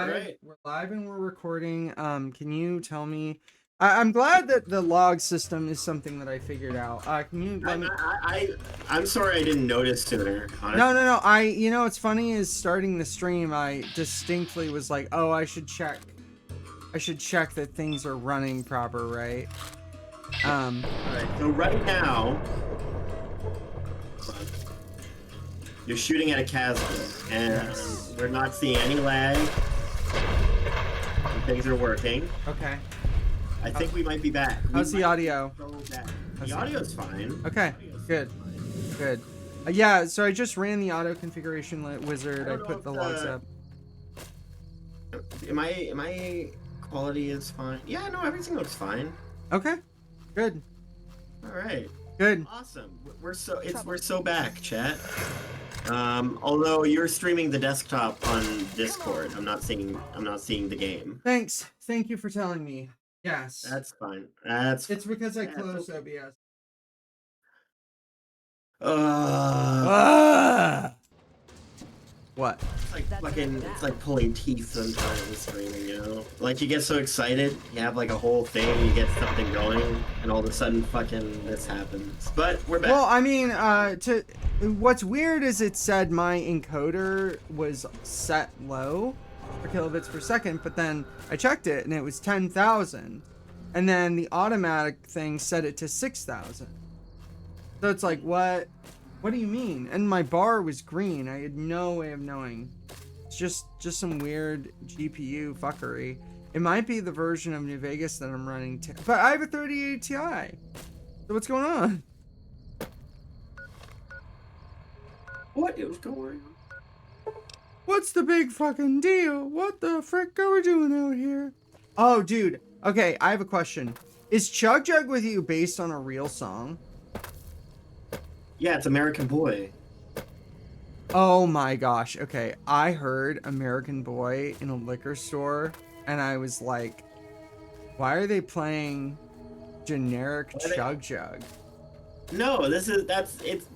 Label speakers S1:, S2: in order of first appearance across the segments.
S1: Right.
S2: We're live and we're recording. Can you tell me? I'm glad that the log system is something that I figured out. Can you let me?
S1: I'm sorry I didn't notice sooner.
S2: No. You know what's funny is starting the stream, I distinctly was like, oh, I should check that things are running proper, right?
S1: Alright, so right now, you're shooting at a chasm, and we're not seeing any lag. And things are working.
S2: Okay.
S1: I think we might be back.
S2: How's the audio?
S1: The audio's fine.
S2: Okay, good. Good. Yeah, so I just ran the auto configuration wizard. I put the logs up.
S1: My quality is fine. Yeah, no, everything looks fine.
S2: Okay. Good.
S1: All right.
S2: Good.
S1: Awesome. We're so back, chat. Although you're streaming the desktop on Discord, I'm not seeing the game.
S2: Thanks. Thank you for telling me. Yes.
S1: That's fine.
S2: It's because I closed OBS. What?
S1: It's like pulling teeth sometimes streaming, you know? Like you get so excited, you have like a whole thing, you get something going, and all of a sudden fucking this happens. But we're back.
S2: Well, I mean, what's weird is it said my encoder was set low for kilobits per second, but then I checked it and it was 10,000. And then the automatic thing set it to 6,000. So it's like, what do you mean? And my bar was green. I had no way of knowing. It's just some weird GPU fuckery. It might be the version of New Vegas that I'm running, but I have a 3080 Ti. So what's going on?
S1: What is going on?
S2: What's the big fucking deal? What the frick are we doing out here? Oh, dude. Okay, I have a question. Is Chug Jug With You based on a real song?
S1: Yeah, it's American Boy.
S2: Oh my gosh. Okay, I heard American Boy in a liquor store, and I was like, why are they playing generic Chug Jug?
S1: No,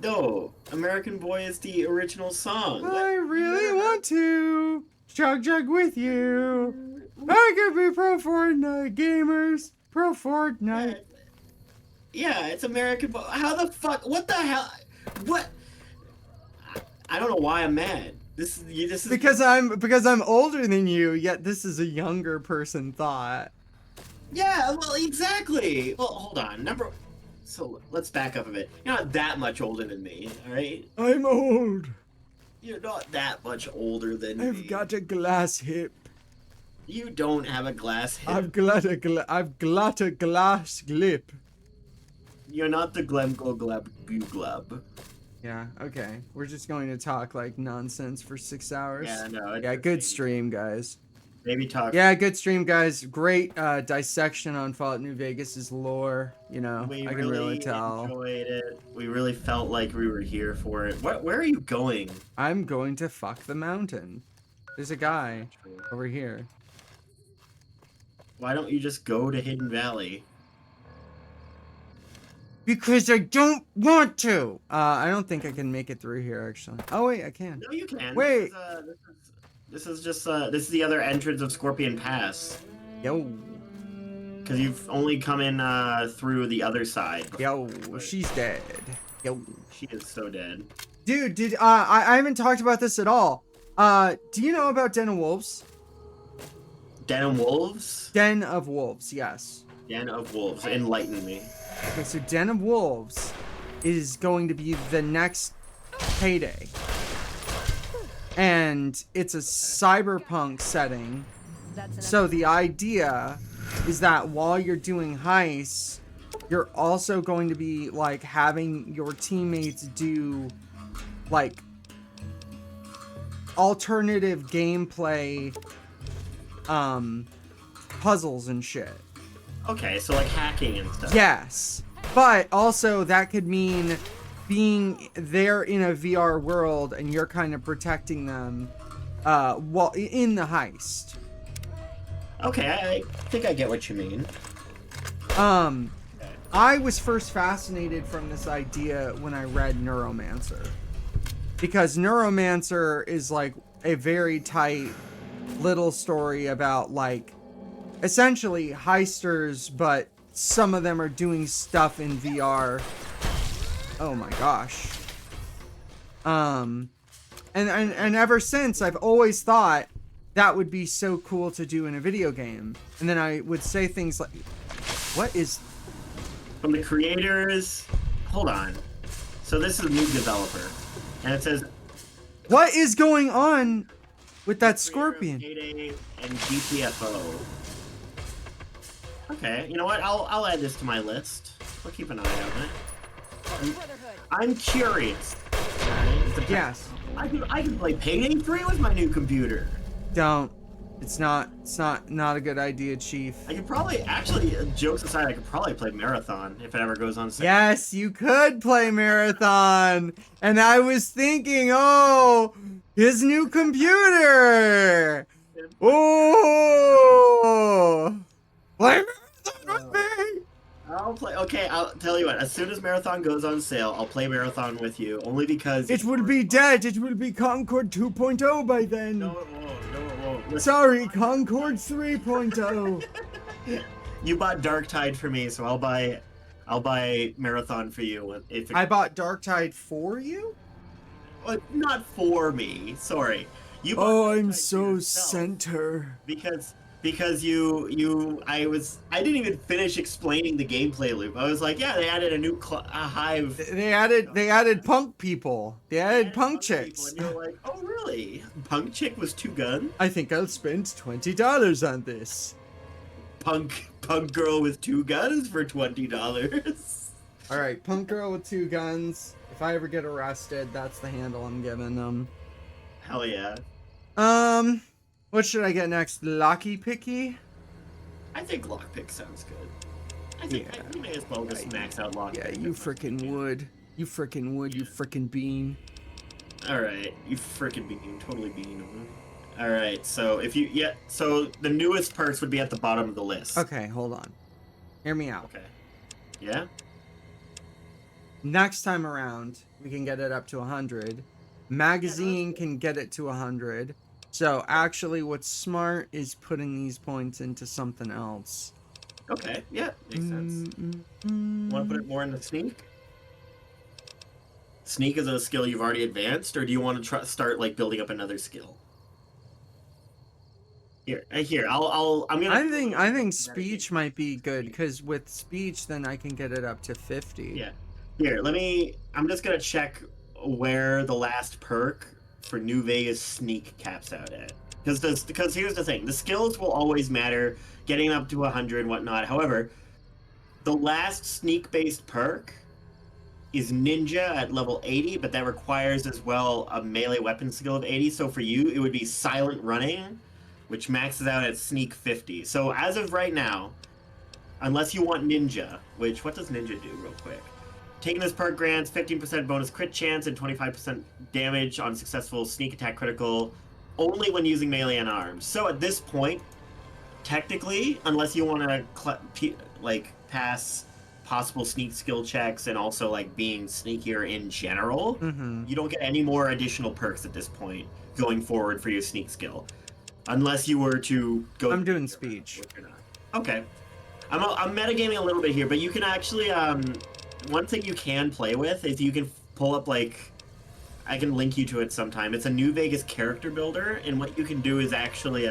S1: no. American Boy is the original song.
S2: I really want to Chug Jug With You. I could be pro Fortnite gamers. Pro Fortnite.
S1: Yeah, it's American Boy. How the fuck? What the hell? What? I don't know why I'm mad. This is
S2: because I'm older than you. Yet this is a younger person thought.
S1: Yeah, well, exactly. Well, hold on. So let's back up a bit. You're not that much older than me, all right?
S2: I'm old.
S1: You're not that much older than me.
S2: I've got a glass hip.
S1: You don't have a glass hip.
S2: I've got a glass lip.
S1: You're not the Glemgo Gleb Glub.
S2: Yeah, okay. We're just going to talk like nonsense for 6 hours.
S1: Yeah, no.
S2: Yeah, good stream, guys.
S1: Maybe talk.
S2: Yeah, good stream, guys. Great dissection on Fallout New Vegas's lore. You know, I can really tell.
S1: Enjoyed it. We really felt like we were here for it. Where are you going?
S2: I'm going to fuck the mountain. There's a guy over here.
S1: Why don't you just go to Hidden Valley?
S2: Because I don't want to. I don't think I can make it through here, actually. Oh wait, I can.
S1: No, you can.
S2: Wait.
S1: This is the other entrance of Scorpion Pass.
S2: Yo.
S1: Because you've only come in through the other side.
S2: Yo, she's dead. Yo.
S1: She is so dead.
S2: Dude, I haven't talked about this at all. Do you know about Den of Wolves?
S1: Den of Wolves?
S2: Den of Wolves, yes.
S1: Den of Wolves. Enlighten me.
S2: Okay, so Den of Wolves is going to be the next Payday. And it's a cyberpunk setting. So the idea is that while you're doing heists, you're also going to be like having your teammates do like alternative gameplay puzzles and shit.
S1: Okay, so like hacking and stuff.
S2: Yes, but also that could mean being there in a VR world and you're kind of protecting them while in the heist.
S1: Okay, I think I get what you mean.
S2: I was first fascinated from this idea when I read Neuromancer, because Neuromancer is like a very tight little story about like essentially heisters, but some of them are doing stuff in VR. Oh my gosh. And ever since, I've always thought that would be so cool to do in a video game. And then I would say things like, what is...
S1: From the creators... Hold on. So this is a new developer. And it says...
S2: What is going on with that scorpion?
S1: Payday and GTFO. Okay, you know what? I'll add this to my list. I'll keep an eye on it. I'm curious.
S2: Yes.
S1: I can play Payday 3 with my new computer.
S2: Don't. It's not a good idea, Chief.
S1: I could probably, actually, jokes aside, I could probably play Marathon if it ever goes on sale.
S2: Yes, you could play Marathon. And I was thinking, oh, his new computer. Oh. Play Marathon with me.
S1: I'll play. Okay, I'll tell you what. As soon as Marathon goes on sale, I'll play Marathon with you. Only because
S2: it will be dead. It will be Concord 2.0 by then.
S1: No, it won't. No, it won't. Listen,
S2: sorry, Concord 3.0.
S1: You bought Darktide for me, so I'll buy Marathon for you. If
S2: I bought Darktide for you?
S1: Not for me. Sorry. You.
S2: Oh, I'm so center.
S1: Because I didn't even finish explaining the gameplay loop. I was like, yeah, they added a new hive.
S2: They added punk people. They added punk chicks.
S1: And you're like, oh really? Punk chick was 2 guns?
S2: I think I'll spend $20 on this.
S1: Punk girl with 2 guns for $20.
S2: All right, punk girl with 2 guns. If I ever get arrested, that's the handle I'm giving them.
S1: Hell yeah.
S2: What should I get next? Locky Picky?
S1: I think Lockpick sounds good. I think we may as well just max out Lockpick.
S2: Yeah, you frickin' would. You frickin' would, you frickin' bean.
S1: Alright, you frickin' bean. Totally bean. Alright, so so the newest perks would be at the bottom of the list.
S2: Okay, hold on. Hear me out.
S1: Okay. Yeah?
S2: Next time around, we can get it up to 100. Magazine can get it to 100. So actually what's smart is putting these points into something else.
S1: Okay, yeah, makes sense. Want to put it more into Sneak? Sneak is a skill you've already advanced, or do you want to start like building up another skill? Here, I'm gonna.
S2: I think speech might be good, because with speech then I can get it up to 50.
S1: Yeah. Here, I'm just gonna check where the last perk for New Vegas Sneak caps out at. Because here's the thing, the skills will always matter, getting up to 100 and whatnot. However, the last Sneak-based perk is Ninja at level 80, but that requires as well a melee weapon skill of 80. So for you, it would be Silent Running, which maxes out at Sneak 50. So as of right now, unless you want Ninja, which, what does Ninja do real quick? Taking this perk grants 15% bonus crit chance and 25% damage on successful sneak attack critical only when using melee and arms. So at this point, technically, unless you want to pass possible sneak skill checks and also like being sneakier in general, you don't get any more additional perks at this point going forward for your sneak skill, unless you were to go.
S2: I'm doing speech.
S1: Okay, I'm metagaming a little bit here, but you can actually one thing you can play with is you can pull up, like, I can link you to it sometime. It's a New Vegas character builder, and what you can do is actually,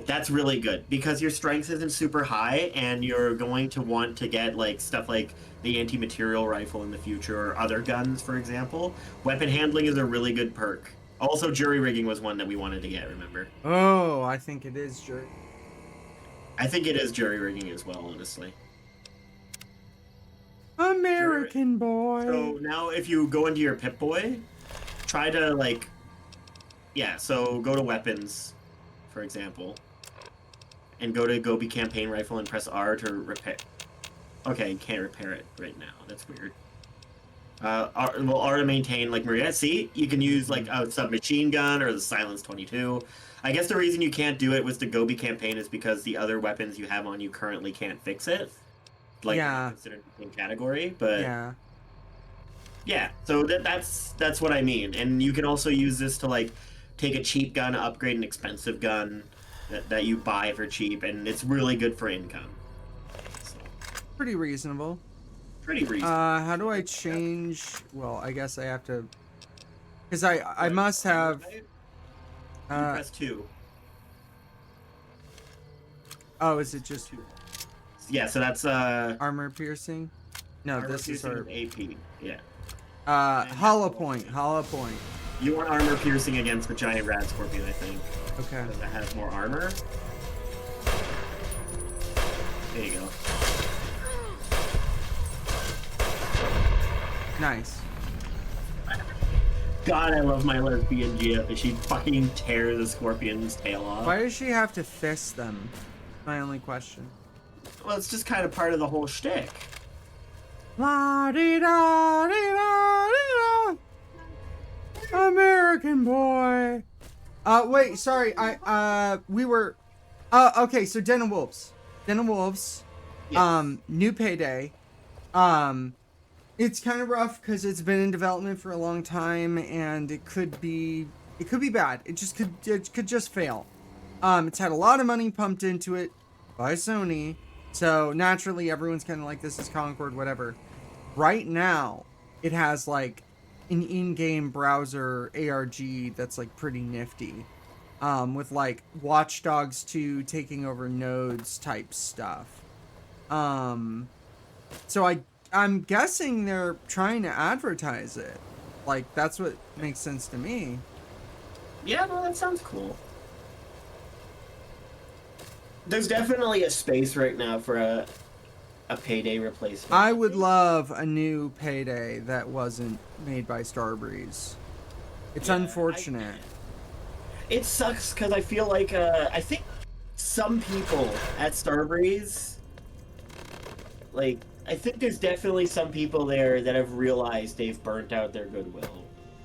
S1: that's really good, because your strength isn't super high, and you're going to want to get, like, stuff like the anti-material rifle in the future, or other guns, for example. Weapon handling is a really good perk. Also, jury rigging was one that we wanted to get, remember?
S2: Oh, I think it is jury.
S1: I think it is jury rigging as well, honestly.
S2: American boy.
S1: So now if you go into your Pip-Boy, try to so go to weapons, for example, and go to Gobi campaign rifle and press R to repair. Okay, you can't repair it right now. That's weird. R to maintain, like, Maria. See, you can use like a submachine gun or the Silence 22. I guess the reason you can't do it with the Gobi campaign is because the other weapons you have on you currently can't fix it. Like, considered the same category, but yeah. So that's what I mean, and you can also use this to like take a cheap gun, upgrade an expensive gun that you buy for cheap, and it's really good for income. So,
S2: Pretty reasonable.
S1: pretty reasonable.
S2: How do I change? Well, I guess I have to, because I must have.
S1: You press 2.
S2: Oh, is it just
S1: Yeah, so that's
S2: armor piercing? No,
S1: armor
S2: this is our
S1: piercing AP. Yeah.
S2: hollow point. Hollow point.
S1: You want armor piercing against the giant rat scorpion, I think.
S2: Okay.
S1: Because it has more armor. There you go.
S2: Nice.
S1: God, I love my lesbian GF. She fucking tears the scorpion's tail off.
S2: Why does she have to fist them? My only question.
S1: Well, it's just kind of part of the whole shtick.
S2: La dee da dee da dee da. American boy. Wait, sorry. We were. Okay. So Den of Wolves. Den of Wolves.
S1: Yes.
S2: New Payday. It's kind of rough because it's been in development for a long time, and it could be bad. It could just fail. It's had a lot of money pumped into it by Sony, so naturally everyone's kind of like, this is Concord, whatever. Right now, it has like an in-game browser ARG that's like pretty nifty, with like Watch Dogs 2 taking over nodes type stuff. So I'm guessing they're trying to advertise it. Like, that's what makes sense to me.
S1: Yeah, well, that sounds cool. There's definitely a space right now for a Payday replacement.
S2: I would love a new Payday that wasn't made by Starbreeze. It's unfortunate.
S1: It sucks because I feel like I think some people at Starbreeze, like, I think there's definitely some people there that have realized they've burnt out their goodwill.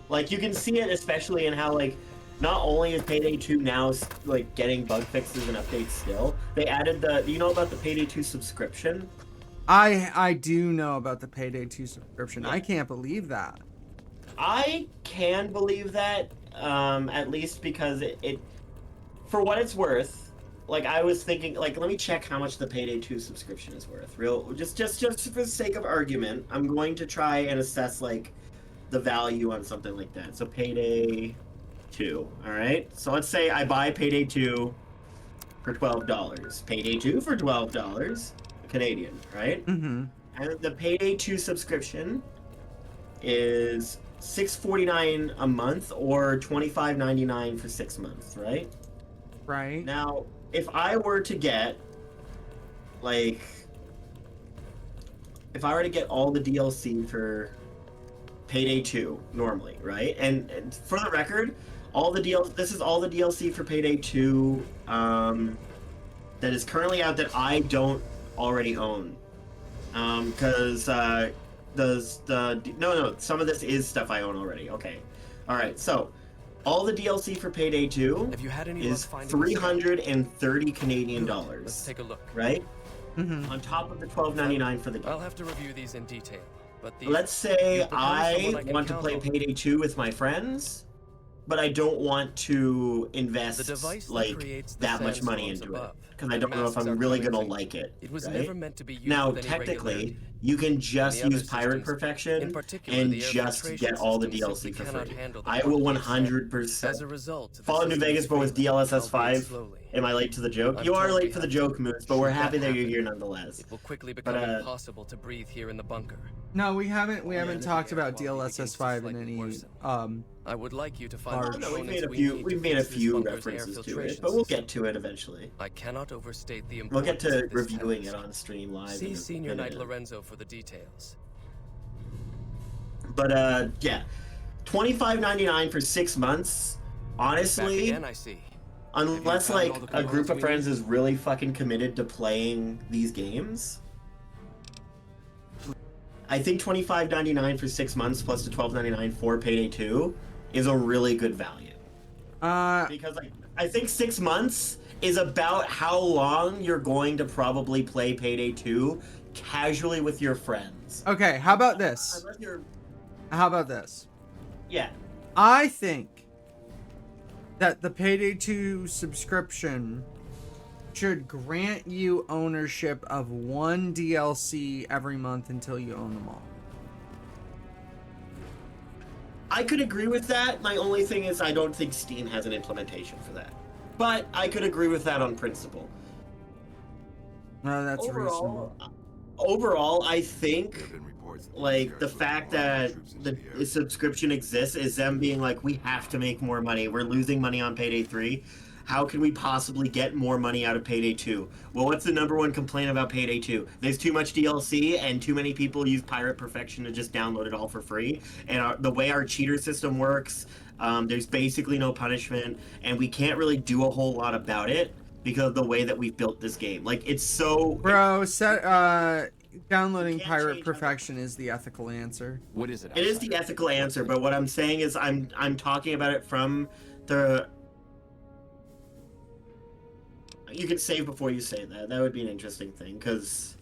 S1: Like, you can see it especially in how, like, not only is Payday 2 now, like, getting bug fixes and updates still, they added do you know about the Payday 2 subscription?
S2: I do know about the Payday 2 subscription. Yeah. I can't believe that.
S1: I can believe that, at least because it for what it's worth, like, I was thinking, like, let me check how much the Payday 2 subscription is worth. Just for the sake of argument, I'm going to try and assess, like, the value on something like that. So Payday 2, all right? So let's say I buy Payday 2 for $12. Payday 2 for $12 Canadian, right?
S2: Mm-hmm.
S1: And the Payday 2 subscription is $6.49 a month or $25.99 for 6 months, right?
S2: Right.
S1: Now, if I were to get, like, all the DLC for Payday 2 normally, right? And for the record, this is all the DLC for Payday 2 that is currently out that I don't already own. Because some of this is stuff I own already. Okay. All right. So, all the DLC for Payday 2 is 330 Canadian dollars.
S3: Let's take a look.
S1: Right?
S2: Mm-hmm.
S1: On top of the $12.99 for the game.
S3: I'll have to review these in detail, but
S1: let's say I want to play Payday 2 with my friends, but I don't want to invest like that much money into it because I don't know if I'm really gonna like it.
S3: It was
S1: right?
S3: never meant to be used
S1: Now,
S3: with any
S1: technically,
S3: regularity.
S1: you can just
S3: In the
S1: use
S3: other
S1: Pirate
S3: systems,
S1: Perfection
S3: in particular,
S1: and
S3: the air
S1: just
S3: filtration
S1: get all the
S3: system
S1: DLC for
S3: simply
S1: free.
S3: cannot handle the
S1: I will
S3: quantity of
S1: 100%.
S3: As a result, the
S1: Fallout New
S3: system
S1: Vegas,
S3: is
S1: but with
S3: failing,
S1: DLSS
S3: albeit
S1: 5.
S3: slowly.
S1: Am I late to the joke?
S3: I'm
S1: You are
S3: terribly
S1: late to the
S3: happy.
S1: joke, Moose, but we're
S3: Should
S1: happy
S3: that
S1: that you're
S3: happen,
S1: here nonetheless.
S3: It will quickly become impossible to breathe here in the bunker.
S2: No, we haven't talked about DLSS 5 in any
S3: I would like you to find
S2: large-
S3: the
S1: No, we've
S3: components
S1: made a few.
S3: need
S1: We've
S3: to
S1: made a
S3: fix this
S1: few
S3: bunker's air
S1: references to
S3: filtration
S1: it, but we'll
S3: system.
S1: get to it eventually.
S3: I cannot overstate the
S1: We'll get
S3: importance
S1: to
S3: of this
S1: reviewing
S3: task.
S1: it on stream live.
S3: See
S1: in a
S3: Senior Knight
S1: minute.
S3: Lorenzo for the details.
S1: But yeah, $25.99 for 6 months.
S3: Back
S1: Honestly,
S3: again, I see.
S1: unless
S3: found
S1: like
S3: all the
S1: a group
S3: components
S1: of
S3: we
S1: friends
S3: need?
S1: is really fucking committed to playing these games, I think $25.99 for 6 months plus the $12.99 for Payday 2 is a really good value. Because like I think 6 months is about how long you're going to probably play Payday 2 casually with your friends.
S2: Okay, how about this?
S1: Unless you're,
S2: How about this?
S1: yeah.
S2: I think that the Payday 2 subscription should grant you ownership of one DLC every month until you own them all.
S1: I could agree with that. My only thing is I don't think Steam has an implementation for that. But I could agree with that on principle.
S2: No, that's reasonable.
S1: Overall, I think like the fact that the subscription exists is them being like, we have to make more money. We're losing money on Payday 3. How can we possibly get more money out of Payday 2? Well, what's the number one complaint about Payday 2? There's too much DLC and too many people use Pirate Perfection to just download it all for free. And the way our cheater system works, there's basically no punishment, and we can't really do a whole lot about it because of the way that we've built this game. Like, it's so...
S2: Bro, downloading Pirate Perfection is the ethical answer.
S4: What is it?
S1: It is the ethical answer, but what I'm saying is I'm talking about it from the... You can save before you say that. That would be an interesting thing, because...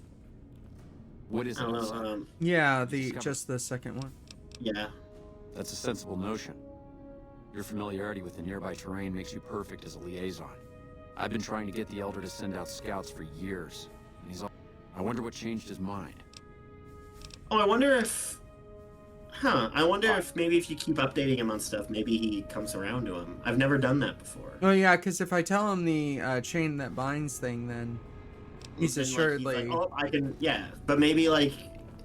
S4: What is it?
S1: I don't know,
S2: yeah, just the second one.
S1: Yeah.
S4: That's a sensible notion. Your familiarity with the nearby terrain makes you perfect as a liaison. I've been trying to get the Elder to send out scouts for years, and he's all... I wonder what changed his mind.
S1: Oh, I wonder if... I wonder if maybe if you keep updating him on stuff, maybe he comes around to him. I've never done that before.
S2: Oh yeah, because if I tell him the chain that binds thing, then he's assuredly...
S1: He's like, oh, I can... Yeah, but maybe, like,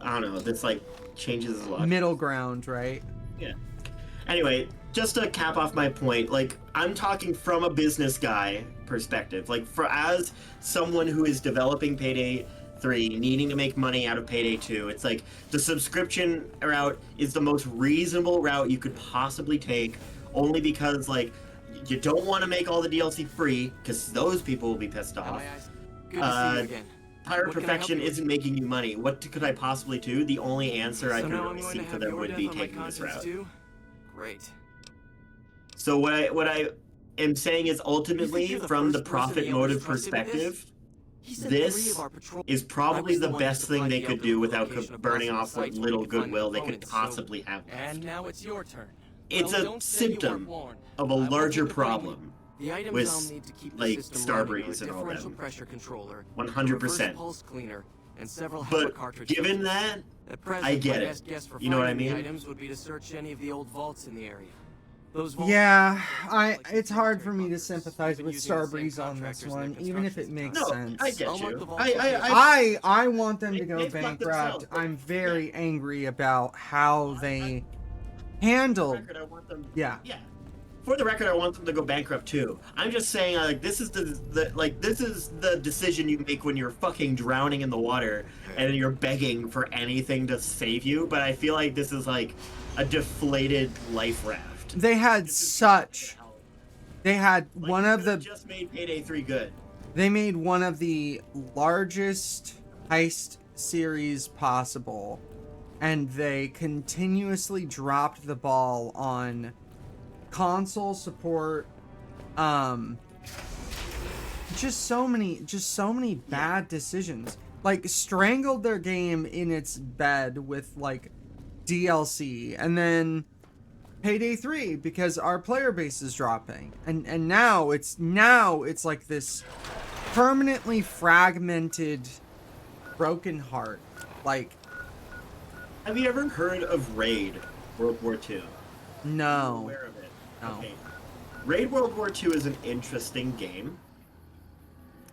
S1: I don't know, this, like, changes his logic.
S2: Middle ground, right?
S1: Yeah. Anyway, just to cap off my point, like, I'm talking from a business guy perspective. Like, as someone who is developing Payday 3, needing to make money out of Payday 2, it's like the subscription route is the most reasonable route you could possibly take, only because, like, you don't want to make all the DLC free, because those people will be pissed off.
S4: Good to see you again.
S1: Pirate Perfection isn't making you money. What could I possibly do? The only answer I could really see for them would be taking this route.
S4: Great.
S1: So what I am saying is ultimately, from the profit motive perspective, this is probably the best thing they could do without burning off what little goodwill they could possibly have left.
S3: And now it's your turn.
S1: It's a symptom of a larger problem with, like, Starbreeze and all that. 100%. But given that, I get it. You know what I mean?
S3: Items would be to search any of the old vaults in the area.
S2: Yeah, it's hard for me to sympathize with Starbreeze on this one, even if it makes sense.
S1: I get you.
S2: I want them to go bankrupt. I'm very angry about how they handled. Yeah.
S1: For the record, I want them to go bankrupt too. I'm just saying, like, this is the decision you make when you're fucking drowning in the water and you're begging for anything to save you. But I feel like this is like a deflated life raft.
S2: They had one of the...
S1: just made Payday 3 good.
S2: They made one of the largest heist series possible, and they continuously dropped the ball on console support. Just so many bad decisions. Like, strangled their game in its bed with, like, DLC, and then Payday 3 because our player base is dropping, and now it's like this permanently fragmented broken heart. Like,
S1: have you ever heard of Raid World War II?
S2: No.
S1: Are you aware of it?
S2: No.
S1: Okay. Raid World War II is an interesting game.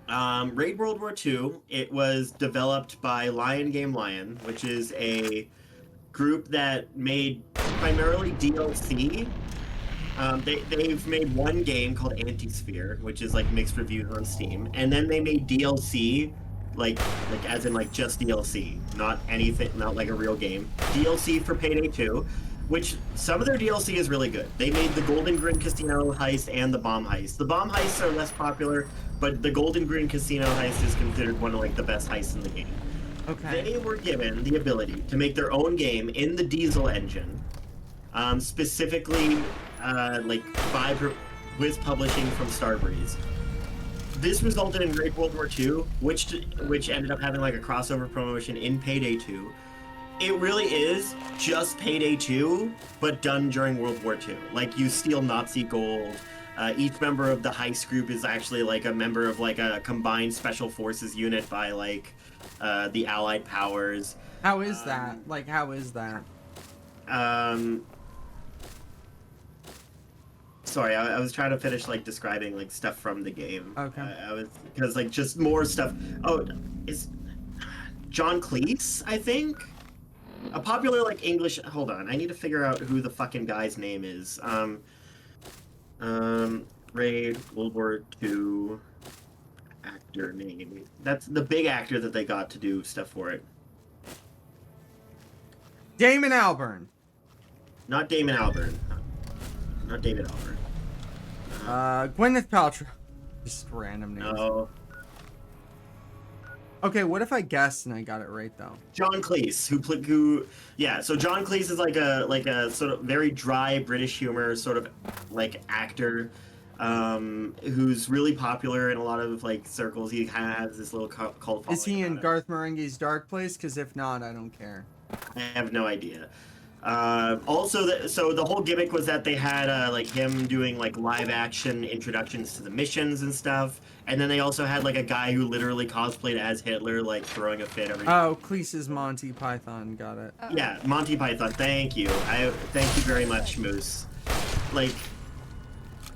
S1: Raid World War II, it was developed by Lion Game Lion, which is a group that made primarily DLC. They've made one game called Antisphere, which is like mixed reviews on Steam, and then they made DLC, like as in like just DLC, not anything, not like a real game. DLC for Payday 2, which some of their DLC is really good. They made the Golden Grin Casino heist and the bomb heist. The bomb heists are less popular, but the Golden Grin Casino heist is considered one of like the best heists in the game.
S2: Okay.
S1: They were given the ability to make their own game in the Diesel engine, specifically like with publishing from Starbreeze. This resulted in Raid World War II, which ended up having like a crossover promotion in Payday 2. It really is just Payday 2, but done during World War II. Like, you steal Nazi gold, Each member of the heist group is actually like a member of like a combined special forces unit by like the Allied powers.
S2: How is that? Like, how is that?
S1: Sorry, I was trying to finish like describing like stuff from the game.
S2: Okay.
S1: I was because like just more stuff. Oh, is John Cleese, I think, a popular like English. Hold on, I need to figure out who the fucking guy's name is. Raid World War II actor name. That's the big actor that they got to do stuff for it.
S2: Damon Albarn.
S1: Not Damon Albarn. Not David Albarn.
S2: Gwyneth Paltrow. Just random names.
S1: No.
S2: Okay, what if I guessed and I got it right though?
S1: John Cleese, who yeah, so John Cleese is like a sort of very dry British humor sort of like actor, who's really popular in a lot of like circles. He has this little cult following.
S2: Is he in
S1: about it.
S2: Garth Marenghi's Dark Place? Because if not, I don't care.
S1: I have no idea. Also, so the whole gimmick was that they had like him doing like live action introductions to the missions and stuff, and then they also had like a guy who literally cosplayed as Hitler, like throwing a fit every.
S2: Oh, Cleese's Monty Python. Got it.
S1: Yeah, Monty Python. Thank you. Thank you very much, Moose. Like,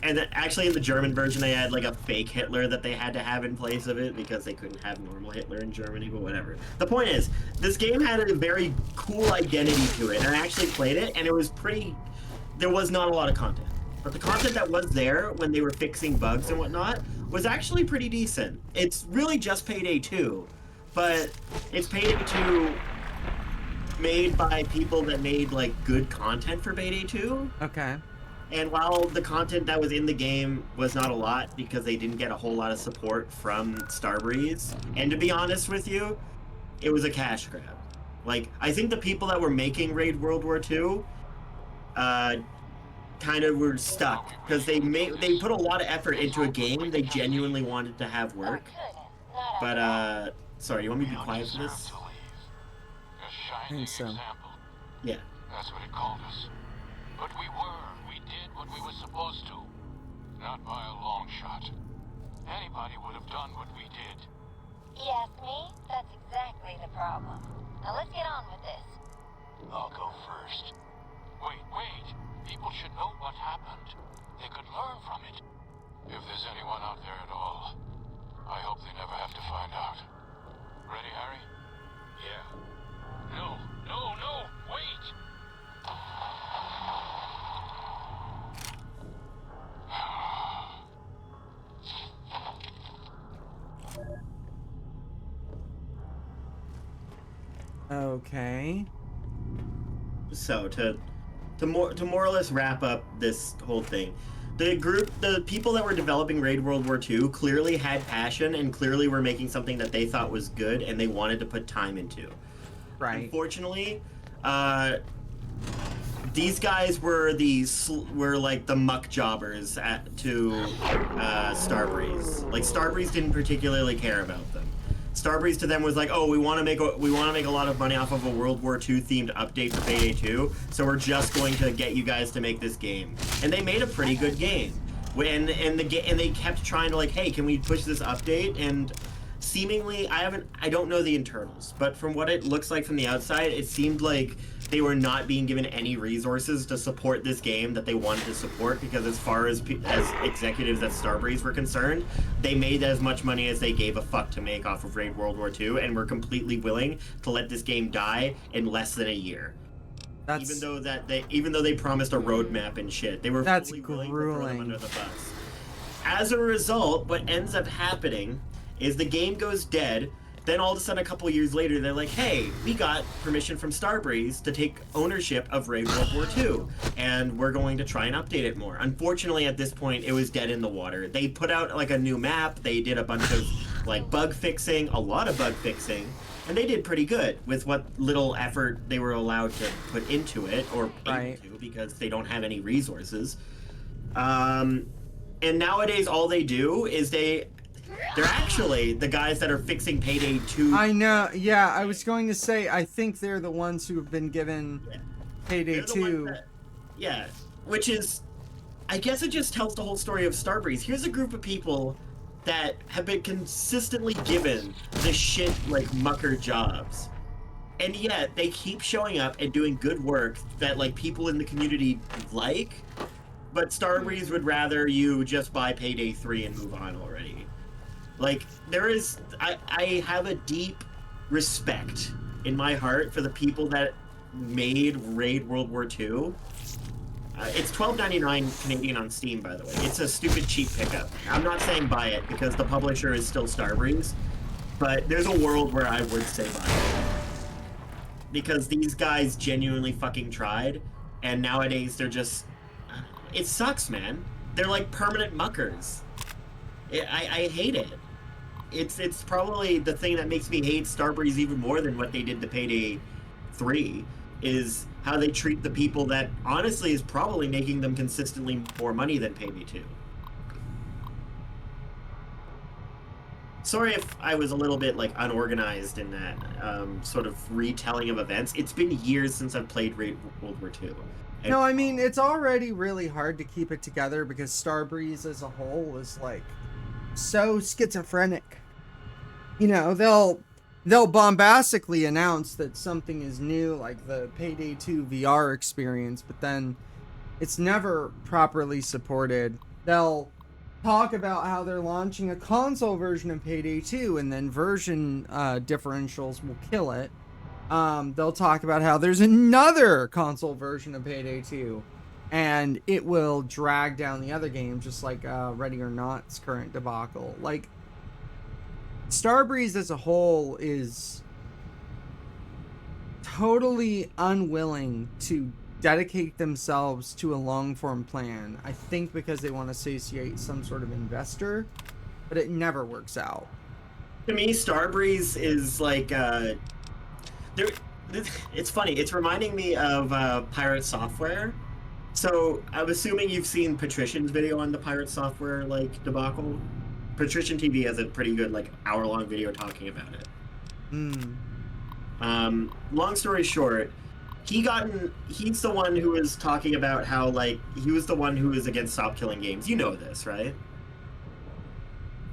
S1: and then actually in the German version they had like a fake Hitler that they had to have in place of it because they couldn't have normal Hitler in Germany, but whatever. The point is, this game had a very cool identity to it, and I actually played it, and it was pretty. There was not a lot of content, but the content that was there when they were fixing bugs and whatnot was actually pretty decent. It's really just Payday 2, but it's Payday 2 made by people that made like good content for Payday 2.
S2: Okay.
S1: And while the content that was in the game was not a lot because they didn't get a whole lot of support from Starbreeze, and to be honest with you, it was a cash grab. Like, I think the people that were making Raid World War II kind of were stuck because they put a lot of effort into a game they genuinely wanted to have work. But sorry, you want me to be quiet for this?
S2: I think so.
S1: Yeah.
S5: That's what it called us. But we did what we were supposed to. Not by a long shot. Anybody would have done what we did.
S6: Yes, me? That's exactly the problem. Now let's get on with this.
S5: I'll go first. Wait. People should know what happened. They could learn from it. If there's anyone out there at all, I hope they never have to find out. Ready, Harry? Yeah. No, wait!
S2: Okay.
S1: So to more or less wrap up this whole thing, the people that were developing Raid World War II clearly had passion and clearly were making something that they thought was good and they wanted to put time into.
S2: Right.
S1: Unfortunately, these guys were like the muck jobbers to Starbreeze. Like, Starbreeze didn't particularly care about them. Starbreeze to them was like, oh, we want to make a lot of money off of a World War II themed update for Payday 2, so we're just going to get you guys to make this game. And they made a pretty good game. And they kept trying to like, hey, can we push this update? And seemingly, I don't know the internals, but from what it looks like from the outside, it seemed like they were not being given any resources to support this game that they wanted to support, because as far as executives at Starbreeze were concerned, they made as much money as they gave a fuck to make off of Raid World War II, and were completely willing to let this game die in less than a year.
S2: That's
S1: Even though they promised a roadmap and shit, they were fully willing to throw them under the bus. As a result, what ends up happening is the game goes dead. Then all of a sudden, a couple years later, they're like, hey, we got permission from Starbreeze to take ownership of Raid World War II, and we're going to try and update it more. Unfortunately, at this point, it was dead in the water. They put out like a new map, they did a bunch of like bug fixing, a lot of bug fixing, and they did pretty good with what little effort they were allowed to put into it, or able to, because they don't have any resources. And nowadays, all they do is they're actually the guys that are fixing Payday 2.
S2: I know, yeah, I was going to say, I think they're the ones who have been given Payday 2.
S1: Which is, I guess it just tells the whole story of Starbreeze. Here's a group of people that have been consistently given the shit like mucker jobs. And yet they keep showing up and doing good work that like people in the community like, but Starbreeze would rather you just buy Payday 3 and move on already. Like I have a deep respect in my heart for the people that made Raid World War II. It's $12.99 Canadian on Steam, by the way. It's a stupid cheap pickup. I'm not saying buy it because the publisher is still Starbreeze, but there's a world where I would say buy it. Because these guys genuinely fucking tried, and nowadays they're just... It sucks, man. They're like permanent muckers. I hate it. It's probably the thing that makes me hate Starbreeze even more than what they did to Payday 3, is how they treat the people that honestly is probably making them consistently more money than Payday 2. Sorry if I was a little bit like unorganized in that sort of retelling of events. It's been years since I've played World War II.
S2: No, I mean, it's already really hard to keep it together because Starbreeze as a whole is like so schizophrenic. You know, they'll bombastically announce that something is new, like the Payday 2 VR experience, but then it's never properly supported. They'll talk about how they're launching a console version of Payday 2 and then version differentials will kill it. They'll talk about how there's another console version of Payday 2 and it will drag down the other game, just like Ready or Not's current debacle. Like, Starbreeze as a whole is totally unwilling to dedicate themselves to a long-form plan. I think because they want to satiate some sort of investor, but it never works out.
S1: To me, Starbreeze is like it's funny. It's reminding me of Pirate Software. So I'm assuming you've seen Patrician's video on the Pirate Software like debacle. Patrician TV has a pretty good like hour-long video talking about it. Long story short, he's the one who was talking about how like he was the one who was against Stop Killing Games. You know this, right?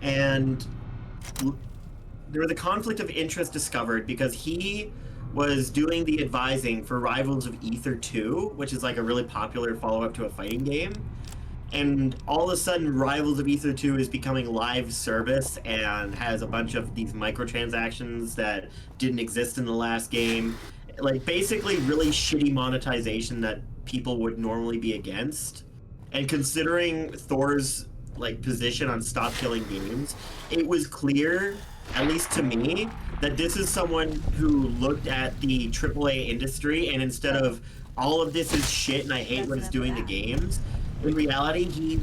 S1: And there was a conflict of interest discovered because he was doing the advising for Rivals of Ether 2, which is like a really popular follow-up to a fighting game. And all of a sudden, Rivals of Ether 2 is becoming live service and has a bunch of these microtransactions that didn't exist in the last game. Like, basically really shitty monetization that people would normally be against. And considering Thor's, like, position on Stop Killing Games, it was clear, at least to me, that this is someone who looked at the AAA industry and instead of all of this is shit and I hate what it's doing to games, in reality, he,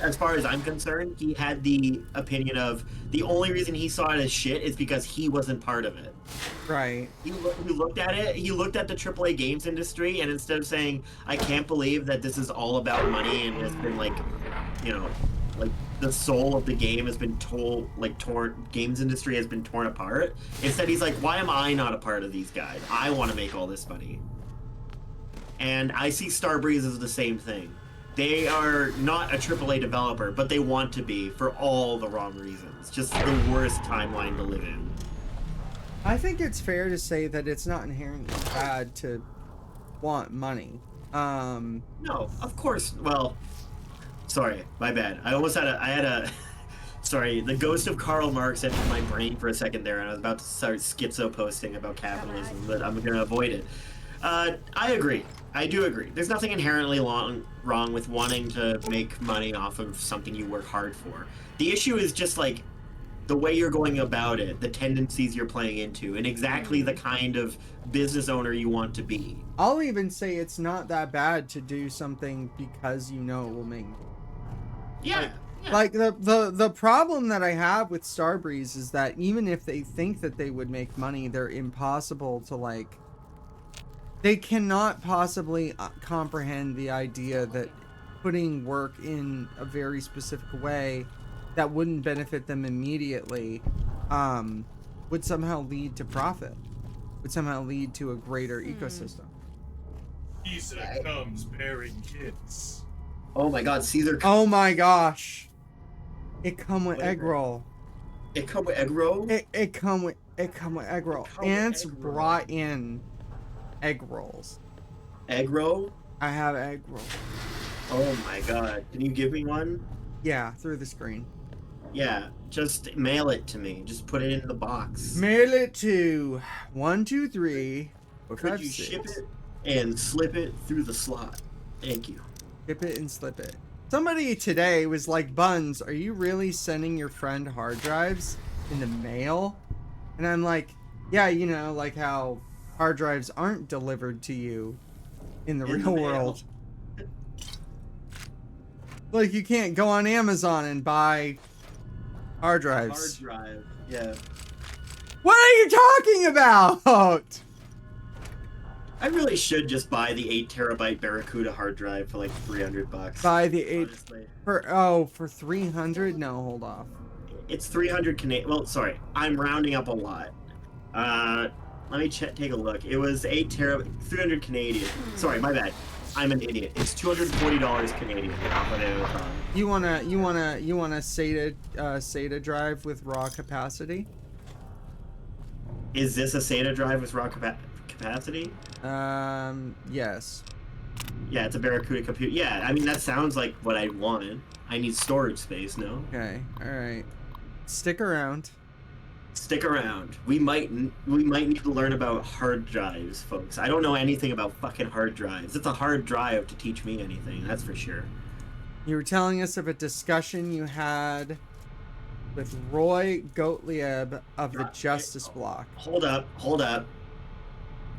S1: as far as I'm concerned, he had the opinion of the only reason he saw it as shit is because he wasn't part of it.
S2: Right.
S1: He looked at it, he looked at the AAA games industry, and instead of saying, I can't believe that this is all about money and has been like, you know, like the soul of the game has been torn, games industry has been torn apart. Instead, he's like, why am I not a part of these guys? I want to make all this money. And I see Starbreeze as the same thing. They are not a AAA developer, but they want to be for all the wrong reasons. Just the worst timeline to live in.
S2: I think it's fair to say that it's not inherently bad to want money.
S1: No, of course. Well, sorry, my bad. I had a sorry, the ghost of Karl Marx entered my brain for a second there, and I was about to start schizo posting about capitalism, but I'm gonna avoid it. I agree. I do agree. There's nothing inherently wrong with wanting to make money off of something you work hard for. The issue is just like the way you're going about it, the tendencies you're playing into, and exactly the kind of business owner you want to be.
S2: I'll even say it's not that bad to do something because you know it will make money.
S1: Yeah.
S2: Like the problem that I have with Starbreeze is that even if they think that they would make money, they're impossible to like. They cannot possibly comprehend the idea that putting work in a very specific way that wouldn't benefit them immediately would somehow lead to profit, would somehow lead to a greater ecosystem.
S7: Isa comes bearing kids.
S1: Oh my god, Caesar.
S2: Oh my gosh. It come with
S1: What
S2: egg
S1: is it?
S2: roll.
S1: It come with egg roll?
S2: It come with egg roll.
S1: come with
S2: Ants
S1: egg roll.
S2: brought in egg rolls.
S1: Egg roll?
S2: I have egg roll.
S1: Oh my god. Can you give me one?
S2: Yeah, through the screen.
S1: Yeah, just mail it to me. Just put it in the box.
S2: Mail it to 123.
S1: Or could you ship it and slip it through the slot? Thank you.
S2: Ship it and slip it. Somebody today was like, Buns, are you really sending your friend hard drives in the mail? And I'm like, yeah, you know, like how hard drives aren't delivered to you in the
S1: In the
S2: real
S1: mail.
S2: world. Like, you can't go on Amazon and buy hard drives.
S1: Hard drive. Yeah.
S2: What are you talking about?
S1: I really should just buy the 8 terabyte Barracuda hard drive for like $300.
S2: Buy the 8
S1: honestly.
S2: for 300? No, hold off.
S1: It's 300 Canadian. Well, sorry, I'm rounding up a lot. Let me take a look. It was 8 terabyte, 300 Canadian. Sorry, my bad. I'm an idiot. It's $240 Canadian. Off of Amazon.
S2: You wanna SATA drive with raw capacity?
S1: Is this a SATA drive with raw capacity?
S2: Yes.
S1: Yeah, it's a Barracuda computer. Yeah, I mean that sounds like what I wanted. I need storage space, no?
S2: Okay, alright. Stick around.
S1: Stick around. We might need to learn about hard drives, folks. I don't know anything about fucking hard drives. It's a hard drive to teach me anything, that's for sure.
S2: You were telling us of a discussion you had with Roy Gottlieb of the Justice Block.
S1: Hold up.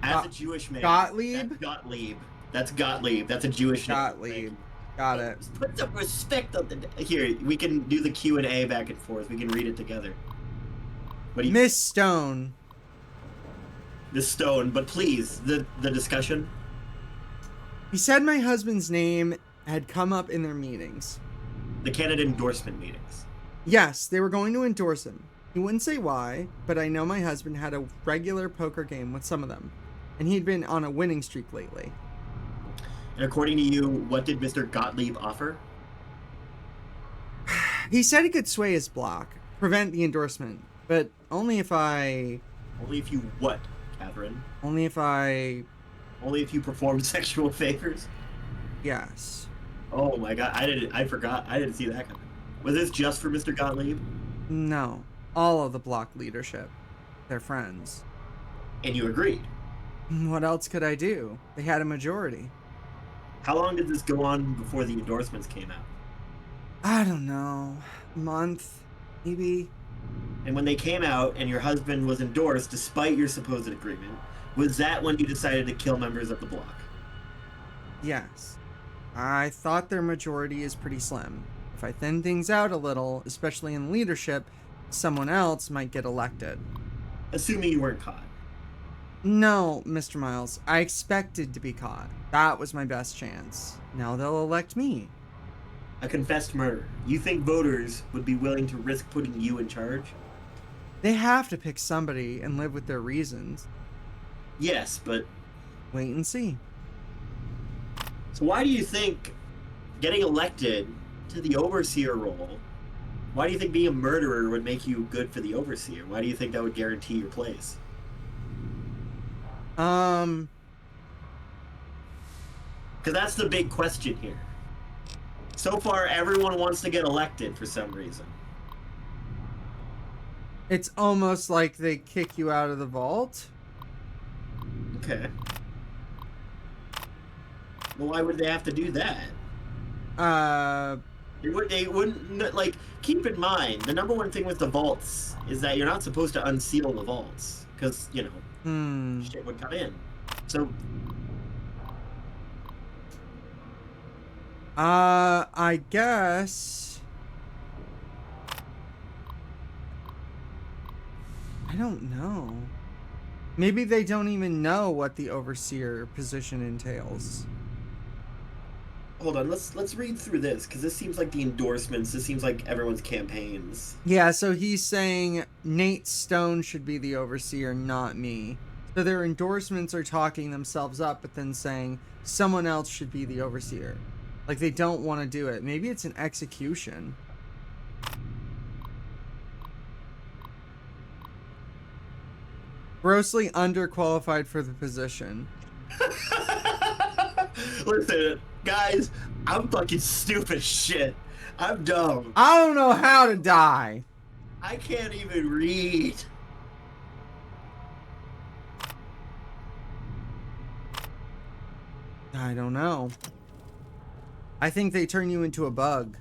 S1: As a Jewish man.
S2: Gottlieb?
S1: That's Gottlieb. That's Gottlieb. That's a Jewish name.
S2: Gottlieb. Got it.
S1: Just put some respect on the... Here, we can do the Q&A back and forth. We can read it together. What do you...
S2: Miss Stone.
S1: The Stone, but please, the discussion.
S2: He said my husband's name had come up in their meetings.
S1: The candidate endorsement meetings.
S2: Yes, they were going to endorse him. He wouldn't say why, but I know my husband had a regular poker game with some of them, and he'd been on a winning streak lately.
S1: And according to you, what did Mr. Gottlieb offer?
S2: He said he could sway his block, prevent the endorsement, but only if I...
S1: Only if you what, Catherine?
S2: Only if I...
S1: Only if you perform sexual favors?
S2: Yes.
S1: Oh my god, I forgot. I didn't see that coming. Was this just for Mr. Gottlieb?
S2: No. All of the block leadership. They're friends.
S1: And you agreed?
S2: What else could I do? They had a majority.
S1: How long did this go on before the endorsements came out?
S2: I don't know. A month? Maybe?
S1: And when they came out and your husband was endorsed despite your supposed agreement, was that when you decided to kill members of the block?
S2: Yes. I thought their majority is pretty slim. If I thin things out a little, especially in leadership, someone else might get elected.
S1: Assuming you weren't caught.
S2: No, Mr. Miles. I expected to be caught. That was my best chance. Now they'll elect me.
S1: A confessed murder. You think voters would be willing to risk putting you in charge?
S2: They have to pick somebody and live with their reasons.
S1: Yes, but...
S2: Wait and see.
S1: So why do you think getting elected to the overseer role, why do you think being a murderer would make you good for the overseer? Why do you think that would guarantee your place? Because that's the big question here. So far, everyone wants to get elected for some reason.
S2: It's almost like they kick you out of the vault.
S1: Okay. Well, why would they have to do that? They wouldn't, like, keep in mind, the number one thing with the vaults is that you're not supposed to unseal the vaults. Because, you know, shit would come in. So...
S2: I guess... I don't know. Maybe they don't even know what the overseer position entails.
S1: Hold on, let's read through this, because this seems like the endorsements, this seems like everyone's campaigns.
S2: Yeah, so he's saying Nate Stone should be the overseer, not me. So their endorsements are talking themselves up, but then saying someone else should be the overseer. Like they don't want to do it. Maybe it's an execution. Grossly underqualified for the position.
S1: Listen, guys, I'm fucking stupid as shit. I'm dumb.
S2: I don't know how to die.
S1: I can't even read.
S2: I don't know. I think they turn you into a bug.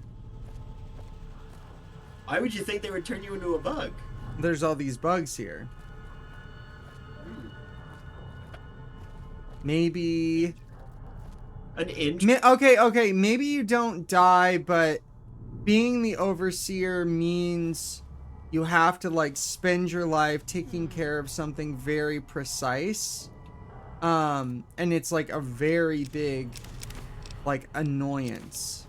S1: Why would you think they would turn you into a bug?
S2: There's all these bugs here. Maybe...
S1: An inch?
S2: Okay, maybe you don't die, but being the overseer means you have to, like, spend your life taking care of something very precise. And it's, like, a very big, like, annoyance.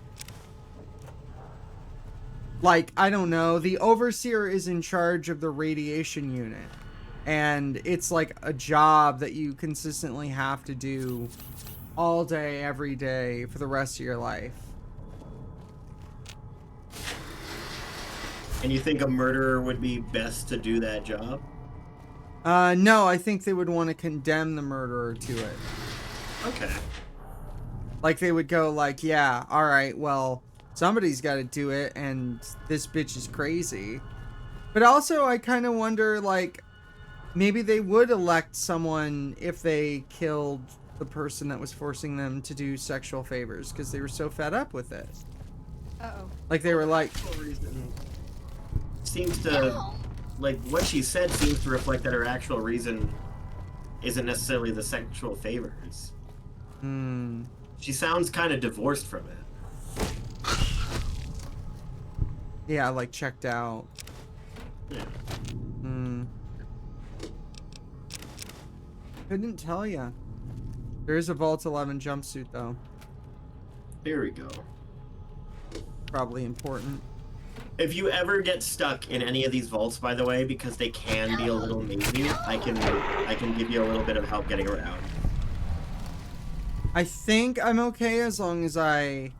S2: Like, I don't know, the overseer is in charge of the radiation unit. And it's, like, a job that you consistently have to do all day, every day, for the rest of your life.
S1: And you think a murderer would be best to do that job?
S2: No, I think they would want to condemn the murderer to it.
S1: Okay.
S2: Like, they would go like, yeah, alright, well, somebody's got to do it, and this bitch is crazy. But also, I kind of wonder, like, maybe they would elect someone if they killed the person that was forcing them to do sexual favors, because they were so fed up with it.
S7: Uh-oh.
S2: Like, they were like...
S1: Seems to... Like, what she said seems to reflect that her actual reason isn't necessarily the sexual favors. She sounds kind of divorced from it.
S2: Yeah, like, checked out.
S1: Yeah.
S2: Couldn't tell ya. There is a Vault 11 jumpsuit, though.
S1: Here we go.
S2: Probably important.
S1: If you ever get stuck in any of these vaults, by the way, because they can be a little mazy, I can give you a little bit of help getting around.
S2: I think I'm okay as long as I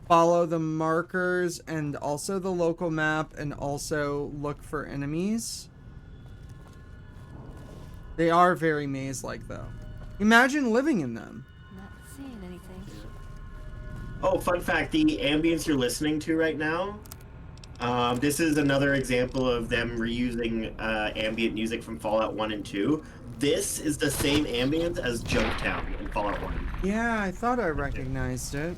S2: follow the markers and also the local map and also look for enemies. They are very maze-like, though. Imagine living in them.
S7: Not seeing anything.
S1: Oh, fun fact, the ambience you're listening to right now, this is another example of them reusing ambient music from Fallout 1 and 2. This is the same ambience as Junktown in Fallout 1.
S2: Yeah, I thought I recognized it.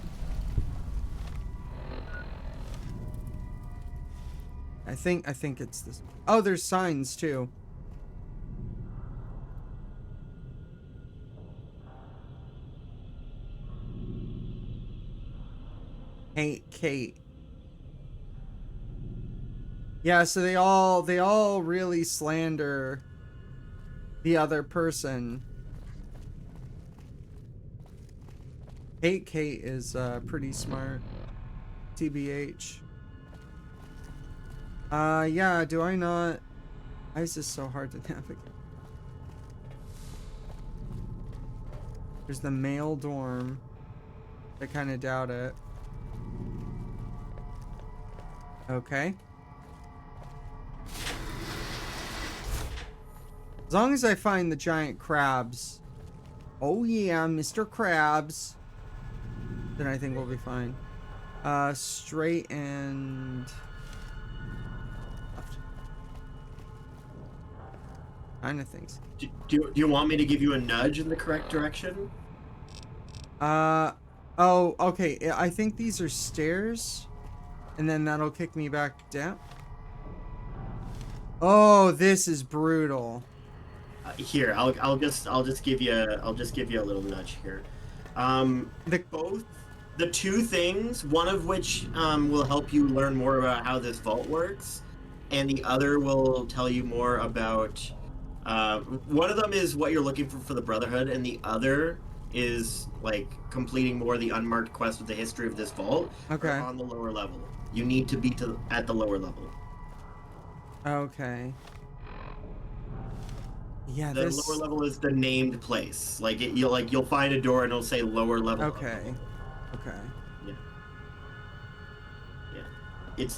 S2: I think it's this. Oh, there's signs, too. Hate Kate. Yeah, so they all really slander the other person. Hate Kate is pretty smart. TBH. Yeah, do I not? Why is this so hard to navigate? There's the male dorm. I kind of doubt it. Okay. As long as I find the giant crabs. Oh yeah, Mr. Krabs. Then I think we'll be fine. Straight and left. Kind of things.
S1: Do you want me to give you a nudge in the correct direction?
S2: Oh, okay. I think these are stairs. And then that'll kick me back down. Oh, this is brutal.
S1: Here, I'll just give you a little nudge here. Both the two things, one of which will help you learn more about how this vault works, and the other will tell you more about. One of them is what you're looking for the Brotherhood, and the other is like completing more of the unmarked quest of the history of this vault.
S2: Okay.
S1: On the lower level, you need to be at the lower level.
S2: Okay. Yeah,
S1: The lower level is the named place. Like you'll find a door and it'll say lower level.
S2: Okay. Okay.
S1: Yeah. Yeah.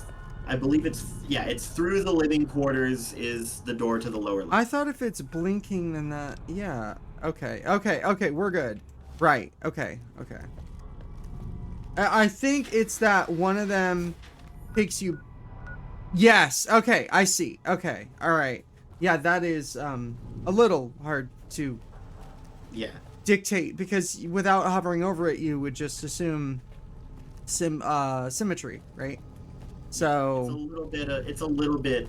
S1: I believe it's through the living quarters is the door to the lower level.
S2: I thought if it's blinking, then that, yeah. Okay, okay, okay, we're good. Right, okay, okay. I think it's that one of them takes you... Yes, okay, I see. Okay, alright. Yeah, that is, a little hard to
S1: Yeah.
S2: dictate, because without hovering over it, you would just assume symmetry, right? So...
S1: It's a little bit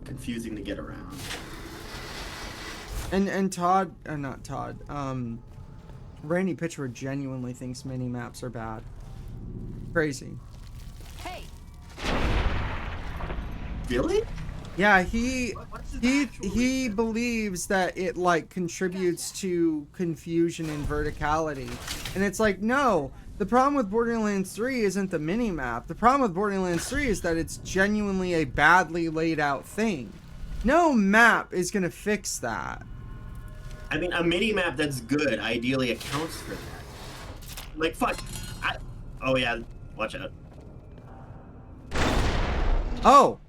S1: confusing to get around.
S2: And Todd, not Todd, Randy Pitchford genuinely thinks mini-maps are bad. Crazy.
S7: Hey,
S1: Really?
S2: Yeah,
S1: What's his actual
S2: he
S1: reason?
S2: believes that it, like, contributes to confusion and verticality. And it's like, no, the problem with Borderlands 3 isn't the mini-map. The problem with Borderlands 3 is that it's genuinely a badly laid out thing. No map is gonna fix that.
S1: I mean, a mini map that's good ideally accounts for that. Like, fuck. Oh yeah, watch out.
S2: Oh,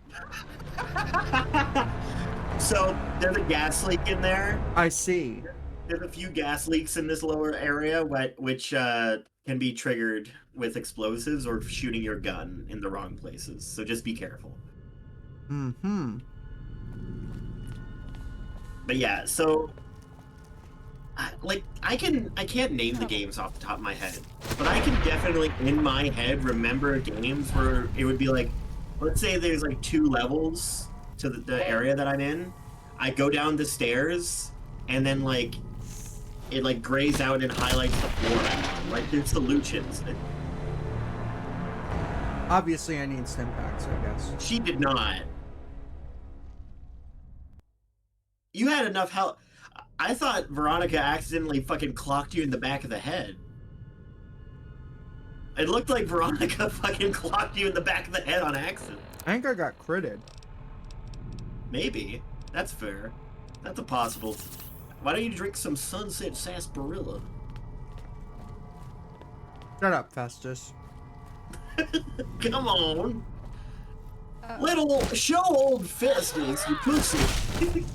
S1: So there's a gas leak in there.
S2: I see.
S1: There's a few gas leaks in this lower area, which can be triggered with explosives or shooting your gun in the wrong places. So just be careful.
S2: Mm-hmm.
S1: But yeah, so I can't name the games off the top of my head, but I can definitely in my head remember games where it would be like, let's say there's like 2 levels to the area that I'm in. I go down the stairs and then like it like grays out and highlights the floor. Like there's solutions.
S2: Obviously, I need stim packs, I guess.
S1: She did not. You had enough help. I thought Veronica accidentally fucking clocked you in the back of the head. It looked like Veronica fucking clocked you in the back of the head on accident.
S2: I think I got critted.
S1: Maybe. That's fair. That's a possible. Why don't you drink some Sunset Sarsaparilla?
S2: Shut up, Festus.
S1: Come on.
S7: Uh-oh.
S1: Little show old Festus, you pussy.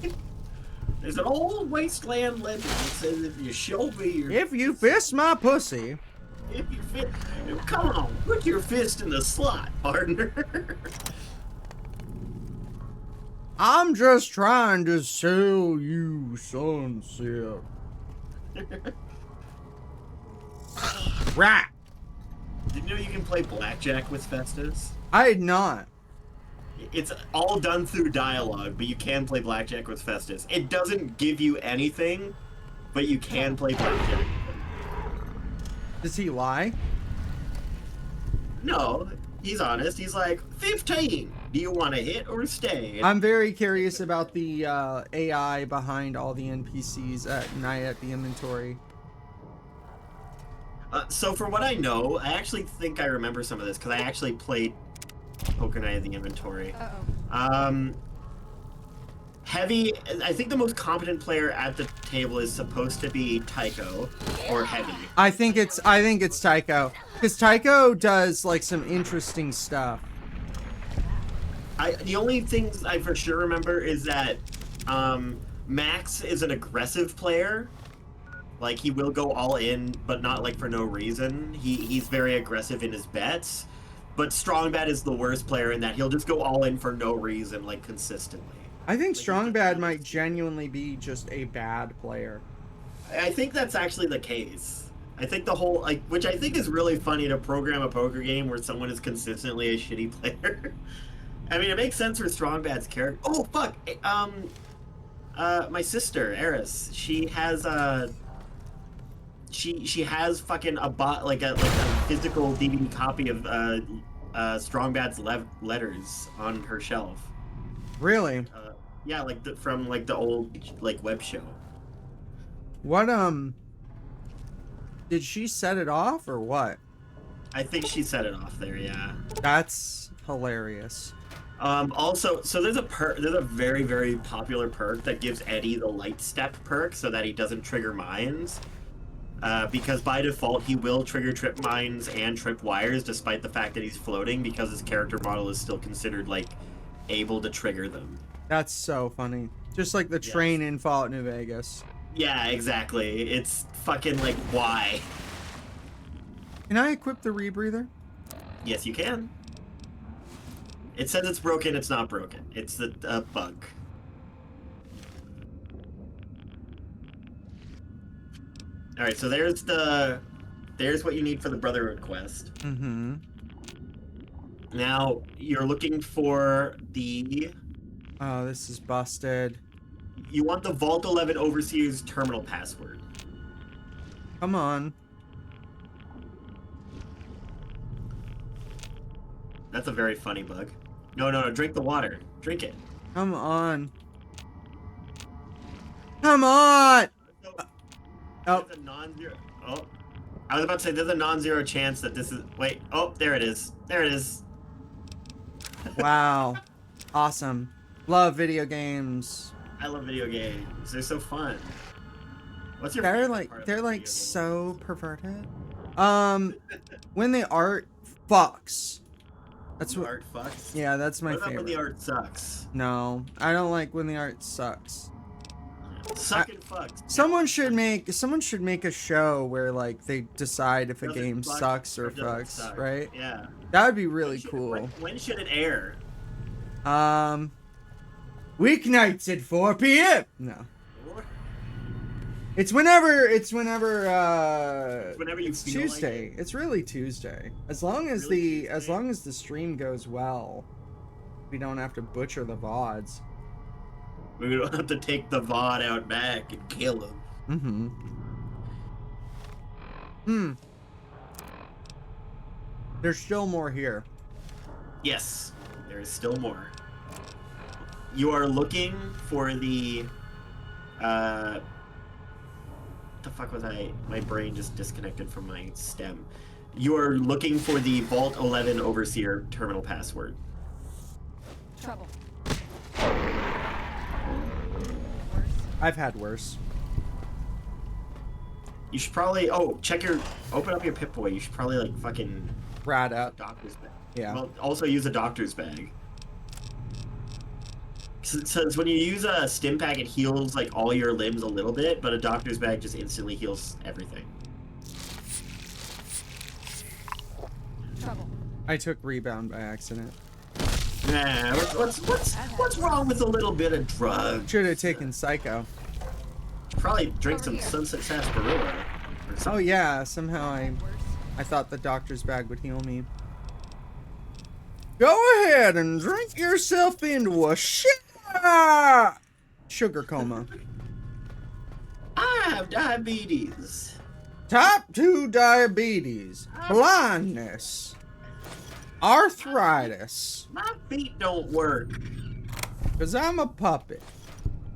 S1: There's an old wasteland legend that says if you show me your...
S2: If you fist my pussy...
S1: If you fit... Come on, put your fist in the slot, partner.
S2: I'm just trying to sell you Sunset. Right.
S1: Did you know you can play blackjack with Festus?
S2: I did not.
S1: It's all done through dialogue, but you can play blackjack with Festus. It doesn't give you anything, but you can play blackjack.
S2: Does he lie?
S1: No, he's honest. He's like, 15. Do you want to hit or stay?
S2: I'm very curious about the AI behind all the NPCs at night at the inventory.
S1: So for what I know, I actually think I remember some of this because I actually played Poker Night at the Inventory.
S7: Uh-oh.
S1: Heavy, I think the most competent player at the table is supposed to be Tycho or Heavy.
S2: I think it's Tycho, because Tycho does like some interesting stuff.
S1: The only things I for sure remember is that Max is an aggressive player. Like he will go all in, but not like for no reason. He's very aggressive in his bets. But Strongbad is the worst player in that he'll just go all in for no reason, like consistently.
S2: I think Strongbad might genuinely be just a bad player.
S1: I think that's actually the case. I think the whole, like, which I think is really funny to program a poker game where someone is consistently a shitty player. I mean, it makes sense for Strongbad's character. Oh, fuck! My sister, Eris, she has, she has fucking a physical DVD copy of, Strongbad's letters on her shelf.
S2: Really?
S1: Yeah, like from the old like web show.
S2: What did she set it off or what?
S1: I think she set it off there. Yeah.
S2: That's hilarious.
S1: Also, so there's a very, very popular perk that gives Eddie the light step perk so that he doesn't trigger mines. because by default he will trigger trip mines and trip wires, despite the fact that he's floating, because his character model is still considered like able to trigger them.
S2: That's so funny. Just like the train in Fallout New Vegas.
S1: Yeah, exactly. It's fucking like, why?
S2: Can I equip the rebreather?
S1: Yes, you can. It says it's broken. It's not broken. It's a bug. All right, so there's what you need for the Brotherhood quest.
S2: Mm-hmm.
S1: Now you're looking for the.
S2: Oh, this is busted.
S1: You want the Vault 11 Overseer's terminal password.
S2: Come on.
S1: That's a very funny bug. No, drink the water. Drink it.
S2: Come on. Come on! Oh.
S1: There's a non-zero. Oh, I was about to say there's a non-zero chance that this is. Wait. Oh, there it is. There it is.
S2: Wow. Awesome. Love video games.
S1: I love video games. They're so fun. What's your?
S2: They're
S1: favorite
S2: like
S1: part of
S2: they're
S1: video
S2: like
S1: games?
S2: so perverted. When the art fucks. That's what.
S1: Art fucks.
S2: Yeah, that's my
S1: What about
S2: favorite.
S1: when the art sucks?
S2: No, I don't like when the art sucks.
S1: Sucking fucks.
S2: Someone should make a show where like they decide if a
S1: Does it
S2: game
S1: fuck
S2: sucks or
S1: does it
S2: fucks,
S1: suck?
S2: right?
S1: Yeah.
S2: That would be really
S1: When should-
S2: cool.
S1: when should it air?
S2: Weeknights at 4 p.m. No. It's whenever
S1: Whenever you
S2: it's
S1: feel
S2: Tuesday.
S1: like it.
S2: It's really Tuesday. As long as
S1: Really
S2: as
S1: Tuesday?
S2: long as the stream goes well, we don't have to butcher the VODs.
S1: We don't have to take the VOD out back and kill him.
S2: There's still more here.
S1: Yes, there is still more. You are looking for the. The fuck was I? My brain just disconnected from my stem. You are looking for the Vault 11 Overseer terminal password.
S7: Trouble.
S2: I've had worse.
S1: You should probably open up your Pip-Boy. You should probably like fucking
S2: Rat up.
S1: doctor's bag.
S2: Yeah.
S1: Well, also use a doctor's bag. Since when you use a stim pack, it heals like all your limbs a little bit, but a doctor's bag just instantly heals everything.
S7: Trouble.
S2: I took rebound by accident.
S1: Nah, what's wrong with a little bit of drugs?
S2: Should have taken Psycho.
S1: Probably drink
S7: Over
S1: some
S7: here.
S1: Sunset Sarsaparilla. Or
S2: Oh
S1: something.
S2: yeah, somehow I thought the doctor's bag would heal me. Go ahead and drink yourself into a sugar coma.
S1: I have diabetes.
S2: Type 2 diabetes, blindness, arthritis.
S1: My feet don't work.
S2: Cause I'm a puppet.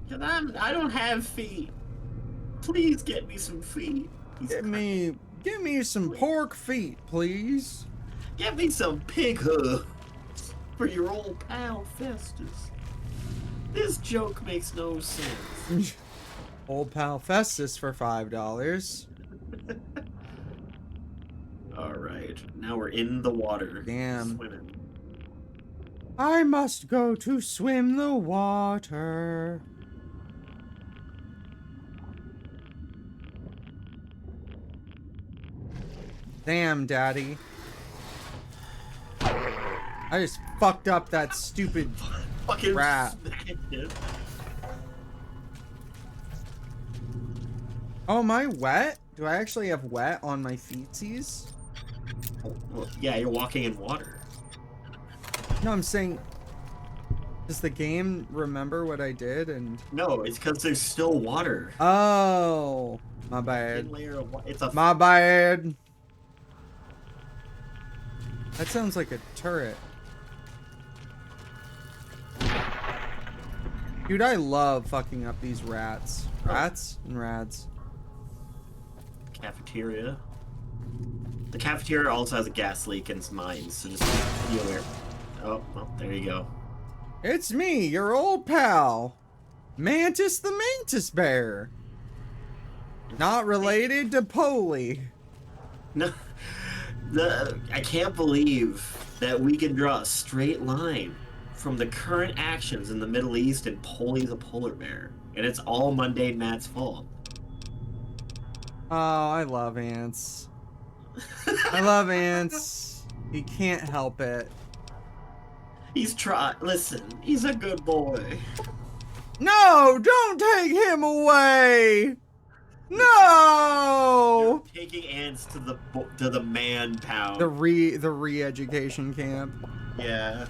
S1: Cause I don't have feet. Please get me some feet.
S2: Give me some pork feet, please.
S1: Get me some pig hooves for your old pal Festus. This joke makes no sense.
S2: Old pal Festus for $5.
S1: Alright, now we're in the water.
S2: Damn.
S1: Swimming.
S2: I must go to swim the water. Damn, Daddy. I just fucked up that stupid
S1: Fucking
S2: rat.
S1: it.
S2: Oh, am I wet? Do I actually have wet on my feetsies?
S1: Well, yeah, you're walking in water.
S2: No, I'm saying... Does the game remember what I did and...
S1: No, it's because there's still water.
S2: Oh, my
S1: Thin
S2: bad.
S1: layer of it's a
S2: My bad. That sounds like a turret. Dude, I love fucking up these rats. Rats and rads.
S1: cafeteria. The cafeteria also has a gas leak and some mines, so just be aware. Oh, well, there you go.
S2: It's me, your old pal. Mantis the Mantis Bear. Not related to Poli.
S1: No, I can't believe that we can draw a straight line from the current actions in the Middle East and Poli's a polar bear, and it's all Mundane Matt's fault.
S2: Oh, I love ants. I love ants. He can't help it.
S1: He's listen, he's a good boy.
S2: No, don't take him away. No.
S1: You're taking ants to the man pound.
S2: The re-education camp.
S1: Yeah.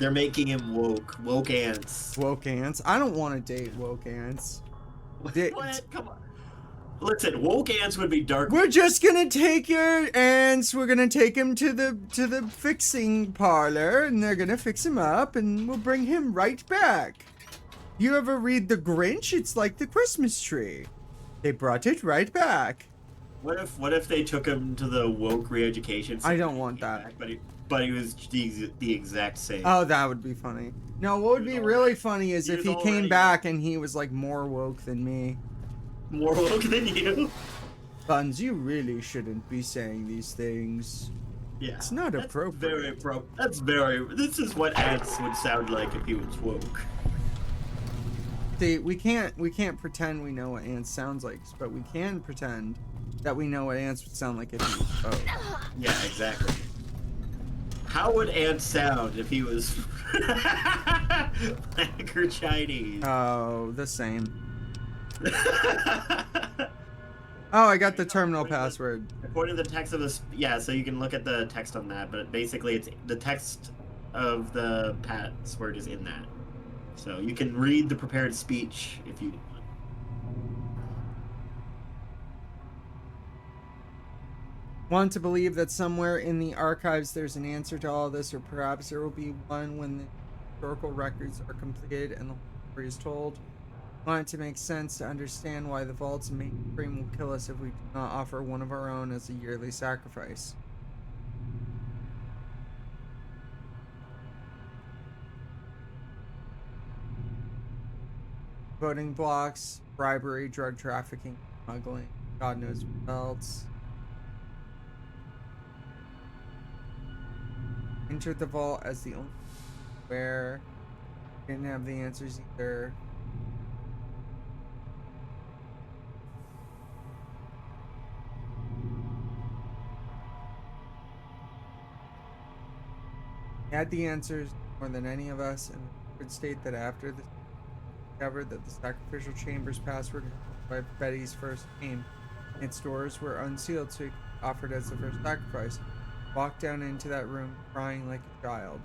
S1: They're making him woke. Woke ants.
S2: Woke ants. I don't want to date woke ants.
S1: What? Come on. Listen, woke ants would be dark.
S2: We're just gonna take your ants. We're gonna take him to the fixing parlor, and they're gonna fix him up, and we'll bring him right back. You ever read The Grinch? It's like the Christmas tree. They brought it right back.
S1: What if they took him to the woke re-education center?
S2: I don't want that.
S1: But he was the exact same.
S2: Oh, that would be funny. No, what would be really funny is if he came back and he was like more woke than me.
S1: More woke than you?
S2: Buns, you really shouldn't be saying these things.
S1: Yeah.
S2: It's not appropriate.
S1: This is what ants would sound like if he was woke.
S2: See, we can't pretend we know what ants sounds like, but we can pretend that we know what ants would sound like if he was woke.
S1: Yeah, exactly. How would ants sound if he was black or Chinese?
S2: Oh, the same. Oh, I got the terminal password.
S1: According to the text of this, yeah, so you can look at the text on that, but basically it's the text of the password is in that. So you can read the prepared speech if you want.
S2: Want to believe that somewhere in the archives there's an answer to all this, or perhaps there will be one when the historical records are completed and the whole story is told. Want it to make sense to understand why the vault's mainframe will kill us if we do not offer one of our own as a yearly sacrifice. Voting blocks, bribery, drug trafficking, smuggling, God knows what else. Entered the vault as the only where didn't have the answers either. Had the answers more than any of us, and would state that after the discovered that the sacrificial chamber's password by Betty's first name, its doors were unsealed, so he offered as the first sacrifice. Walked down into that room crying like a child.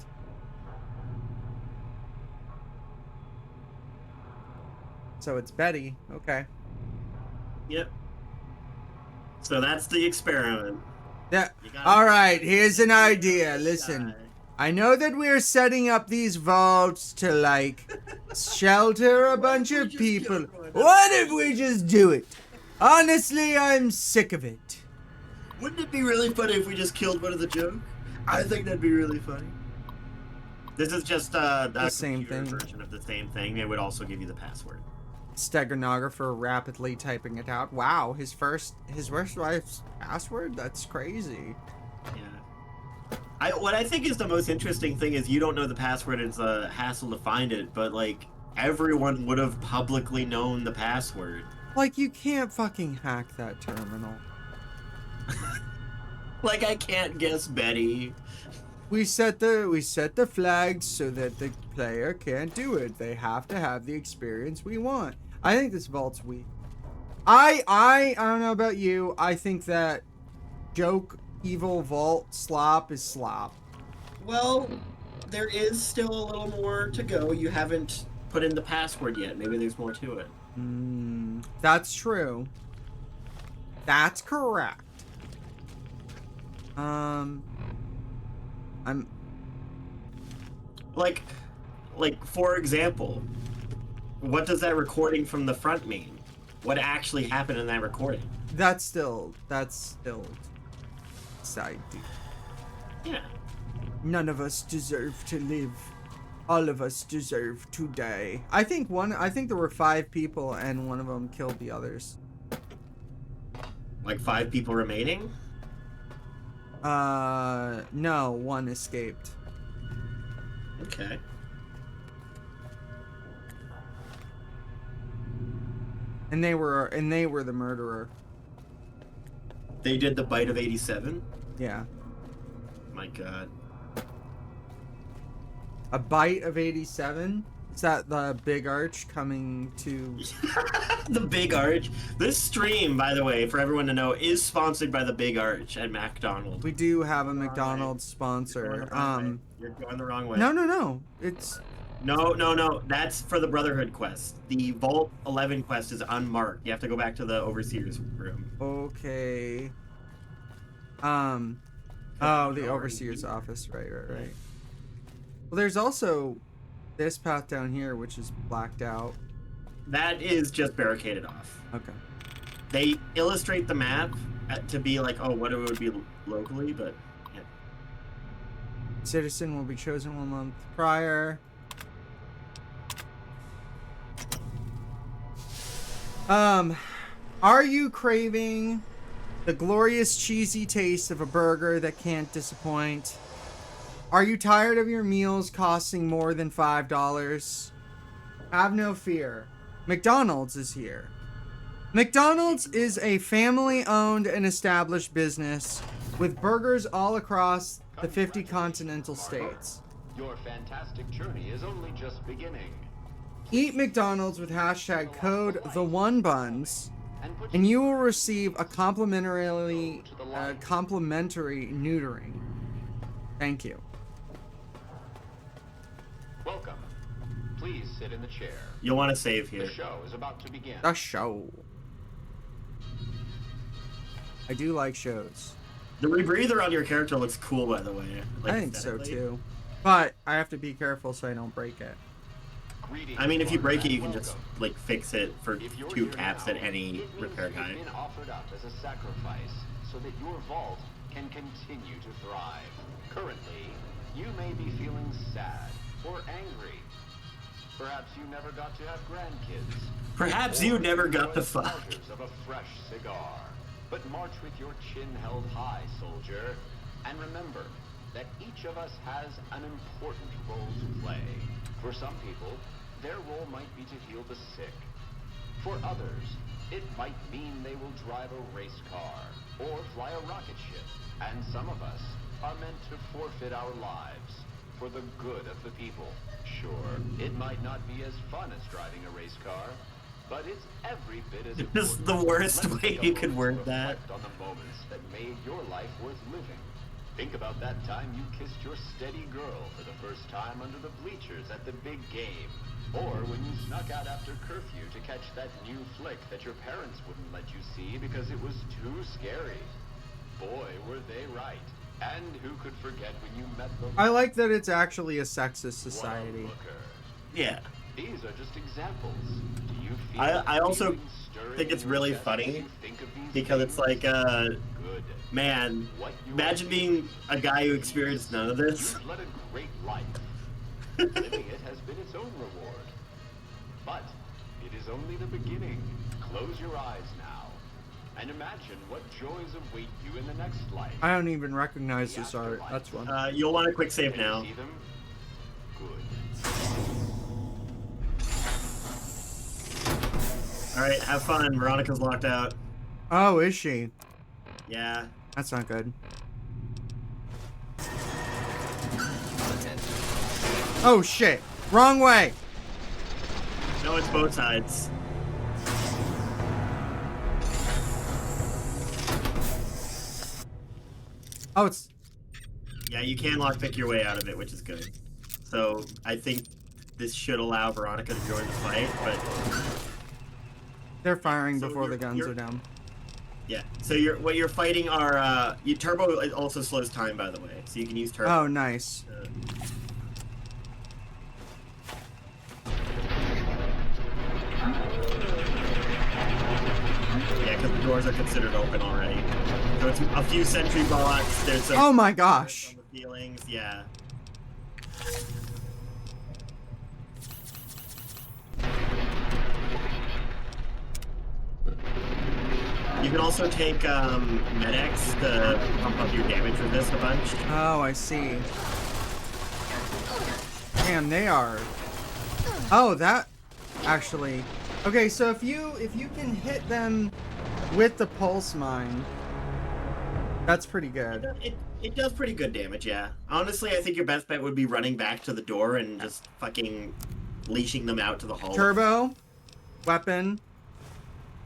S2: So it's Betty. Okay.
S1: Yep. So that's the experiment.
S2: Yeah. All right. Here's an idea. Listen. I know that we're setting up these vaults to, like, shelter a bunch of people. What if we just do it? Honestly, I'm sick of it.
S1: Wouldn't it be really funny if we just killed one of the joke? I think that'd be really funny. This is just the
S2: same thing
S1: version of the same thing. It would also give you the password.
S2: Steganographer rapidly typing it out. Wow, his first wife's password? That's crazy.
S1: Yeah. What I think is the most interesting thing is you don't know the password. It's a hassle to find it, but like everyone would have publicly known the password.
S2: Like you can't fucking hack that terminal.
S1: Like I can't guess Betty.
S2: We set the flags so that the player can't do it. They have to have the experience we want. I think this vault's weak. I don't know about you. I think that joke evil vault slop is slop.
S1: Well, there is still a little more to go. You haven't put in the password yet. Maybe there's more to it.
S2: That's true. That's correct. I'm
S1: like for example, what does that recording from the front mean? What actually happened in that recording?
S2: That's still side deep.
S1: Yeah.
S2: None of us deserve to live. All of us deserve to die. I think there were 5 people and one of them killed the others.
S1: Like 5 people remaining?
S2: No, one escaped.
S1: Okay.
S2: And they were the murderer.
S1: They did the bite of 87?
S2: Yeah.
S1: My god.
S2: A bite of 87? Is that the big arch coming to...
S1: The Big Arch. This stream, by the way, for everyone to know, is sponsored by the Big Arch at McDonald's.
S2: We do have a McDonald's sponsor.
S1: You're going the wrong way.
S2: No. It's...
S1: No. That's for the Brotherhood quest. The Vault 11 quest is unmarked. You have to go back to the Overseer's room.
S2: Okay. Oh, the Overseer's office. Right. Well, there's also this path down here, which is blacked out.
S1: That is just barricaded off.
S2: Okay.
S1: They illustrate the map to be like, oh, what it would be locally, but yeah.
S2: Citizen will be chosen 1 month prior. Are you craving the glorious cheesy taste of a burger that can't disappoint? Are you tired of your meals costing more than $5? Have no fear. McDonald's is here. McDonald's is a family-owned and established business with burgers all across the 50 continental states.
S8: Your fantastic journey is only just beginning.
S2: Eat McDonald's with hashtag code #TheOneBuns, and you will receive a complimentary neutering. Thank you.
S8: Welcome. Please sit in the chair.
S1: You'll want to save here.
S8: The show is about to begin.
S2: The show. I do like shows.
S1: The rebreather on your character looks cool, by the way. Like,
S2: I think so
S1: aesthetically.
S2: too. But I have to be careful so I don't break it.
S1: I mean, if you break it, you can just like fix it for 2 caps at any repair guy.
S8: You've been offered up as a sacrifice so that your vault can continue to thrive. Currently, you may be feeling sad or angry. Perhaps you never got to have grandkids.
S1: Perhaps you never got to fuck.
S8: Pleasures of a fresh cigar. But march with your chin held high, soldier, and remember that each of us has an important role to play. For some people, their role might be to heal the sick. For others, it might mean they will drive a race car or fly a rocket ship. And some of us are meant to forfeit our lives for the good of the people. Sure, it might not be as fun as driving a race car, but it's every bit as important.
S1: This is the worst
S8: Let's
S1: way
S8: take a
S1: you could
S8: moment
S1: word
S8: to
S1: that.
S8: reflect on the moments that made your life worth living. Think about that time you kissed your steady girl for the first time under the bleachers at the big game. Or when you snuck out after curfew to catch that new flick that your parents wouldn't let you see because it was too scary. Boy, were they right. And who could forget when you met the...
S2: I like that it's actually a sexist society.
S1: Yeah.
S8: These are just examples. Do you feel
S1: I also
S8: feelings stirring
S1: think it's
S8: in your
S1: really
S8: chest
S1: funny
S8: as you think of these
S1: because it's
S8: things?
S1: like,
S8: Good.
S1: man,
S8: What you
S1: imagine
S8: are
S1: being a guy who experienced none of this.
S8: You've led a great life. Living it has been its own reward. But it is only the beginning. Close your eyes now. And imagine what joys await you in the next life.
S2: I don't even recognize this art. That's fun.
S1: You'll want a quick save
S8: Can you
S1: now.
S8: see them? Good.
S1: Alright, have fun. Veronica's locked out.
S2: Oh, is she?
S1: Yeah.
S2: That's not good. Oh shit! Wrong way!
S1: No, it's both sides.
S2: Oh, it's...
S1: Yeah, you can lockpick your way out of it, which is good. So, I think this should allow Veronica to join the fight, but...
S2: They're firing
S1: So
S2: before the
S1: you're-
S2: guns
S1: you're-
S2: are down.
S1: Yeah, so what you're fighting are, turbo also slows time, by the way, so you can use turbo.
S2: Oh, nice.
S1: Yeah, because the doors are considered open already. So it's a few sentry blocks, there's some...
S2: Oh my gosh!
S1: on the feelings, yeah. You can also take Med-X to pump up your damage resist a bunch.
S2: Oh, I see. Damn, they are. Oh, that actually. Okay, so if you can hit them with the pulse mine, that's pretty good.
S1: It does pretty good damage, yeah. Honestly, I think your best bet would be running back to the door and just fucking leashing them out to the hall.
S2: Turbo, weapon,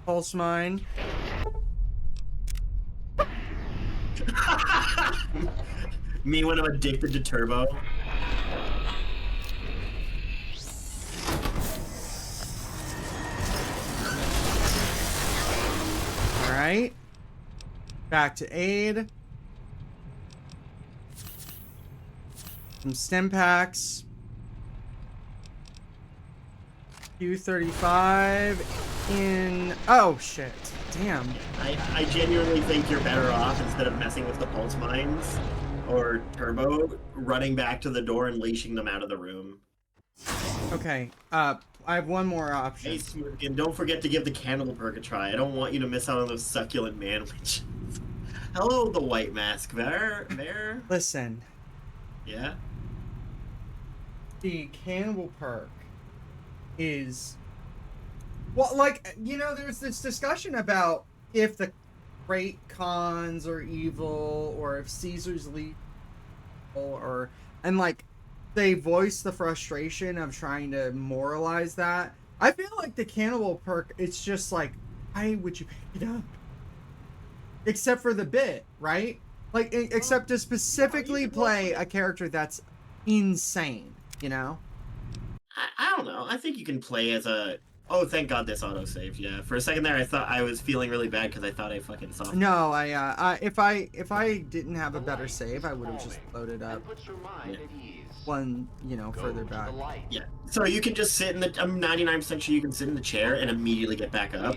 S2: pulse mine.
S1: Me when I'm addicted to turbo.
S2: Alright. Back to aid. Some stim packs. Q35 in... Oh, shit. Damn.
S1: I genuinely think you're better off, instead of messing with the pulse mines or turbo, running back to the door and leashing them out of the room.
S2: Okay, I have one more option.
S1: Hey, and don't forget to give the cannibal perk a try. I don't want you to miss out on those succulent man witches. Hello, the white mask there.
S2: Listen.
S1: Yeah?
S2: The cannibal perk is... Well, like, you know, there's this discussion about if the great cons are evil, or if Caesar's legal, or... And, like, they voice the frustration of trying to moralize that. I feel like the cannibal perk, it's just like, why would you pick it up? Except for the bit, right? Like, except to specifically play a character that's insane, you know?
S1: I don't know. I think you can play as a... Oh, thank God this autosaved, yeah. For a second there, I thought I was feeling really bad because I thought I fucking saw...
S2: No, if I didn't have a better save, I would have just loaded up one, you know, further back.
S1: Yeah. So you can just sit in the... I'm 99% sure you can sit in the chair and immediately get back up.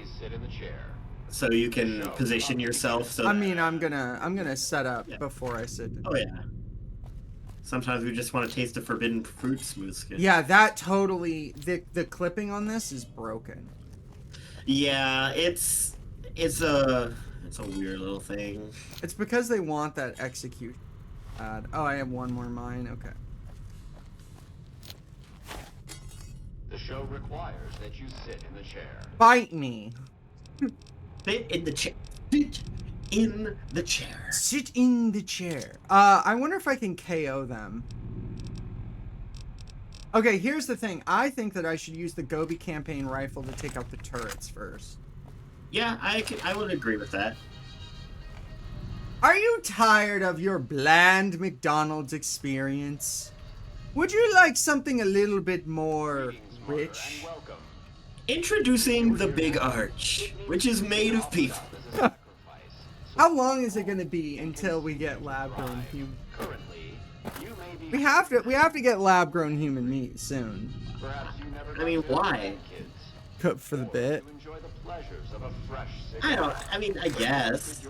S1: So you can position yourself so...
S2: I mean, I'm gonna set up before I sit.
S1: Oh, yeah. Sometimes we just want to taste a forbidden fruit smooth skin.
S2: Yeah, that totally... The clipping on this is broken.
S1: Yeah, it's a weird little thing.
S2: It's because they want that execute. Oh, I have one more mine. Okay.
S8: The show requires that you sit in the chair.
S2: Bite me.
S1: Sit in the chair. Sit in the chair.
S2: Sit in the chair. I wonder if I can KO them. Okay, here's the thing. I think that I should use the Gobi campaign rifle to take out the turrets first.
S1: Yeah, I would agree with that.
S2: Are you tired of your bland McDonald's experience? Would you like something a little bit more rich?
S1: Introducing the Big Arch, which is made of people.
S2: How long is it going to be until we get lab-grown human? We have to get lab-grown human meat soon.
S1: I mean, why?
S2: Cook for the bit.
S1: I guess.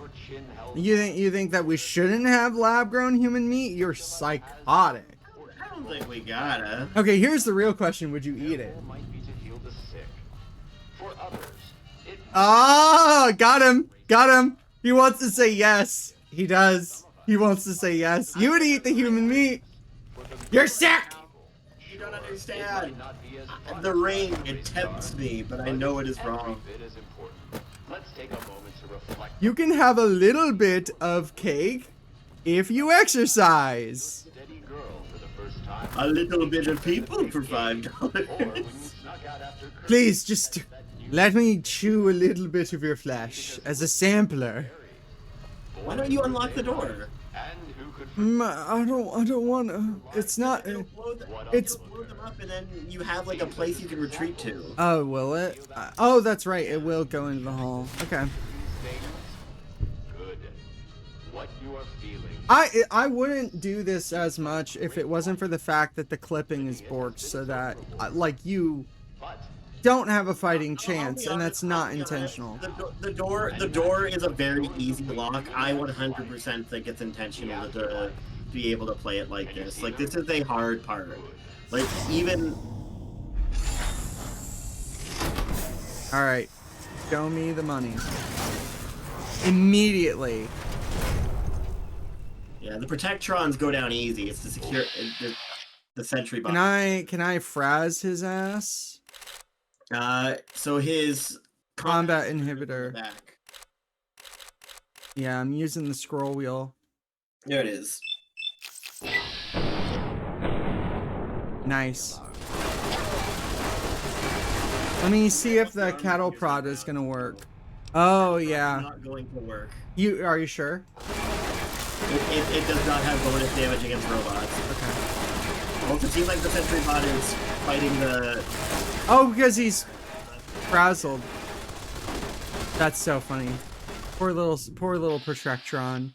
S2: You think that we shouldn't have lab-grown human meat? You're psychotic.
S1: I don't think we gotta.
S2: Okay, here's the real question. Would you eat it? Ah, got him. Got him. He wants to say yes. He does. He wants to say yes. You would eat the human meat. You're sick.
S1: You don't understand. The ring, it tempts me, but I know it is wrong.
S2: You can have a little bit of cake if you exercise.
S1: A little bit of people for $5.
S2: Please, just let me chew a little bit of your flesh as a sampler.
S1: Why don't you unlock the door?
S2: I don't want to. It's not. It's.
S1: Blow them up and then you have like a place you can retreat to.
S2: Oh, will it? Oh, that's right. It will go into the hall. Okay. I wouldn't do this as much if it wasn't for the fact that the clipping is borked, so that like you don't have a fighting chance, and that's not intentional.
S1: The door is a very easy lock. I 100% think it's intentional to be able to play it like this. Like, this is a hard part. Like, even...
S2: Alright. Show me the money. immediately.
S1: Yeah, the Protectrons go down easy. It's the sentry bot.
S2: Can I fraz his ass?
S1: So his
S2: Combat
S1: is in the
S2: inhibitor.
S1: back.
S2: Yeah, I'm using the scroll wheel.
S1: There it is.
S2: Nice. Let me see if the cattle prod is gonna work. Oh yeah.
S1: Not going to work.
S2: Are you sure?
S1: It does not have bonus damage against robots.
S2: Okay.
S1: Well, it seems like the sentry bot is fighting the.
S2: Oh, because he's frazzled. That's so funny. Poor little Protectron.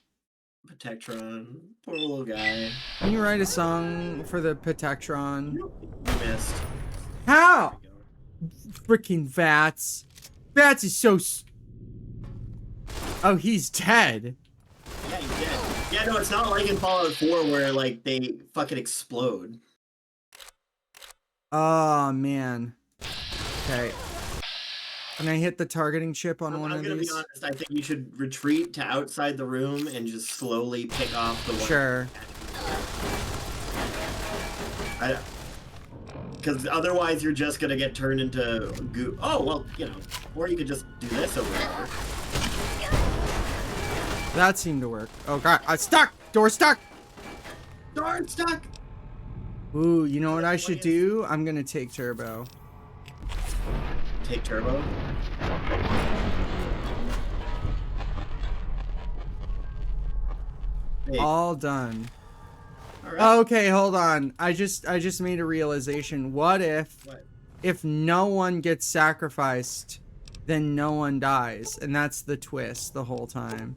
S1: Protectron. Poor little guy.
S2: Can you write a song for the Protectron?
S1: You missed.
S2: How? Freaking Vats. Vats is so. Oh, he's dead.
S1: Yeah, he's dead. Yeah, no, it's not like in Fallout 4 where like they fucking explode.
S2: Oh man. Okay. Can I hit the targeting chip on one
S1: I'm
S2: of
S1: gonna
S2: these?
S1: be honest. I think you should retreat to outside the room and just slowly pick off the one.
S2: Sure.
S1: Because otherwise you're just gonna get turned into goo. Oh well, you know. Or you could just do this over here.
S2: That seemed to work. Oh god, I'm stuck! Door stuck!
S1: Darn stuck.
S2: Ooh, you know what I should do? I'm gonna take turbo.
S1: Take turbo. Hey,
S2: All done.
S1: all right.
S2: Okay, hold on. I just made a realization. What if no one gets sacrificed, then no one dies, and that's the twist the whole time.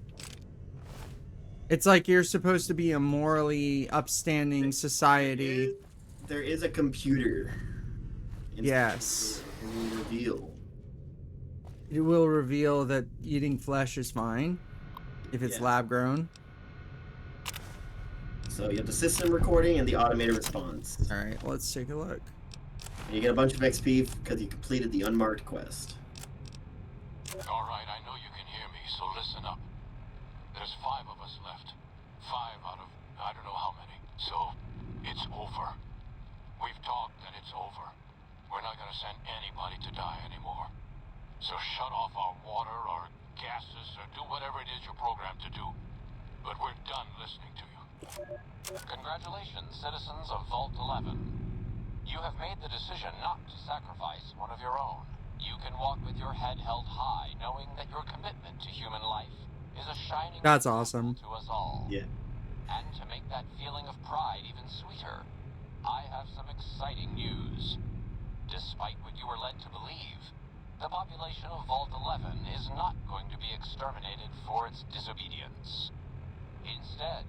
S2: It's like you're supposed to be a morally upstanding society.
S1: There is a computer.
S2: Yes.
S1: It will reveal.
S2: It will reveal that eating flesh is fine if it's
S1: Yeah.
S2: lab grown.
S1: So you have the system recording and the automated response.
S2: All right, let's take a look.
S1: And you get a bunch of XP because you completed the unmarked quest.
S5: Alright, I know you can hear me, so listen up. There's 5 of us left. 5 out of I don't know how many. So, it's over. We've talked and it's over. We're not gonna send anybody to die anymore. So shut off our water, our gases, or do whatever it is you're programmed to do. But we're done listening to you. Congratulations, citizens of Vault 11. You have made the decision not to sacrifice one of your own. You can walk with your head held high, knowing that your commitment to human life is a shining
S2: That's
S5: example
S2: awesome.
S5: to us all.
S1: Yeah.
S5: And to make that feeling of pride even sweeter, I have some exciting news. Despite what you were led to believe, the population of Vault 11 is not going to be exterminated for its disobedience. Instead,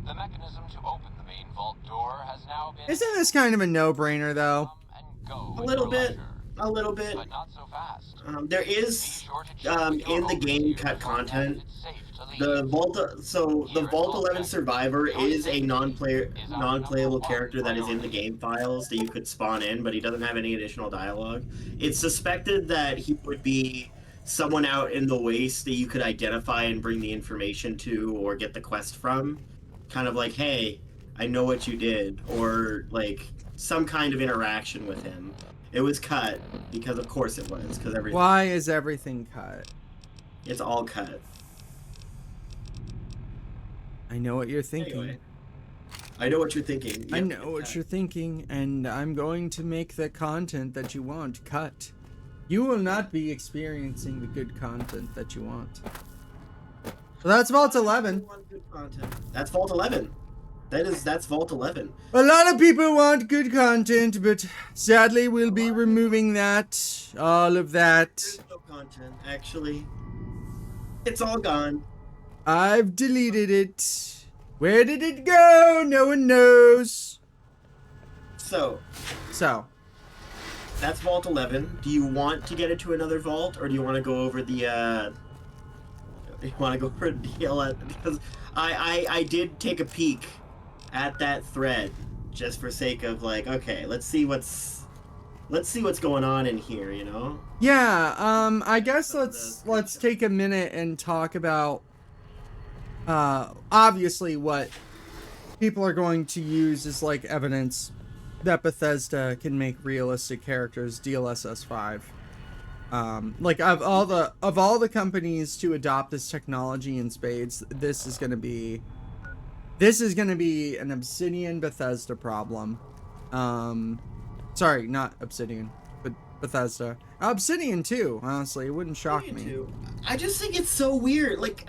S5: the mechanism to open the main vault door has now been...
S2: Isn't this kind of a no-brainer, though?
S5: Come and go
S1: A
S5: at
S1: little
S5: your
S1: bit.
S5: leisure,
S1: A little bit.
S5: but not so fast.
S1: There
S5: Be
S1: is
S5: sure to check with your
S1: in the game
S5: overseers
S1: cut
S5: on
S1: content.
S5: if it's safe to leave.
S1: The Vault, so the
S5: Here at
S1: Vault 11
S5: Vault
S1: Survivor
S5: your
S1: is a
S5: safety
S1: non-playable
S5: is our
S1: non-playable
S5: #1
S1: character that is in the
S5: priority.
S1: game files that you could spawn in, but he doesn't have any additional dialogue. It's suspected that he would be someone out in the waste that you could identify and bring the information to or get the quest from. Kind of like, hey, I know what you did, or like some kind of interaction with him. It was cut because, of course, it was because everything.
S2: Why is everything cut?
S1: It's all cut.
S2: I know what you're thinking.
S1: Anyway, I know what you're thinking.
S2: I
S1: Yep,
S2: know
S1: it's
S2: what
S1: cut.
S2: you're thinking, and I'm going to make the content that you want cut. You will not be experiencing the good content that you want. Well, that's Vault 11.
S1: That's Vault 11. That's Vault 11.
S2: A lot of people want good content, but sadly we'll be removing that. All of that.
S1: There's no content, actually. It's all gone.
S2: I've deleted it. Where did it go? No one knows.
S1: So,
S2: So,
S1: that's Vault 11. Do you want to get into another vault, or do you want to go over the, you want to go over DLSS? Because I did take a peek at that thread, just for sake of, like, okay, let's see what's let's see what's going on in here, you know?
S2: Yeah, I guess
S1: Some of the
S2: let's
S1: screenshots.
S2: take a minute and talk about obviously what people are going to use as like evidence that Bethesda can make realistic characters, DLSS 5. Like of all the companies to adopt this technology in spades, this is gonna be an Obsidian Bethesda problem. Sorry, not Obsidian, but Bethesda. Obsidian too, honestly, it wouldn't shock me.
S1: I just think it's so weird. Like,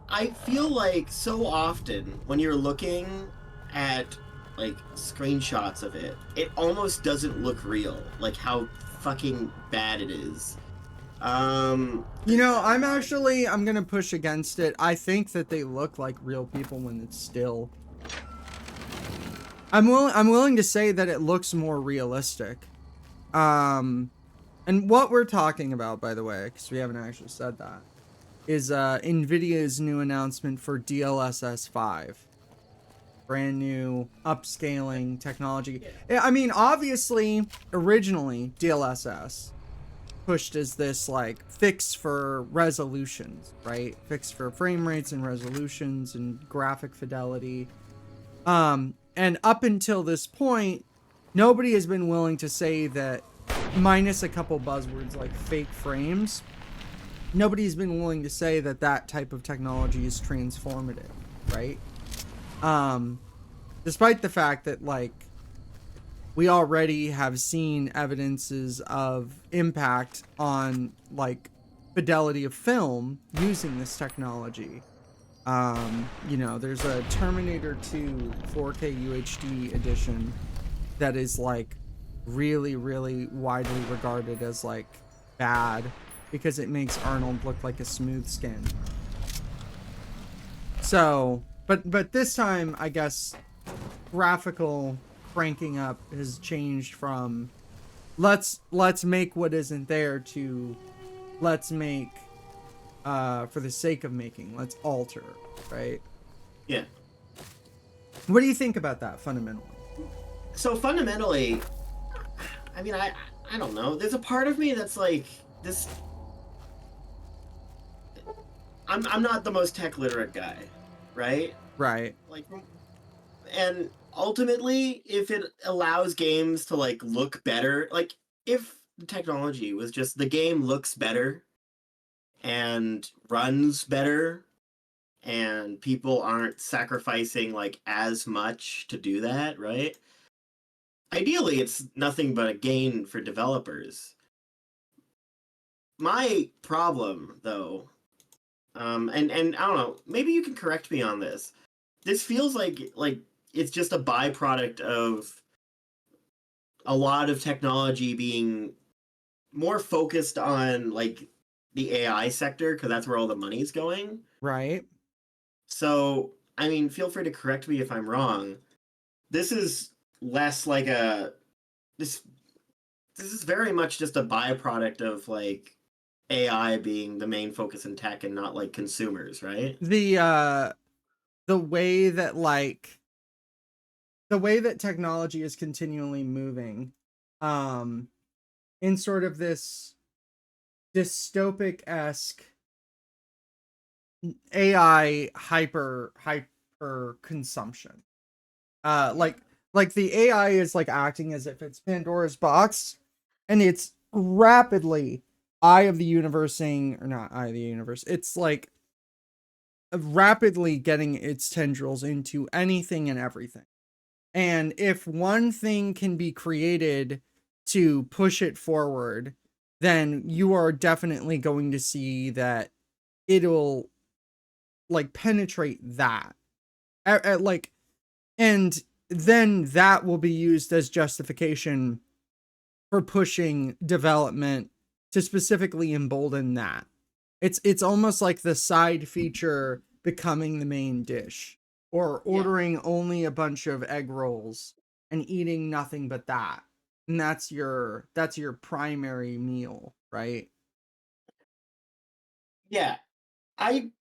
S1: I feel like so often when you're looking at like screenshots of it, it almost doesn't look real. Like how fucking bad it is.
S2: You know, I'm gonna push against it. I think that they look like real people when it's still. I'm willing to say that it looks more realistic. And what we're talking about, by the way, because we haven't actually said that, is Nvidia's new announcement for DLSS 5. Brand new upscaling technology. I mean, obviously, originally DLSS pushed as this like fix for resolutions, right? Fix for frame rates and resolutions and graphic fidelity. And up until this point, nobody has been willing to say that, minus a couple buzzwords like fake frames, nobody's been willing to say that that type of technology is transformative, right? Despite the fact that like we already have seen evidences of impact on like fidelity of film using this technology. You know, there's a Terminator 2 4K UHD edition that is like really, really widely regarded as like bad because it makes Arnold look like a smooth skin. So, but this time, I guess graphical cranking up has changed from let's make what isn't there to let's make for the sake of making, let's alter, right?
S1: Yeah.
S2: What do you think about that fundamentally?
S1: So fundamentally, I mean, I don't know. There's a part of me that's like this. I'm not the most tech literate guy, right?
S2: Right.
S1: Like, and ultimately, if it allows games to like look better, like if the technology was just the game looks better and runs better and people aren't sacrificing like as much to do that, right? Ideally, it's nothing but a gain for developers. My problem, though, and I don't know, maybe you can correct me on this. This feels like it's just a byproduct of a lot of technology being more focused on like the AI sector because that's where all the money's going.
S2: Right.
S1: So, I mean, feel free to correct me if I'm wrong. This is less like this is very much just a byproduct of like AI being the main focus in tech and not like consumers, right?
S2: The way that like the way that technology is continually moving in sort of this dystopic-esque AI hyper consumption. Like the AI is like acting as if it's Pandora's box, and it's rapidly eye of the universing, or not eye of the universe. It's like rapidly getting its tendrils into anything and everything. And if one thing can be created to push it forward, then you are definitely going to see that it'll like penetrate that. Like, and then that will be used as justification for pushing development to specifically embolden that. It's almost like the side feature becoming the main dish, or ordering only a bunch of egg rolls and eating nothing but that. And that's your primary meal, right?
S1: Yeah. You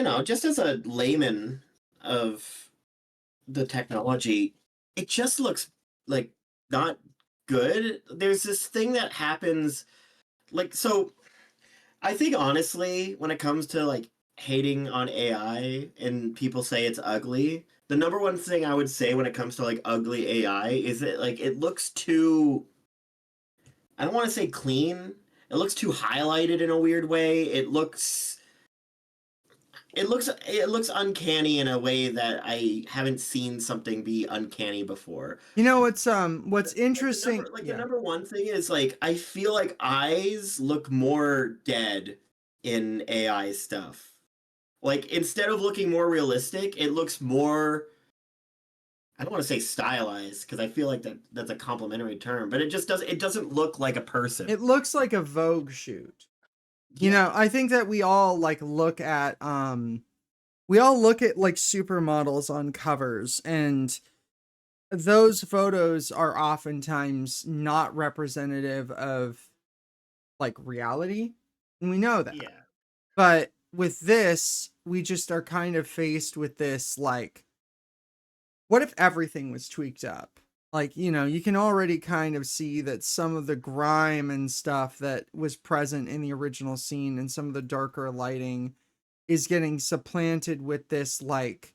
S1: know, just as a layman of the technology, it just looks like not good. There's this thing that happens, like, so I think honestly, when it comes to like hating on AI and people say it's ugly, the number one thing I would say when it comes to like ugly AI is that like it looks too, I don't want to say clean. It looks too highlighted in a weird way. It looks uncanny in a way that I haven't seen something be uncanny before.
S2: You know what's interesting?
S1: The
S2: Yeah.
S1: number one thing is like I feel like eyes look more dead in AI stuff. Like instead of looking more realistic, it looks more, I don't want to say stylized because I feel like that's a complimentary term, but it doesn't look like a person.
S2: It looks like a Vogue shoot. You
S1: Yeah.
S2: know, I think that we all like look at like supermodels on covers, and those photos are oftentimes not representative of like reality, and we know that.
S1: Yeah.
S2: But with this, we just are kind of faced with this like, what if everything was tweaked up? Like, you know, you can already kind of see that some of the grime and stuff that was present in the original scene and some of the darker lighting is getting supplanted with this like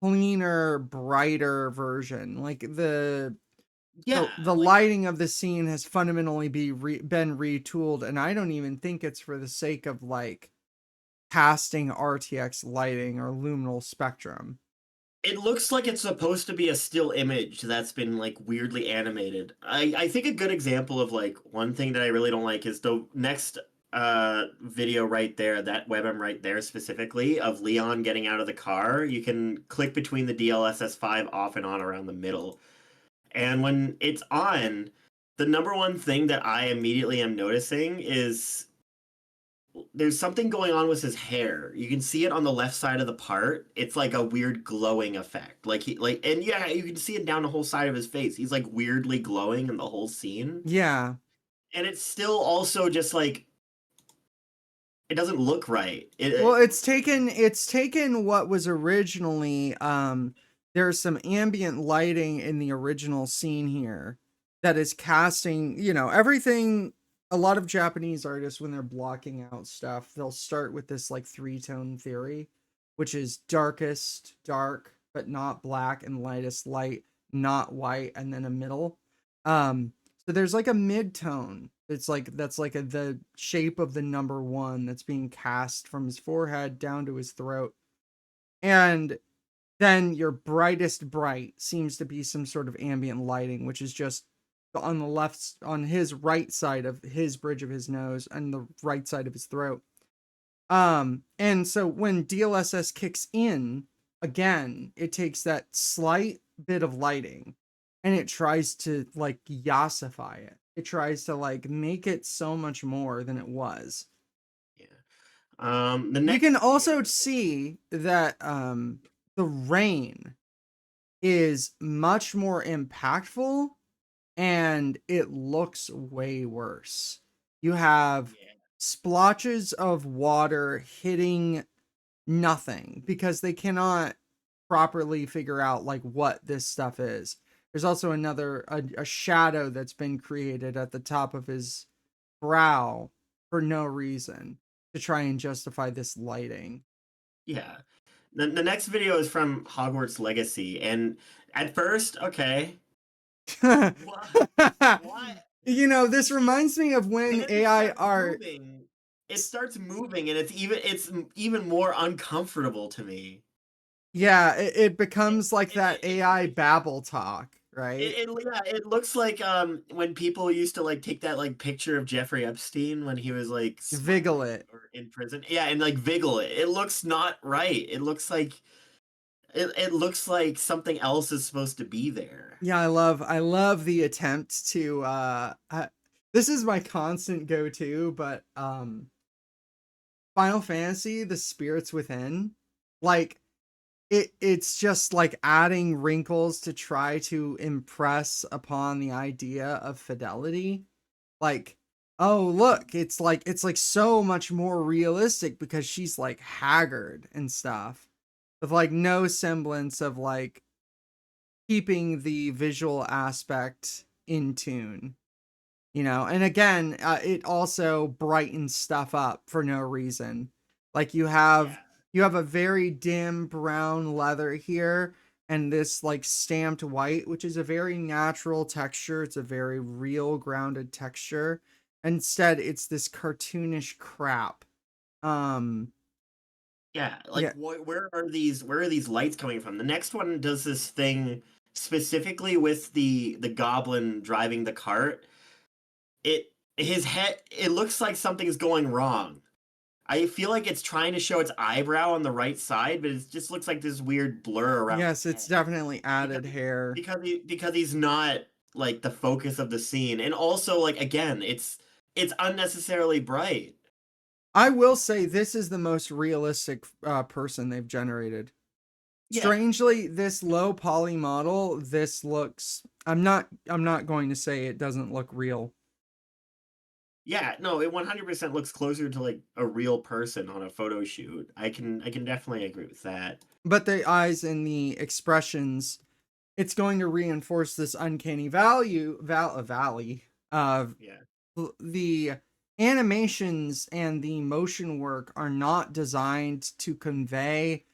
S2: cleaner, brighter version. Like
S1: Yeah.
S2: the
S1: like,
S2: lighting of the scene has fundamentally been retooled, and I don't even think it's for the sake of like casting RTX lighting or luminal spectrum.
S1: It looks like it's supposed to be a still image that's been like weirdly animated. I think a good example of like one thing that I really don't like is the next video right there, that webm right there specifically of Leon getting out of the car. You can click between the DLSS 5 off and on around the middle. And when it's on, the number one thing that I immediately am noticing is there's something going on with his hair. You can see it on the left side of the part. It's like a weird glowing effect. And yeah, you can see it down the whole side of his face. He's like weirdly glowing in the whole scene.
S2: Yeah.
S1: And it's still also just like it doesn't look right.
S2: Well, it's taken what was originally there's some ambient lighting in the original scene here that is casting, you know, everything. A lot of Japanese artists, when they're blocking out stuff, they'll start with this like 3-tone theory, which is darkest dark but not black, and lightest light, not white, and then a middle. So there's like a mid-tone. That's like the shape of the number 1 that's being cast from his forehead down to his throat. And then your brightest bright seems to be some sort of ambient lighting, which is just on the left, on his right side of his bridge of his nose and the right side of his throat. And so when DLSS kicks in again, it takes that slight bit of lighting and it tries to like yasify it. It tries to like make it so much more than it was.
S1: Yeah.
S2: You can also see that the rain is much more impactful and it looks way worse. You have splotches of water hitting nothing because they cannot properly figure out like what this stuff is. There's also a shadow that's been created at the top of his brow for no reason to try and justify this lighting.
S1: Yeah. The next video is from Hogwarts Legacy, and at first, okay. What?
S2: You know, this reminds me of when AI art.
S1: It starts moving, and it's even more uncomfortable to me.
S2: Yeah, it becomes like that AI babble talk, right?
S1: It looks like when people used to like take that like picture of Jeffrey Epstein when he was like
S2: Viggle it
S1: or in prison. Yeah, and like Viggle it. It looks not right. It looks like something else is supposed to be there.
S2: Yeah, I love the attempt to this is my constant go-to, but Final Fantasy, The Spirits Within, like it's just like adding wrinkles to try to impress upon the idea of fidelity. Like, oh look, it's like so much more realistic because she's like haggard and stuff, with like no semblance of like keeping the visual aspect in tune, you know. And again, it also brightens stuff up for no reason. Like you have a very dim brown leather here and this like stamped white, which is a very natural texture. It's a very real grounded texture. Instead, it's this cartoonish crap. Um
S1: Yeah, like
S2: yeah,
S1: where are these lights coming from? The next one does this thing specifically with the goblin driving the cart. His head, it looks like something's going wrong. I feel like it's trying to show its eyebrow on the right side, but it just looks like this weird blur around
S2: yes,
S1: his
S2: it's
S1: head.
S2: definitely
S1: because
S2: added hair.
S1: because he's not like the focus of the scene, and also like again, it's unnecessarily bright.
S2: I will say this is the most realistic person they've generated.
S1: Yeah,
S2: Strangely, this low poly model, this looks I'm not going to say it doesn't look real.
S1: yeah, no, it 100% looks closer to like a real person on a photo shoot. I can definitely agree with that.
S2: But the eyes and the expressions, it's going to reinforce this uncanny valley of
S1: Yeah,
S2: the animations and the motion work are not designed to convey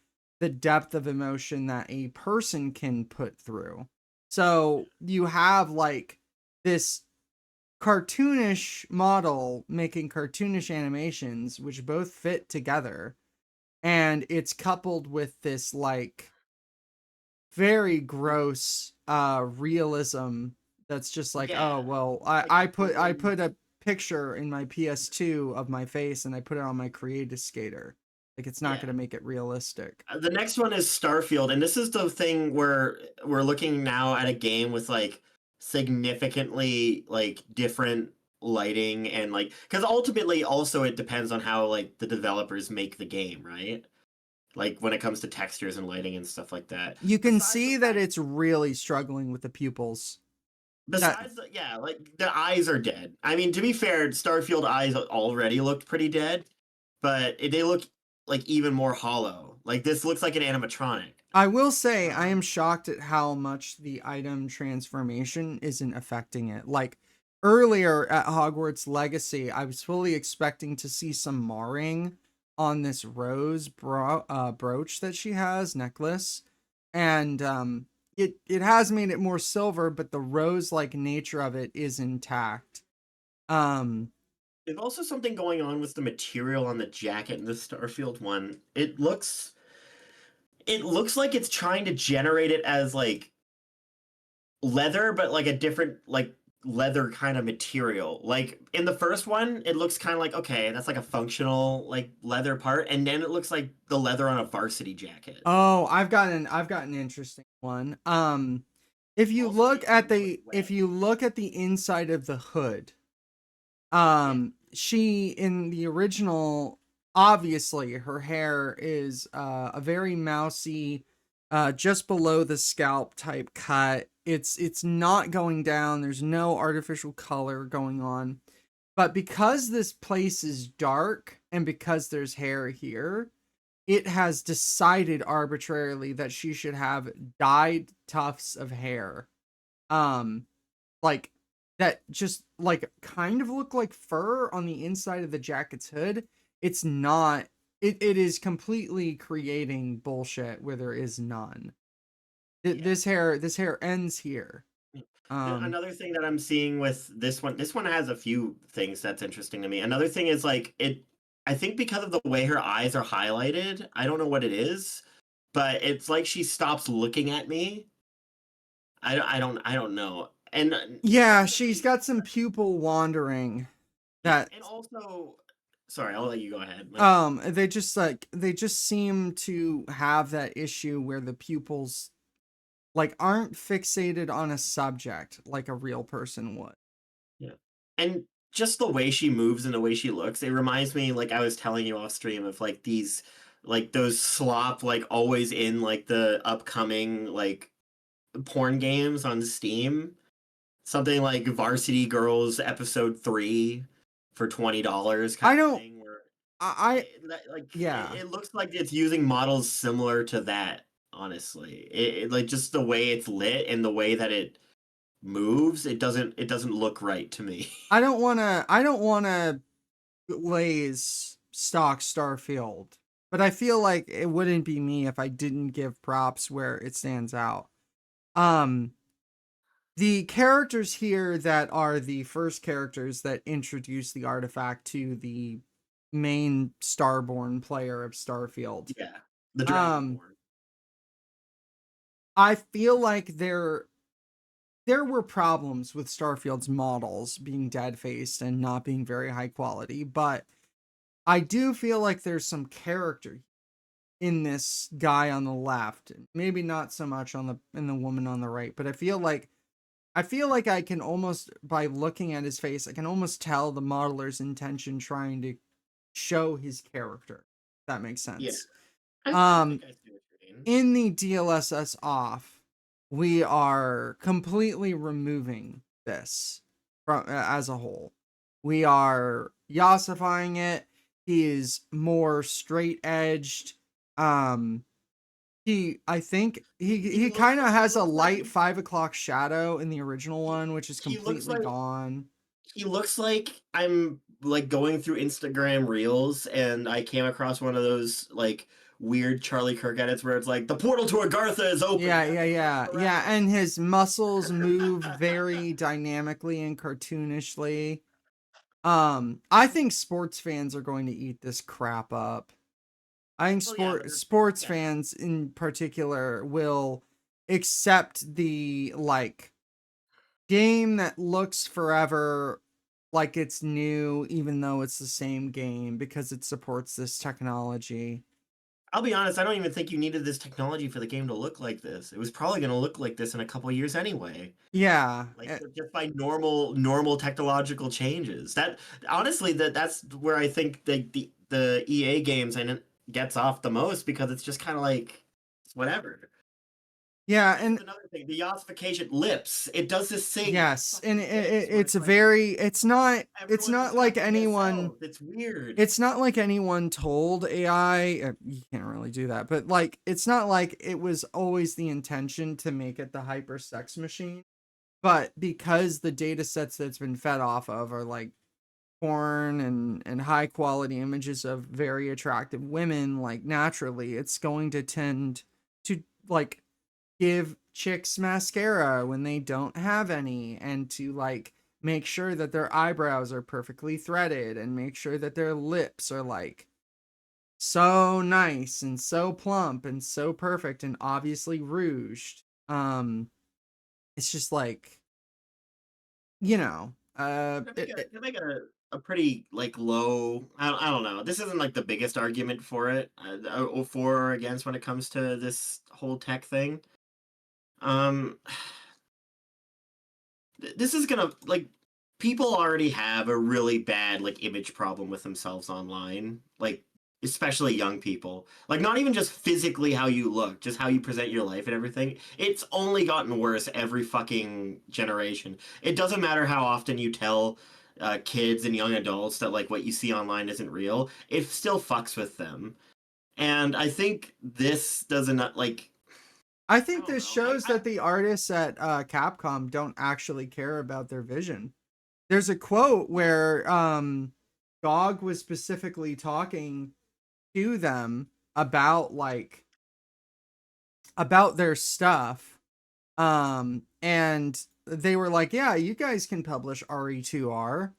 S2: the depth of emotion that a person can put through. So you have like this cartoonish model making cartoonish animations, which both fit together. And it's coupled with this like very gross realism that's just like,
S1: yeah,
S2: oh well,
S1: like
S2: I put a picture in my PS2 of my face and I put it on my creative skater. Like it's not
S1: yeah.
S2: gonna make it realistic.
S1: The next one is Starfield, and this is the thing where we're looking now at a game with like significantly like different lighting and like because ultimately also it depends on how like the developers make the game, right? Like when it comes to textures and lighting and stuff like that.
S2: You can
S1: Besides the
S2: see that
S1: fact,
S2: it's really struggling with the pupils. That
S1: besides the, yeah, like the eyes are dead. I mean, to be fair, Starfield eyes already looked pretty dead, but they look like even more hollow. Like this looks like an animatronic.
S2: I will say I am
S1: Um,
S2: shocked at how much the item transformation isn't affecting it. Like earlier at Hogwarts Legacy, I was fully expecting to see some marring on this rose brooch that she has, necklace. And it has made it more silver, but the rose like nature of it is intact. Um
S1: There's also something going on with the material on the jacket in the Starfield one. It looks like it's trying to generate it as like leather, but like a different like leather kind of material. Like in the first one, it looks kind of like okay, that's like a functional like leather part, and then it looks like the leather on a varsity jacket.
S2: Oh, I've got an interesting one. If you
S1: Also, the
S2: look at
S1: ink was
S2: if
S1: wet.
S2: you look at the inside of the hood,
S1: Yeah,
S2: she in the original, obviously her hair is a very mousy, just below the scalp type cut. It's not going down. There's no artificial color going on. But because this place is dark and because there's hair here, it has decided arbitrarily that she should have dyed tufts of hair. Um, like that just like kind of look like fur on the inside of the jacket's hood. It's not it is completely creating bullshit where there is none.
S1: yeah.
S2: This hair ends here. Um
S1: Another thing that I'm seeing with this one has a few things that's interesting to me. Another thing is like I think because of the way her eyes are highlighted, I don't know what it is, but it's like she stops looking at me. I don't know. And
S2: yeah,
S1: also
S2: she's got some pupil wandering
S1: yeah,
S2: that
S1: and also sorry, I'll let you go ahead.
S2: they just seem to have that issue where the pupils like aren't fixated on a subject like a real person would.
S1: Yeah. And just the way she moves and the way she looks, it reminds me, like I was telling you off stream, of like these, like those slop, like always in like the upcoming like porn games on Steam. Something like Varsity Girls Episode 3 for $20
S2: I
S1: kind of
S2: don't
S1: thing, where
S2: I
S1: like
S2: yeah.
S1: it looks like it's using models similar to that, honestly. Like just the way it's lit and the way that moves, it doesn't look right to me.
S2: I don't wanna glaze stock Starfield, but I feel like it wouldn't be me if I didn't give props where it stands out. Um, the characters here that are the first characters that introduce the artifact to the main Starborn player of Starfield.
S1: Yeah, the
S2: Um,
S1: Dragonborn.
S2: I feel like there were problems with Starfield's models being dead-faced and not being very high quality, but I do feel like there's some character in this guy on the left. Maybe not so much in the woman on the right, but I feel like I can almost, by looking at his face, I can almost tell the modeler's intention trying to show his character. If that makes
S1: Yeah,
S2: sense.
S1: I think I see what you mean.
S2: In the DLSS off, we are completely removing this from as a whole. We are yassifying it. He is more straight edged. I think he
S1: looks
S2: kind of
S1: like-
S2: has
S1: he
S2: a
S1: looks
S2: light
S1: like-
S2: 5 o'clock shadow in the original one, which is
S1: he looks
S2: completely
S1: like-
S2: gone.
S1: He looks like I'm like going through Instagram Reels and I came across one of those like weird Charlie Kirk edits where it's like the portal to Agartha is open.
S2: Yeah, and his muscles move very dynamically and cartoonishly. I think sports fans are going to eat this crap up. I think
S1: Well, yeah, but
S2: sports
S1: yeah.
S2: fans in particular will accept the like game that looks forever like it's new, even though it's the same game because it supports this technology.
S1: I'll be honest, I don't even think you needed this technology for the game to look like this. It was probably going to look like this in a couple years anyway.
S2: Yeah,
S1: Like just by normal technological changes. That honestly, that's where I think the EA games and it gets off the most because it's just kind of like it's whatever.
S2: yeah,
S1: That's
S2: and
S1: another thing, the ossification lips. It does this thing.
S2: yes, and it's
S1: like
S2: very it's not
S1: everyone's
S2: like
S1: attacking
S2: anyone.
S1: themselves. It's weird.
S2: It's not like anyone told AI, you can't really do that, but like it's not like it was always the intention to make it the hyper sex machine. But because the data sets that's been fed off of are like porn and high quality images of very attractive women, like naturally it's going to tend to like give chicks mascara when they don't have any, and to like make sure that their eyebrows are perfectly threaded and make sure that their lips are like so nice and so plump and so perfect and obviously rouged. It's just like, you know,
S1: They make a pretty like low. I don't know. This isn't like the biggest argument for it, for or against when it comes to this whole tech thing. Um, this is gonna like people already have a really bad like image problem with themselves online, like especially young people. Like not even just physically how you look, just how you present your life and everything. It's only gotten worse every fucking generation. It doesn't matter how often you tell kids and young adults that like what you see online isn't real. It still fucks with them. And I think this doesn't like
S2: I think
S1: don't
S2: this
S1: know.
S2: shows that the artists at Capcom don't actually care about their vision. There's a quote where GOG was specifically talking to them about like about their stuff, and they were like, yeah, you guys can publish RE2R.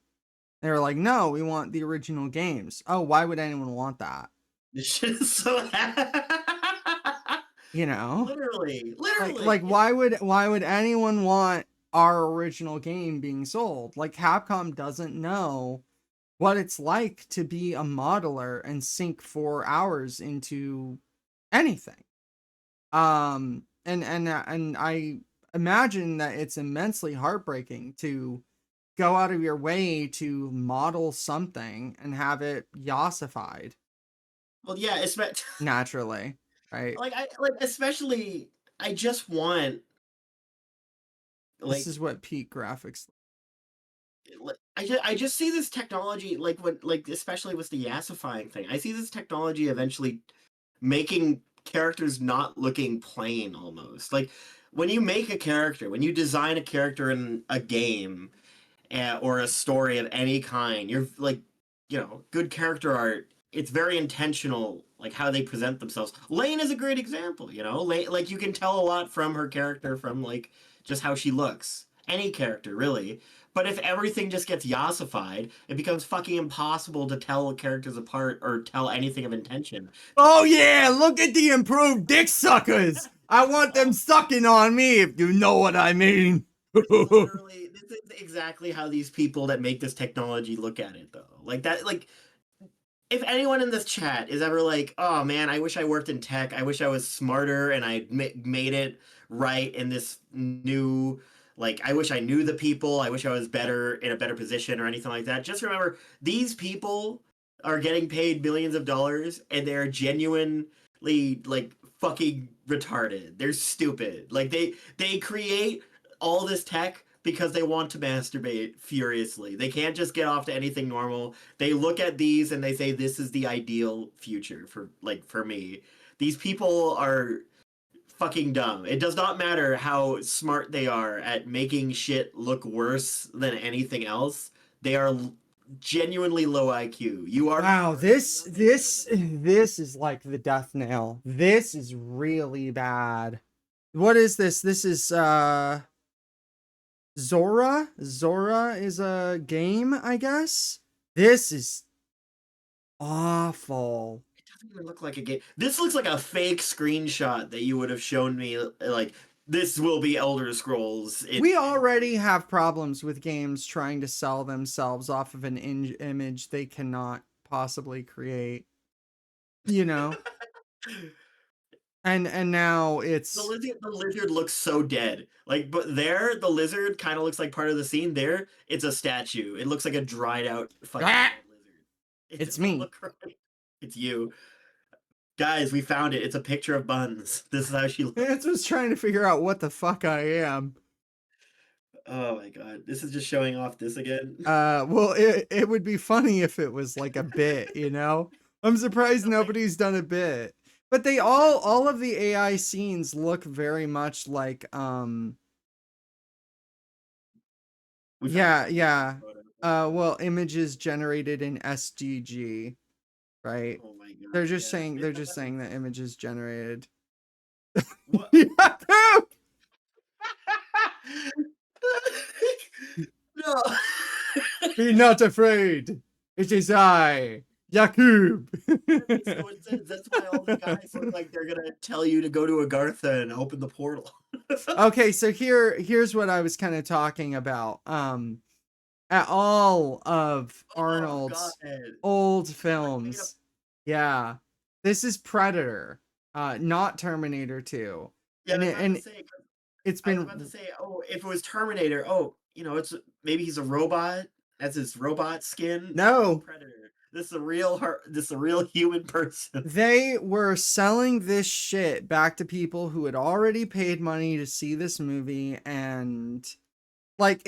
S2: They were like, no, we want the original games. Oh, why would anyone want that?
S1: this shit is so
S2: You know,
S1: literally.
S2: like why would anyone want our original game being sold? Like Capcom doesn't know what it's like to be a modeler and sink 4 hours into anything. And I imagine that it's immensely heartbreaking to go out of your way to model something and have it yassified
S1: Well, yeah, it's
S2: naturally, right?
S1: like I like especially I just want like
S2: This is what peak graphics.
S1: I just see this technology like when like especially with the yassifying thing. I see this technology eventually making characters not looking plain almost. Like when you make a character, when you design a character in a game or a story of any kind, you're like, good character art. It's very intentional, like how they present themselves. Lane is a great example. Lane, like you can tell a lot from her character from like just how she looks. Any character, really. But if everything just gets yasified, it becomes fucking impossible to tell characters apart or tell anything of intention.
S2: Oh yeah, look at the improved dick suckers. I want them sucking on me, if you know what I mean.
S1: Literally, this is exactly how these people that make this technology look at it, though. Like that, like if anyone in this chat is ever like, "Oh man, I wish I worked in tech. I wish I was smarter and I made it right in this new." Like, I wish I knew the people. I wish I was better in a better position or anything like that. Just remember, these people are getting paid millions of dollars, and they're genuinely like fucking retarded. They're stupid. Like they create all this tech because they want to masturbate furiously. They can't just get off to anything normal. They look at these and they say this is the ideal future for me. These people are fucking dumb. It does not matter how smart they are at making shit look worse than anything else. They are genuinely low IQ. You are
S2: Wow, this is like the death nail. This is really bad. What is this? This is Zora? Zora is a game, I guess? This is awful.
S1: It doesn't even look like a game. This looks like a fake screenshot that you would have shown me. Like, this will be Elder Scrolls.
S2: We already have problems with games trying to sell themselves off of an image they cannot possibly create. You know? And now it's
S1: the lizard looks so dead. Like, but there, the lizard kind of looks like part of the scene. There, it's a statue. It looks like a dried out fucking
S2: Ah!
S1: lizard.
S2: It's me.
S1: Look right. It's you. Guys, we found it. It's a picture of Buns. This is how she looks.
S2: It's just trying to figure out what the fuck I am.
S1: Oh my god. This is just showing off this again.
S2: Well, it would be funny if it was like a bit, you know? I'm surprised nobody's done a bit. But they all of the AI scenes look very much like yeah. Well, images generated in SDG, right?
S1: Oh my god.
S2: They're just saying that images generated.
S1: What? No.
S2: Be not afraid. It is I, Yakub.
S1: So that's why all the guys look like they're gonna tell you to go to Agartha and open the portal.
S2: Okay, so here's what I was kind of talking about. At all of Arnold's old films. Yeah. This is Predator, not Terminator 2.
S1: Yeah,
S2: and it's been.
S1: I was about to say, oh, if it was Terminator, it's maybe he's a robot. That's his robot skin.
S2: No.
S1: Predator. This is a real human person.
S2: They were selling this shit back to people who had already paid money to see this movie, and like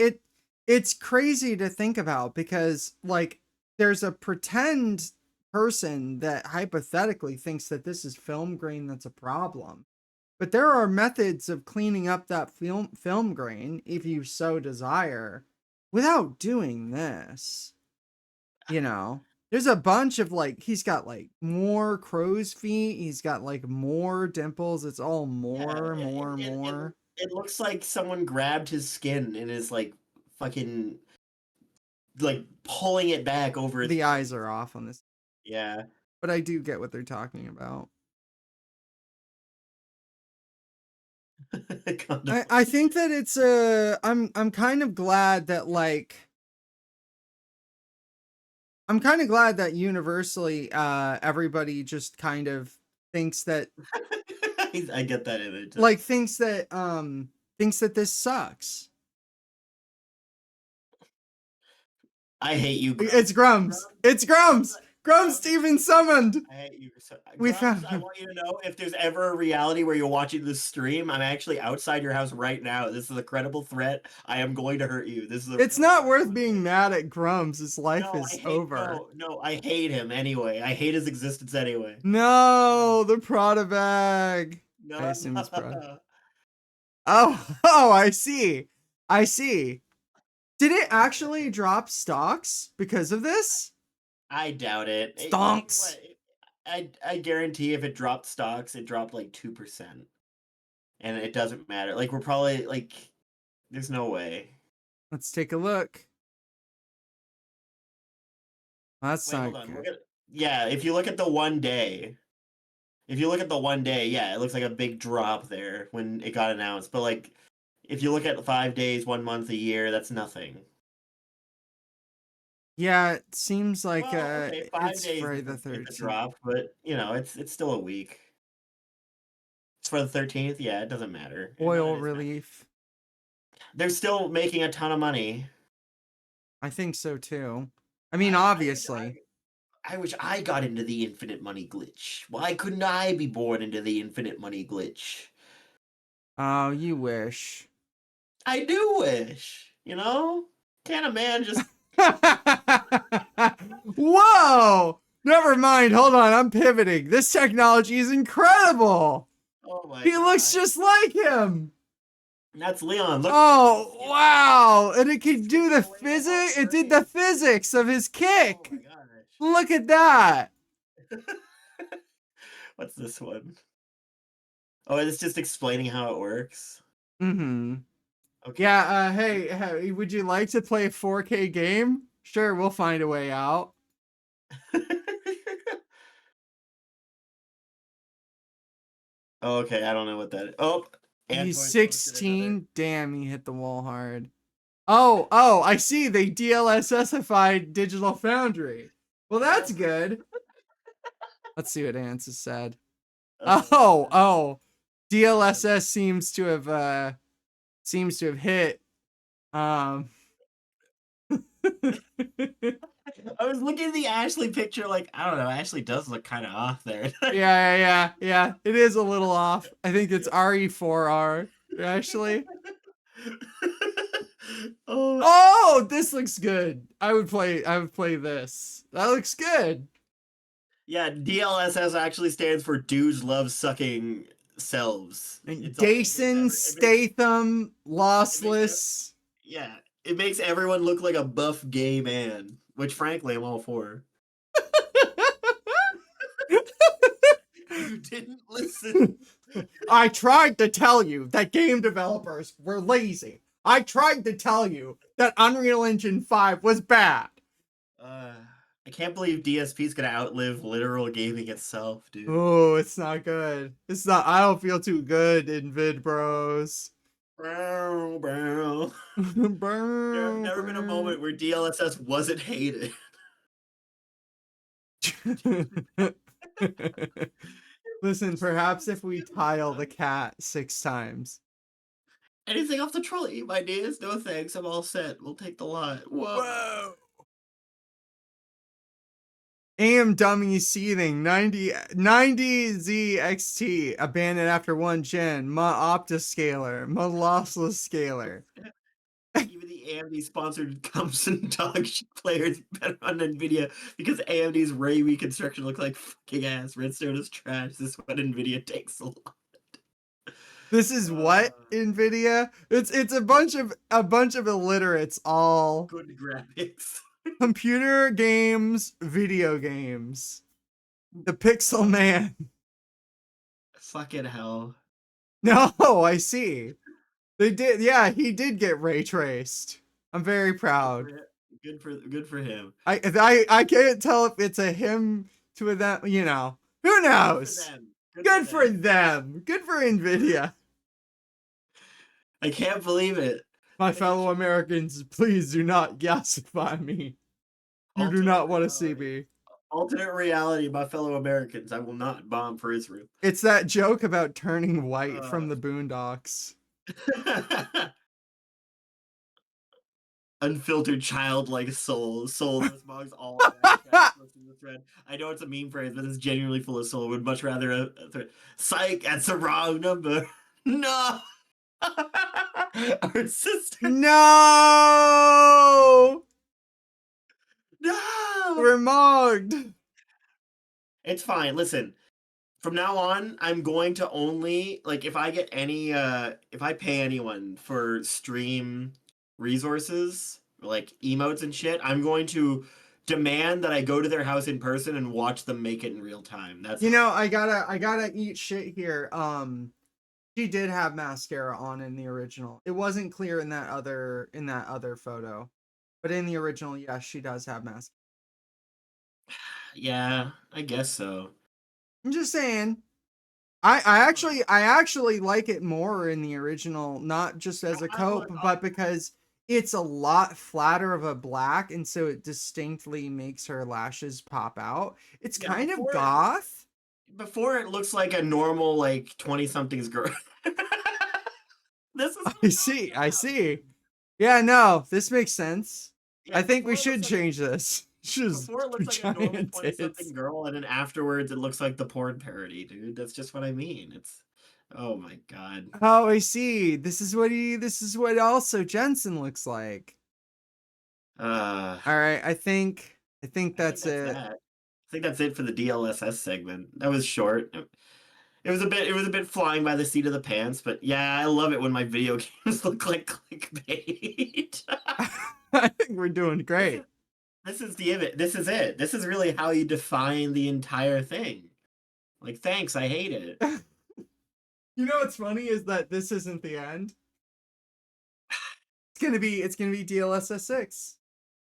S2: it's crazy to think about because like there's a pretend person that hypothetically thinks that this is film grain that's a problem. But there are methods of cleaning up that film grain if you so desire without doing this. You know, there's a bunch of like, he's got like more crow's feet. He's got like more dimples. It's all more.
S1: It looks like someone grabbed his skin and is like fucking like pulling it back over.
S2: The eyes are off on this.
S1: Yeah.
S2: But I do get what they're talking about. I think that it's I'm kind of glad that like I'm kind of glad that universally everybody just kind of thinks that
S1: I get that image.
S2: Like thinks that this sucks.
S1: I hate you. Grumps.
S2: It's Grumps. It's Grumps. Grumps Steven summoned.
S1: I hate you.
S2: We
S1: Grumps,
S2: found
S1: I want you to know if there's ever a reality where you're watching this stream, I'm actually outside your house right now. This is a credible threat. I am going to hurt you. This is.
S2: It's not worth being mad at Grumps. His life is over.
S1: No, I hate him anyway. I hate his existence anyway.
S2: No, the Prada bag.
S1: No,
S2: I assume it's Prada. Oh, I see. I see. Did it actually drop stocks because of this?
S1: I doubt it.
S2: Stonks.
S1: I guarantee if it dropped stocks, it dropped like 2%. And it doesn't matter. Like, we're probably, like, there's no way.
S2: Let's take a look. That's
S1: Wait,
S2: not
S1: hold on.
S2: good.
S1: Yeah, if you look at the 1 day, yeah, it looks like a big drop there when it got announced. But, like, if you look at 5 days, 1 month, a year, that's nothing.
S2: Yeah, it seems like
S1: Well, okay, 5 days
S2: Friday the
S1: it's a
S2: 13th.
S1: drop, but, you know, it's still a week. It's for the 13th? Yeah, it doesn't matter.
S2: Oil relief.
S1: They're still making a ton of money.
S2: I think so too. I mean, obviously.
S1: I wish I got into the infinite money glitch. Why couldn't I be born into the infinite money glitch?
S2: Oh, you wish.
S1: I do wish, you know? Can't a man just...
S2: Whoa! Never mind. Hold on. I'm pivoting. This technology is incredible.
S1: Oh my
S2: He
S1: God.
S2: looks just like him.
S1: That's Leon. Look.
S2: Oh, wow. And it could do the physics. It did the physics of his kick.
S1: Oh my gosh.
S2: Look at that.
S1: What's this one? Oh, it's just explaining how it works.
S2: Mm-hmm.
S1: Okay.
S2: Yeah, hey, would you like to play a 4K game? Sure, we'll find a way out.
S1: Okay, I don't know what that is. Oh,
S2: He's
S1: Antoine
S2: 16. Damn, he hit the wall hard. Oh, I see. They DLSSified Digital Foundry. Well, that's good. Let's see what Ants has said. Oh, DLSS seems to have hit.
S1: I was looking at the Ashley picture, like, I don't know, Ashley does look kind of off there.
S2: Yeah. It is a little off. I think it's RE4R, actually. Oh, this looks good. I would play this. That looks good.
S1: Yeah, DLSS actually stands for dudes love sucking selves.
S2: And Jason Statham, lossless.
S1: Yeah, it makes everyone look like a buff gay man, which frankly I'm all for. You didn't listen.
S2: I tried to tell you that game developers were lazy. I tried to tell you that Unreal Engine 5 was bad.
S1: I can't believe DSP's gonna outlive literal gaming itself, dude.
S2: Oh, it's not good. It's not. I don't feel too good in vid bros.
S1: Brow.
S2: There's
S1: There's never been a moment where DLSS wasn't hated.
S2: Listen, perhaps if we tile the cat 6 times.
S1: Anything off the trolley, my dears? No thanks, I'm all set. We'll take the lot. Whoa.
S2: AM dummy seething 90 ZXT abandoned after 1 gen. Ma optascaler. Ma lossless scaler.
S1: Even the AMD sponsored comes and dog shit players better on Nvidia because AMD's ray reconstruction looks like fucking ass. Redstone is trash. This is what Nvidia takes a lot.
S2: This is what Nvidia? It's a bunch of illiterates all
S1: good graphics.
S2: Computer games, video games. The Pixel Man.
S1: Fucking hell.
S2: No, I see. They did, yeah, he did get ray traced. I'm very proud.
S1: Good for him.
S2: I can't tell if it's a him to a them, you know. Who knows? Good for them. Good for Nvidia.
S1: I can't believe it.
S2: My fellow Americans, please do not yasify me. You do not want to see me.
S1: Alternate reality, my fellow Americans. I will not bomb for Israel.
S2: It's that joke about turning white from the Boondocks.
S1: Unfiltered childlike soul that smogs all the thread. I know it's a meme phrase, but it's genuinely full of soul. Would much rather a thread. Psych, that's the wrong number. No. Our sister.
S2: No.
S1: No.
S2: We're mugged.
S1: It's fine. Listen, from now on, I'm going to only like if I get any if I pay anyone for stream resources like emotes and shit, I'm going to demand that I go to their house in person and watch them make it in real time. That's
S2: You know, I gotta eat shit here. She did have mascara on in the original. It wasn't clear in that other photo, but in the original, yes, she does have mascara.
S1: yeah, I guess so.
S2: I'm just saying. I actually like it more in the original, not just as a cope, but because it's a lot flatter of a black, and so it distinctly makes her lashes pop out. It's
S1: Yeah,
S2: kind of
S1: before
S2: goth.
S1: before it looks like a normal like 20 somethings girl. This is what
S2: I
S1: I'm
S2: see.
S1: talking
S2: I
S1: about.
S2: see. Yeah, no, this makes sense.
S1: Yeah,
S2: I think we
S1: before it
S2: should
S1: looks like
S2: change this. She's
S1: before it looks like a normal
S2: giant
S1: 20
S2: tits.
S1: something girl, and then afterwards it looks like the porn parody, dude. That's just what I mean. It's oh my god.
S2: Oh, I see. This is what also Jensen looks like.
S1: Uh
S2: All right, I think
S1: I think
S2: that's
S1: that's
S2: it.
S1: that. I think that's it for the DLSS segment. That was short. It was a bit flying by the seat of the pants, but yeah, I love it when my video games look like clickbait.
S2: I think we're doing
S1: This is
S2: great.
S1: this is the it. This is it. This is really how you define the entire thing. Like, thanks, I hate it.
S2: You know what's funny is that this isn't the end. It's gonna be DLSS 6.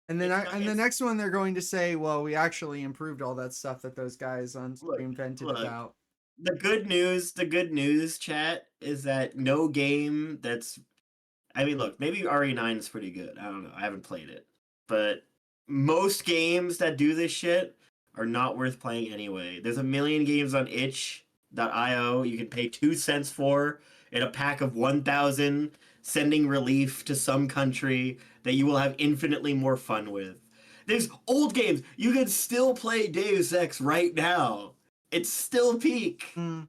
S2: And then
S1: It's not.
S2: and the
S1: It's
S2: next one they're going to say, well, we actually improved all that stuff that those guys on
S1: look,
S2: stream vented
S1: look.
S2: about.
S1: The good news, chat, is that no game that's. I mean, look, maybe RE9 is pretty good. I don't know. I haven't played it, but most games that do this shit are not worth playing anyway. There's a million games on itch.io you can pay 2 cents for in a pack of 1,000, sending relief to some country that you will have infinitely more fun with. There's old games. You can still play Deus Ex right now. It's still peak.
S2: Mm,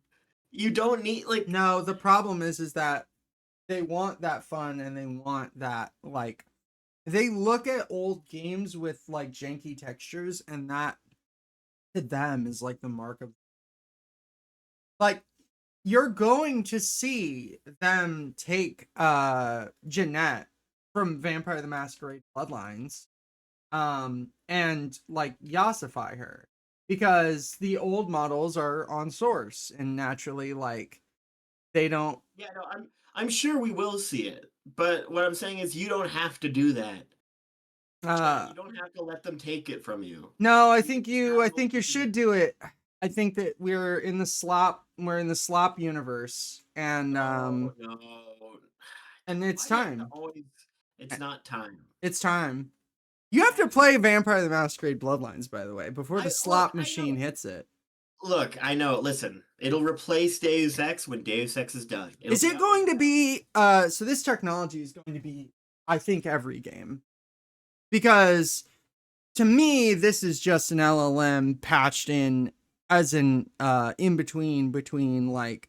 S1: You don't need like
S2: no, the problem is that they want that fun and they want that like they look at old games with like janky textures and that to them is like the mark of like you're going to see them take Jeanette from Vampire the Masquerade Bloodlines and like yassify her because the old models are on source and naturally like they don't
S1: yeah, no, I'm sure we will see it. But what I'm saying is you don't have to do that.
S2: uh
S1: You don't have to let them take it from you.
S2: no, I
S1: You can
S2: think you
S1: have
S2: I
S1: those
S2: think you should do it. I think that we're in the slop universe
S1: no, no.
S2: and it's
S1: Why do you have to
S2: time.
S1: always it's not time.
S2: It's time. You have to play Vampire the Masquerade Bloodlines, by the way, before the slot machine hits it.
S1: Look, I know, listen. It'll replace Deus Ex when Deus Ex is done.
S2: Is it going to be so this technology is going to be I think every game. Because to me this is just an LLM patched in as an in between like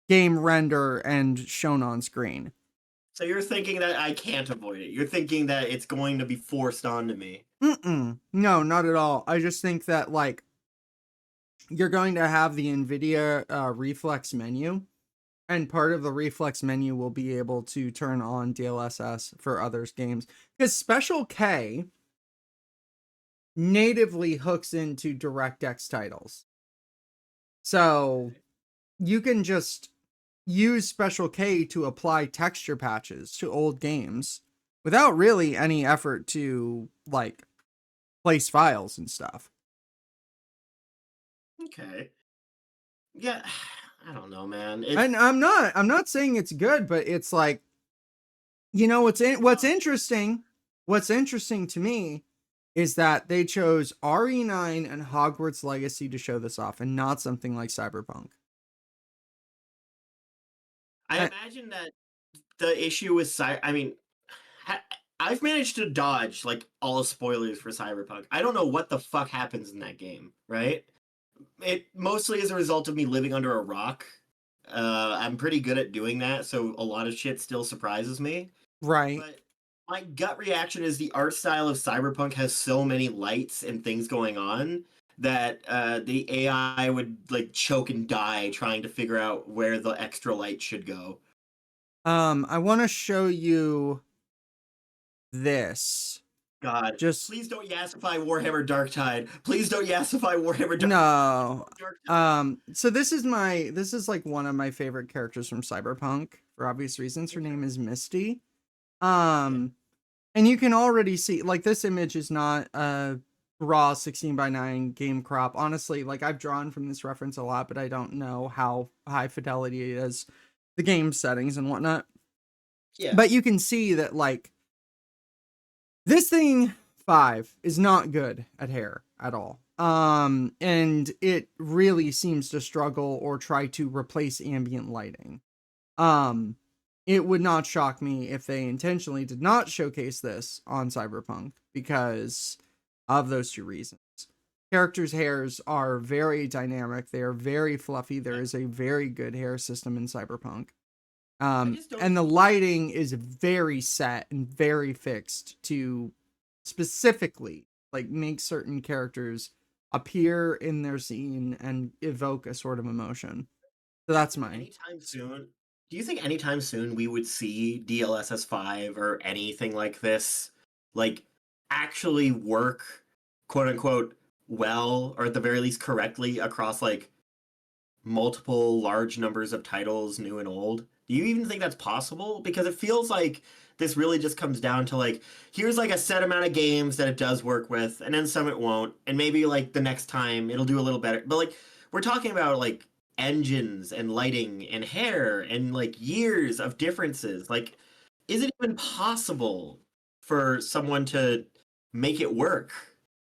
S2: game render and shown on screen.
S1: So you're thinking that I can't avoid it. You're thinking that it's going to be forced onto me.
S2: No, not at all. I just think that like you're going to have the Nvidia reflex menu, and part of the reflex menu will be able to turn on DLSS for others games because Special K natively hooks into DirectX titles. So you can just use Special K to apply texture patches to old games without really any effort to like place files and stuff.
S1: Okay. Yeah, I don't know, man.
S2: And I'm not saying it's good, but it's like you know what's interesting to me is that they chose RE9 and Hogwarts Legacy to show this off and not something like Cyberpunk.
S1: I imagine that the issue with I mean, I've managed to dodge like all spoilers for Cyberpunk. I don't know what the fuck happens in that game, right? It mostly is a result of me living under a rock. I'm pretty good at doing that, so a lot of shit still surprises me.
S2: Right.
S1: But my gut reaction is the art style of Cyberpunk has so many lights and things going on that the AI would like choke and die trying to figure out where the extra light should go.
S2: I want to show you this.
S1: God,
S2: Just
S1: please don't yasify Warhammer Darktide. Please don't yasify Warhammer Darktide.
S2: no.
S1: Darktide.
S2: So this is like one of my favorite characters from Cyberpunk for obvious reasons. Her name is Misty. And you can already see like this image is not a raw 16:9 game crop. Honestly, like I've drawn from this reference a lot, but I don't know how high fidelity it is, the game settings and whatnot.
S1: Yeah.
S2: But you can see that like this thing 5 is not good at hair at all. And it really seems to struggle or try to replace ambient lighting. It would not shock me if they intentionally did not showcase this on Cyberpunk because of those two reasons. Characters' hairs are very dynamic. They are very fluffy. There is a very good hair system in Cyberpunk. And the lighting is very set and very fixed to specifically like make certain characters appear in their scene and evoke a sort of emotion. So that's mine.
S1: Anytime soon. Do you think anytime soon we would see DLSS 5 or anything like this like actually work quote unquote well or at the very least correctly across like multiple large numbers of titles, new and old? Do you even think that's possible? Because it feels like this really just comes down to like, here's like a set amount of games that it does work with, and then some it won't, and maybe like the next time it'll do a little better. But like, we're talking about like engines and lighting and hair and like years of differences. Like, is it even possible for someone to make it work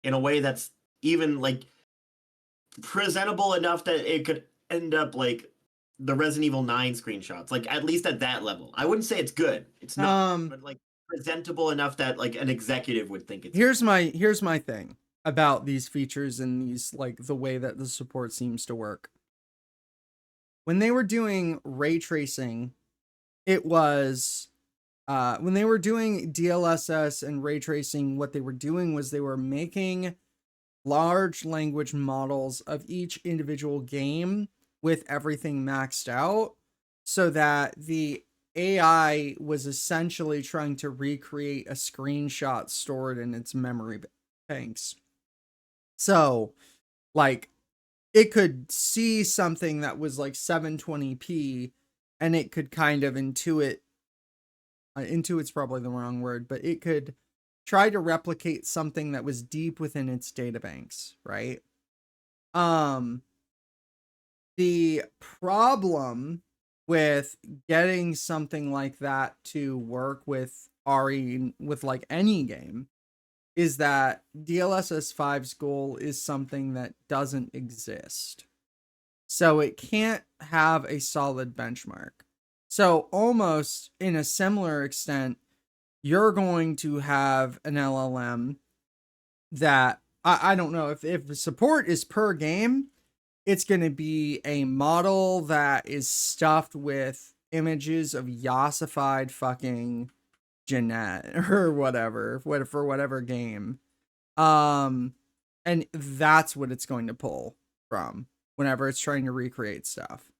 S1: in a way that's even like presentable enough that it could end up like the Resident Evil 9 screenshots, like at least at that level? I wouldn't say it's good. It's not, but like presentable enough that like an executive would think it's
S2: here's my thing about these features and these like the way that the support seems to work. When they were doing ray tracing, it was when they were doing DLSS and ray tracing, what they were doing was they were making large language models of each individual game with everything maxed out so that the AI was essentially trying to recreate a screenshot stored in its memory banks. So, like, it could see something that was like 720p and it could kind of intuit's probably the wrong word, but it could try to replicate something that was deep within its databanks, right? The problem with getting something like that to work with RE with like any game is that DLSS 5's goal is something that doesn't exist. So it can't have a solid benchmark. So almost in a similar extent, you're going to have an LLM that I don't know if the support is per game, it's going to be a model that is stuffed with images of yasified fucking Jeanette or whatever for whatever game. And that's what it's going to pull from whenever it's trying to recreate stuff.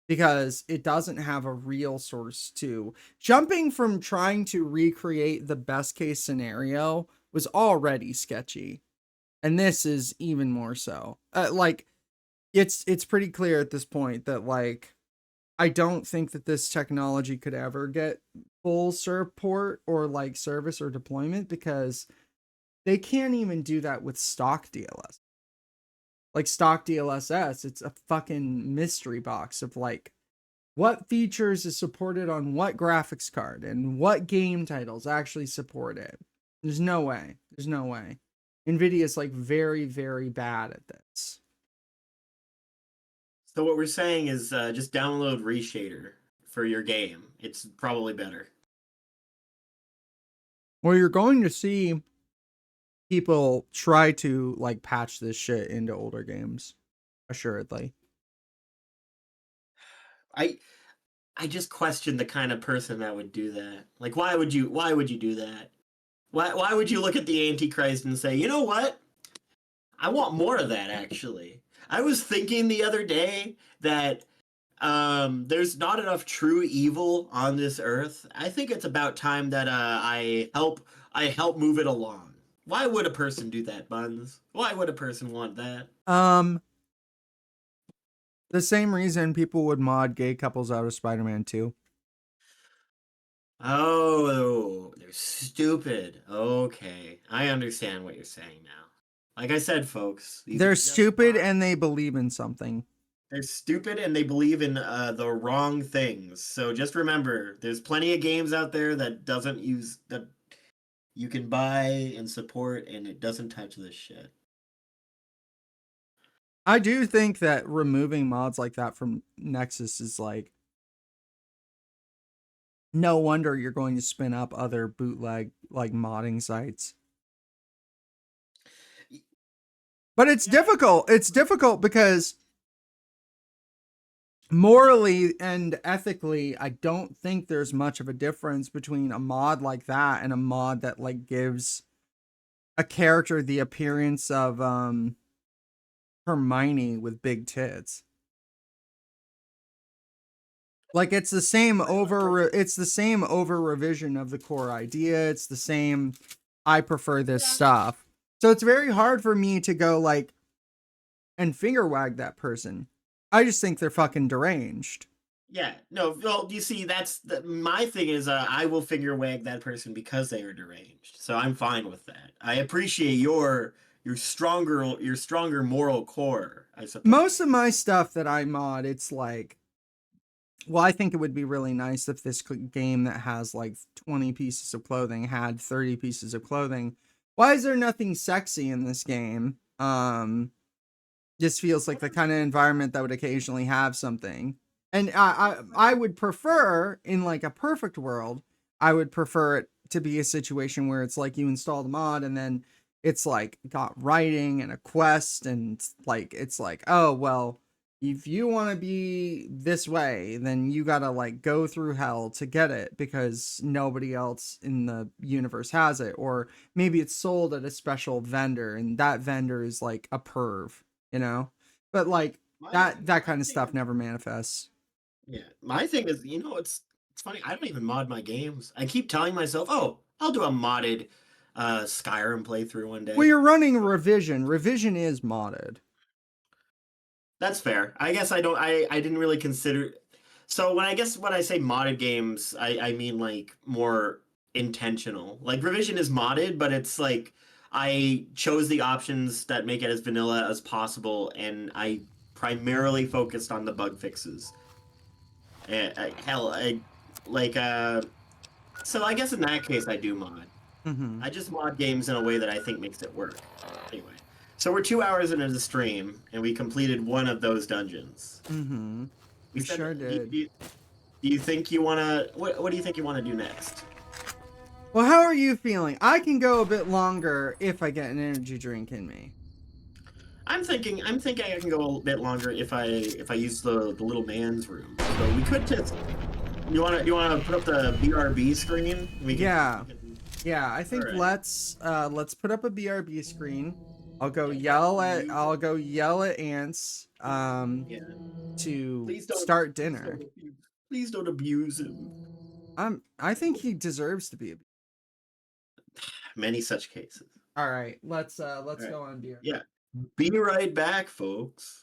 S2: Because it doesn't have a real source to jumping from trying to recreate the best case scenario was already sketchy. And this is even more so. Like it's pretty clear at this point that like I don't think that this technology could ever get full support or like service or deployment because they can't even do that with stock DLSS. Like stock DLSS, it's a fucking mystery box of like what features is supported on what graphics card and what game titles actually support it. There's no way. There's no way. Nvidia is like very, very bad at this.
S1: So what we're saying is just download Reshader for your game. It's probably better.
S2: Well, you're going to see people try to like patch this shit into older games, assuredly.
S1: I just question the kind of person that would do that. Like, why would you do that? Why would you look at the Antichrist and say, you know what? I want more of that, actually. I was thinking the other day that there's not enough true evil on this earth. I think it's about time that I help move it along. Why would a person do that, Buns? Why would a person want that?
S2: Um, the same reason people would mod gay couples out of Spider-Man 2.
S1: Oh, they're stupid. Okay, I understand what you're saying now. Like I said, folks,
S2: They're stupid and they believe in something.
S1: they're stupid and they believe in the wrong things. So just remember, there's plenty of games out there that doesn't use that you can buy and support, and it doesn't touch this shit.
S2: I do think that removing mods like that from Nexus is like, no wonder you're going to spin up other bootleg like modding sites. But it's difficult. It's difficult because morally and ethically, I don't think there's much of a difference between a mod like that and a mod that like gives a character the appearance of Hermione with big tits. Like it's the same over revision of the core idea. It's the same I prefer this stuff. So it's very hard for me to go like and finger wag that person. I just think they're fucking deranged.
S1: Yeah, no, well, you see, my thing is, I will finger wag that person because they are deranged. So I'm fine with that. I appreciate your stronger moral core, I suppose.
S2: Most of my stuff that I mod, it's like, well, I think it would be really nice if this game that has like 20 pieces of clothing had 30 pieces of clothing. Why is there nothing sexy in this game? Just feels like the kind of environment that would occasionally have something. And I would prefer, in like a perfect world, I would prefer it to be a situation where it's like you install the mod and then it's like got writing and a quest and like it's like, oh well, if you want to be this way, then you gotta like go through hell to get it because nobody else in the universe has it. Or maybe it's sold at a special vendor and that vendor is like a perv, you know? But like that kind of stuff never manifests.
S1: Yeah, my thing is, it's funny. I don't even mod my games. I keep telling myself, "Oh, I'll do a modded Skyrim playthrough one day."
S2: Well, you're running Revision. Revision is modded.
S1: That's fair. I guess I didn't really consider. So when I say modded games, I mean like more intentional. Like Revision is modded, but it's like I chose the options that make it as vanilla as possible, and I primarily focused on the bug fixes. Hell, like so I guess in that case I do mod.
S2: Mm-hmm.
S1: I just mod games in a way that I think makes it work. Anyway, so we're 2 hours into the stream, and we completed one of those dungeons.
S2: Mm-hmm. We sure did.
S1: Do you think you wanna? What do you think you want to do next?
S2: Well, how are you feeling? I can go a bit longer if I get an energy drink in me.
S1: I'm thinking I can go a bit longer if I use the little man's room. So we could just. You wanna put up the BRB screen?
S2: Yeah. I think
S1: right.
S2: let's put up a BRB screen. I'll go yell at Ants to start dinner.
S1: Please don't abuse him.
S2: I think he deserves to be abused.
S1: Many such cases.
S2: All right, let's go on BRB.
S1: Yeah. Be right back, folks.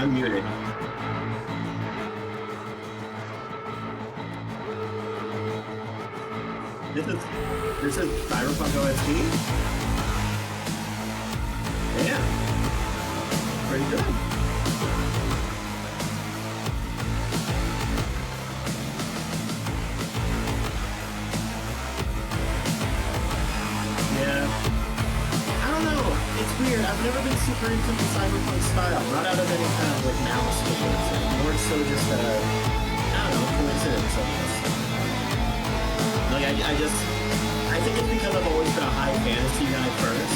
S1: I'm muted. This is cyberpunk OST. Yeah, pretty good. Yeah, I don't know. It's weird. I've never been super into the cyberpunk style. Not out of any kind of like malice towards it. More so just I don't know, coincidence, I guess. Like I think it's because I've always been a high fantasy guy first.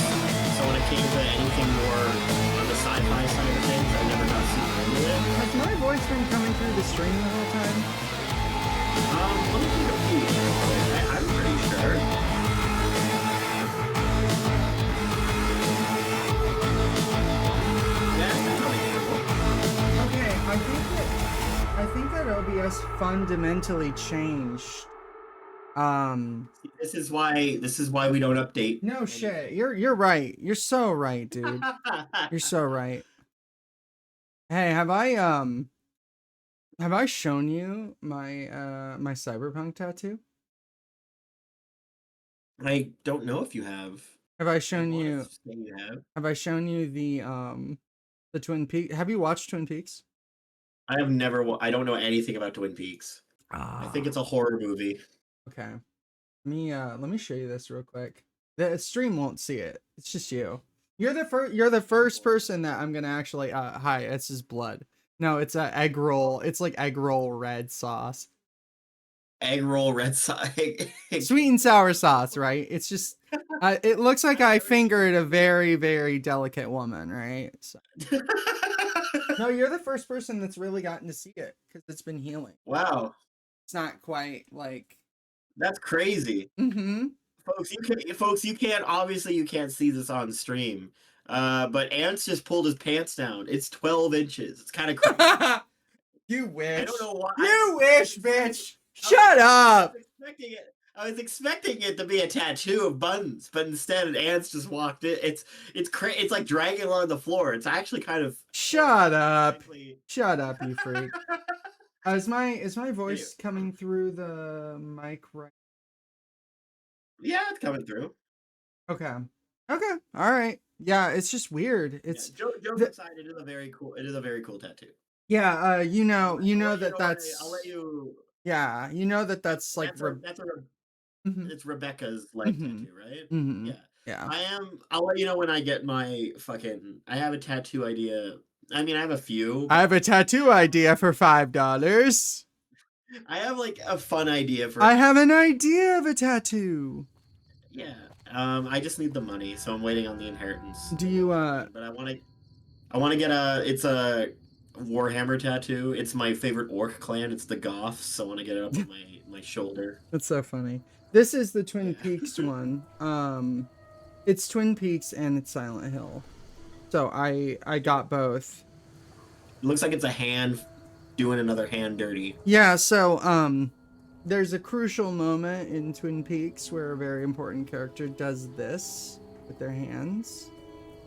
S1: So when it came to anything more on the sci-fi side of things, I never got super into it.
S2: Has my voice been coming through the stream the whole time?
S1: Let me take a peek. I'm pretty sure. Yeah, it's been coming through.
S2: Okay, I think that OBS fundamentally changed.
S1: This is why we don't update.
S2: No shit. You're right. You're so right, dude. You're so right. Hey, have I shown you my my cyberpunk tattoo?
S1: I don't know if you have.
S2: Have I shown
S1: I wanna
S2: you
S1: say you have.
S2: have I shown you the Twin Peaks? Have you watched Twin Peaks?
S1: I have never. I don't know anything about Twin Peaks. I think it's a horror movie.
S2: Okay. Let me show you this real quick. The stream won't see it. It's just you. You're the first person that I'm gonna actually hi, it's his blood. No, it's a egg roll. It's like egg roll red sauce.
S1: Egg roll red sauce.
S2: Sweet and sour sauce, right? It's just it looks like I fingered a very, very delicate woman, right? So. No, you're the first person that's really gotten to see it because it's been healing.
S1: Wow.
S2: It's not quite like
S1: That's crazy.
S2: mm-hmm.
S1: Folks, you can't see this on stream. But Ants just pulled his pants down. It's 12 inches. It's kind of crazy.
S2: You wish.
S1: I don't know why.
S2: You wish, bitch. Shut up.
S1: I was expecting it to be a tattoo of buttons, but instead Ants just walked in. It's like dragging along the floor. It's actually kind of
S2: Shut up. Shut up, you freak. Is my voice coming through the mic right?
S1: Yeah, it's coming through.
S2: Okay. Okay. All right. Yeah, it's just weird. It's
S1: Joe's excited. It is a very cool tattoo.
S2: yeah. You know that's.
S1: I'll let you.
S2: Yeah, you know that's like.
S1: It's Rebecca's leg tattoo, right?
S2: Mm-hmm.
S1: Yeah.
S2: Yeah.
S1: I'll let you know when I get my fucking. I have a tattoo idea. I mean, I have a few.
S2: I have a tattoo idea for $5.
S1: I have like a fun idea for.
S2: I have an idea of a tattoo.
S1: Yeah. I just need the money, so I'm waiting on the inheritance.
S2: Do you
S1: But I want to get it's a Warhammer tattoo. It's my favorite orc clan. It's the Goths. So I want to get it up on my shoulder.
S2: That's so funny. This is the Twin Peaks one. It's Twin Peaks and it's Silent Hill. So I got both.
S1: It looks like it's a hand doing another hand dirty.
S2: Yeah, so there's a crucial moment in Twin Peaks where a very important character does this with their hands.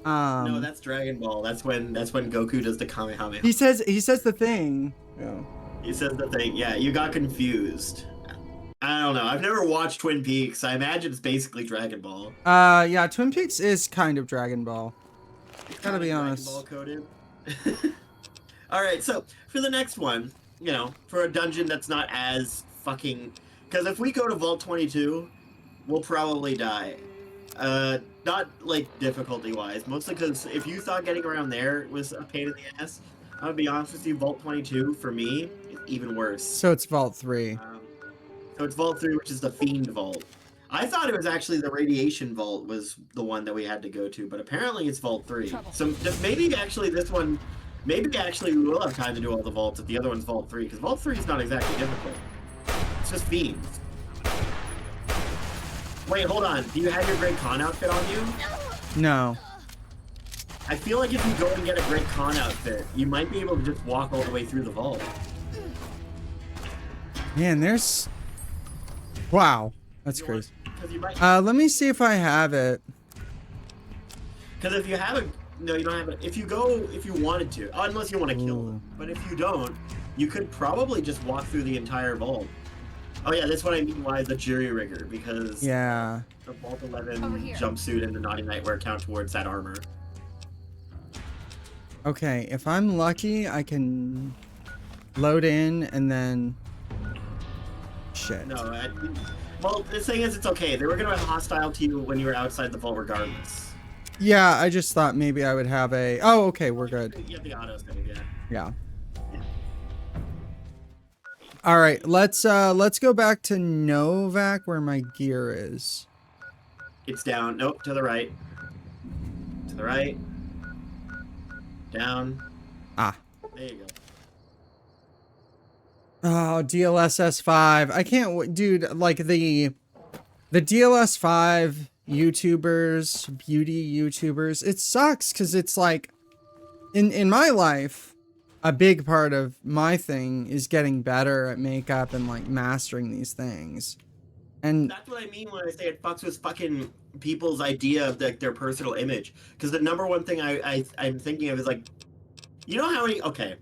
S1: No, that's Dragon Ball. That's when Goku does the Kamehameha.
S2: He says the thing. Yeah.
S1: He says the thing. Yeah, you got confused. I don't know. I've never watched Twin Peaks. I imagine it's basically Dragon Ball.
S2: Yeah, Twin Peaks is kind of Dragon Ball. Gotta be honest.
S1: Dragon Ball coded. All right, so for the next one, for a dungeon that's not as fucking, because if we go to Vault 22, we'll probably die. Not like difficulty wise, mostly because if you thought getting around there was a pain in the ass, I'm gonna be honest with you, Vault 22 for me is even worse.
S2: So it's Vault 3.
S1: So it's Vault 3, which is the Fiend Vault. I thought it was actually the Radiation Vault was the one that we had to go to, but apparently it's Vault 3. So maybe actually this one, we will have time to do all the vaults if the other one's Vault 3, because Vault 3 is not exactly difficult. It's just Fiends. Wait, hold on. Do you have your Great Khan outfit on you?
S2: No.
S1: I feel like if you go and get a Great Khan outfit, you might be able to just walk all the way through the vault.
S2: Man, there's... Wow. That's crazy.
S1: Might...
S2: Let me see if I have it.
S1: Because if you have No, you don't have it. If you wanted to, unless you want to kill them. But if you don't, you could probably just walk through the entire vault. Oh yeah, that's what I mean. Why the jury rigger? Because
S2: Yeah.
S1: the Vault 11
S7: Over here.
S1: jumpsuit and the Naughty Nightwear count towards that armor.
S2: Okay, if I'm lucky, I can load in and then... Shit.
S1: No, well, the thing is, it's okay. They were gonna be hostile to you when you were outside the vault, regardless.
S2: Yeah, I just thought maybe I would have a... Oh, okay, we're good.
S1: You have the auto save, yeah.
S2: Yeah. All right, let's go back to Novak where my gear is.
S1: It's down. Nope, to the right. To the right. Down.
S2: Ah.
S1: There you go.
S2: Oh, DLSS 5. I can't, dude, like the DLS 5 YouTubers, beauty YouTubers, it sucks because it's like in my life, a big part of my thing is getting better at makeup and like mastering these things. And
S1: That's what I mean when I say it fucks with fucking people's idea of their personal image. Because the number one thing I'm thinking of is like, you know how many... Okay.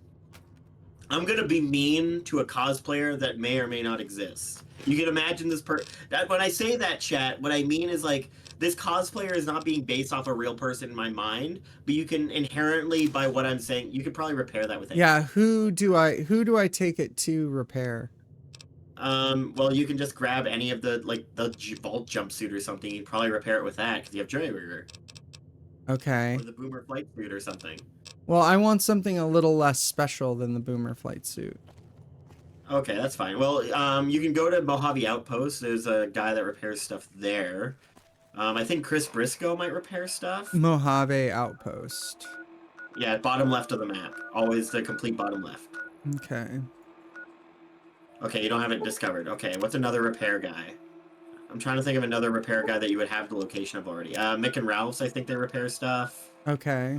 S1: I'm going to be mean to a cosplayer that may or may not exist. You can imagine this when I say that, chat, what I mean is like, this cosplayer is not being based off a real person in my mind, but you can inherently, by what I'm saying, you could probably repair that with it.
S2: yeah, who do I take it to repair?
S1: Well, you can just grab any of the vault jumpsuit or something. You can probably repair it with that because you have jury rigger.
S2: Okay.
S1: Or the boomer flight suit or something.
S2: Well, I want something a little less special than the boomer flight suit.
S1: Okay, that's fine. Well, you can go to Mojave Outpost. There's a guy that repairs stuff there. I think Chris Briscoe might repair stuff.
S2: Mojave Outpost.
S1: Yeah, bottom left of the map. Always the complete bottom left.
S2: Okay.
S1: Okay, you don't have it discovered. Okay, what's another repair guy? I'm trying to think of another repair guy that you would have the location of already. Mick and Ralph's, I think they repair stuff.
S2: Okay.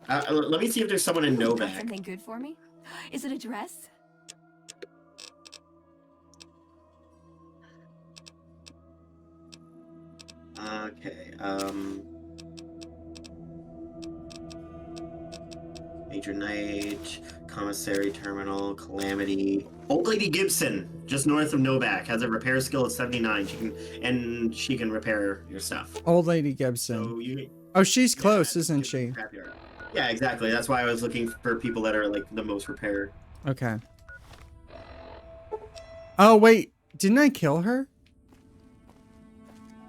S1: Let me see if there's someone in
S7: Got
S1: Novak.
S7: something good for me? Is it a dress?
S1: Okay, Major Knight, Commissary Terminal, Calamity. Old Lady Gibson, just north of Novak, has a repair skill of 79. She can repair your stuff.
S2: Old Lady Gibson.
S1: So
S2: Oh, she's close, isn't she?
S1: Yeah, exactly. That's why I was looking for people that are like the most repaired.
S2: Okay. Oh, wait. Didn't I kill her?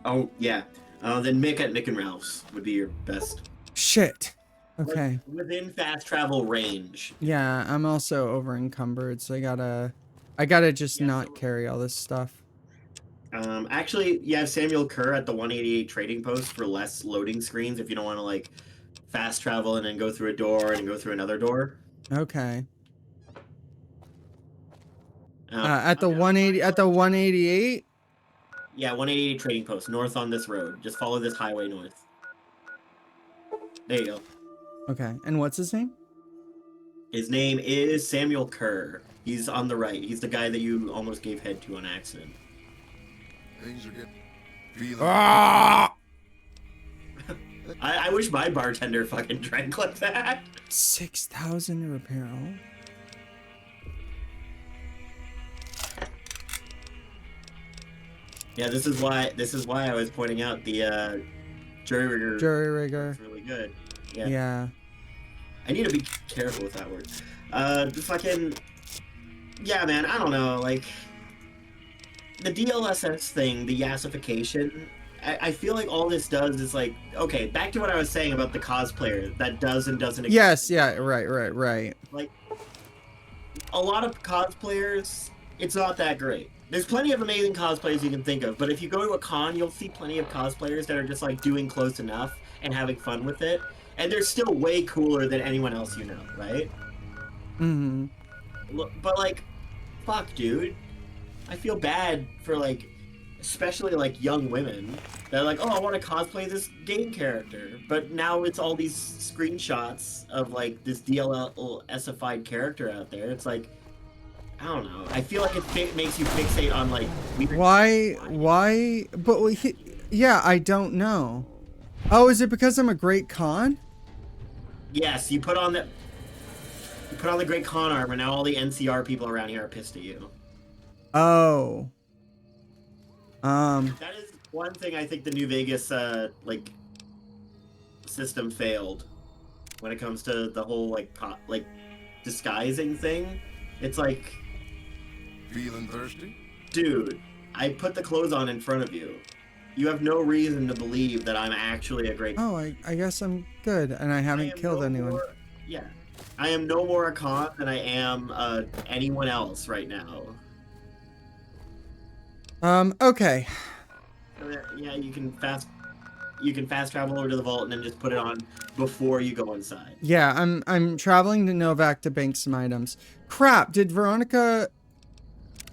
S1: Oh, yeah. Then Mick at Mick and Ralph's would be your best.
S2: Shit. Okay.
S1: Within fast travel range.
S2: Yeah, I'm also over encumbered, so I gotta just not
S1: so-
S2: carry all this stuff.
S1: Actually, you have Samuel Kerr at the 188 trading post for less loading screens if you don't want to like fast travel and then go through a door and go through another door.
S2: Okay. At the 188?
S1: Yeah, 188 trading post, north on this road. Just follow this highway north. There you go.
S2: Okay. And what's his name?
S1: His name is Samuel Kerr. He's on the right. He's the guy that you almost gave head to on accident.
S9: Things are getting... feeling...
S2: Ah!
S1: I wish my bartender fucking drank like that.
S2: 6,000 to repair all?
S1: Yeah, this is why I was pointing out the jury rigger.
S2: Jury rigger.
S1: It's really good. Yeah.
S2: Yeah.
S1: I need to be careful with that word. The fucking... Yeah, man, I don't know, like... The DLSS thing, the yasification, I feel like all this does is like... Okay, back to what I was saying about the cosplayer that does and doesn't exist.
S2: Yes, yeah, right.
S1: Like, a lot of cosplayers, it's not that great. There's plenty of amazing cosplayers you can think of, but if you go to a con, you'll see plenty of cosplayers that are just like doing close enough and having fun with it. And they're still way cooler than anyone else you know, right?
S2: Mm-hmm.
S1: But like, fuck, dude. I feel bad for like, especially like young women that are like, oh, I want to cosplay this game character. But now it's all these screenshots of like this DLSSified character out there. It's like, I don't know. I feel like it makes you fixate on like weird.
S2: Why? But yeah, I don't know. Oh, is it because I'm a great con?
S1: Yes, you put on the great con armor. Now all the NCR people around here are pissed at you.
S2: Oh.
S1: That is one thing I think the New Vegas like system failed when it comes to the whole like disguising thing. It's like,
S9: Feeling thirsty?
S1: dude, I put the clothes on in front of you. You have no reason to believe that I'm actually a great.
S2: Oh, I guess I'm good, and I haven't killed anyone.
S1: Yeah, I am no more a con than I am anyone else right now.
S2: Okay.
S1: So yeah, you can fast travel over to the vault and then just put it on before you go inside.
S2: Yeah, I'm traveling to Novak to bank some items. Crap, did Veronica...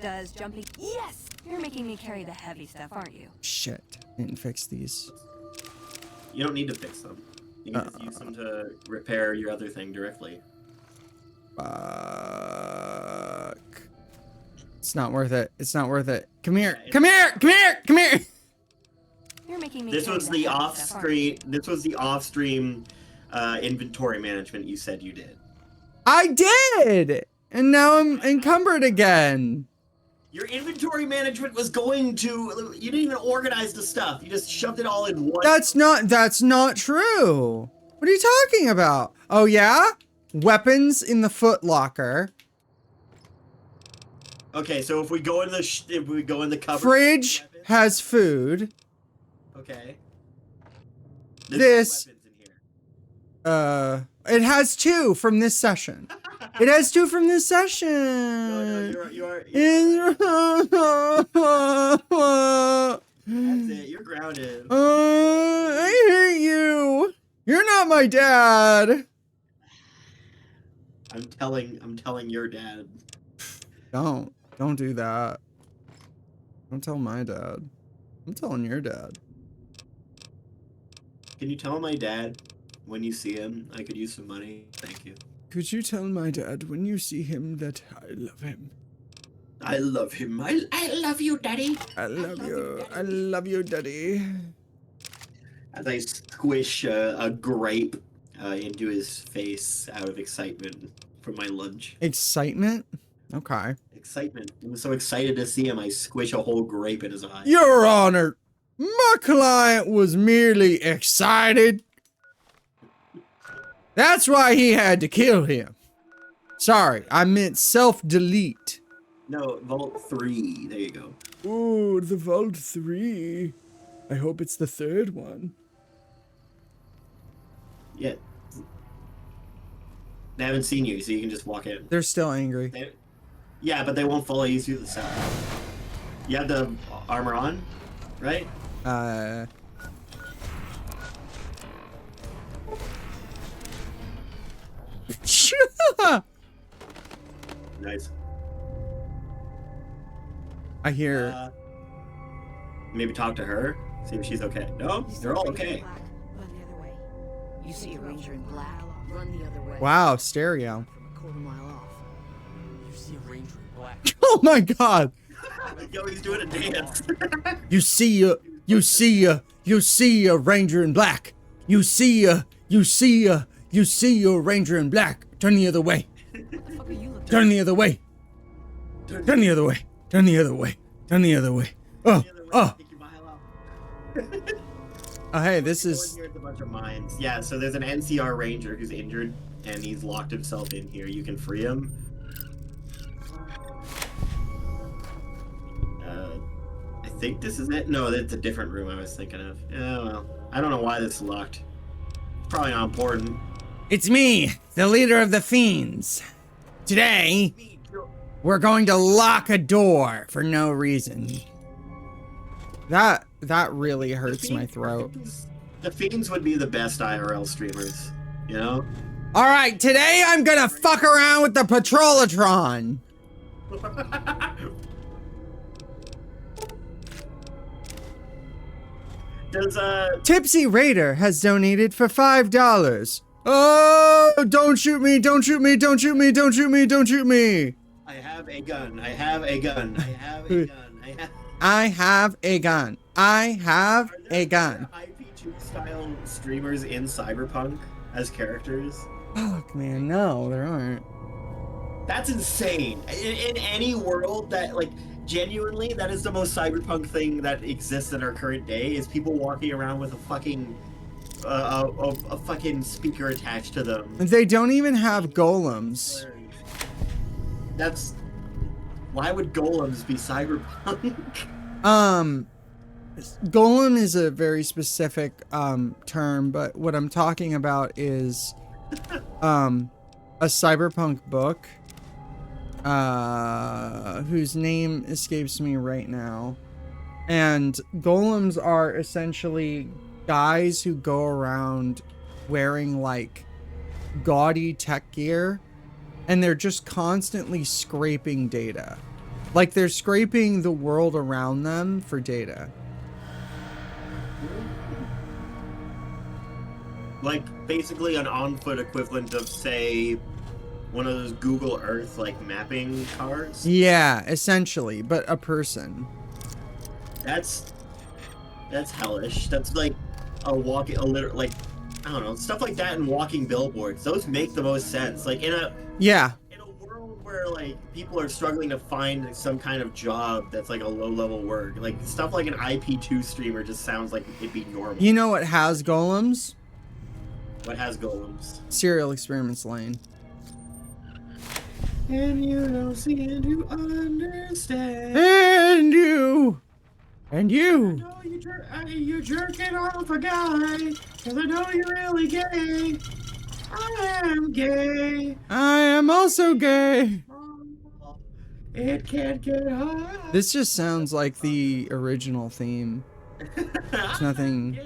S7: Does jumping... Yes! You're making me carry the heavy stuff, aren't you?
S2: Shit, didn't fix these.
S1: You don't need to fix them. You can just use them to repair your other thing directly.
S2: Fuck. It's not worth it. It's not worth it. Come here. Come here. Come here. Come here.
S7: You're making me
S1: This
S7: carry
S1: was
S7: the
S1: the
S7: heavy
S1: off
S7: stuff, aren't
S1: screen. This was the off stream inventory management you said you did.
S2: I did, and now I'm encumbered again.
S1: Your inventory management was going to. You didn't even organize the stuff. You just shoved it all in one.
S2: That's not true. What are you talking about? Oh yeah? Weapons in the foot locker.
S1: Okay, so if we go in the cupboard.
S2: Fridge has food.
S1: Okay.
S2: This.
S1: Weapons in here.
S2: It has 2 from this session. It has 2 from this session.
S1: No, you are. That's it. You're grounded.
S2: I hate you. You're not my dad.
S1: I'm telling your dad.
S2: Don't do that. Don't tell my dad. I'm telling your dad.
S1: Can you tell my dad when you see him? I could use some money. Thank you.
S2: Could you tell my dad when you see him that I love him?
S1: I love him. I love you, Daddy.
S2: I love you. I love you, Daddy.
S1: As I squish a grape into his face out of excitement from my lunch.
S2: Excitement? Okay.
S1: Excitement. I'm so excited to see him, I squish a whole grape in his eye.
S2: Your Honor, my client was merely excited. That's why he had to kill him. Sorry, I meant self-delete.
S1: No, Vault 3. There you go.
S2: Ooh, the Vault 3. I hope it's the 3rd one.
S1: Yeah. They haven't seen you, so you can just walk in.
S2: They're still angry.
S1: Yeah, but they won't follow you through the cell. You have the armor on, right? Nice.
S2: I hear.
S1: Maybe talk to her, see if she's okay. No, they're all okay.
S10: Run the other way. You see a ranger in black? Run the other way.
S2: Wow, stereo.
S10: From a quarter mile off.
S3: You see a ranger in black.
S2: Oh my god.
S1: Yo, he's doing a dance.
S2: You see a ranger in black. You see a ranger in black. Turn the other way. Turn the other way. Turn the other way. Turn the other way. Turn the other way. Oh. Oh, hey, this is...
S1: Here's a bunch of mines. Yeah, so there's an NCR ranger who's injured, and he's locked himself in here. You can free him. I think this is it? No, that's a different room I was thinking of. Yeah, well, I don't know why this is locked. It's probably not important.
S2: It's me, the leader of the fiends. Today, we're going to lock a door for no reason. That really hurts my throat.
S1: The fiends would be the best IRL streamers, you know?
S2: Alright, today I'm gonna fuck around with the Patrolatron. Tipsy Raider has donated for $5. Oh, don't shoot me, don't shoot me, don't shoot me, don't shoot me, don't shoot me.
S1: I have a gun, I have a gun, I have a gun,
S2: I have a gun. I have a gun.
S1: IP2 style streamers in Cyberpunk as characters?
S2: Fuck, man, no, there aren't.
S1: That's insane. In any world that, like, genuinely, that is the most Cyberpunk thing that exists in our current day, is people walking around with a fucking a fucking speaker attached to them.
S2: They don't even have golems.
S1: That's... Why would golems be Cyberpunk?
S2: Golem is a very specific term, but what I'm talking about is a cyberpunk book whose name escapes me right now. And golems are essentially guys who go around wearing like gaudy tech gear, and they're just constantly scraping data. Like they're scraping the world around them for data.
S1: Like basically an on-foot equivalent of, say, one of those Google Earth like mapping cards.
S2: Yeah, essentially, but a person.
S1: That's hellish. That's like a like, I don't know, stuff like that in walking billboards. Those make the most sense. Like in a world where like people are struggling to find some kind of job that's like a low-level work, like stuff like an IP2 streamer just sounds like it'd be normal.
S2: You know what has golems?
S1: What has golems?
S2: Serial Experiments Lane.
S1: And you don't seem to understand.
S2: And you.
S1: I know you're jerking off a guy, cause I know you're really gay. I am gay.
S2: I am also gay.
S1: It can't get hot.
S2: This just sounds like the original theme. There's nothing.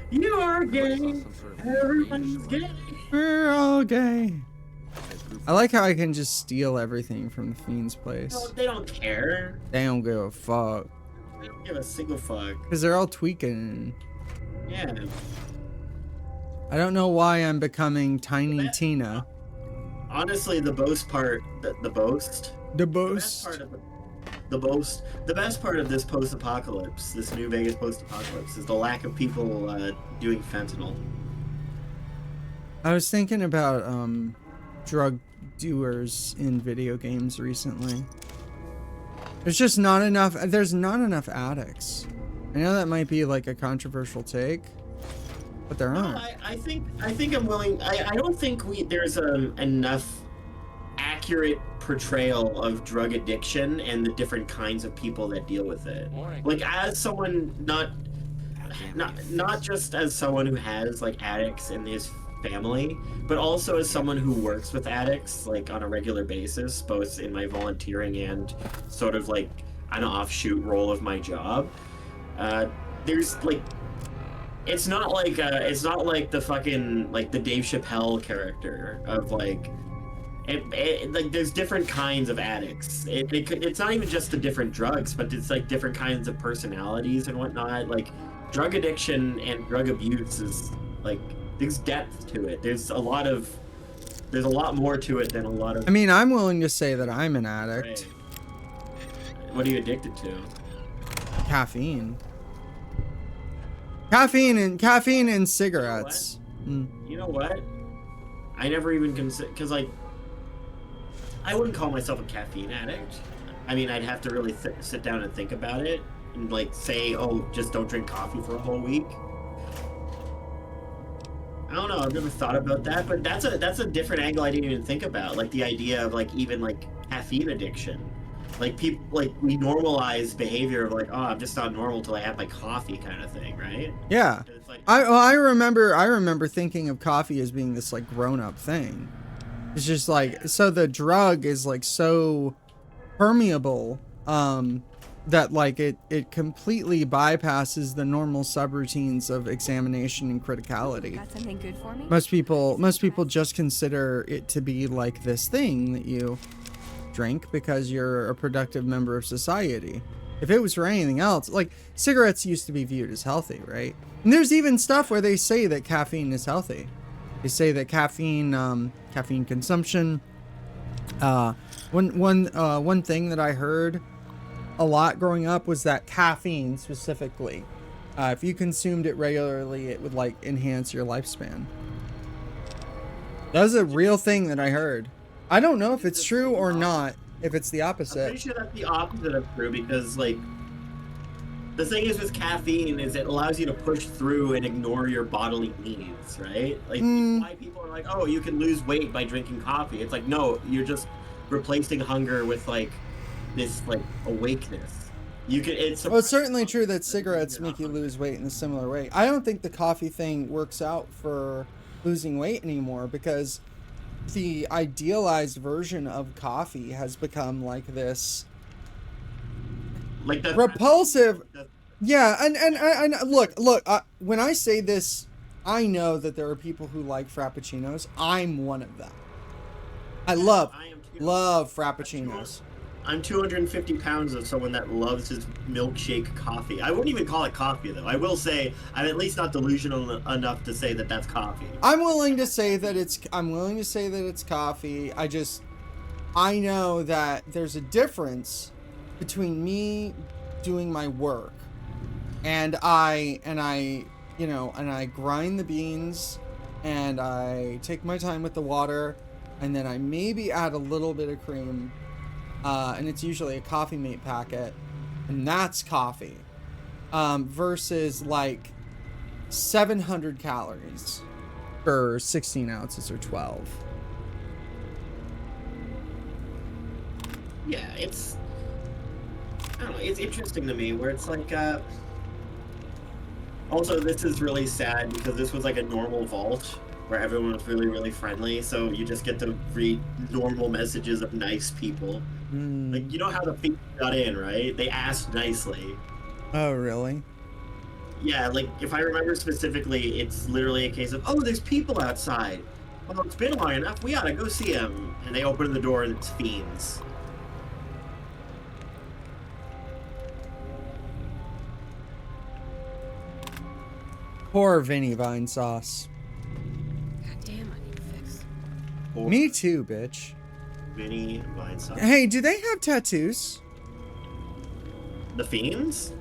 S1: You are gay. Everyone's gay.
S2: We're all gay. I like how I can just steal everything from the Fiend's place.
S1: No, they don't care.
S2: They don't give a fuck.
S1: They don't give a single fuck.
S2: Because they're all tweaking.
S1: Yeah.
S2: I don't know why I'm becoming Tiny Tina.
S1: Honestly, the boast part, the boast.
S2: The
S1: best part of this post-apocalypse, this New Vegas post-apocalypse, is the lack of people doing fentanyl.
S2: I was thinking about drug doers in video games recently. There's just not enough. There's not enough addicts. I know that might be like a controversial take, but there aren't.
S1: I think I'm willing. I don't think there's enough accurate portrayal of drug addiction and the different kinds of people that deal with it. Like as someone not just as someone who has like addicts in his family, but also as someone who works with addicts like on a regular basis, both in my volunteering and sort of like an offshoot role of my job. There's like, it's not like the fucking like the Dave Chappelle character of like, like there's different kinds of addicts. It's not even just the different drugs, but it's like different kinds of personalities and whatnot. Like drug addiction and drug abuse is like, there's depth to it. There's a lot more to it than a lot of.
S2: I mean, I'm willing to say that I'm an addict.
S1: Right. What are you addicted to?
S2: Caffeine. Caffeine and cigarettes.
S1: You know what? I never even consider, because like, I wouldn't call myself a caffeine addict. I mean, I'd have to really sit down and think about it and like say, oh, just don't drink coffee for a whole week. I don't know. I've never thought about that, but that's a different angle I didn't even think about. Like the idea of like even like caffeine addiction. Like people, like we normalize behavior of like, oh, I'm just not normal till I have my coffee kind of thing, right?
S2: Yeah.
S1: Like,
S2: I remember thinking of coffee as being this like grown-up thing. It's just like, so the drug is like so permeable that like it completely bypasses the normal subroutines of examination and criticality.
S7: Got something good for me?
S2: Most people just consider it to be like this thing that you drink because you're a productive member of society. If it was for anything else, like cigarettes used to be viewed as healthy, right? And there's even stuff where they say that caffeine is healthy. They say that caffeine consumption. One thing that I heard a lot growing up was that caffeine specifically If you consumed it regularly, it would like enhance your lifespan. That's a real thing that I heard. I don't know if it's true or not, if it's the
S1: I'm
S2: opposite.
S1: pretty sure that's the opposite of true because, like, the thing is with caffeine is it allows you to push through and ignore your bodily needs, right? Like, why people are like, oh, you can lose weight by drinking coffee. It's like, no, you're just replacing hunger with, like, this, like, awakeness. You can, it's
S2: certainly true that cigarettes make you lose weight in a similar way. I don't think the coffee thing works out for losing weight anymore because the idealized version of coffee has become like this
S1: like that
S2: repulsive. Yeah, and look, when I say this, I know that there are people who like frappuccinos. I'm one of them. I love frappuccinos.
S1: I'm 250 pounds of someone that loves his milkshake coffee. I wouldn't even call it coffee, though. I will say I'm at least not delusional enough to say that that's coffee.
S2: I'm willing to say that it's coffee. I know that there's a difference between me doing my work and I grind the beans and I take my time with the water and then I maybe add a little bit of cream. And it's usually a Coffee Mate packet, and that's coffee, versus like 700 calories for 16 ounces or 12.
S1: Yeah, I don't know, it's interesting to me where it's like, also this is really sad because this was like a normal vault where everyone was really, really friendly, so you just get to read normal messages of nice people. Like, you know how the people got in, right? They asked nicely.
S2: Oh, really?
S1: Yeah, like, if I remember specifically, it's literally a case of, oh, there's people outside. Well, it's been long enough, we ought to go see them. And they open the door and it's fiends.
S2: Poor Vinny Vine Sauce.
S10: God damn, I need a fix.
S2: Me too, bitch.
S1: Vinny Vine Sauce.
S2: Hey, do they have tattoos?
S1: The fiends?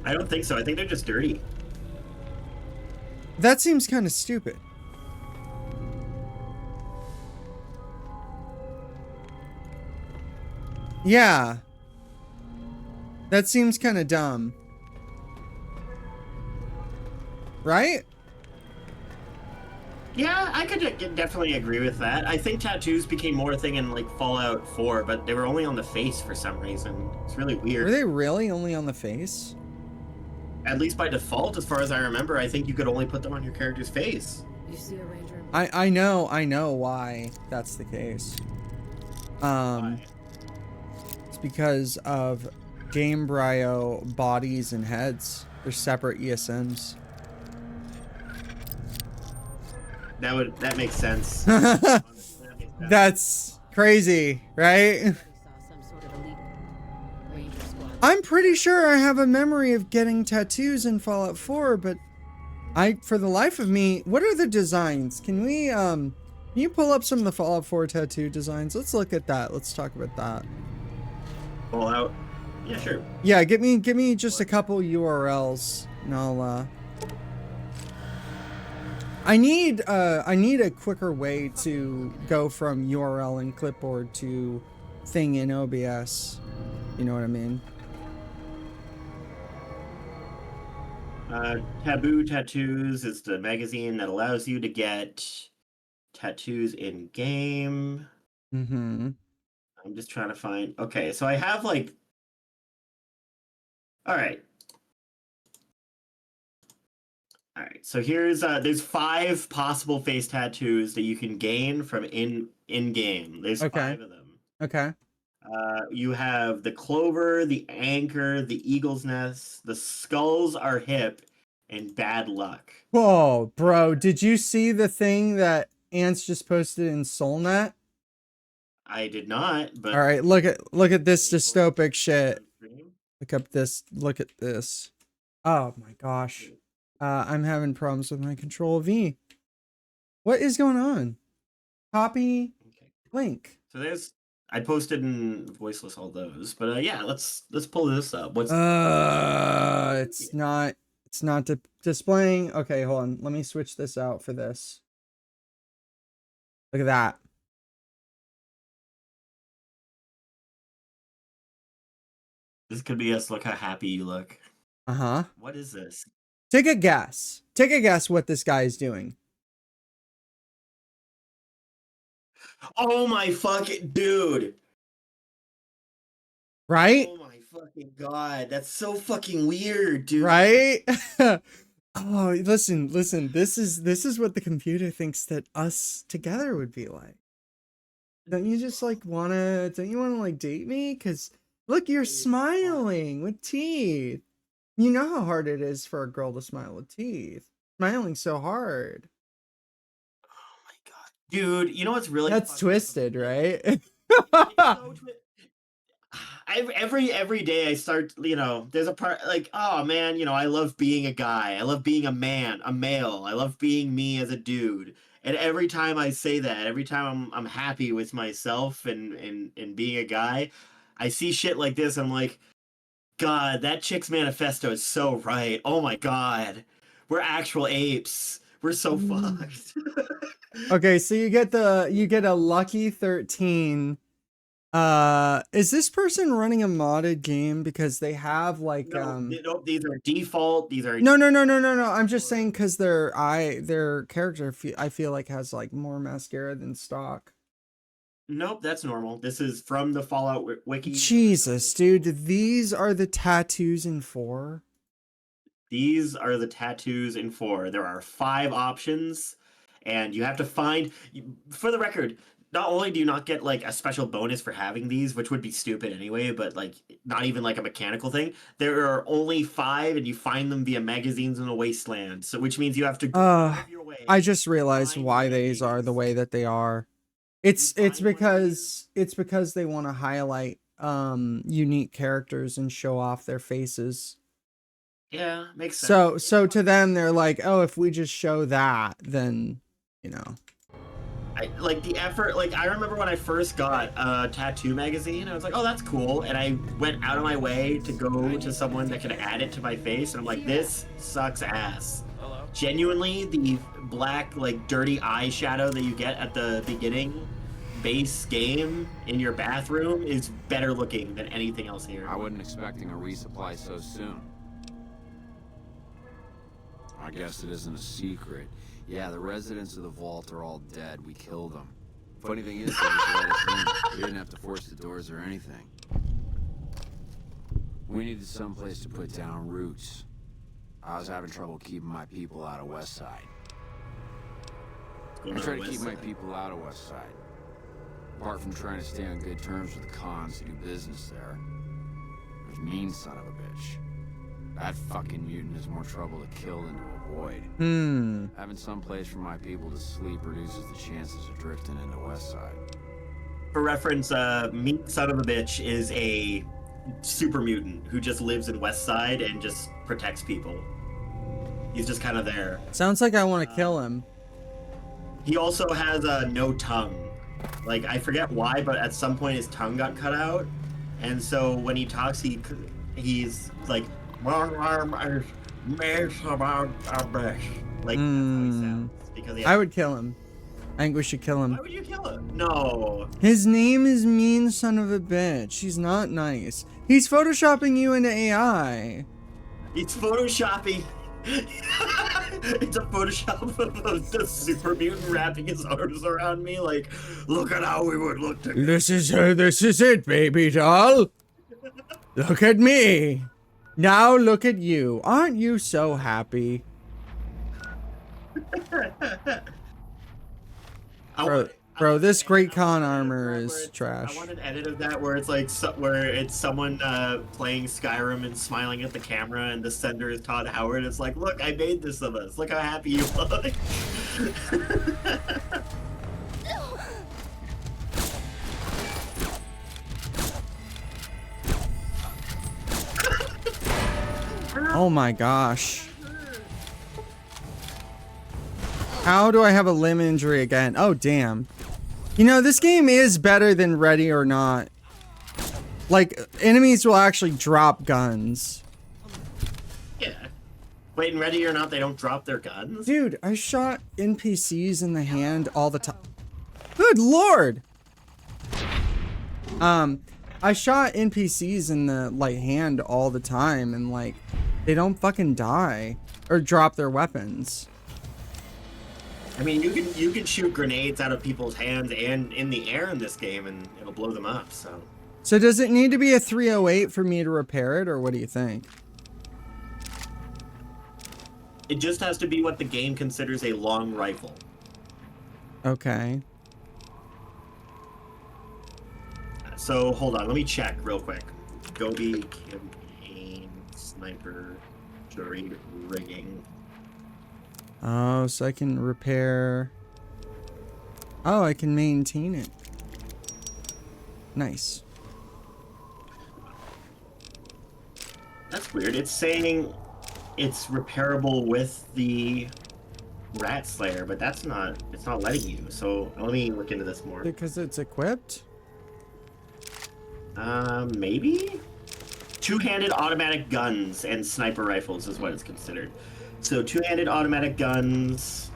S1: I don't think so. I think they're just dirty.
S2: That seems kind of stupid. Yeah. That seems kind of dumb. Right?
S1: Yeah, I could definitely agree with that. I think tattoos became more a thing in, like, Fallout 4, but they were only on the face for some reason. It's really weird.
S2: Were they really only on the face?
S1: At least by default, as far as I remember, I think you could only put them on your character's face.
S10: You see a ranger?
S2: I know why that's the case. It's because of Game Brio bodies and heads. They're separate ESMs.
S1: That makes sense.
S2: That's crazy, right? I'm pretty sure I have a memory of getting tattoos in Fallout 4, but for the life of me, what are the designs? Can you pull up some of the Fallout 4 tattoo designs? Let's look at that. Let's talk about that.
S1: Fallout? Yeah, sure.
S2: Yeah, give me just a couple URLs, and I'll, I need a quicker way to go from URL in clipboard to thing in OBS. You know what I mean?
S1: Taboo Tattoos is the magazine that allows you to get tattoos in game.
S2: Mm-hmm.
S1: I'm just trying to find. Okay, so I have like. All right. All right. So here's there's 5 possible face tattoos that you can gain from in game. There's 5 of them.
S2: Okay.
S1: You have the clover, the anchor, the eagle's nest, the skulls are hip, and bad luck.
S2: Whoa, bro! Did you see the thing that Ants just posted in SoulNet?
S1: I did not. But
S2: all right, look at this dystopic shit. Look at this. Oh my gosh. I'm having problems with my Control V. What is going on? Copy link.
S1: So I posted in voiceless all those, but yeah, let's pull this up. It's
S2: It's not displaying. Okay, hold on. Let me switch this out for this. Look at that.
S1: This could be us. Look how happy you look.
S2: Uh-huh.
S1: What is this?
S2: Take a guess. Take a guess what this guy is doing.
S1: Oh my fucking dude.
S2: Right?
S1: Oh my fucking god. That's so fucking weird, dude.
S2: Right? Oh, listen. This is what the computer thinks that us together would be like. Don't you just like don't you wanna like date me? Cause look, you're smiling with teeth. You know how hard it is for a girl to smile with teeth. Smiling so hard.
S1: Oh my god. Dude, you know what's really
S2: That's twisted, right?
S1: It's so every day I start, there's a part like, oh man, I love being a guy. I love being a man, a male. I love being me as a dude. And every time I say that, every time I'm happy with myself and being a guy, I see shit like this. I'm like, God, that chick's manifesto is so right. Oh my God, we're actual apes. We're so fucked.
S2: Okay, so you get a lucky 13. Is this person running a modded game because they have like
S1: no, these are default. These are
S2: No. I'm just saying because their character I feel like has like more mascara than stock.
S1: Nope, that's normal. This is from the Fallout wiki.
S2: Jesus, dude, these are the tattoos in 4.
S1: These are the tattoos in 4. There are 5 options, and you have to find. For the record, not only do you not get like a special bonus for having these, which would be stupid anyway, but like not even like a mechanical thing. There are only 5, and you find them via magazines in a wasteland. So, which means you have to go out of your way.
S2: I just realized why these are the way that they are. It's because they want to highlight unique characters and show off their faces.
S1: Yeah, makes sense.
S2: So to them they're like, oh, if we just show that, then
S1: I like the effort. Like I remember when I first got a tattoo magazine, I was like, oh, that's cool, and I went out of my way to go to someone that could add it to my face, and I'm like, this sucks ass. Genuinely, the black, like, dirty eyeshadow that you get at the beginning base game in your bathroom is better looking than anything else here.
S4: I wasn't expecting a resupply so soon. I guess it isn't a secret. Yeah, the residents of the vault are all dead. We killed them. Funny thing is, they just let us in. We didn't have to force the doors or anything. We needed someplace to put down roots. I was having trouble keeping my people out of West Side. I try to keep my people out of West Side. Apart from trying to stay on good terms with the cons who do business there. There's mean son of a bitch. That fucking mutant is more trouble to kill than to avoid. Having some place for my people to sleep reduces the chances of drifting into West Side.
S1: For reference, mean son of a bitch is a super mutant who just lives in West Side and just protects people. He's just kind of there.
S2: Sounds like I want to kill him.
S1: He also has no tongue. Like, I forget why, but at some point his tongue got cut out. And so when he talks, he's like, like, that's how he sounds. Because
S2: I would kill him. I think we should kill him.
S1: Why would you kill him? No.
S2: His name is Mean Son of a Bitch. He's not nice. He's photoshopping you into AI.
S1: It's photoshopping. It's a Photoshop of the super mutant wrapping his arms around me, like, look at how we would look together.
S2: This is it, baby doll. Look at me. Now look at you. Aren't you so happy? Bro, this Great Con armor is trash.
S1: I want an edit of that where it's like where it's someone playing Skyrim and smiling at the camera, and the sender is Todd Howard. It's like, look, I made this of us. Look how happy you look.
S2: Oh my gosh. How do I have a limb injury again? Oh, damn. You know, this game is better than Ready or Not. Like, enemies will actually drop guns.
S1: Yeah. Wait, in Ready or Not, they don't drop their guns?
S2: Dude, I shot NPCs in the hand all the time. Good lord! I shot NPCs in the, like, hand all the time, and, like, they don't fucking die. Or drop their weapons.
S1: I mean, you can shoot grenades out of people's hands and in the air in this game, and it'll blow them up, so...
S2: So does it need to be a 308 for me to repair it, or what do you think?
S1: It just has to be what the game considers a long rifle.
S2: Okay.
S1: So, hold on, let me check real quick. Gobi campaign sniper jury rigging.
S2: Oh, so I can repair... Oh, I can maintain it. Nice.
S1: That's weird. It's saying it's repairable with the Rat Slayer, but that's not... It's not letting you, so let me look into this more.
S2: Because it's equipped?
S1: Maybe? Two-handed automatic guns and sniper rifles is what it's considered. So two-handed automatic guns,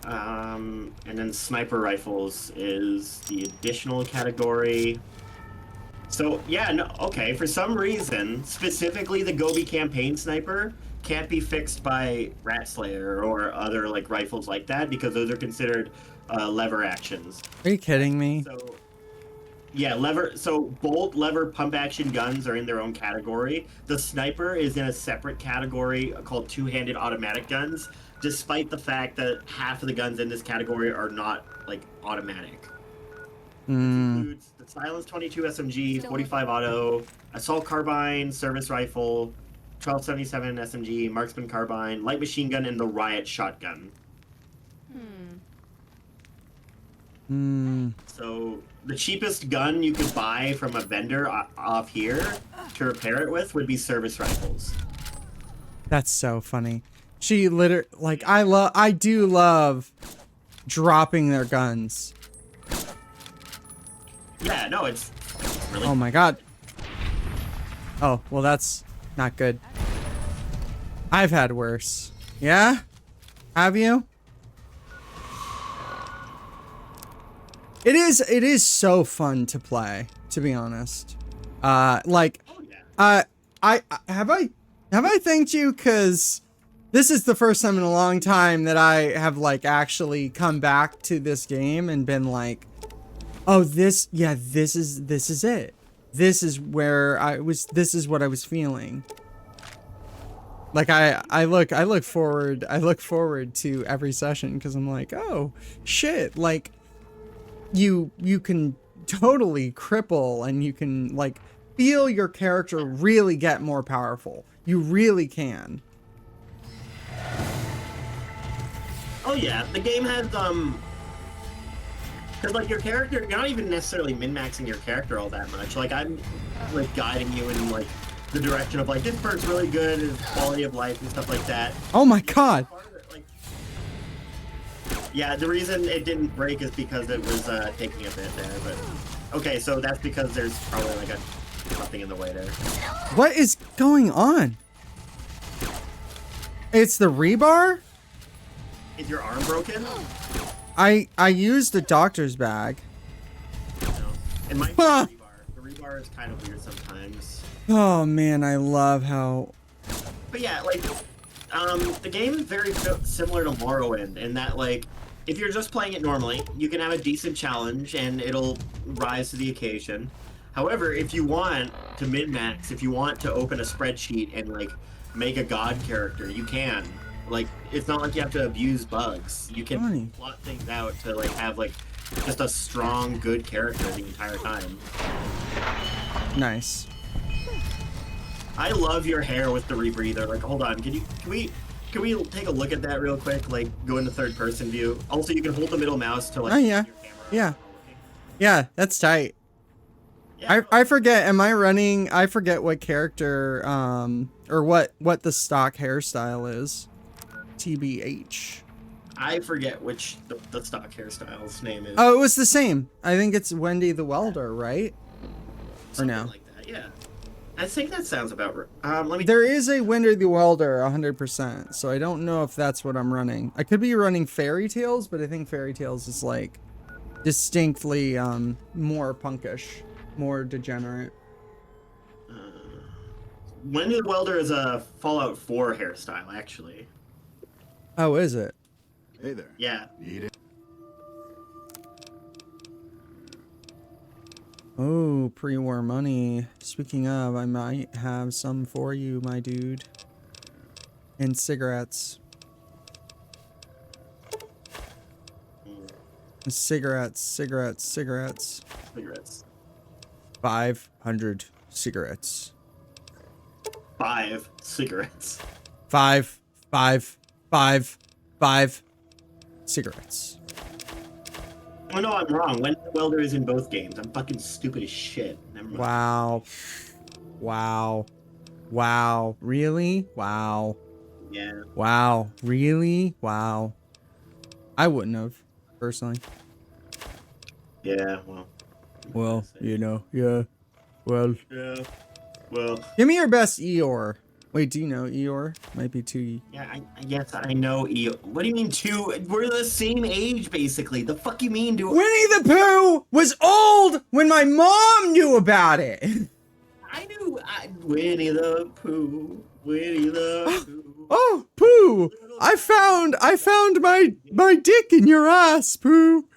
S1: and then sniper rifles is the additional category. So yeah, no, okay. For some reason, specifically the Gobi campaign sniper can't be fixed by Rat Slayer or other like rifles like that because those are considered lever actions.
S2: Are you kidding me?
S1: So, yeah, bolt, lever, pump action guns are in their own category. The sniper is in a separate category called two-handed automatic guns, despite the fact that half of the guns in this category are not, like, automatic. It includes the Silence 22 SMG, 45 auto, assault carbine, service rifle, 1277 SMG, marksman carbine, light machine gun, and the riot shotgun. So the cheapest gun you could buy from a vendor off here to repair it with would be service rifles.
S2: That's so funny. She literally, like, I do love dropping their guns.
S1: Yeah, no, it's really...
S2: Oh my god. Oh, well that's not good. I've had worse. Yeah? Have you? It is so fun to play, to be honest. Like, I thanked you? Cause this is the first time in a long time that I have like actually come back to this game and been like, oh, this is it. This is where this is what I was feeling. Like I look forward to every session because I'm like, oh shit, like you can totally cripple and you can like feel your character really get more powerful. You really can.
S1: Oh yeah, the game has because like your character, you're not even necessarily min-maxing your character all that much. Like I'm like guiding you in like the direction of like this perk's really good, his quality of life and stuff like that.
S2: Oh my god.
S1: Yeah, the reason it didn't break is because it was taking a bit there, but okay, so that's because there's probably like something in the way there.
S2: What is going on? It's the rebar?
S1: Is your arm broken?
S2: I used a doctor's bag.
S1: No. It might be the rebar. The rebar is kind of weird sometimes.
S2: Oh man, I love how...
S1: But yeah, like, the game is very similar to Morrowind in that, like, if you're just playing it normally, you can have a decent challenge and it'll rise to the occasion. However, if you want to min-max, if you want to open a spreadsheet and, like, make a god character, you can. Like, it's not like you have to abuse bugs. You can plot things out to, like, have, like, just a strong, good character the entire time.
S2: Nice.
S1: I love your hair with the rebreather. Like, hold on, can we take a look at that real quick? Like, go into third person view. Also, you can hold the middle mouse to like.
S2: Oh yeah, yeah, that's tight. Yeah, I forget. Am I running? I forget what character or what the stock hairstyle is. TBH.
S1: I forget which the stock hairstyle's name is.
S2: Oh, it was the same. I think it's Wendy the Welder, right?
S1: Something
S2: or no?
S1: Like that, yeah. I think that sounds about right. Let me.
S2: There is a Winter the Welder 100%, so I don't know if that's what I'm running. I could be running Fairy Tales, but I think Fairy Tales is like distinctly more punkish, more degenerate.
S1: Wendy the Welder is a Fallout 4 hairstyle, actually.
S2: Oh, is it?
S9: Hey there.
S1: Yeah.
S9: Eat it.
S2: Oh, pre-war money. Speaking of, I might have some for you, my dude. And cigarettes. Cigarettes, cigarettes, cigarettes.
S1: Cigarettes.
S2: 500 cigarettes.
S1: 5 cigarettes.
S2: 5 cigarettes.
S1: Oh no, I'm wrong. Wendy the Welder is in both games. I'm fucking stupid as shit. Never mind.
S2: Wow. Wow. Wow. Really? Wow.
S1: Yeah.
S2: Wow. Really? Wow. I wouldn't have, personally.
S1: Yeah, well.
S2: Well, you know, yeah. Well.
S1: Yeah. Well.
S2: Give me your best Eeyore. Wait, do you know Eeyore? Might be too.
S1: Yeah, yes, I know Eeyore. What do you mean two? We're the same age, basically. The fuck you mean, dude?
S2: Winnie the Pooh was old when my mom knew about it.
S1: I knew Winnie the Pooh. Winnie the Pooh.
S2: Oh, Pooh! I found my dick in your ass, Pooh.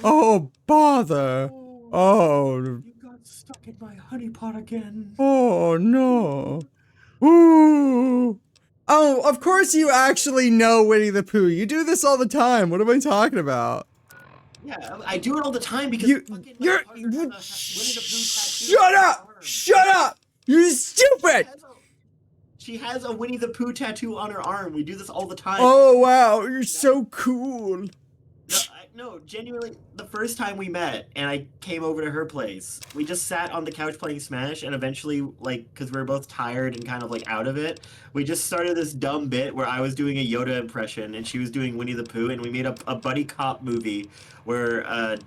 S2: Oh, bother. Oh.
S1: You got stuck in my honey pot again.
S2: Oh no. Ooh. Oh, of course you actually know Winnie the Pooh. You do this all the time. What am I talking about?
S1: Yeah, I do it all the time because
S2: you're shut up! Shut up! You're stupid!
S1: She has a Winnie the Pooh tattoo on her arm. We do this all the time.
S2: Oh wow, you're so cool.
S1: No, genuinely, the first time we met and I came over to her place, we just sat on the couch playing Smash, and eventually, like, because we were both tired and kind of, like, out of it, we just started this dumb bit where I was doing a Yoda impression and she was doing Winnie the Pooh, and we made a buddy cop movie where,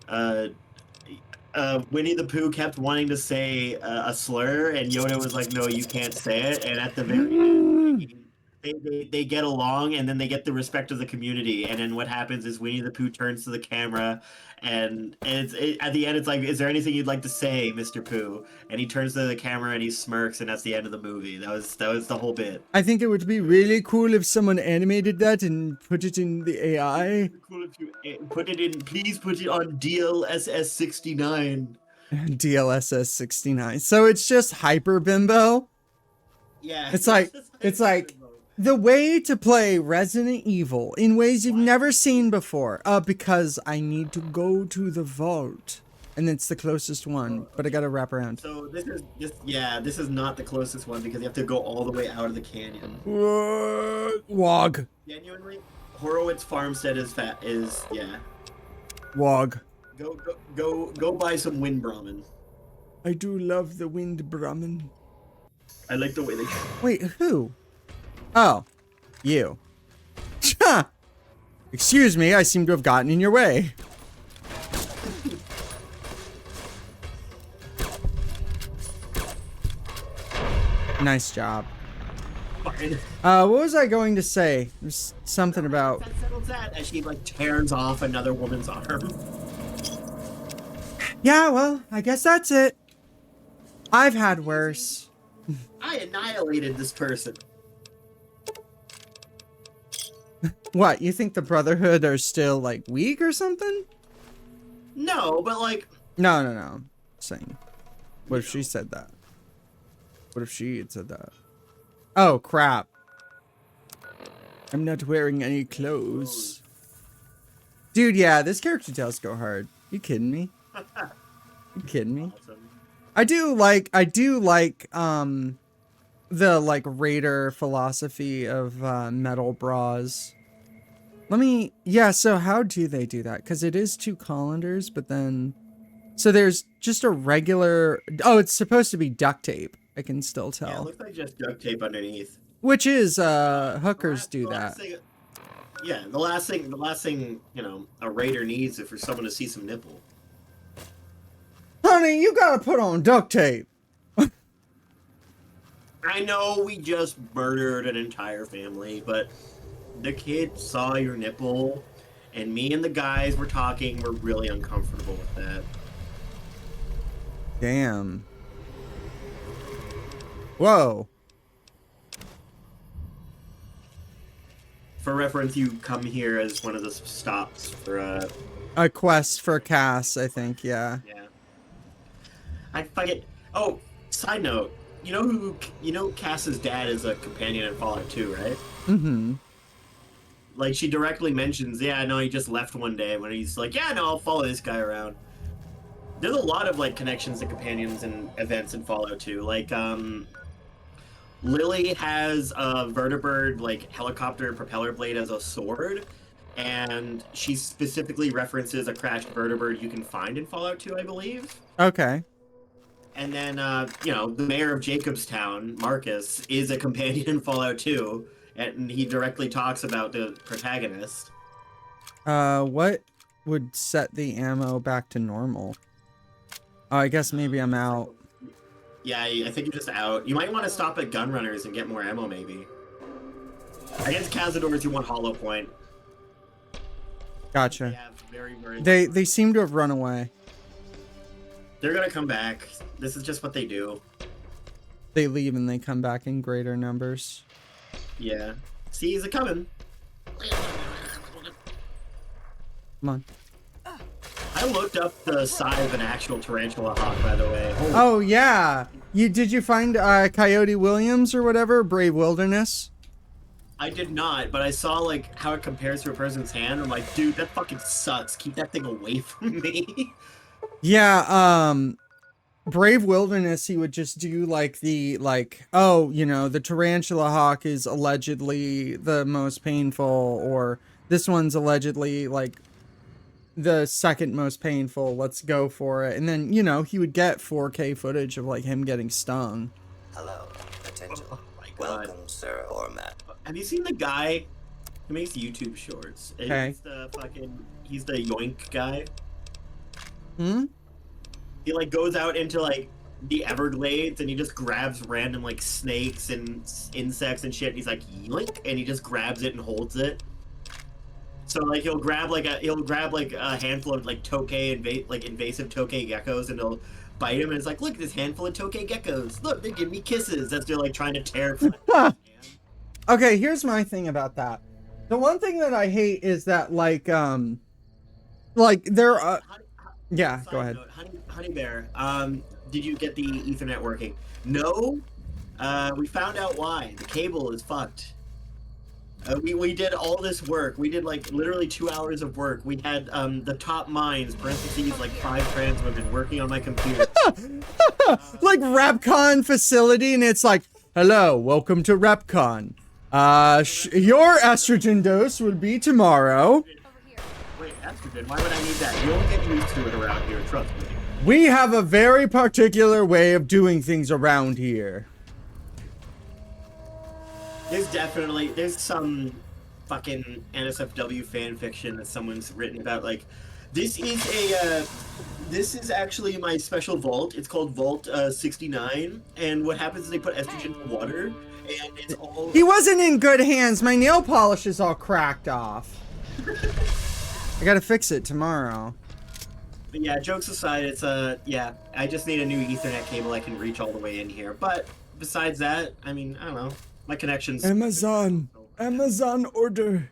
S1: Winnie the Pooh kept wanting to say a slur, and Yoda was like, no, you can't say it, and at the very end, they get along, and then they get the respect of the community, and then what happens is Winnie the Pooh turns to the camera, and at the end it's like, is there anything you'd like to say, Mr. Pooh? And he turns to the camera and he smirks, and that's the end of the movie. That was the whole bit.
S2: I think it would be really cool if someone animated that and put it in the AI.
S1: Cool if you put it in. Please put it on DLSS 69.
S2: DLSS 69. So it's just Hyper Bimbo.
S1: Yeah.
S2: It's like the way to play Resident Evil in ways you've never seen before. Because I need to go to the vault. And it's the closest one, but I gotta wrap around.
S1: So this is not the closest one because you have to go all the way out of the canyon.
S2: Wog.
S1: Genuinely, Horowitz Farmstead is yeah.
S2: Wog.
S1: Go buy some wind Brahmin.
S2: I do love the wind Brahmin.
S1: I like the way they.
S2: Wait, who? Oh, you. Excuse me, I seem to have gotten in your way. Nice job.
S1: Fine.
S2: What was I going to say? There's something about.
S1: That settles that as she like tears off another woman's arm.
S2: Yeah, well, I guess that's it. I've had worse.
S1: I annihilated this person.
S2: What, you think the Brotherhood are still, like, weak or something?
S1: No, but like...
S2: No. Saying. What if she said that? What if she had said that? Oh, crap. I'm not wearing any clothes. Dude, yeah, this character details go hard. You kidding me? You kidding me?
S1: Awesome.
S2: I do like, the, like, raider philosophy of, metal bras. Yeah, so how do they do that? Because it is 2 colanders, but then... So there's just a regular... Oh, it's supposed to be duct tape. I can still tell.
S1: Yeah, it looks like just duct tape underneath.
S2: Which is, hookers do that.
S1: Yeah, the last thing, you know, a raider needs is for someone to see some nipple.
S2: Honey, you gotta put on duct tape.
S1: I know we just murdered an entire family, but the kid saw your nipple, and me and the guys were talking. We're really uncomfortable with that.
S2: Damn. Whoa.
S1: For reference, you come here as one of the stops for
S2: A quest for Cass, I think, yeah.
S1: Yeah. I fucking. Oh, side note. You know Cass's dad is a companion in Fallout 2, right?
S2: Mm-hmm.
S1: Like, she directly mentions, yeah, no, he just left one day when he's like, yeah, no, I'll follow this guy around. There's a lot of, like, connections to companions and events in Fallout 2. Like, Lily has a vertibird, like, helicopter propeller blade as a sword, and she specifically references a crashed vertibird you can find in Fallout 2, I believe.
S2: Okay.
S1: And then, the mayor of Jacobstown, Marcus, is a companion in Fallout 2, and he directly talks about the protagonist.
S2: What would set the ammo back to normal? Oh, I guess maybe I'm out.
S1: Yeah, I think you're just out. You might want to stop at Gunrunners and get more ammo, maybe. Against Cazadors, you want Hollow Point.
S2: Gotcha.
S1: They have very, very...
S2: They seem to have run away.
S1: They're gonna come back. This is just what they do.
S2: They leave and they come back in greater numbers.
S1: Yeah. See, is it coming?
S2: Come on.
S1: I looked up the size of an actual tarantula hawk, by the way. Holy
S2: Oh, yeah. Did you find Coyote Williams or whatever? Brave Wilderness?
S1: I did not, but I saw, like, how it compares to a person's hand. I'm like, dude, that fucking sucks. Keep that thing away from me.
S2: Yeah, Brave Wilderness, he would just do like the the tarantula hawk is allegedly the most painful, or this one's allegedly like the second most painful, let's go for it. And then, he would get 4K footage of like him getting stung.
S11: Hello, attention.
S1: Oh my God.
S11: Welcome, Sir Ormat.
S1: Have you seen the guy who makes YouTube shorts?
S2: Okay.
S1: He's the Yoink guy.
S2: Hmm?
S1: He like goes out into like the Everglades and he just grabs random like snakes and insects and shit. And he's like yoink, and he just grabs it and holds it. So like he'll grab like a handful of like invasive tokay geckos, and he'll bite him, and it's like, look at this handful of tokay geckos. Look, they give me kisses as they're like trying to tear.
S2: Okay, here's my thing about that. The one thing that I hate is that yeah, go ahead.
S1: Note, Honey Bear, did you get the Ethernet working? No. We found out why. The cable is fucked. We did all this work. We did like literally 2 hours of work. We had the top minds, parentheses, like 5 trans women working on my computer.
S2: Like Rapcon facility, and it's like, hello, welcome to Rapcon. Your estrogen dose will be tomorrow.
S1: Wait, estrogen? Why would I need that? You'll get used to it around here, trust me.
S2: We have a very particular way of doing things around here.
S1: There's some fucking NSFW fan fiction that someone's written about, like, this is actually my special vault. It's called Vault 69, and what happens is they put estrogen in water, and it's all...
S2: He wasn't in good hands. My nail polish is all cracked off. I gotta fix it tomorrow.
S1: But yeah, jokes aside, it's yeah, I just need a new Ethernet cable I can reach all the way in here. But besides that, I mean, I don't know. My connection's...
S2: Amazon order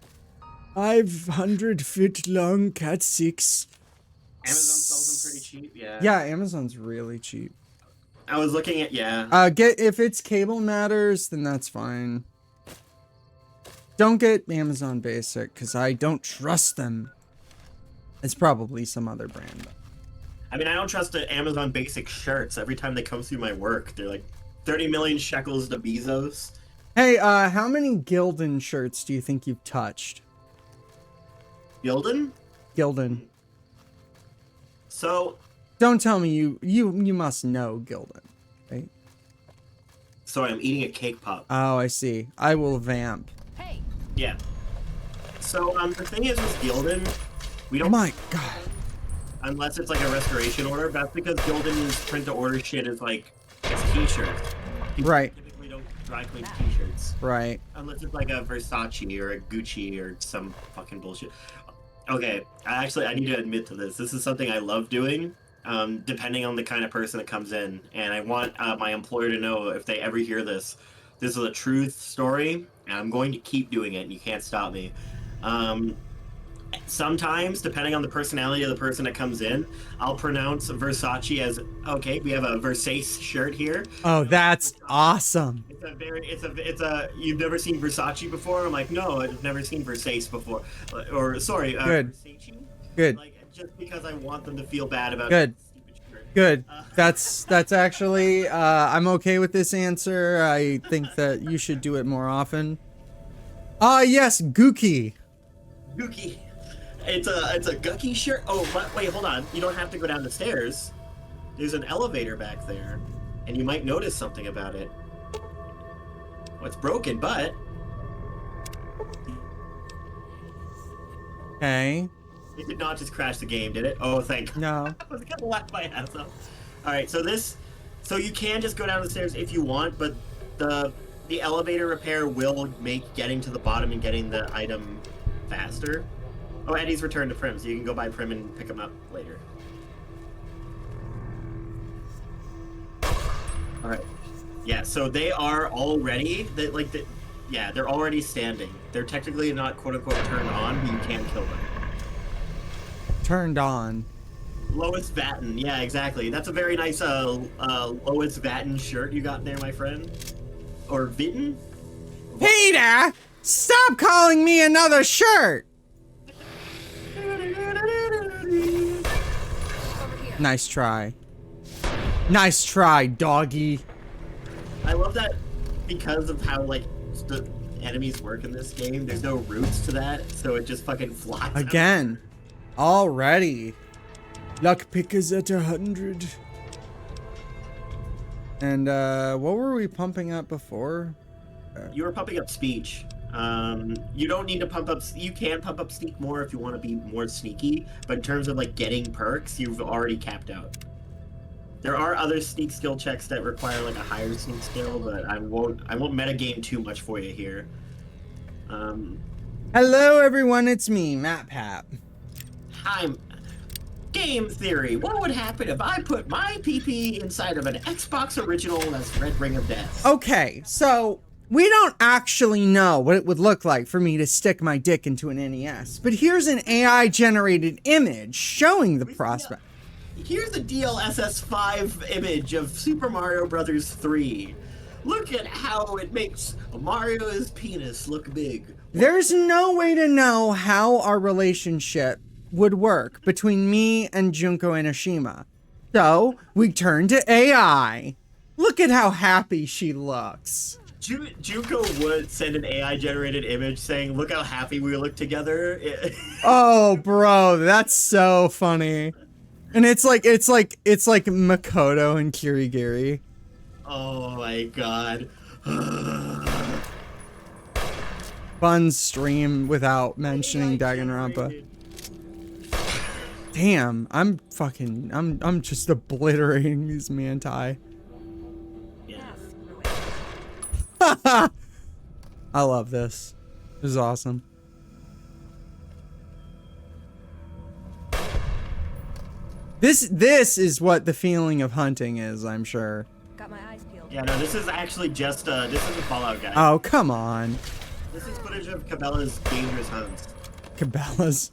S2: 500 foot long Cat 6.
S1: Amazon sells them pretty cheap, yeah.
S2: Yeah, Amazon's really cheap.
S1: I was looking at, yeah.
S2: If it's cable matters, then that's fine. Don't get Amazon Basic, because I don't trust them. It's probably some other brand.
S1: I mean, I don't trust the Amazon Basic shirts. Every time they come through my work, they're like 30 million shekels to Bezos.
S2: Hey, how many Gildan shirts do you think you've touched?
S1: Gildan?
S2: Gildan.
S1: So...
S2: Don't tell me you must know Gildan, right?
S1: Sorry, I'm eating a cake pop.
S2: Oh, I see. I will vamp.
S7: Hey.
S1: Yeah. So, the thing is with Gildan, we don't...
S2: Oh my god.
S1: Unless it's like a restoration order. That's because Gildan's print-to-order shit is like, it's t-shirts. People
S2: Right.
S1: typically don't dry clean t-shirts.
S2: Right.
S1: Unless it's like a Versace or a Gucci or some fucking bullshit. Okay, I need to admit to this. This is something I love doing, depending on the kind of person that comes in. And I want my employer to know if they ever hear this. This is a truth story, and I'm going to keep doing it, and you can't stop me. Sometimes, depending on the personality of the person that comes in, I'll pronounce Versace as, okay, we have a Versace shirt here.
S2: Oh, that's awesome.
S1: It's a, you've never seen Versace before? I'm like, no, I've never seen Versace before. Or, sorry,
S2: Good.
S1: Versace?
S2: Good.
S1: Like, just because I want them to feel bad about
S2: Good.
S1: stupid shirt.
S2: Good. That's actually, I'm okay with this answer. I think that you should do it more often. Yes, Gookie.
S1: Gookie. It's a Gucky shirt. Oh, wait, hold on. You don't have to go down the stairs. There's an elevator back there, and you might notice something about it. Well, it's broken, but...
S2: Okay.
S1: It did not just crash the game, did it? Oh, thank God.
S2: No.
S1: I was gonna laugh my ass off. Alright, so you can just go down the stairs if you want, but the elevator repair will make getting to the bottom and getting the item faster. Oh, Eddie's returned to Prim, so you can go by Prim and pick him up later. Alright. Yeah, so they are already, they're already standing. They're technically not quote-unquote turned on, but you can kill them.
S2: Turned on.
S1: Lois Vatten, yeah, exactly. That's a very nice Lois Vatten shirt you got there, my friend. Or Vitten?
S2: Peter! Stop calling me another shirt! Nice try. Nice try, doggy.
S1: I love that because of how, like, the enemies work in this game. There's no roots to that, so it just fucking flies out.
S2: Again. Already. Luck pickers at 100. And, what were we pumping up before?
S1: You were pumping up speech. You don't need to pump up... You can pump up sneak more if you want to be more sneaky, but in terms of, like, getting perks, you've already capped out. There are other sneak skill checks that require, like, a higher sneak skill, but I won't metagame too much for you here.
S2: Hello, everyone, it's me, Matt Pap.
S1: Hi, Game Theory. What would happen if I put my PP inside of an Xbox original that's Red Ring of Death?
S2: Okay, so... we don't actually know what it would look like for me to stick my dick into an NES, but here's an AI-generated image showing the prospect.
S1: Here's a DLSS 5 image of Super Mario Bros. 3. Look at how it makes Mario's penis look big.
S2: There's no way to know how our relationship would work between me and Junko Enoshima. So, we turn to AI. Look at how happy she looks.
S1: Junko would send an AI-generated image saying, "Look how happy we look together."
S2: Oh, bro, that's so funny. And it's like Makoto and Kirigiri.
S1: Oh my god.
S2: Fun stream without mentioning Danganronpa. Damn, I'm just obliterating these manti. I love this. This is awesome. This is what the feeling of hunting is, I'm sure.
S7: Got my eyes peeled.
S1: Yeah, no, this is actually just this is a Fallout guy.
S2: Oh, come on.
S1: This is footage of Cabela's dangerous hunts.
S2: Cabela's.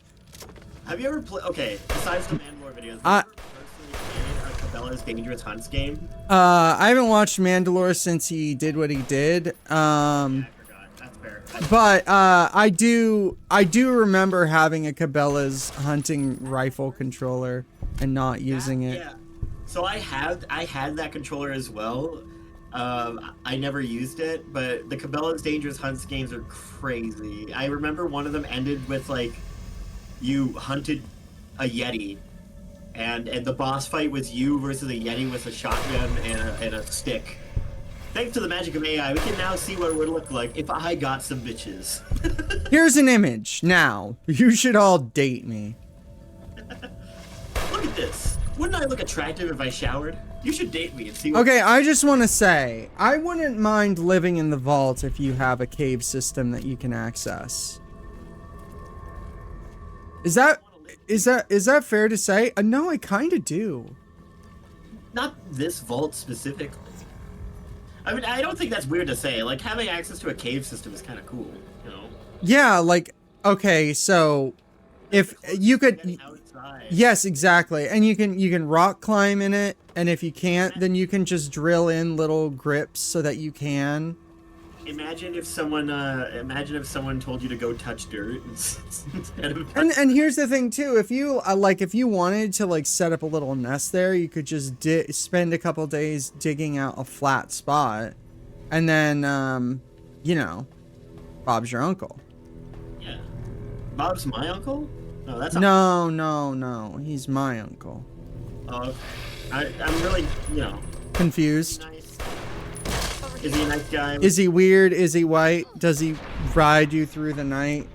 S1: Have you ever played? Okay, besides the Mandalore videos, have you ever personally played a Cabela's dangerous hunts game?
S2: I haven't watched Mandalore since he did what he did.
S1: Yeah, I forgot. That's fair.
S2: But I do remember having a Cabela's hunting rifle controller and not using it.
S1: Yeah. So I had that controller as well. I never used it, but the Cabela's Dangerous Hunts games are crazy. I remember one of them ended with, like, you hunted a Yeti, and the boss fight was you versus a Yeti with a shotgun and a stick. Thanks to the magic of AI, we can now see what it would look like if I got some bitches.
S2: Here's an image. Now, you should all date me.
S1: Look at this. Wouldn't I look attractive if I showered? You should date me and see what...
S2: Okay, I just want to say, I wouldn't mind living in the vault if you have a cave system that you can access. Is that fair to say? No, I kind of do.
S1: Not this vault specifically. I mean, I don't think that's weird to say. Like, having access to a cave system is kind of cool, you know?
S2: Yeah, like, okay, so if you could... Yes, exactly. And you can rock climb in it, and if you can't, then you can just drill in little grips so that you can.
S1: Imagine if someone told you to go touch dirt instead of...
S2: And here's the thing too, if you if you wanted to like set up a little nest there, you could just spend a couple days digging out a flat spot, and then you know, Bob's your uncle.
S1: Yeah. Bob's my uncle? No, that's
S2: no, he's my uncle.
S1: Oh, okay. I'm really, you know,
S2: confused.
S1: Is he a nice guy?
S2: Is he weird? Is he white? Does he ride you through the night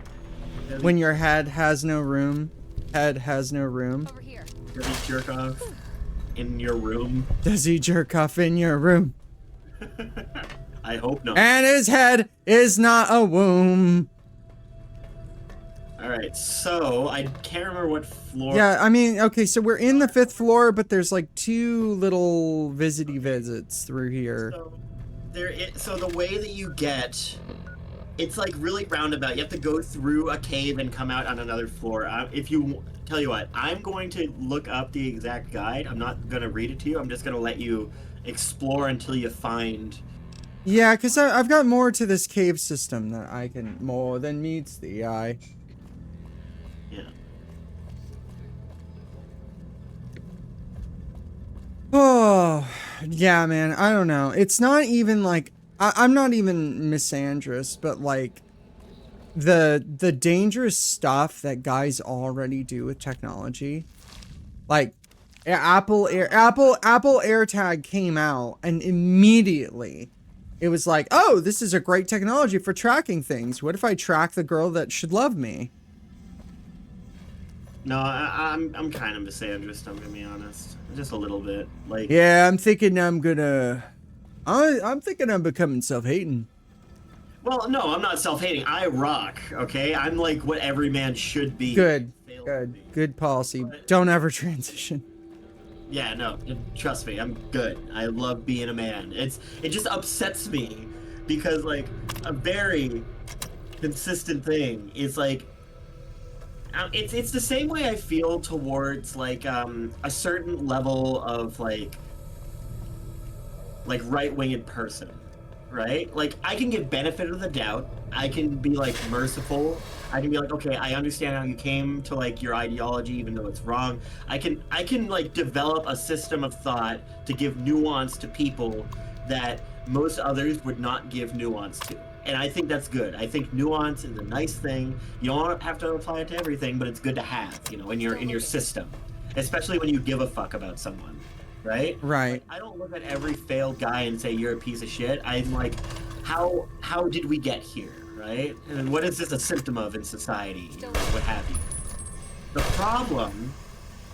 S2: when your head has no room? Head has no room.
S7: Over here.
S1: Does he jerk off in your room?
S2: Does he jerk off in your room?
S1: I hope not.
S2: And his head is not a womb.
S1: Alright, so I can't remember what floor...
S2: Yeah, I mean, okay, so we're in the 5th floor, but there's like 2 little visits through here.
S1: So the way that you get... It's like really roundabout. You have to go through a cave and come out on another floor. Tell you what, I'm going to look up the exact guide. I'm not going to read it to you. I'm just going to let you explore until you find...
S2: Yeah, because I've got more to this cave system that I can... More than meets the eye.
S1: Yeah.
S2: Oh, yeah, man. I don't know. It's not even like... I'm not even misandrous, but like... The dangerous stuff that guys already do with technology. Like, Apple AirTag came out, and immediately... It was like, oh, this is a great technology for tracking things. What if I track the girl that should love me?
S1: No, I'm kind of misandrous, I'm gonna be honest. Just a little bit. Like,
S2: yeah, I'm thinking I'm thinking I'm becoming self-hating.
S1: Well, no, I'm not self-hating. I rock, okay? I'm like what every man should be.
S2: Good policy. Don't ever transition.
S1: Yeah, no, trust me, I'm good. I love being a man. It just upsets me because like a very consistent thing is like it's the same way I feel towards like a certain level of like right-winged person, right? Like I can give benefit of the doubt. I can be like merciful. I can be like, okay, I understand how you came to like your ideology, even though it's wrong. I can like develop a system of thought to give nuance to people that most others would not give nuance to. And I think that's good. I think nuance is a nice thing. You don't have to apply it to everything, but it's good to have, you know, in your system, especially when you give a fuck about someone, right?
S2: Right.
S1: Like, I don't look at every failed guy and say you're a piece of shit. I'm like, how did we get here? Right? And what is this a symptom of in society? What have you? The problem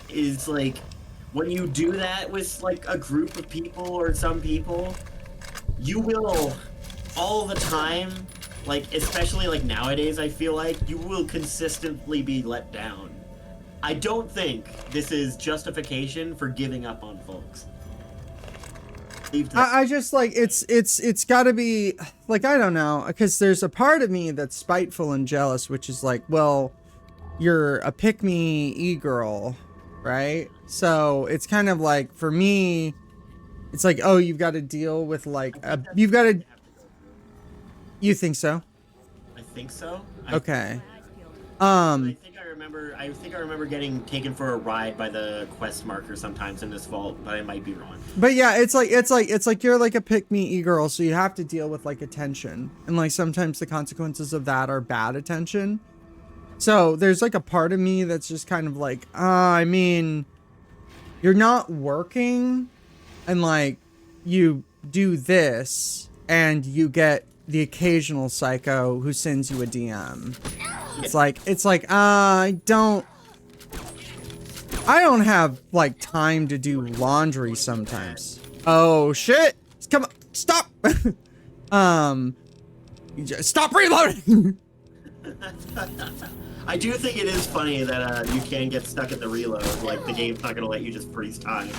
S1: is like when you do that with like a group of people or some people, you will all the time, like especially like nowadays, I feel like you will consistently be let down. I don't think this is justification for giving up on folks.
S2: I just like it's got to be like, I don't know, because there's a part of me that's spiteful and jealous, which is like, well, you're a pick-me e-girl, right? So it's kind of like, for me, it's like, oh, you've got to deal with like you've got to. You think so?
S1: I think so.
S2: Okay.
S1: I think I remember getting taken for a ride by the quest marker sometimes in this vault, but I might be wrong.
S2: But yeah, it's like you're like a pick-me e-girl, so you have to deal with like attention, and like sometimes the consequences of that are bad attention. So there's like a part of me that's just kind of like, I mean, you're not working, and like you do this, and you get the occasional psycho who sends you a DM. It's like, I don't... I don't have like time to do laundry sometimes. Oh shit! Come on, stop! Stop reloading!
S1: I do think it is funny that you can get stuck at the reload. Like, the game's not gonna let you just freeze time.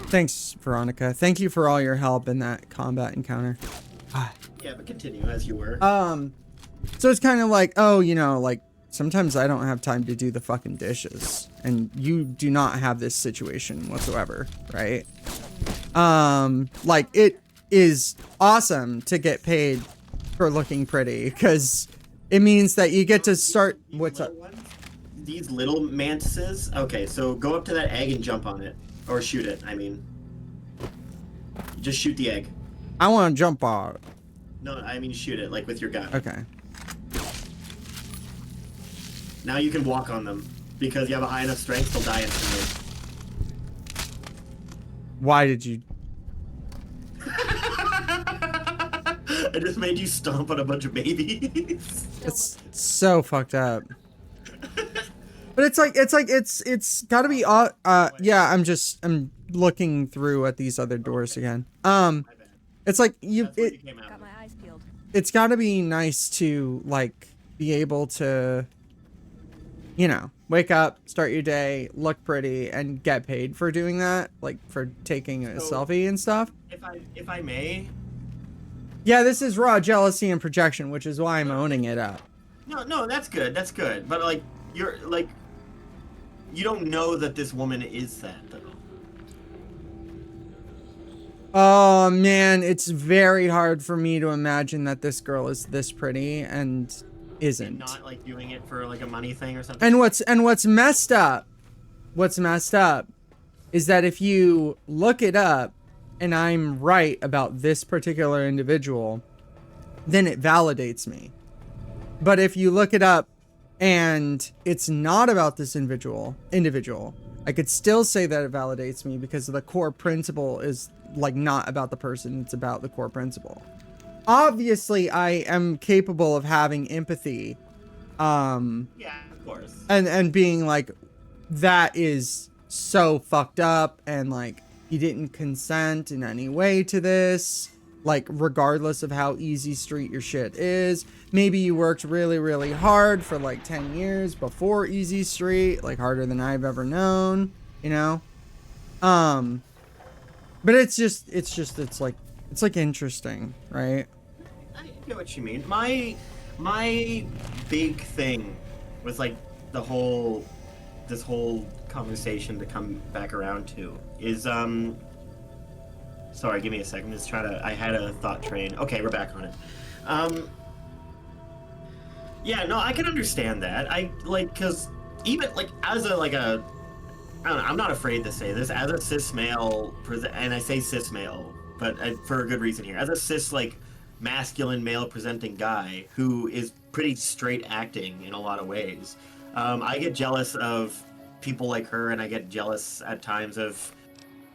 S2: Thanks, Veronica. Thank you for all your help in that combat encounter.
S1: Yeah, but continue as you were.
S2: So it's kind of like, oh, you know, like, sometimes I don't have time to do the fucking dishes. And you do not have this situation whatsoever, right? Like, it is awesome to get paid for looking pretty, because it means that you get to start... What's up?
S1: These little mantises? Okay, so go up to that egg and jump on it. Or shoot it, I mean. Just shoot the egg.
S2: I want to jump on it.
S1: No, I mean shoot it, like with your gun.
S2: Okay.
S1: Now you can walk on them. Because you have a high enough strength, they'll die instantly.
S2: Why did you...
S1: I just made you stomp on a bunch of babies.
S2: It's so fucked up. But it's gotta be, yeah, I'm looking through at these other doors again. It's like,
S7: Got my eyes peeled.
S2: it's gotta be nice to, like, be able to, you know, wake up, start your day, look pretty, and get paid for doing that, like, for taking a selfie and stuff.
S1: If I may...
S2: Yeah, this is raw jealousy and projection, which is why I'm owning it up.
S1: No, that's good, but, like, you're, like... You don't know that this woman is that, though.
S2: Oh, man, it's very hard for me to imagine that this girl is this pretty and isn't.
S1: And not, like, doing it for, like, a money thing or something?
S2: And what's messed up is that if you look it up and I'm right about this particular individual, then it validates me. But if you look it up and it's not about this individual, I could still say that it validates me because the core principle is, like, not about the person, it's about the core principle. Obviously, I am capable of having empathy.
S1: Yeah, of course.
S2: And being like, that is so fucked up, and, like, you didn't consent in any way to this. Like, regardless of how easy street your shit is. Maybe you worked really, really hard for, like, 10 years before Easy Street. Like, harder than I've ever known, you know? But it's like interesting, right?
S1: I get what you mean. My big thing was, like, this whole conversation to come back around to is, sorry, give me a second. Just I had a thought train. Okay, we're back on it. Yeah, no, I can understand that. Because even, like, as I don't know, I'm not afraid to say this, as a cis male, and I say cis male, but for a good reason here, as a cis, like, masculine male presenting guy who is pretty straight acting in a lot of ways, I get jealous of people like her, and I get jealous at times of,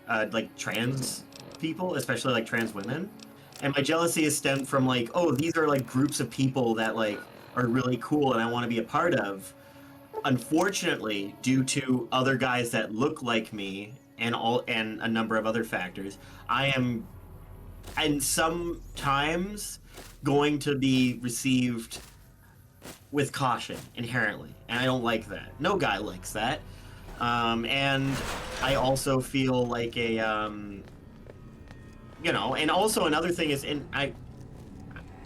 S1: like, trans people, especially, like, trans women. And my jealousy is stemmed from, like, oh, these are, like, groups of people that, like, are really cool and I want to be a part of. Unfortunately, due to other guys that look like me and a number of other factors, I am, and sometimes, going to be received with caution inherently, and I don't like that. No guy likes that. And I also feel like a, you know, and also another thing is, and I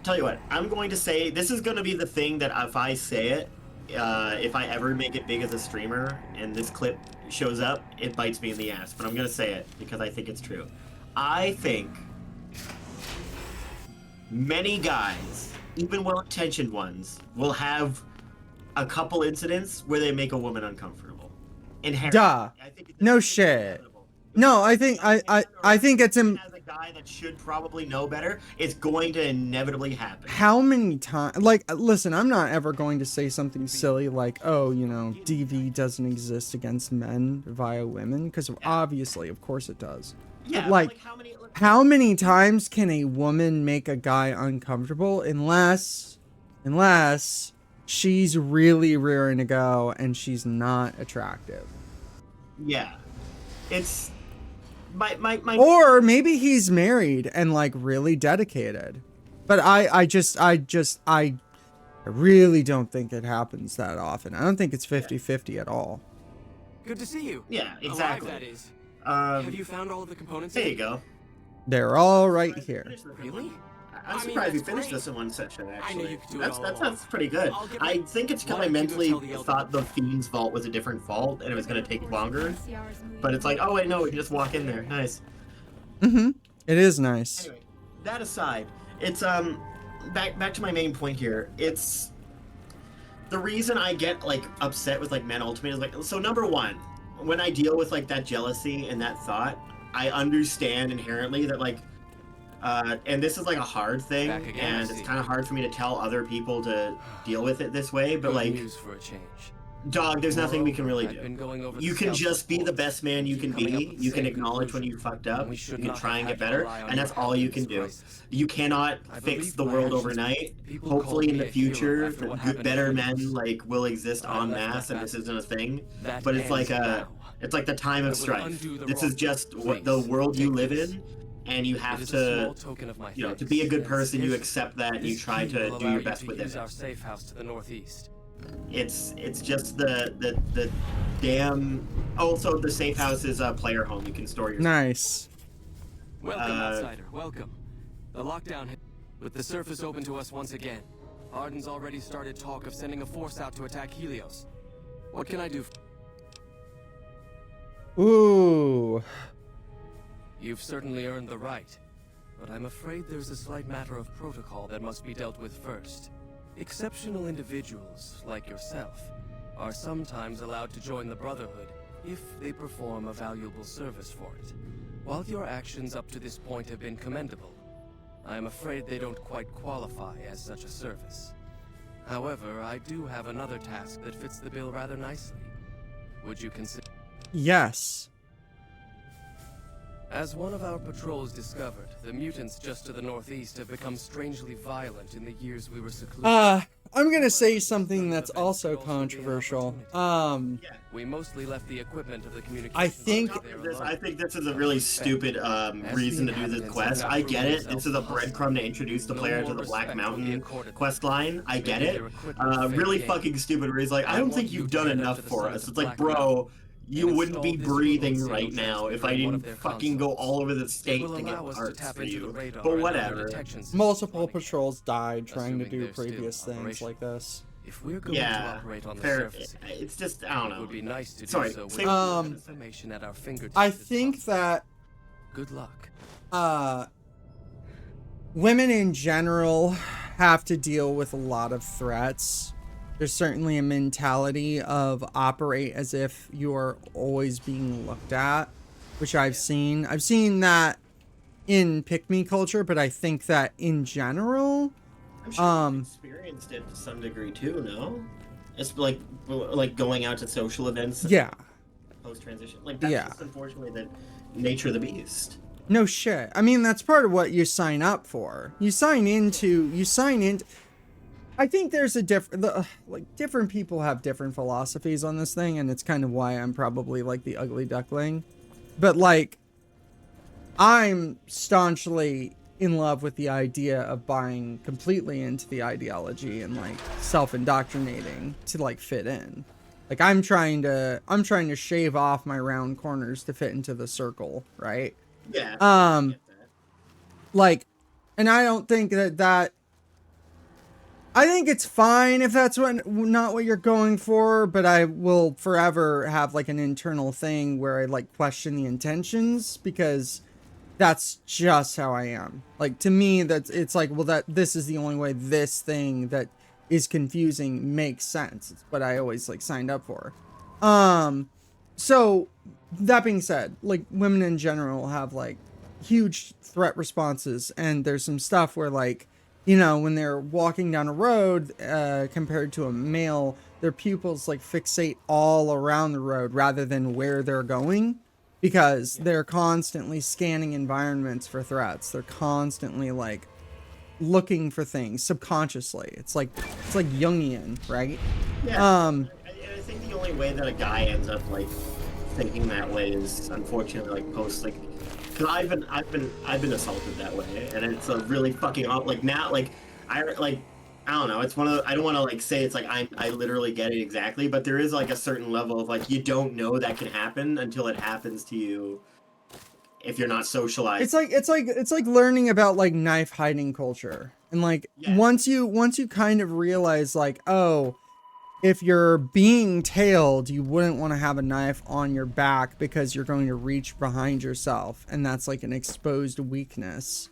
S1: tell you what, I'm going to say, this is going to be the thing that if I say it, if I ever make it big as a streamer and this clip shows up, it bites me in the ass. But I'm going to say it because I think it's true. I think many guys, even well-intentioned ones, will have a couple incidents where they make a woman uncomfortable. Inherently.
S2: Duh. No shit. No, I think it's
S1: as a guy that should probably know better, it's going to inevitably happen.
S2: How many times? Like, listen, I'm not ever going to say something silly like, oh, you know, DV doesn't exist against men via women, because obviously, of course it does.
S1: Yeah,
S2: but, like how many times can a woman make a guy uncomfortable unless she's really rearing to go and she's not attractive?
S1: Yeah, it's my.
S2: Or maybe he's married and like really dedicated. But I really don't think it happens that often. I don't think it's 50-50 at all.
S3: Good to see you.
S1: Yeah, exactly.
S3: Alive, that is. Have you found all of the components?
S1: There you go.
S2: They're all right here.
S3: Really?
S1: I'm surprised you finished this in one session, actually.
S3: I knew you could do it all
S1: That's pretty good. I think it's because I mentally thought the Fiend's vault was a different vault and it was going to take longer. But it's like, oh wait, no, we can just walk in there. Nice.
S2: Mm-hmm. It is nice.
S1: Anyway, that aside, it's back to my main point here. It's the reason I get like upset with like Men Ultimate is like, so number one, when I deal with like that jealousy and that thought, I understand inherently that like and this is like a hard thing, and it's kind of hard for me to tell other people to deal with it this way, but like,
S3: news for a change.
S1: Dog, there's nothing we can really do. You can just be the best man you can be. You can acknowledge when you fucked up. You can try and get better, and that's all you can do. You cannot fix the world overnight. Hopefully in the future, better men like will exist en masse, and this isn't a thing. But it's like the time of strife. This is just what the world you live in. And you have to, you know, to be a good person, you accept that, and you try to do your best with it.
S3: Our safe house to the northeast.
S1: It's just the damn. Also, the safe house is a player home. You can store your.
S2: Nice.
S3: Welcome, outsider. Welcome. The lockdown hit, with the surface open to us once again. Arden's already started talk of sending a force out to attack Helios. What can I do?
S2: Ooh.
S3: You've certainly earned the right, but I'm afraid there's a slight matter of protocol that must be dealt with first. Exceptional individuals, like yourself, are sometimes allowed to join the Brotherhood if they perform a valuable service for it. While your actions up to this point have been commendable, I'm afraid they don't quite qualify as such a service. However, I do have another task that fits the bill rather nicely. Would you consider?
S2: Yes.
S3: As one of our patrols discovered, the mutants just to the northeast have become strangely violent in the years we were secluded.
S2: I'm gonna say something that's also controversial.
S3: We mostly left the equipment of the communication.
S2: I think
S1: this is a really stupid reason to do this quest. I get it. This is a breadcrumb to introduce the player to the Black Mountain quest line. I get it. Really fucking stupid. Where he's like, I don't think you've done enough for us. It's like, bro. You wouldn't be breathing right now if I didn't fucking go all over the state to get parts for you. But whatever.
S2: Multiple patrols died trying to do previous things like this.
S3: If we're going to operate on the surface,
S1: it's just, I don't know.
S3: It would be nice to do
S1: Sorry.
S3: so with information at our fingertips.
S2: I think that
S3: good luck.
S2: Women in general have to deal with a lot of threats. There's certainly a mentality of operate as if you're always being looked at, which I've seen. I've seen that in pick-me culture, but I think that in general,
S1: I'm sure you've experienced it to some degree too. No, it's like going out to social events.
S2: Yeah.
S1: Post-transition, like that's just unfortunately the nature of the beast.
S2: No shit. I mean, that's part of what you sign up for. You sign into. I think there's a different people have different philosophies on this thing, and it's kind of why I'm probably like the ugly duckling. But like, I'm staunchly in love with the idea of buying completely into the ideology and like self-indoctrinating to like fit in. Like I'm trying to shave off my round corners to fit into the circle, right?
S1: Yeah.
S2: Like, and I don't think that I think it's fine if that's not what you're going for, but I will forever have like an internal thing where I like question the intentions, because that's just how I am. Like, to me, it's like, well, this is the only way this thing that is confusing makes sense. It's what I always like signed up for. So that being said, like women in general have like huge threat responses, and there's some stuff where like, you know, when they're walking down a road, compared to a male, their pupils like fixate all around the road rather than where they're going, because they're constantly scanning environments for threats. They're constantly like looking for things subconsciously. It's like Jungian, right?
S1: Yeah. I think the only way that a guy ends up like thinking that way is unfortunately like post like, because I've been assaulted that way, and it's a really fucking like now like I don't know. It's one of the, I don't want to like say it's like I literally get it exactly, but there is like a certain level of like you don't know that can happen until it happens to you if you're not socialized.
S2: It's like learning about like knife hiding culture. And like once you kind of realize like, oh, if you're being tailed, you wouldn't want to have a knife on your back because you're going to reach behind yourself, and that's like an exposed weakness.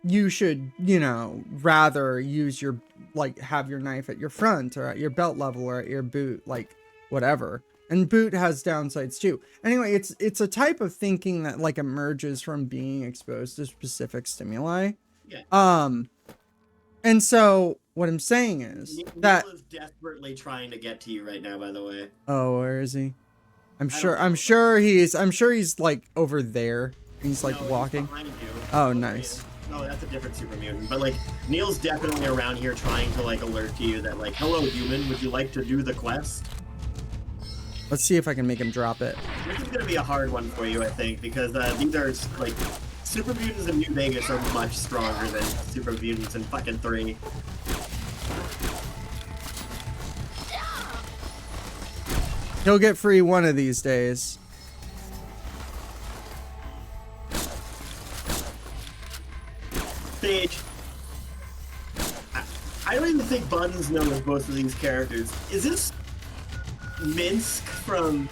S2: You should, you know, rather use your like have your knife at your front or at your belt level or at your boot, like whatever. And boot has downsides too. Anyway, it's a type of thinking that like emerges from being exposed to specific stimuli.
S1: Yeah.
S2: And so what I'm saying is that
S1: Neil is desperately trying to get to you right now, by the way.
S2: Oh, where is he? I'm sure he's like over there. He's like walking.
S1: He's behind you.
S2: Oh, nice.
S1: No, that's a different super mutant. But like Neil's definitely around here trying to like alert to you that like, hello human, would you like to do the quest?
S2: Let's see if I can make him drop it.
S1: This is gonna be a hard one for you, I think, because these are like super mutants in New Vegas are much stronger than super mutants in fucking 3.
S2: He'll get free one of these days.
S1: Sage. I don't even think Buns knows most of these characters. Is this Minsk from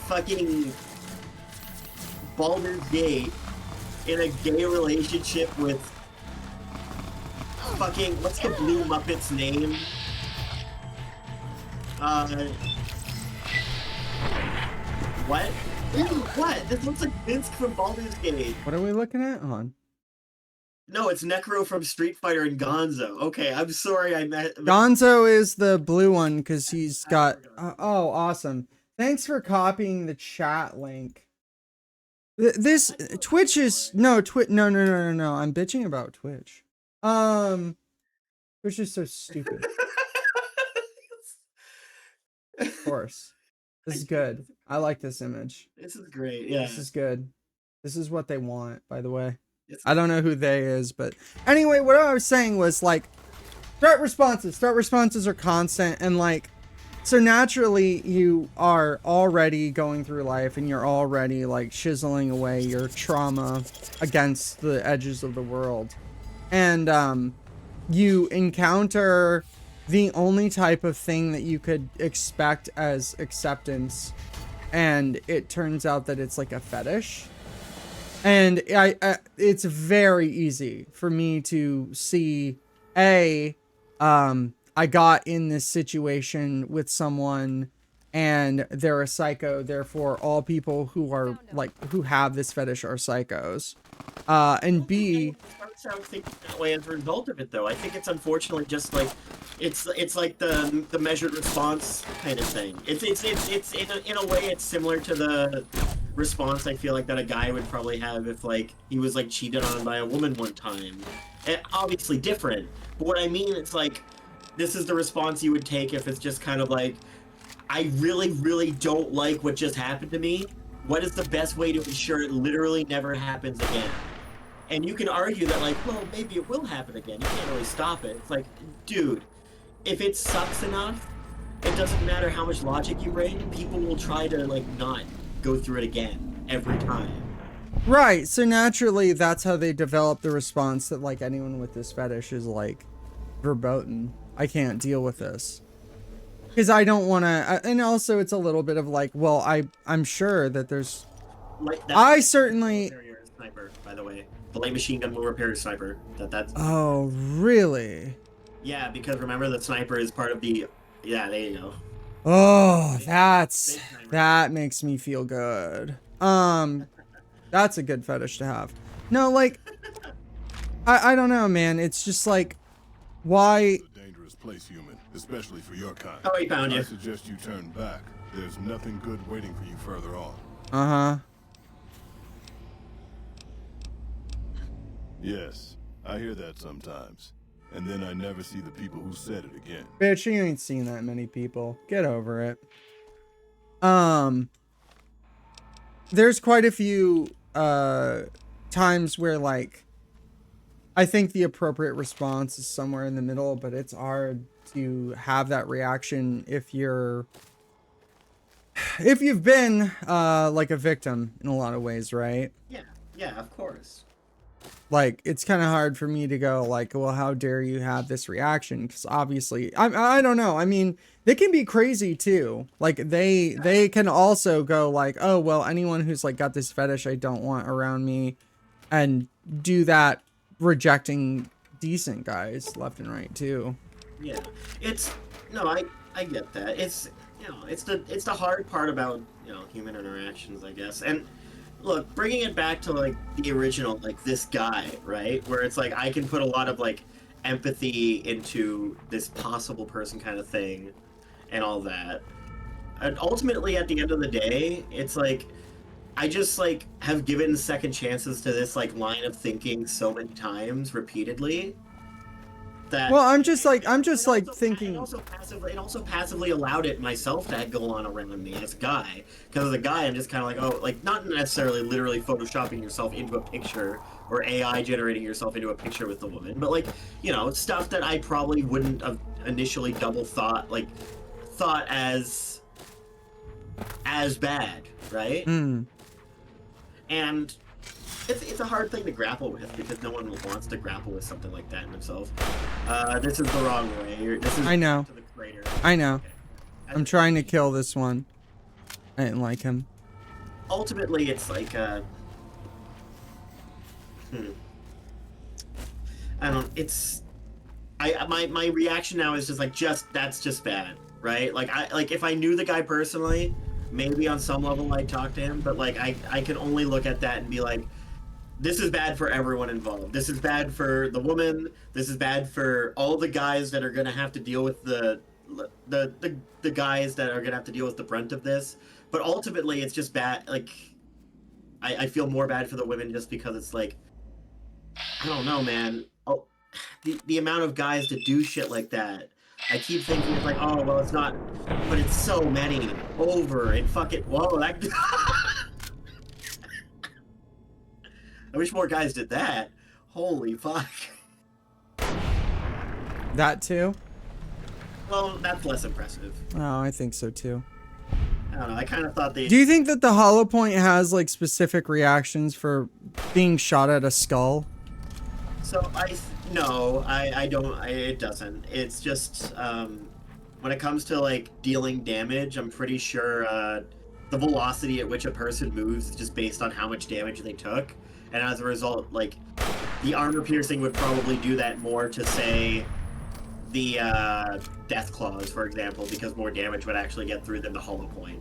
S1: fucking Baldur's Gate in a gay relationship with fucking, what's the blue Muppet's name? What? What? This looks like Minsk from Baldur's Gate.
S2: What are we looking at? On.
S1: No, it's Necro from Street Fighter and Gonzo. Okay, I'm sorry I met...
S2: Gonzo is the blue one because he's got... oh, awesome. Thanks for copying the chat link. This... Twitch is... No, No, I'm bitching about Twitch. Twitch is so stupid. Of course. This is good. I like this image.
S1: This is great, yeah.
S2: This is good. This is what they want, by the way. I don't know who they is, but anyway, what I was saying was like threat responses are constant, and like so naturally you are already going through life and you're already like chiseling away your trauma against the edges of the world, and you encounter the only type of thing that you could expect as acceptance, and it turns out that it's like a fetish. And it's very easy for me to see, I got in this situation with someone and they're a psycho, therefore all people who are like, who have this fetish are psychos. And B...
S1: I don't think that way as a result of it, though. I think it's unfortunately just like, it's like the measured response kind of thing. It's in a way it's similar to the response I feel like that a guy would probably have if like he was like cheated on by a woman one time. And obviously different, but what I mean, it's like this is the response you would take if it's just kind of like, I really don't like what just happened to me. What is the best way to ensure it literally never happens again? And you can argue that like, well, maybe it will happen again. You can't really stop it. It's like, dude, if it sucks enough, it doesn't matter how much logic you bring, people will try to like not go through it again every time.
S2: Right, so naturally that's how they develop the response that like anyone with this fetish is like verboten. I can't deal with this. Because I don't want to, and also it's a little bit of like, well, I'm sure that there's,
S1: like,
S2: I certainly...
S1: Sniper, by the way. The light machine gun will repair your sniper. That's...
S2: Oh, really?
S1: Yeah, because remember the sniper is part of the... Yeah, there you go.
S2: Oh, that makes me feel good. That's a good fetish to have. No, like, I don't know, man. It's just like, why...
S9: It's a dangerous place, human, especially for your kind.
S1: Oh, he found you.
S9: I suggest you turn back. There's nothing good waiting for you further on.
S2: Uh-huh.
S9: Yes, I hear that sometimes. And then I never see the people who said it again.
S2: Bitch, you ain't seen that many people. Get over it. there's quite a few times where like I think the appropriate response is somewhere in the middle, but it's hard to have that reaction if you've been like a victim in a lot of ways, right?
S1: Yeah, of course.
S2: Like, it's kind of hard for me to go like, well, how dare you have this reaction? Because obviously, I don't know. I mean, they can be crazy too. Like they can also go like, oh, well, anyone who's like got this fetish I don't want around me, and do that, rejecting decent guys left and right too.
S1: Yeah, I get that. It's it's the hard part about human interactions, I guess. And look, bringing it back to like the original, like this guy, right? Where it's like I can put a lot of like empathy into this possible person kind of thing and all that. And ultimately at the end of the day, it's like I just like have given second chances to this like line of thinking so many times repeatedly that
S2: well, I'm just thinking.
S1: It also passively allowed it myself to go on around me as a guy. Because as a guy, I'm just kind of like, oh, like not necessarily literally photoshopping yourself into a picture or AI generating yourself into a picture with the woman, but like, stuff that I probably wouldn't have initially double thought as bad, right? And it's a hard thing to grapple with because no one wants to grapple with something like that in themselves. This is the wrong way.
S2: I know.
S1: To the crater.
S2: I know.
S1: Okay.
S2: I'm trying to kill this one. I didn't like him.
S1: Ultimately, it's like I don't. It's my reaction now is just like that's just bad, right? Like if I knew the guy personally, maybe on some level I'd talk to him, but like I can only look at that and be like, this is bad for everyone involved. This is bad for the woman. This is bad for all the guys that are gonna have to deal with the guys that are gonna have to deal with the brunt of this. But ultimately, it's just bad. Like, I feel more bad for the women just because it's like, I don't know, man. Oh, the amount of guys that do shit like that. I keep thinking it's like, oh well, it's not, but it's so many over and fuck it. Whoa, that. I wish more guys did that. Holy fuck.
S2: That too?
S1: Well, that's less impressive.
S2: Oh, I think so too.
S1: I don't know. I kind of thought they.
S2: Do you think that the hollow point has like specific reactions for being shot at a skull?
S1: So no, I don't. It doesn't. It's just when it comes to like dealing damage, I'm pretty sure the velocity at which a person moves is just based on how much damage they took, and as a result, like the armor piercing would probably do that more to say the death claws, for example, because more damage would actually get through than the hollow point.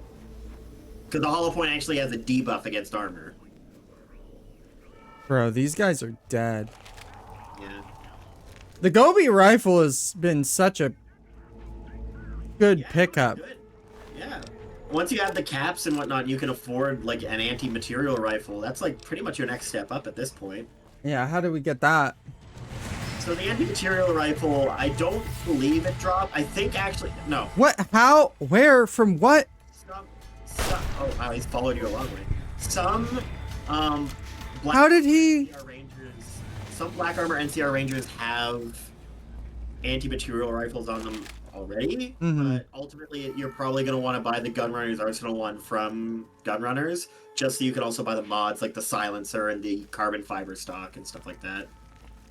S1: Because the hollow point actually has a debuff against armor.
S2: Bro, these guys are dead.
S1: Yeah.
S2: The Gobi rifle has been such a good pickup.
S1: Good. Yeah. Once you have the caps and whatnot, you can afford like an anti-material rifle. That's like pretty much your next step up at this point.
S2: Yeah, how do we get that?
S1: So the anti-material rifle, I don't believe it dropped. I think actually, no.
S2: What? How? Where? From what?
S1: Oh, wow, he's followed you a long way. Some,
S2: how did he?
S1: Some Black Armor NCR Rangers have anti-material rifles on them already, but ultimately you're probably going to want to buy the Gunrunner's Arsenal one from Gunrunners, just so you can also buy the mods like the silencer and the carbon fiber stock and stuff like that.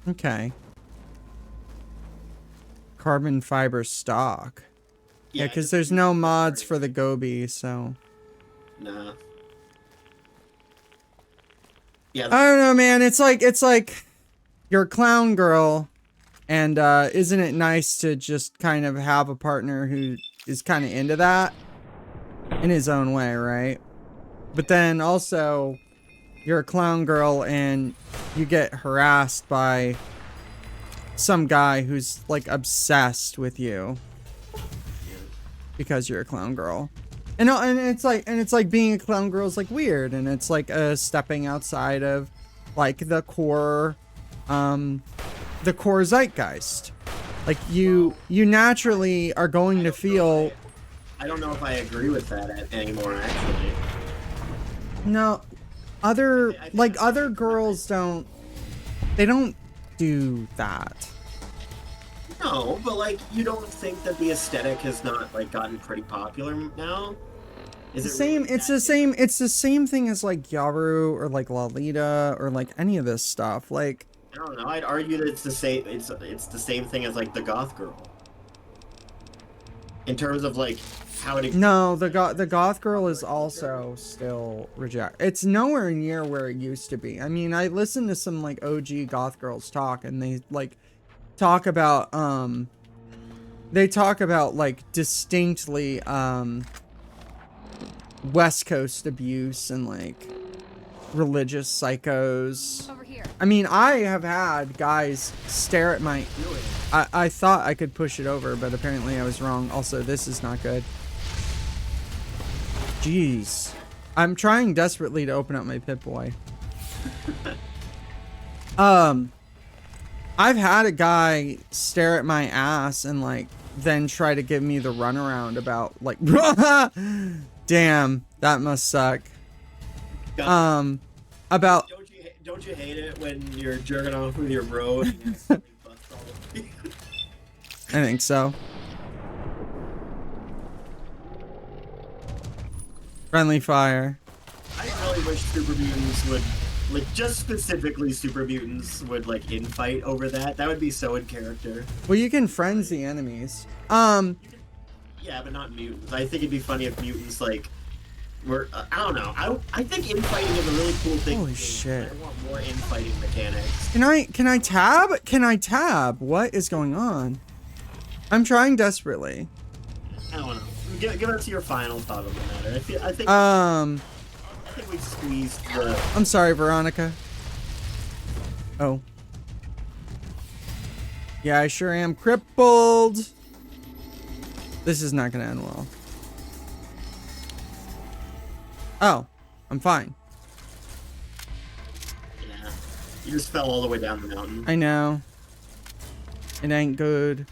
S2: Okay. Carbon fiber stock. Yeah, because there's no mods for the Gobi, so.
S1: Nah. Yeah.
S2: I don't know, man. It's like you're a clown girl, and isn't it nice to just kind of have a partner who is kind of into that in his own way, right? But then also, you're a clown girl and you get harassed by some guy who's like obsessed with you because you're a clown girl. And it's like being a clown girl is like weird, and it's like stepping outside of like the core zeitgeist. Like you naturally are going to feel
S1: I don't know if I agree with that anymore, actually.
S2: No, other girls don't. They don't do that.
S1: No, but like, you don't think that the aesthetic has not like gotten pretty popular now? Is
S2: It's the same thing as like Yaru or like Lolita or like any of this stuff. Like,
S1: I don't know. I'd argue that it's the same. It's the same thing as like the goth girl. In terms of like how it.
S2: no, the goth girl is also still reject. It's nowhere near where it used to be. I mean, I listened to some like OG goth girls talk, and they like talk about like distinctly West Coast abuse and like religious psychos.
S7: Over here.
S2: I mean, I have had guys stare at my... I thought I could push it over, but apparently I was wrong. Also, this is not good. Jeez. I'm trying desperately to open up my Pip-Boy. I've had a guy stare at my ass and like then try to give me the runaround about like damn, that must suck. About
S1: Don't you hate it when you're jerking off with your bro and you accidentally bust all of you?
S2: I think so. Friendly fire.
S1: I really wish super mutants would, like, just specifically super mutants would like infight over that. That would be so in character.
S2: Well, you can frenzy enemies.
S1: Yeah, but not mutants. I think it'd be funny if mutants like were. I don't know. I think infighting is a really cool thing.
S2: Holy shit!
S1: I want more infighting mechanics.
S2: Can I tab? Can I tab? What is going on? I'm trying desperately.
S1: I don't know. Give us your final thought on the matter. I think we squeezed the.
S2: I'm sorry, Veronica. Oh. Yeah, I sure am crippled. This is not gonna end well. Oh, I'm fine.
S1: Yeah. You just fell all the way down the mountain.
S2: I know. It ain't good.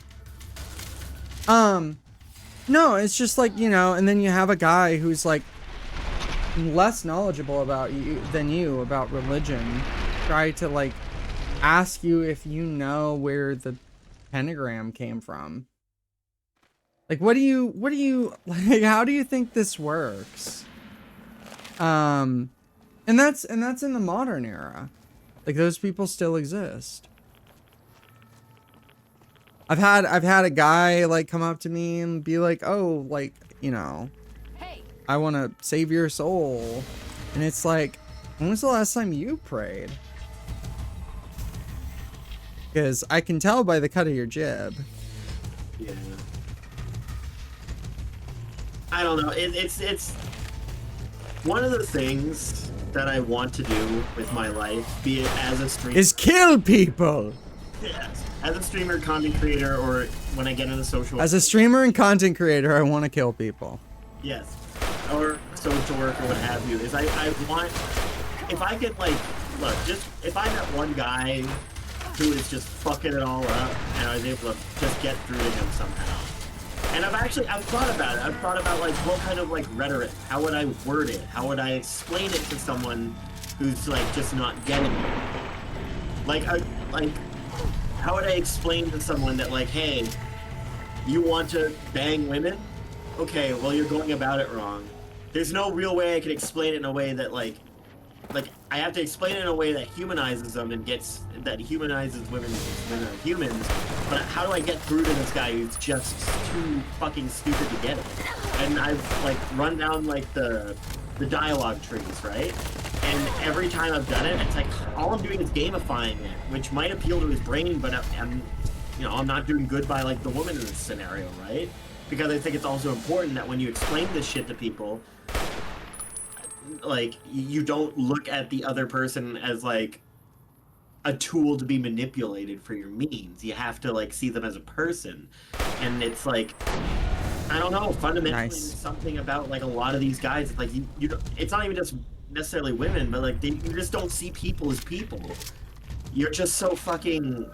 S2: No, it's just like, you know, and then you have a guy who's like less knowledgeable about you than you about religion try to like ask you if you know where the pentagram came from. Like, what do you like, how do you think this works? And that's in the modern era. Like, those people still exist. I've had a guy like come up to me and be like, "Oh, like, you know,
S7: Hey.
S2: I want to save your soul." And it's like, when was the last time you prayed? Because I can tell by the cut of your jib.
S1: Yeah. I don't know. It's one of the things that I want to do with my life, be it as a streamer,
S2: is kill people.
S1: Yes. As a streamer, content creator, or when I get into social.
S2: As a streamer and content creator, I want to kill people.
S1: Yes. Or social work or what have you. Is I want, if I could like, look, just if I met one guy who is just fucking it all up and I was able to just get through to him somehow. And I've thought about it. I've thought about like what kind of like rhetoric, how would I word it? How would I explain it to someone who's like just not getting it? Like how would I explain to someone that like, hey, you want to bang women? Okay, well you're going about it wrong. There's no real way I can explain it in a way that like I have to explain it in a way that humanizes them and that humanizes women when they're humans. But how do I get through to this guy who's just too fucking stupid to get it? And I've like run down like the dialogue trees, right? And every time I've done it, it's like all I'm doing is gamifying it, which might appeal to his brain, but I'm not doing good by like the woman in this scenario, right? Because I think it's also important that when you explain this shit to people, like you don't look at the other person as like a tool to be manipulated for your means. You have to like see them as a person. And it's like, I don't know, fundamentally
S2: Nice.
S1: something about like a lot of these guys, it's like you it's not even just necessarily women, but like you just don't see people as people. You're just so fucking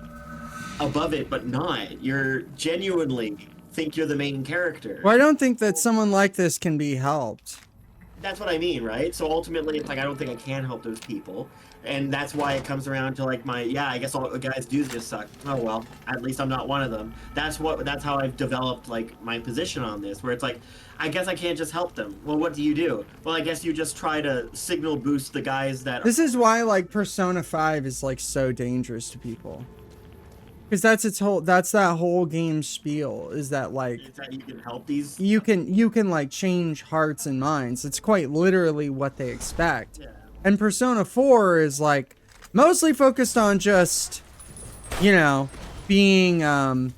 S1: above it, but not. You're genuinely think you're the main character.
S2: Well, I don't think that someone like this can be helped.
S1: That's what I mean, right? So ultimately, it's like I don't think I can help those people, and that's why it comes around to like I guess all the guys do just suck. Oh well, at least I'm not one of them. That's how I've developed like my position on this, where it's like, I guess I can't just help them. Well, what do you do? Well, I guess you just try to signal boost the guys that.
S2: This is why like Persona 5 is like so dangerous to people. Because that's that whole game spiel, is that like
S1: Is that you can help these.
S2: you can like change hearts and minds. It's quite literally what they expect.
S1: Yeah.
S2: And Persona 4 is like mostly focused on just, you know, being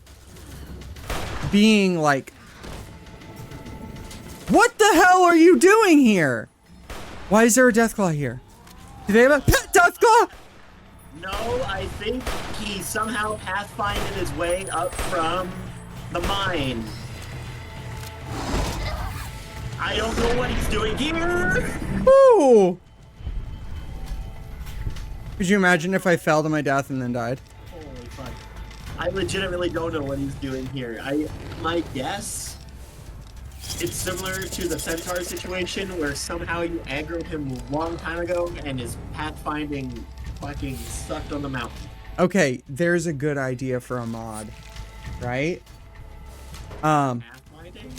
S2: like, what the hell are you doing here? Why is there a Deathclaw here? Do they have a pet Deathclaw?
S1: No, I think he somehow pathfinded his way up from the mine. I don't know what he's doing here.
S2: Ooh. Could you imagine if I fell to my death and then died?
S1: Holy fuck. I legitimately don't know what he's doing here. My guess, it's similar to the Centaur situation where somehow you aggroed him a long time ago and his pathfinding fucking sucked on the mountain.
S2: Okay, there's a good idea for a mod, right?
S1: Pathfinding?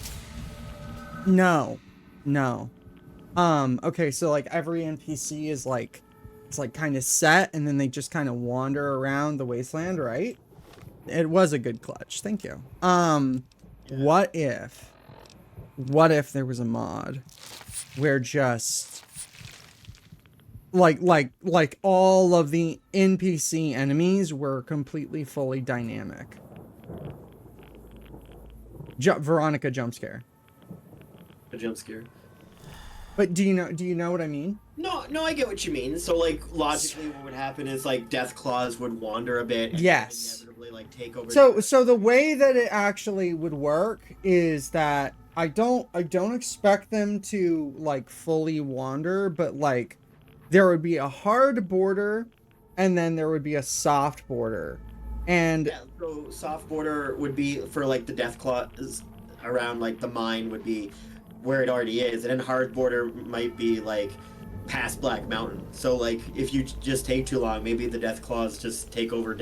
S2: No. Okay, so like every NPC is like, it's like kind of set and then they just kind of wander around the wasteland, right? It was a good clutch. Thank you. What if there was a mod where just like all of the NPC enemies were completely fully dynamic? Veronica jump scare.
S1: A jump scare.
S2: But do you know what I mean?
S1: No, I get what you mean. So like logically what would happen is like Deathclaws would wander a bit and
S2: Yes.
S1: inevitably like take over.
S2: So the way that it actually would work is that I don't expect them to like fully wander, but like there would be a hard border and then there would be a soft border. And
S1: Yeah, so soft border would be for like the Deathclaws around like the mine would be where it already is, and then hard border might be like past Black Mountain. So like if you just take too long, maybe the Deathclaws just take over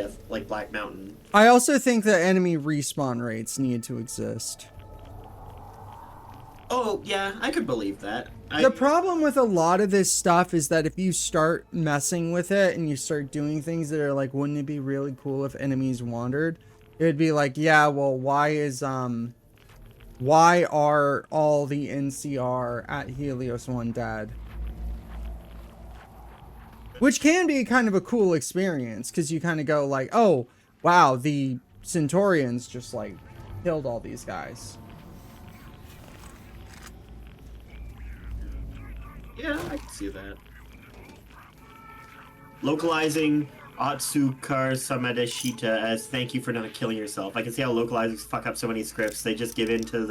S1: Black Mountain.
S2: I also think that enemy respawn rates need to exist.
S1: Oh yeah, I could believe that.
S2: The problem with a lot of this stuff is that if you start messing with it and you start doing things that are like, wouldn't it be really cool if enemies wandered? It would be like, yeah, well, why are all the NCR at Helios 1 dead? Which can be kind of a cool experience, because you kind of go like, oh, wow, the Centaurians just like killed all these guys.
S1: Yeah, I can see that. Localizing Otsukar Samadeshita as thank you for not killing yourself. I can see how localizers fuck up so many scripts. They just give in to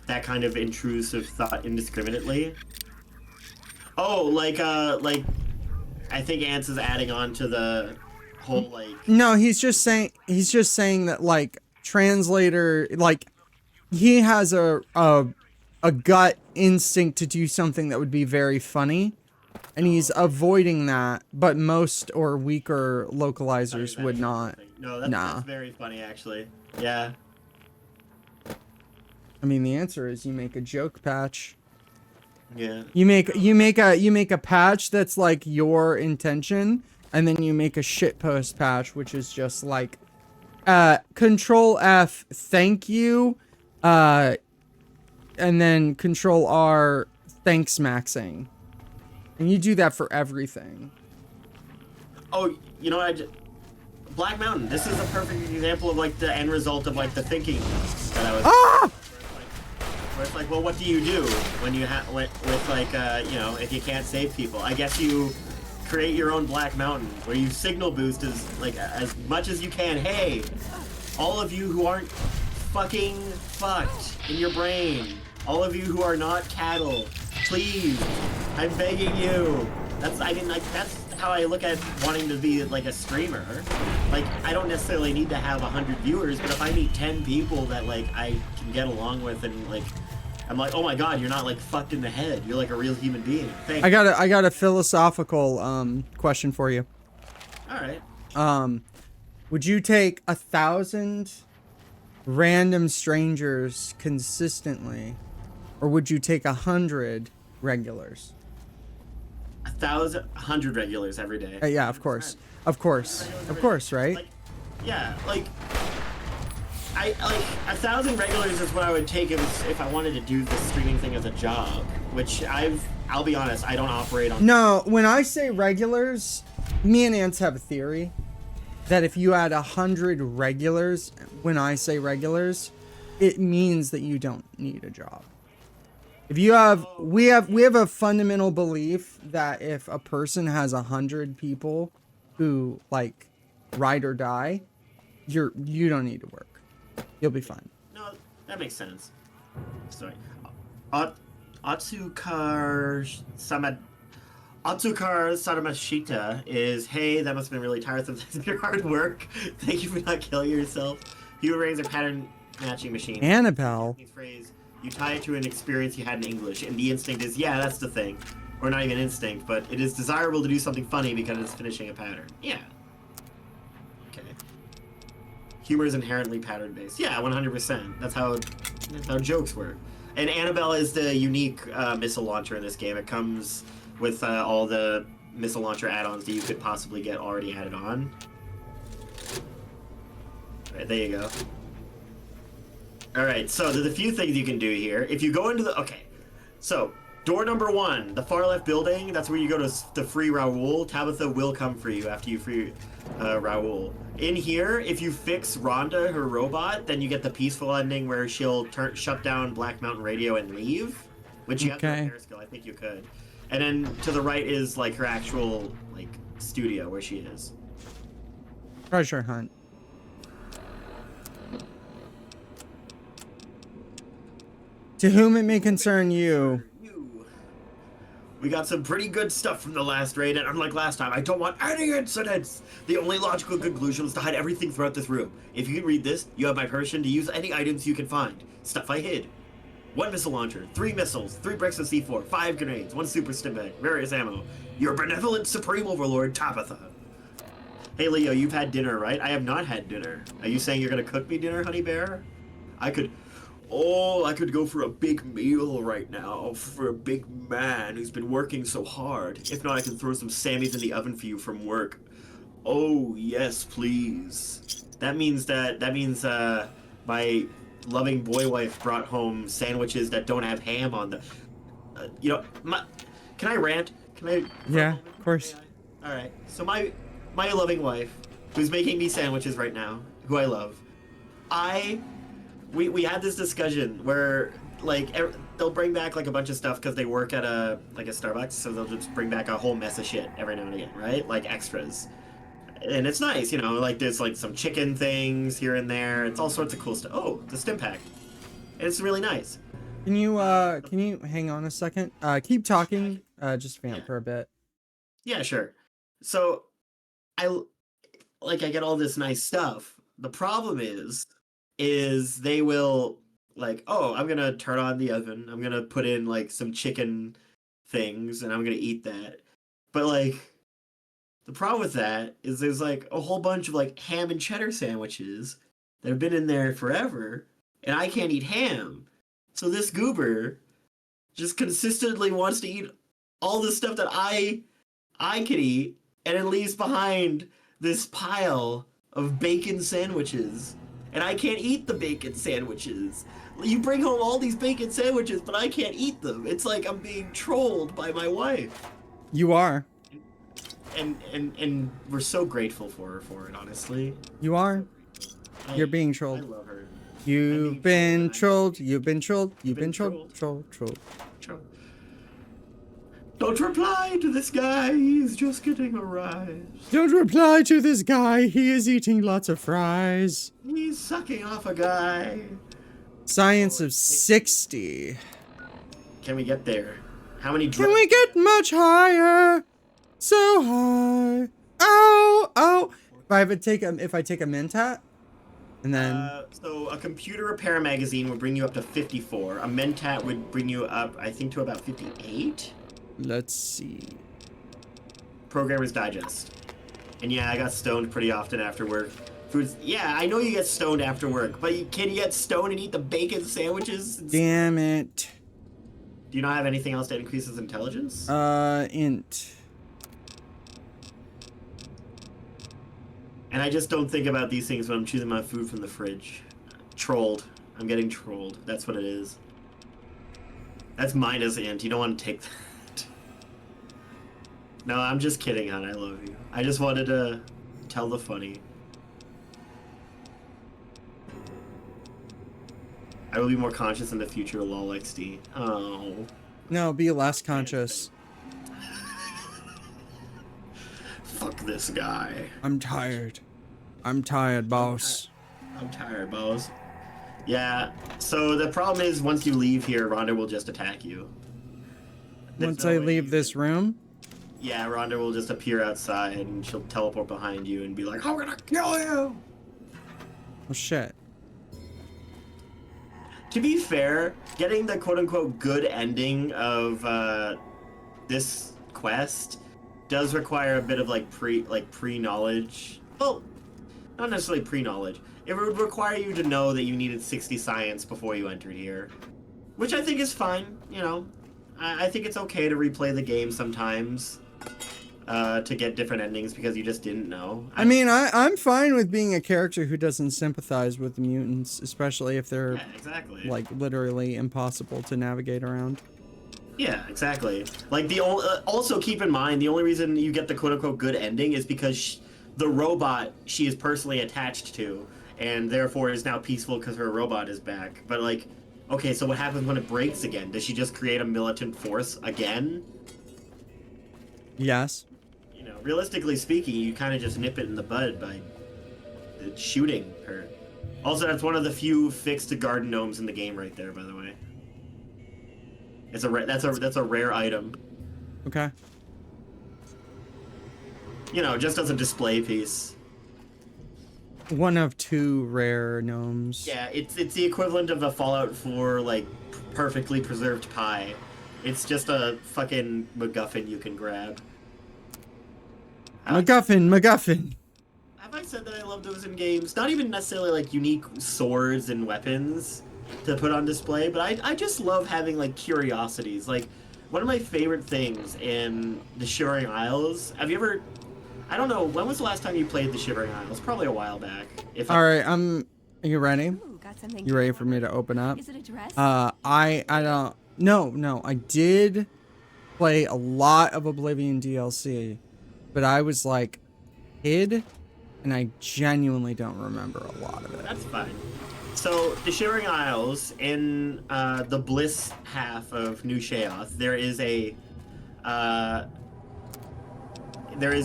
S1: that kind of intrusive thought indiscriminately. Oh, like I think Ants is adding on to the whole like.
S2: No, he's just saying that like translator, like he has a gut instinct to do something that would be very funny, and he's avoiding that, but most or weaker localizers would not.
S1: No, that's very funny actually. Yeah.
S2: I mean, the answer is you make a joke patch.
S1: Yeah.
S2: You make a patch that's like your intention, and then you make a shitpost patch, which is just like Control F, thank you, and then Control R, thanks maxing. And you do that for everything.
S1: Oh, you know, Black Mountain. This is a perfect example of like the end result of like the thinking that I was.
S2: Ah!
S1: Where it's like, well, what do you do when you with like you know, if you can't save people? I guess you create your own Black Mountain where you signal boost as much as you can. Hey, all of you who aren't fucking fucked in your brain, all of you who are not cattle, please, I'm begging you. That's how I look at wanting to be like a streamer. Like, I don't necessarily need to have 100 viewers, but if I meet 10 people that like I can get along with, and like I'm like, oh my god, you're not like fucked in the head. You're like a real human being. Thanks.
S2: I got a philosophical question for you.
S1: All right.
S2: Would you take 1,000 random strangers consistently, or would you take 100 regulars?
S1: 100 regulars every day.
S2: Yeah, of course, right?
S1: Like, yeah, like I like 1,000 regulars is what I would take if I wanted to do this streaming thing as a job, which I'll be honest, I don't operate on.
S2: No, when I say regulars, me and Ants have a theory that if you add 100 regulars, when I say regulars, it means that you don't need a job. If you have, we have a fundamental belief that if a person has 100 people who like ride or die, you don't need to work. You'll be fine.
S1: No, that makes sense. Sorry. Atsukar Sadamashita is, hey, that must have been really tiresome. Thanks for your hard work. Thank you for not killing yourself. Human brains are pattern matching machines.
S2: Annabelle.
S1: Phrase, you tie it to an experience you had in English, and the instinct is, yeah, that's the thing. Or not even instinct, but it is desirable to do something funny because it's finishing a pattern. Yeah. Okay. Humor is inherently pattern-based. Yeah, 100%. That's how jokes work. And Annabelle is the unique missile launcher in this game. It comes with all the missile launcher add-ons that you could possibly get already added on. Alright, there you go. Alright, so there's a few things you can do here. If you go into the... Okay, so door number 1, the far left building, that's where you go to free Raoul. Tabitha will come for you after you free Raoul. In here, if you fix Rhonda, her robot, then you get the peaceful ending where she'll shut down Black Mountain Radio and leave. Which you have to repair skill, I think you could. And then to the right is like her actual like studio where she is.
S2: Treasure hunt. To whom it may concern you.
S1: We got some pretty good stuff from the last raid, and unlike last time, I don't want any incidents! The only logical conclusion was to hide everything throughout this room. If you can read this, you have my permission to use any items you can find. Stuff I hid. 1 missile launcher, 3 missiles, 3 bricks of C4, 5 grenades, 1 super stim bag, various ammo. Your benevolent supreme overlord, Tabitha. Hey Leo, you've had dinner, right? I have not had dinner. Are you saying you're gonna cook me dinner, honey bear? I could go for a big meal right now, for a big man who's been working so hard. If not, I can throw some Sammys in the oven for you from work. Oh, yes, please. That means my loving boy wife brought home sandwiches that don't have ham on them. Can I rant? Can I?
S2: Yeah, of course.
S1: All right. So my loving wife, who's making me sandwiches right now, who I love, we had this discussion where like they'll bring back like a bunch of stuff because they work at a Starbucks, so they'll just bring back a whole mess of shit every now and again, right? Like extras. And it's nice, you know, like there's like some chicken things here and there. It's all sorts of cool stuff. Oh, the stim pack. And it's really nice.
S2: Can you hang on a second? Keep talking. Just vamp for a bit.
S1: Yeah, sure. So I get all this nice stuff. The problem is they will like, oh, I'm gonna turn on the oven. I'm gonna put in like some chicken things and I'm gonna eat that. But like, the problem with that is there's like a whole bunch of like ham and cheddar sandwiches that have been in there forever and I can't eat ham. So this goober just consistently wants to eat all the stuff that I can eat, and it leaves behind this pile of bacon sandwiches. And I can't eat the bacon sandwiches. You bring home all these bacon sandwiches, but I can't eat them. It's like I'm being trolled by my wife.
S2: You are.
S1: And we're so grateful for her for it, honestly.
S2: You are. You're being trolled.
S1: I love her.
S2: You've been trolled. You've been trolled. You've been trolled. Trolled.
S1: Don't reply to this guy. He's just getting a rise.
S2: Don't reply to this guy. He is eating lots of fries.
S1: He's sucking off a guy.
S2: Science of 60.
S1: Can we get there? How many?
S2: Can we get much higher? So high. Oh, oh. If I take a mentat, and then
S1: So a computer repair magazine would bring you up to 54. A mentat would bring you up, I think, to about 58.
S2: let's see.
S1: Programmer's Digest. And yeah, I got stoned pretty often after work. Foods. Yeah, I know you get stoned after work, but can you get stoned and eat the bacon sandwiches?
S2: Damn it.
S1: Do you not have anything else that increases intelligence?
S2: Int.
S1: And I just don't think about these things when I'm choosing my food from the fridge. Trolled. I'm getting trolled. That's what it is. That's minus int. You don't want to take that. No, I'm just kidding, hon. I love you. I just wanted to tell the funny. I will be more conscious in the future, lol XD. Oh.
S2: No, be less conscious.
S1: Fuck this guy.
S2: I'm tired. I'm tired, boss.
S1: I'm tired, boss. Yeah, so the problem is once you leave here, Rhonda will just attack you.
S2: Once I leave this room?
S1: Yeah, Rhonda will just appear outside and she'll teleport behind you and be like, I'm gonna kill you!
S2: Oh, shit.
S1: To be fair, getting the quote-unquote good ending of this quest does require a bit of pre-knowledge. Well, not necessarily pre-knowledge. It would require you to know that you needed 60 science before you entered here, which I think is fine. You know, I think it's okay to replay the game sometimes to get different endings because you just didn't know.
S2: I mean, I'm fine with being a character who doesn't sympathize with the mutants, especially if they're like literally impossible to navigate around.
S1: Yeah, exactly. Like also keep in mind the only reason you get the quote-unquote good ending is because the robot she is personally attached to, and therefore is now peaceful because her robot is back. But like, okay, so what happens when it breaks again? Does she just create a militant force again?
S2: Yes.
S1: You know, realistically speaking, you kind of just nip it in the bud by shooting her. Also, that's one of the few fixed garden gnomes in the game, right there. By the way, it's that's a rare item.
S2: Okay.
S1: You know, just as a display piece.
S2: One of 2 rare gnomes.
S1: Yeah, it's the equivalent of a Fallout 4 like perfectly preserved pie. It's just a fucking MacGuffin you can grab.
S2: MacGuffin.
S1: Have I said that I love those in games? Not even necessarily like unique swords and weapons to put on display, but I just love having like curiosities. Like one of my favorite things in the Shivering Isles. Have you ever? I don't know. When was the last time you played the Shivering Isles? Probably a while back.
S2: All right, are you ready?
S7: Ooh, got something
S2: You ready for me to open up?
S7: Is it a dress?
S2: I don't. No. I did play a lot of Oblivion DLC, but I was like kid, and I genuinely don't remember a lot of it.
S1: That's fine. So the Shivering Isles in the Bliss half of New Sheoth, there is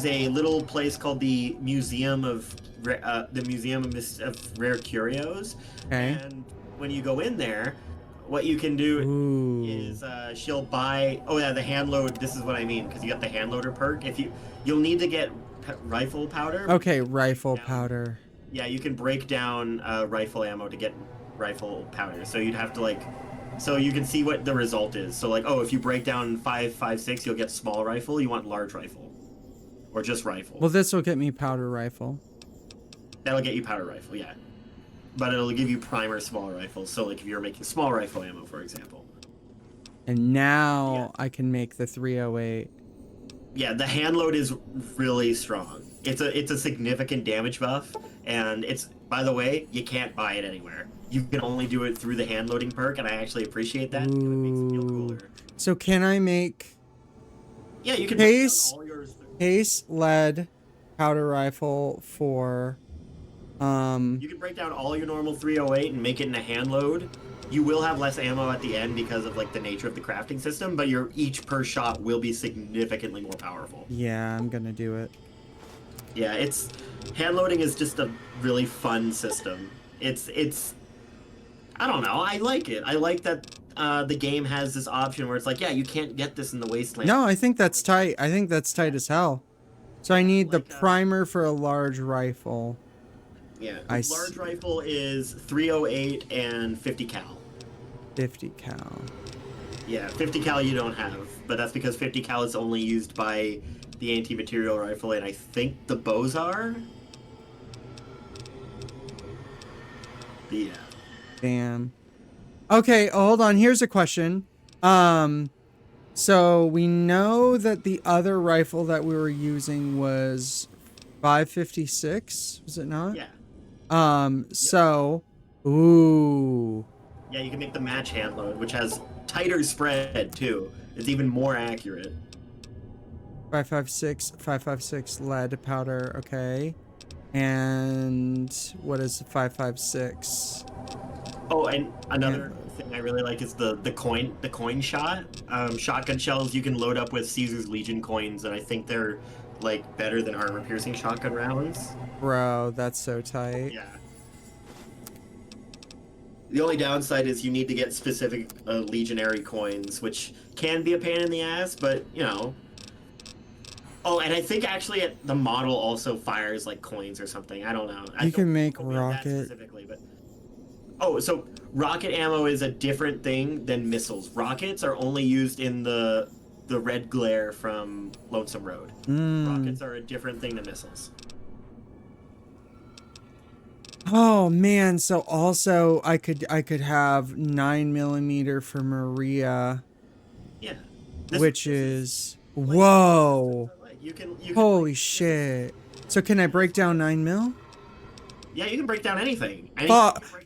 S1: a little place called the Museum of Rare Curios.
S2: Okay.
S1: And when you go in there, what you can do is she'll buy. Oh yeah, the hand load. This is what I mean because you got the hand loader perk. You'll need to get rifle powder.
S2: Okay, rifle powder.
S1: Yeah, you can break down rifle ammo to get rifle powder. So you'd have to so you can see what the result is. So like, oh, if you break down 5.56, you'll get small rifle. You want large rifle, or just rifle.
S2: Well, this will get me powder rifle.
S1: That'll get you powder rifle, yeah. But it'll give you primer small rifles. So like if you're making small rifle ammo, for example.
S2: And now I can make the 308.
S1: Yeah, the hand load is really strong. It's a significant damage buff, and it's, by the way, you can't buy it anywhere. You can only do it through the hand loading perk, and I actually appreciate that. It makes it feel cooler.
S2: So can I make?
S1: Yeah, you can.
S2: Case lead powder rifle for.
S1: You can break down all your normal 308 and make it in a hand load. You will have less ammo at the end because of like the nature of the crafting system, but your each per shot will be significantly more powerful.
S2: Yeah, I'm gonna do it.
S1: Yeah, it's hand loading is just a really fun system. It's I don't know, I like it. I like that the game has this option where it's like, yeah, you can't get this in the wasteland.
S2: No, I think that's tight. I think that's tight as hell. So I need the primer for a large rifle.
S1: Yeah,
S2: I
S1: large
S2: see.
S1: rifle is 308 and 50 cal.
S2: 50 cal.
S1: Yeah, 50 cal you don't have, but that's because 50 cal is only used by the anti-material rifle, and I think the bows are. But yeah.
S2: Damn. Okay, hold on. Here's a question. So we know that the other rifle that we were using was 556, was it not?
S1: Yeah.
S2: So, ooh.
S1: Yeah, you can make the match hand load, which has tighter spread too. It's even more accurate.
S2: 556 lead powder, okay. And what is 556?
S1: Oh, and another thing I really like is the coin shot. Shotgun shells you can load up with Caesar's Legion coins, and I think they're like better than armor-piercing shotgun rounds.
S2: Bro, that's so tight.
S1: Yeah. The only downside is you need to get specific legionary coins, which can be a pain in the ass, but you know. Oh, and I think actually the model also fires like coins or something. I don't know.
S2: You can make rocket.
S1: Specifically, but oh, so rocket ammo is a different thing than missiles. Rockets are only used in the red glare from Lonesome Road. Rockets are a different thing than missiles.
S2: Oh man, so also I could have 9mm for Maria.
S1: Yeah.
S2: Which is whoa.
S1: You can
S2: holy shit. So can I break down 9mm?
S1: Yeah, you can break down anything.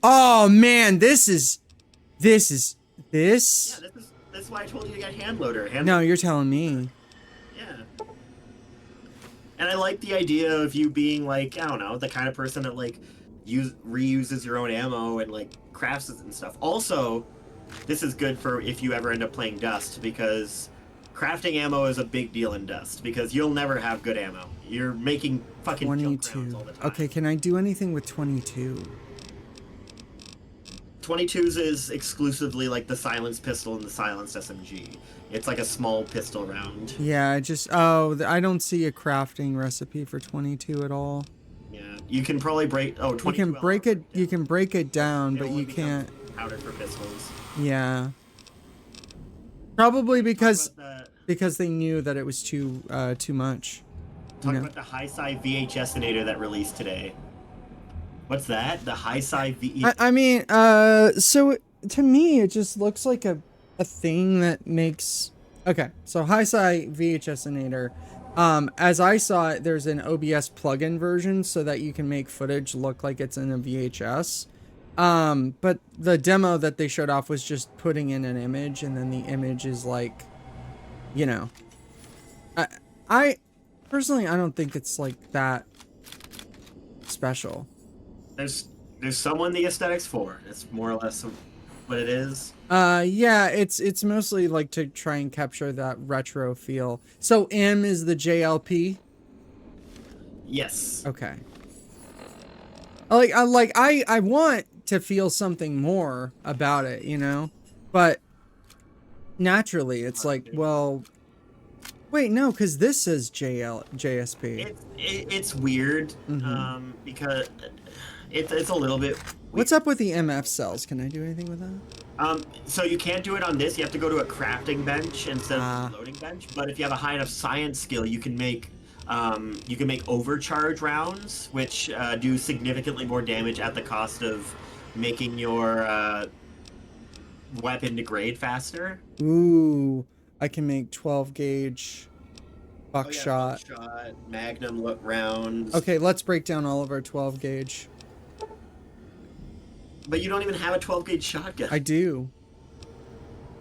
S2: Oh man, this is.
S1: Yeah, this is why I told you to get hand loader.
S2: No, you're telling me.
S1: Yeah. And I like the idea of you being like, I don't know, the kind of person that like reuses your own ammo and like crafts it and stuff. Also, this is good for if you ever end up playing Dust, because crafting ammo is a big deal in Dust because you'll never have good ammo. You're making fucking
S2: 22.
S1: All the time.
S2: Okay, can I do anything with 22?
S1: 22s is exclusively like the silenced pistol and the silenced SMG. It's like a small pistol round.
S2: Yeah, I don't see a crafting recipe for 22 at all.
S1: Yeah, you can probably break. Oh, 22
S2: you can break it down, but you can't.
S1: Powder for pistols.
S2: Yeah. Probably because they knew that it was too much.
S1: Talk about the high side VHSinator that released today. What's that? The high side VHS.
S2: I mean, so to me, it just looks like a thing that makes. Okay, so high side VHSinator. As I saw it, there's an OBS plugin version so that you can make footage look like it's in a VHS. But the demo that they showed off was just putting in an image, and then the image is like, you know, I personally, I don't think it's like that special.
S1: There's someone the aesthetics for. It's more or less what it is.
S2: Yeah, it's mostly like to try and capture that retro feel. So M is the JLP?
S1: Yes.
S2: Okay. I want to feel something more about it, you know? But naturally it's like, well, wait, no, because this says JSP.
S1: It's weird, because it's a little bit weird.
S2: What's up with the MF cells? Can I do anything with that?
S1: So you can't do it on this. You have to go to a crafting bench instead of a loading bench. But if you have a high enough science skill, you can make overcharge rounds, which do significantly more damage at the cost of making your weapon degrade faster.
S2: Ooh, I can make 12 gauge buckshot.
S1: Oh, yeah, buckshot, magnum rounds.
S2: Okay, let's break down all of our 12 gauge.
S1: But you don't even have a 12 gauge shotgun.
S2: I do.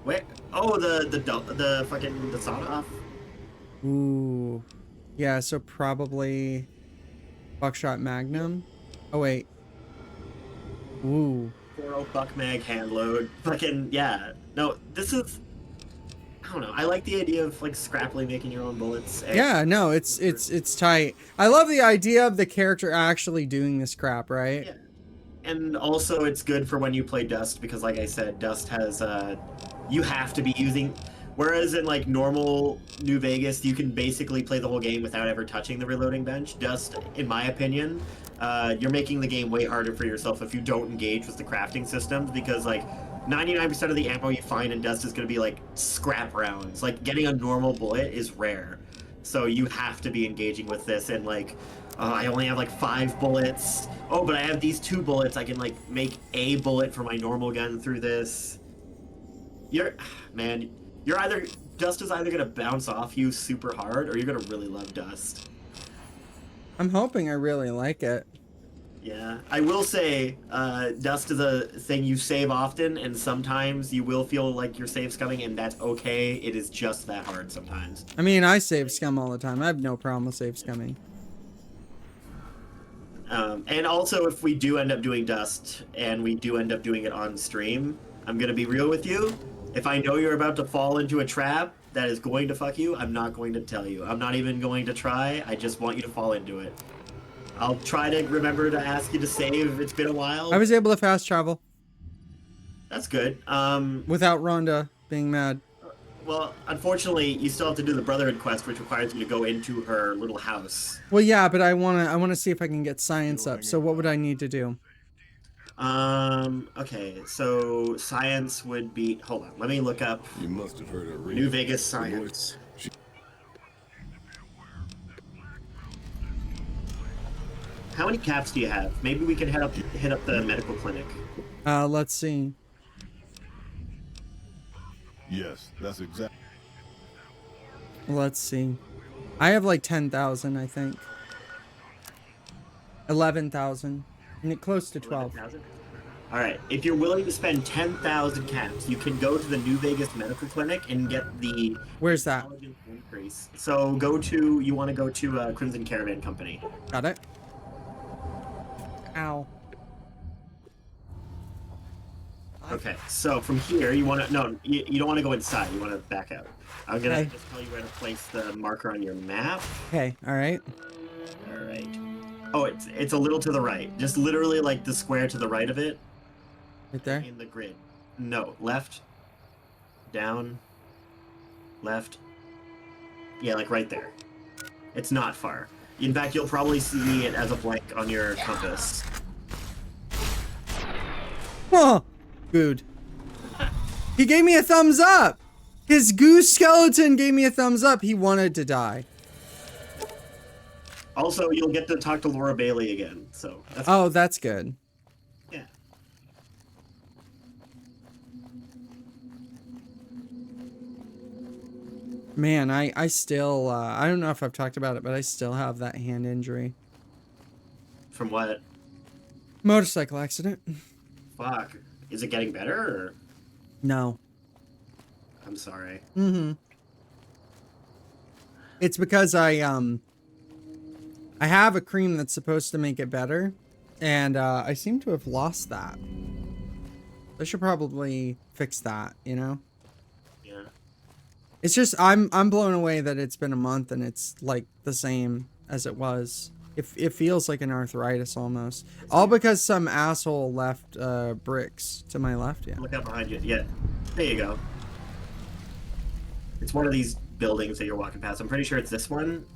S1: Wait. Oh, the fucking the sawed-off?
S2: Ooh. Yeah, so probably buckshot magnum. Oh wait. Ooh.
S1: 4.0 buck mag hand load. Fucking yeah. No, this is. I don't know. I like the idea of like scrappily making your own bullets.
S2: Yeah, no, it's tight. I love the idea of the character actually doing this crap, right?
S1: Yeah. And also it's good for when you play Dust because, like I said, Dust has you have to be using. Whereas in like normal New Vegas, you can basically play the whole game without ever touching the reloading bench. Dust, in my opinion, you're making the game way harder for yourself if you don't engage with the crafting systems, because like 99% of the ammo you find in Dust is going to be like scrap rounds. Like getting a normal bullet is rare. So you have to be engaging with this, and like, I only have like 5 bullets. Oh, but I have these 2 bullets. I can like make a bullet for my normal gun through this. Man, Dust is either gonna bounce off you super hard, or you're gonna really love Dust.
S2: I'm hoping I really like it.
S1: Yeah, I will say, Dust is a thing you save often, and sometimes you will feel like your save's coming, and that's okay. It is just that hard sometimes.
S2: I mean, I save scum all the time. I have no problem with save scumming.
S1: And also, if we do end up doing Dust, and we do end up doing it on stream, I'm gonna be real with you. If I know you're about to fall into a trap that is going to fuck you, I'm not going to tell you. I'm not even going to try. I just want you to fall into it. I'll try to remember to ask you to save. It's been a while.
S2: I was able to fast travel.
S1: That's good.
S2: Without Rhonda being mad.
S1: Well, unfortunately, you still have to do the Brotherhood quest, which requires you to go into her little house.
S2: Well, yeah, but I wanna see if I can get science up. So what would I need to do?
S1: Okay, so science would be. Hold on, let me look up.
S9: You must have heard her read.
S1: New Vegas science. How many caps do you have? Maybe we can hit up the medical clinic.
S2: Let's see.
S9: Yes, that's exactly.
S2: Let's see. I have like 10,000, I think. 11,000. And close to 12.
S1: 11,000? All right. If you're willing to spend 10,000 caps, you can go to the New Vegas Medical Clinic and get the.
S2: Where's that?
S1: Increase. So you want to go to Crimson Caravan Company.
S2: Got it. Ow.
S1: Okay. So from here, you want to you don't want to go inside. You want to back out. I'm gonna just tell you where to place the marker on your map.
S2: Okay. All right.
S1: All right. Oh, it's a little to the right. Just literally like the square to the right of it.
S2: Right there?
S1: In the grid. No, left. Down. Left. Yeah, like right there. It's not far. In fact, you'll probably see it as a blank on your compass.
S2: Oh, good. He gave me a thumbs up. His goose skeleton gave me a thumbs up. He wanted to die.
S1: Also, you'll get to talk to Laura Bailey again, so...
S2: That's good.
S1: Yeah.
S2: Man, I still, I don't know if I've talked about it, but I still have that hand injury.
S1: From what?
S2: Motorcycle accident.
S1: Fuck. Is it getting better, or...?
S2: No.
S1: I'm sorry.
S2: Mm-hmm. It's because I have a cream that's supposed to make it better, and I seem to have lost that. I should probably fix that, you know?
S1: Yeah.
S2: It's just, I'm blown away that it's been a month and it's like the same as it was. It feels like an arthritis almost. All because some asshole left bricks to my left, yeah.
S1: Look out behind you. Yeah. There you go. It's one of these buildings that you're walking past. I'm pretty sure it's this one.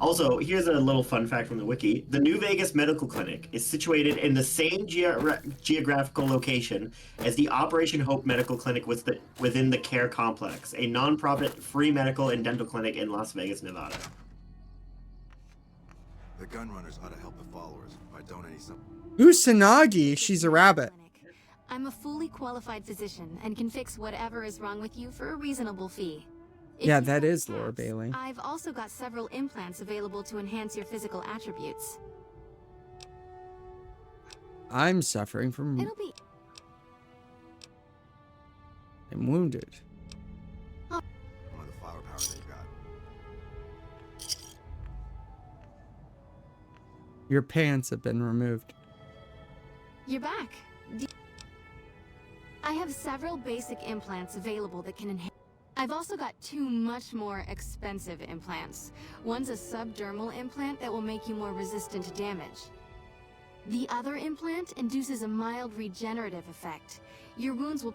S1: Also, here's a little fun fact from the wiki. The New Vegas Medical Clinic is situated in the same geographical location as the Operation Hope Medical Clinic within the Care Complex, a non-profit free medical and dental clinic in Las Vegas, Nevada.
S12: The gun runners ought to help the followers by donating some.
S2: Usanagi, she's a rabbit.
S13: I'm a fully qualified physician and can fix whatever is wrong with you for a reasonable fee.
S2: Yeah, that is Laura Bailey.
S13: I've also got several implants available to enhance your physical attributes.
S2: I'm suffering from... I'm wounded.
S12: One of the firepower they've got.
S2: Your pants have been removed.
S13: You're back. I have several basic implants available that can enhance... I've also got 2 much more expensive implants. One's a subdermal implant that will make you more resistant to damage. The other implant induces a mild regenerative effect. Your wounds will...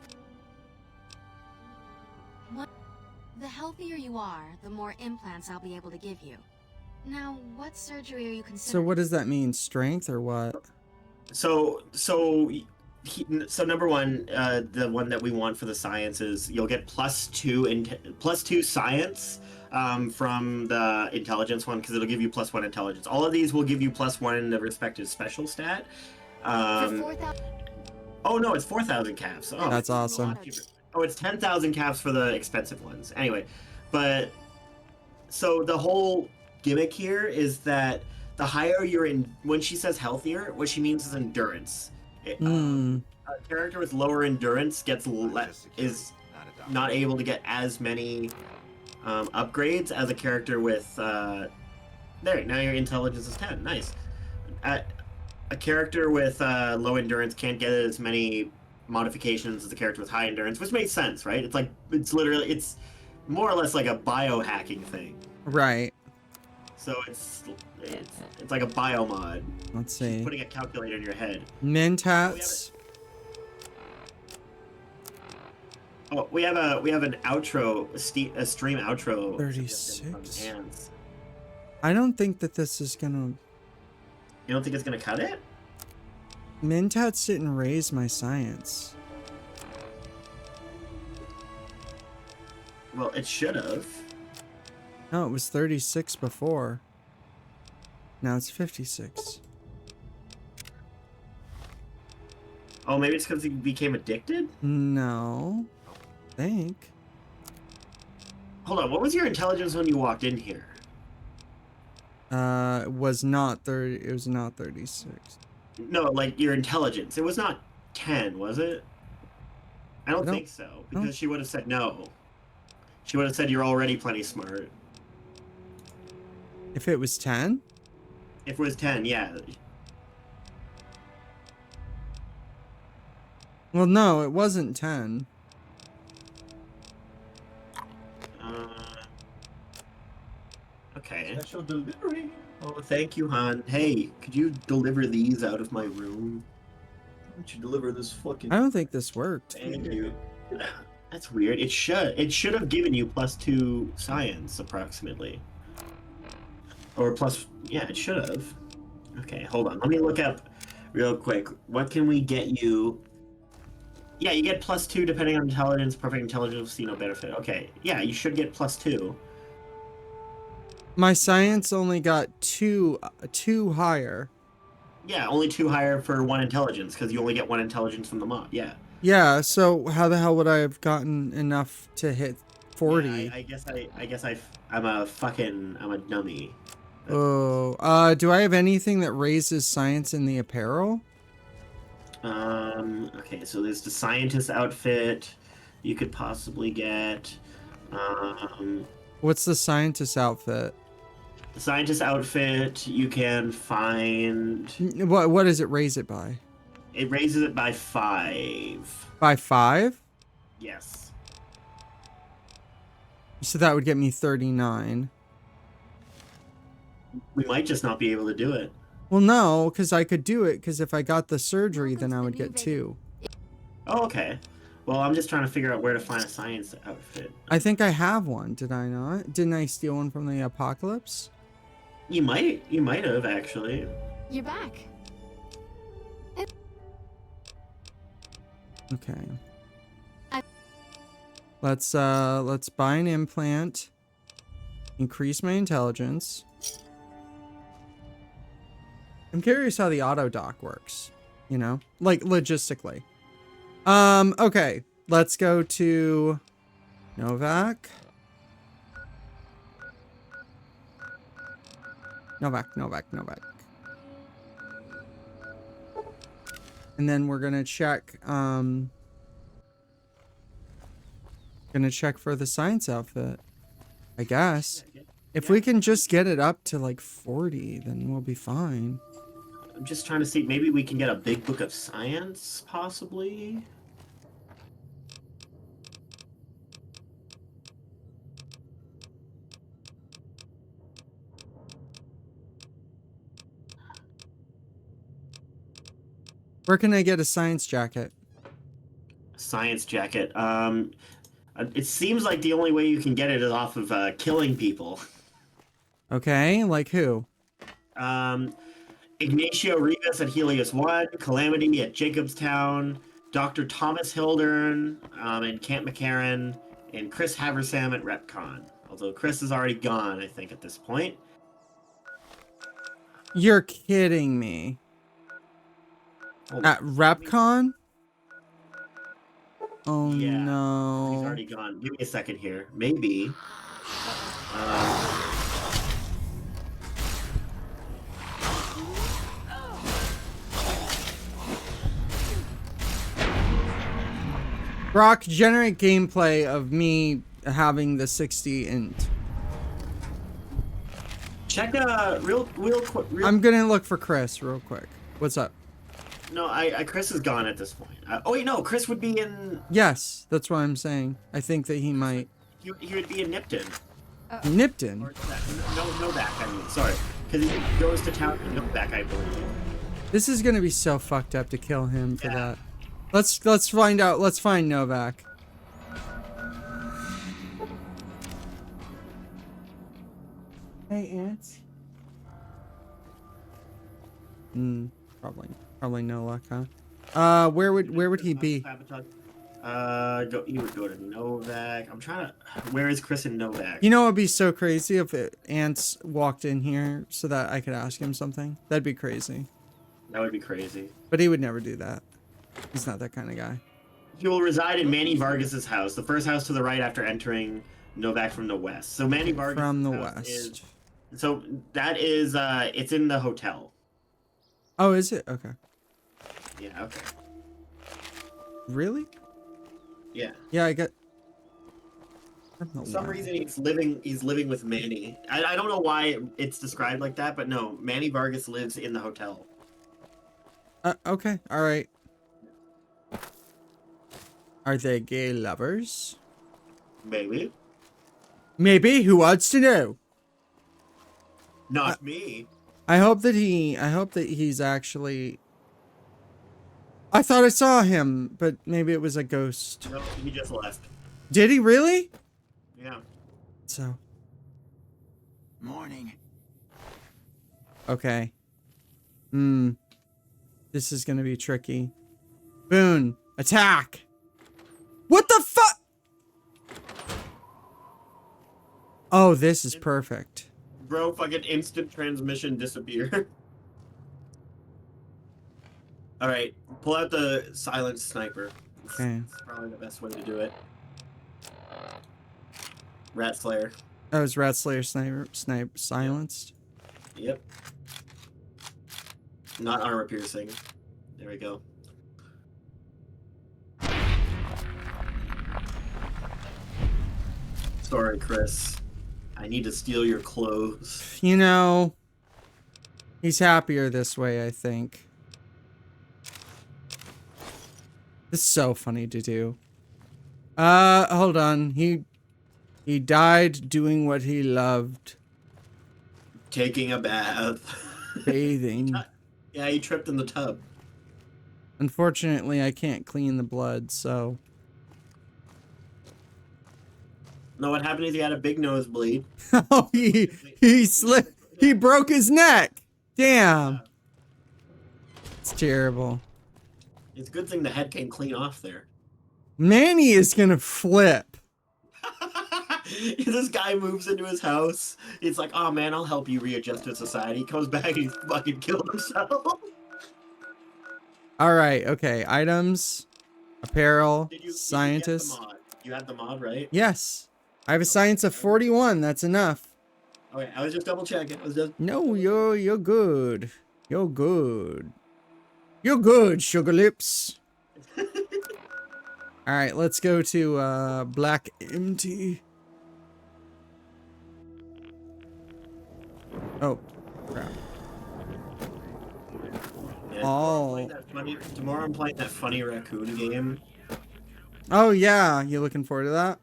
S13: The healthier you are, the more implants I'll be able to give you. Now, what surgery are you
S2: So
S13: considering?
S2: what does that mean? Strength or what?
S1: So number one, the one that we want for the science is you'll get +2 science from the intelligence one because it'll give you +1 intelligence. All of these will give you +1 in the respective special stat.
S13: For 4,000.
S1: Oh no, it's 4,000 caps. Oh,
S2: That's awesome.
S1: Oh, it's 10,000 caps for the expensive ones. Anyway, but so the whole gimmick here is that the higher you're in, when she says healthier, what she means is endurance. A character with lower endurance is not able to get as many upgrades as a character with. There, now your intelligence is 10. Nice. A character with low endurance can't get as many modifications as a character with high endurance, which makes sense, right? It's more or less like a biohacking thing.
S2: Right.
S1: So it's like a biomod.
S2: Let's see.
S1: Putting a calculator in your head.
S2: Mentats.
S1: Oh, we have an outro, a stream outro.
S2: 36. I don't think that this is gonna.
S1: You don't think it's gonna cut it?
S2: Mentats didn't raise my science.
S1: Well, it should have.
S2: No, it was 36 before. Now it's 56.
S1: Oh, maybe it's because he became addicted?
S2: No. I think.
S1: Hold on, what was your intelligence when you walked in here?
S2: It was not 30. It was not 36.
S1: No, like your intelligence. It was not 10, was it? I don't think so, because she would have said no. She would have said you're already plenty smart.
S2: If it was 10?
S1: If it was 10, yeah.
S2: Well, no, it wasn't 10.
S1: Okay.
S14: Special delivery.
S1: Oh, thank you, Han. Hey, could you deliver these out of my room?
S14: Why don't you deliver this fucking...
S2: I don't think this worked.
S1: Thank you. That's weird. It should have given you +2 science, approximately. Or yeah, it should have. Okay, hold on. Let me look up real quick. What can we get you? Yeah, you get +2 depending on intelligence. Perfect intelligence will see no benefit. Okay, yeah, you should get +2.
S2: My science only got two higher.
S1: Yeah, only 2 higher for 1 intelligence, because you only get 1 intelligence from the mod, yeah.
S2: Yeah, so how the hell would I have gotten enough to hit 40?
S1: Yeah, I'm a dummy.
S2: Oh, do I have anything that raises science in the apparel?
S1: Okay, so there's the scientist outfit you could possibly get.
S2: What's the scientist outfit?
S1: The scientist outfit you can find.
S2: What does it raise it by?
S1: It raises it by 5.
S2: By 5?
S1: Yes.
S2: So that would get me 39.
S1: We might just not be able to do it.
S2: Well, no, because I could do it, because if I got the surgery, then I would get 2.
S1: Oh, okay. Well, I'm just trying to figure out where to find a science outfit.
S2: I think I have one, did I not? Didn't I steal one from the apocalypse?
S1: You might have, actually.
S13: You're back.
S2: Okay. Let's buy an implant. Increase my intelligence. I'm curious how the auto dock works, you know? Like logistically. Okay. Let's go to Novak. Novak. And then we're gonna check, gonna check for the science outfit, I guess. If we can just get it up to like 40, then we'll be fine.
S1: I'm just trying to see, maybe we can get a big book of science, possibly?
S2: Where can I get a science jacket?
S1: Science jacket. It seems like the only way you can get it is off of killing people.
S2: Okay, like who?
S1: Ignacio Rivas at Helios 1, Calamity at Jacobstown, Dr. Thomas Hildern and Camp McCarran, and Chris Haversam at RepCon. Although Chris is already gone, I think, at this point.
S2: You're kidding me. At RepCon? Oh
S1: Yeah,
S2: no.
S1: he's already gone. Give me a second here. Maybe.
S2: Brock, generate gameplay of me having the 60 int.
S1: Check real quick.
S2: I'm gonna look for Chris real quick. What's up?
S1: No, Chris is gone at this point. Oh wait, no, Chris would be in.
S2: Yes, that's what I'm saying. I think that he might.
S1: He would be in Nipton.
S2: Nipton?
S1: Or Novak, I mean, sorry. Because he goes to town in Novak, I believe.
S2: This is gonna be so fucked up to kill him for that. Let's find out. Let's find Novak. Hey, ants. Probably no luck, huh? Where would he be?
S1: He would go to Novak. I'm trying to. Where is Chris in Novak?
S2: You know, it'd be so crazy if ants walked in here so that I could ask him something. That'd be crazy.
S1: That would be crazy.
S2: But he would never do that. He's not that kind of guy.
S1: He will reside in Manny Vargas's house, the first house to the right after entering Novak from the west. So Manny Vargas
S2: from the west.
S1: So that is it's in the hotel.
S2: Oh, is it? Okay.
S1: Yeah. Okay.
S2: Really?
S1: Yeah.
S2: Yeah, I got.
S1: For some reason, he's living with Manny. I don't know why it's described like that, but no, Manny Vargas lives in the hotel.
S2: Okay. All right. Are they gay lovers?
S1: Maybe.
S2: Maybe. Who wants to know?
S1: Not me.
S2: I hope that he's actually. I thought I saw him, but maybe it was a ghost.
S1: No, he just left.
S2: Did he really?
S1: Yeah.
S2: So.
S12: Morning.
S2: Okay. This is gonna be tricky. Boone, attack! What the fuck? Oh, this is perfect.
S1: Bro, fucking instant transmission disappear. Alright, pull out the silent sniper.
S2: Okay.
S1: It's probably the best way to do it. Rat Slayer.
S2: Oh, is Rat Slayer snipe silenced?
S1: Yep. Not armor piercing. There we go. Sorry, Chris. I need to steal your clothes.
S2: You know, he's happier this way, I think. It's so funny to do. Hold on. He died doing what he loved.
S1: Taking a bath.
S2: Bathing.
S1: Yeah, he tripped in the tub.
S2: Unfortunately, I can't clean the blood, so...
S1: No, what happened is he had a big nosebleed.
S2: Oh, he slipped. He broke his neck. Damn. It's terrible.
S1: It's a good thing the head came clean off there.
S2: Manny is gonna flip.
S1: This guy moves into his house. He's like, oh man, I'll help you readjust to society. He comes back and he's fucking killed himself.
S2: Alright, okay. Items. Apparel. Scientist.
S1: You had the mod, right?
S2: Yes. I have a science of 41. That's enough.
S1: Okay, I was just double checking.
S2: No, you're good. You're good. You're good, sugar lips. Alright, let's go to Black Empty. Oh, crap.
S1: Yeah,
S2: Oh.
S1: Tomorrow I'm playing that funny raccoon game.
S2: Oh yeah, you looking forward to that?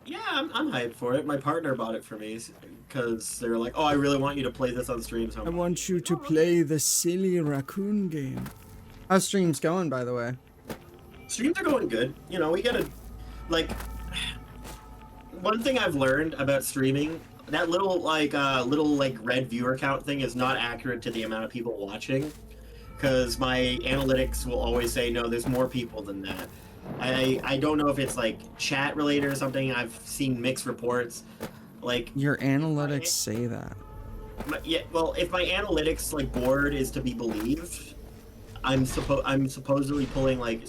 S1: Yeah, I'm hyped for it. My partner bought it for me because they were like, "Oh, I really want you to play this on stream." So
S2: I want you to play the silly raccoon game. How's streams going, by the way?
S1: Streams are going good. You know, we gotta, like, one thing I've learned about streaming, that little red viewer count thing is not accurate to the amount of people watching, because my analytics will always say no, there's more people than that. I don't know if it's like chat related or something. I've seen mixed reports. Like
S2: your analytics say that.
S1: Yeah, well, if my analytics like board is to be believed, I'm supposedly pulling like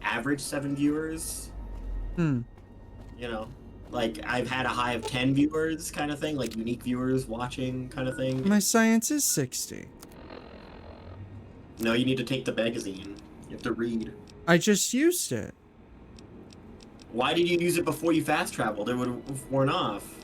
S1: average 7 viewers.
S2: Hmm.
S1: You know, like I've had a high of 10 viewers, kind of thing, like unique viewers watching, kind of thing.
S2: My science is 60.
S1: No, you need to take the magazine. You have to read.
S2: I just used it.
S1: Why did you use it before you fast traveled? It would have worn off.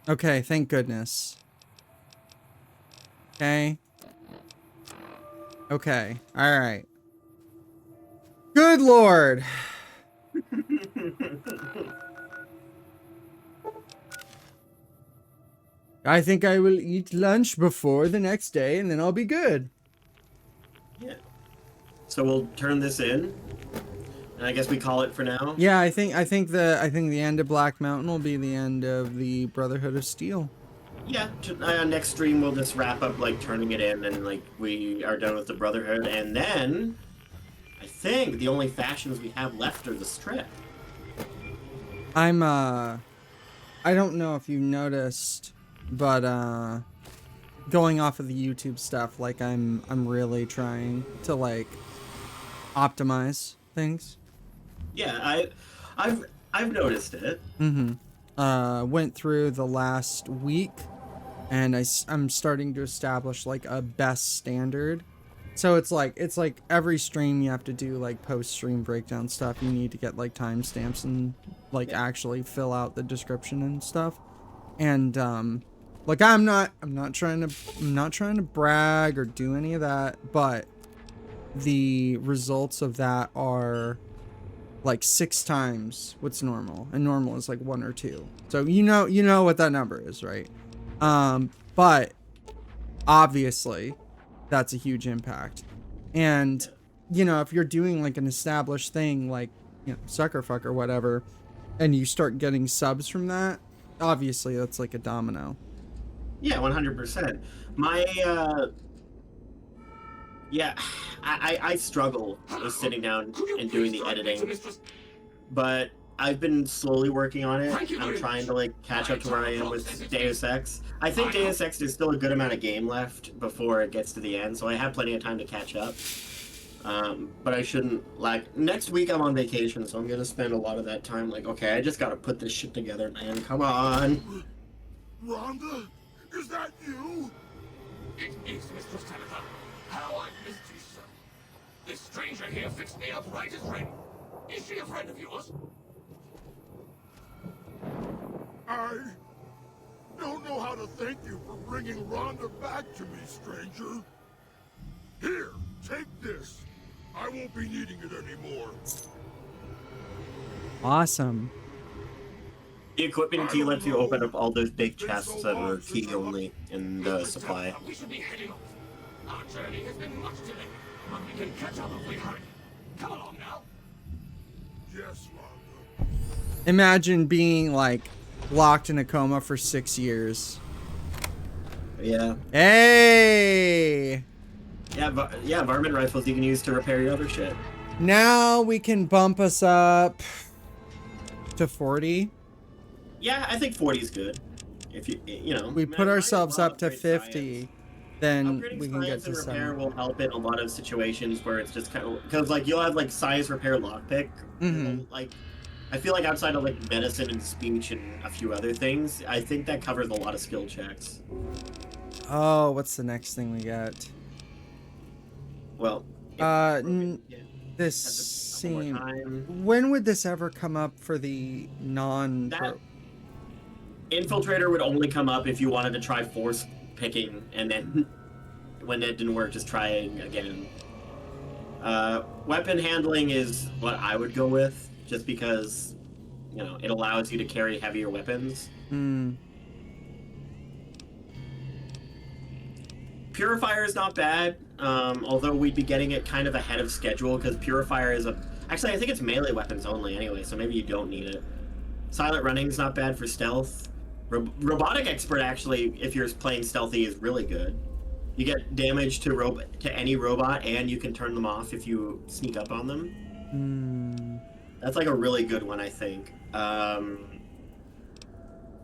S2: Okay, thank goodness. Okay. Okay, alright. Good lord! I think I will eat lunch before the next day, and then I'll be good.
S1: Yeah. So we'll turn this in, and I guess we call it for now.
S2: Yeah, I think the end of Black Mountain will be the end of the Brotherhood of Steel.
S1: Yeah. Next stream we'll just wrap up like turning it in, and like we are done with the Brotherhood, and then I think the only factions we have left are the Strip.
S2: I don't know if you noticed, but going off of the YouTube stuff, like I'm really trying to like optimize things.
S1: Yeah, I've noticed it.
S2: Went through the last week, and I'm starting to establish like a best standard. So it's like every stream you have to do like post-stream breakdown stuff. You need to get like timestamps and like actually fill out the description and stuff. And like I'm not trying to brag or do any of that, but the results of that are like 6 times what's normal, and normal is like 1 or 2. So you know what that number is, right? But obviously that's a huge impact. And you know, if you're doing like an established thing like, you know, Suckerfuck or whatever, and you start getting subs from that, obviously that's like a domino.
S1: Yeah, 100%. My yeah, I struggle with sitting down and doing the editing, but I've been slowly working on it. I'm trying to like catch up to where I am with Deus Ex. I think Deus Ex, there's still a good amount of game left before it gets to the end, so I have plenty of time to catch up. But I shouldn't, like, next week I'm on vacation, so I'm gonna spend a lot of that time like, okay, I just gotta put this shit together, man. Come on.
S5: Rhonda? Is that you? It is, Mistress Tabitha. How I missed you, sir. This stranger here fixed me up right as rain. Is she a friend of yours? I don't know how to thank you for bringing Rhonda back to me, stranger. Here, take this. I won't be needing it anymore.
S2: Awesome.
S1: The equipment key lets you open up all those big chests that are key only in the supply.
S5: We should be heading off. Our journey has been much delayed, but we can catch up if we hurry. Come along now. Yes, Rhonda.
S2: Imagine being like locked in a coma for 6 years.
S1: Yeah.
S2: Hey!
S1: Yeah, varmint rifles you can use to repair your other shit.
S2: Now we can bump us up to 40.
S1: Yeah, I think 40 is good. If you know,
S2: we put ourselves up to 50,
S1: science.
S2: then
S1: Upgrading
S2: we can get
S1: science
S2: to
S1: and repair
S2: 7.
S1: will help in a lot of situations where it's just kind of, because like you'll have like science, repair, lockpick. Like I feel like outside of like medicine and speech and a few other things, I think that covers a lot of skill checks.
S2: Oh, what's the next thing we get?
S1: Well,
S2: this scene. When would this ever come up for the non-pro?
S1: Infiltrator would only come up if you wanted to try force picking, and then when that didn't work, just trying again. Weapon handling is what I would go with, just because, you know, it allows you to carry heavier weapons. Purifier is not bad, although we'd be getting it kind of ahead of schedule because Purifier is actually I think it's melee weapons only anyway, so maybe you don't need it. Silent running is not bad for stealth. Robotic expert actually, if you're playing stealthy, is really good. You get damage to any robot, and you can turn them off if you sneak up on them. That's like a really good one, I think.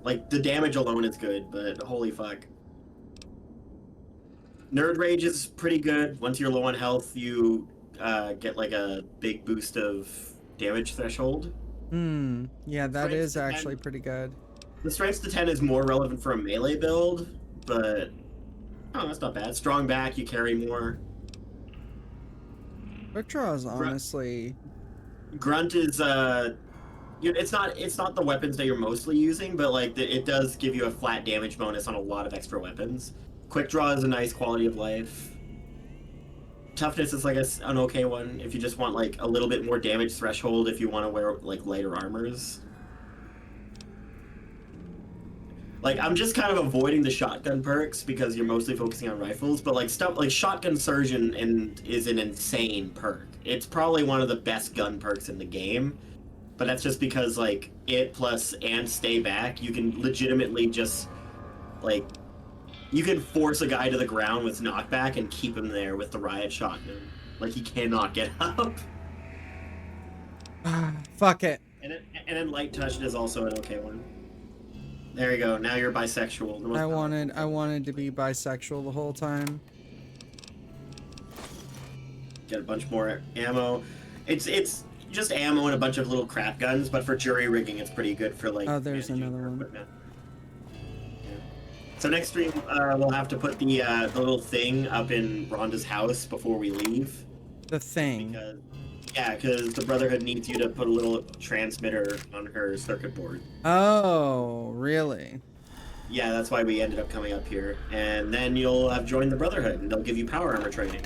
S1: Like the damage alone is good, but holy fuck. Nerd Rage is pretty good. Once you're low on health, you get like a big boost of damage threshold.
S2: Yeah, that is actually pretty good.
S1: The Strength to 10 is more relevant for a melee build, but oh, that's not bad. Strong back, you carry more.
S2: Quick draw is honestly.
S1: Grunt is it's not the weapons that you're mostly using, but like it does give you a flat damage bonus on a lot of extra weapons. Quick draw is a nice quality of life. Toughness is like an okay one if you just want like a little bit more damage threshold if you want to wear like lighter armors. Like I'm just kind of avoiding the shotgun perks because you're mostly focusing on rifles, but like stuff like shotgun surgeon is an insane perk. It's probably one of the best gun perks in the game, but that's just because like it plus and stay back, you can legitimately just like you can force a guy to the ground with knockback and keep him there with the riot shotgun. Like he cannot get up.
S2: Fuck it.
S1: And then light touch is also an okay one. There you go. Now you're bisexual.
S2: I wanted to be bisexual the whole time.
S1: Get a bunch more ammo. It's just ammo and a bunch of little crap guns, but for jury rigging, it's pretty good for like.
S2: Oh, there's another one.
S1: Yeah. So next stream, we'll have to put the little thing up in Rhonda's house before we leave.
S2: The thing.
S1: Because the Brotherhood needs you to put a little transmitter on her circuit board.
S2: Oh, really?
S1: Yeah, that's why we ended up coming up here. And then you'll have joined the Brotherhood, and they'll give you power armor training.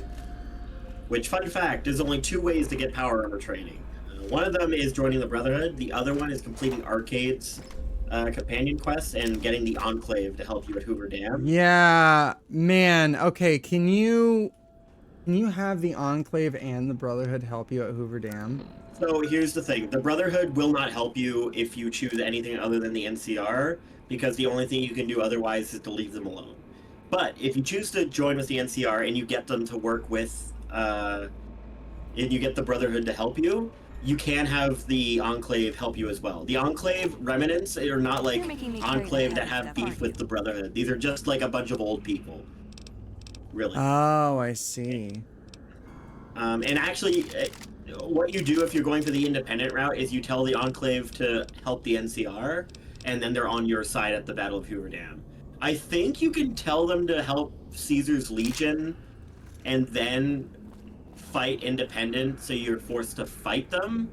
S1: Which, fun fact, there's only 2 ways to get power armor training. One of them is joining the Brotherhood. The other one is completing Arcade's companion quests and getting the Enclave to help you at Hoover Dam.
S2: Yeah, man. Okay, can you have the Enclave and the Brotherhood help you at Hoover Dam?
S1: So here's the thing. The Brotherhood will not help you if you choose anything other than the NCR, because the only thing you can do otherwise is to leave them alone. But if you choose to join with the NCR and you get them to work with, and you get the Brotherhood to help you, you can have the Enclave help you as well. The Enclave remnants are not like Enclave that have beef with the Brotherhood. These are just like a bunch of old people. Really.
S2: Oh, I see.
S1: And actually, what you do if you're going for the independent route is you tell the Enclave to help the NCR, and then they're on your side at the Battle of Hoover Dam. I think you can tell them to help Caesar's Legion, and then fight independent, so you're forced to fight them.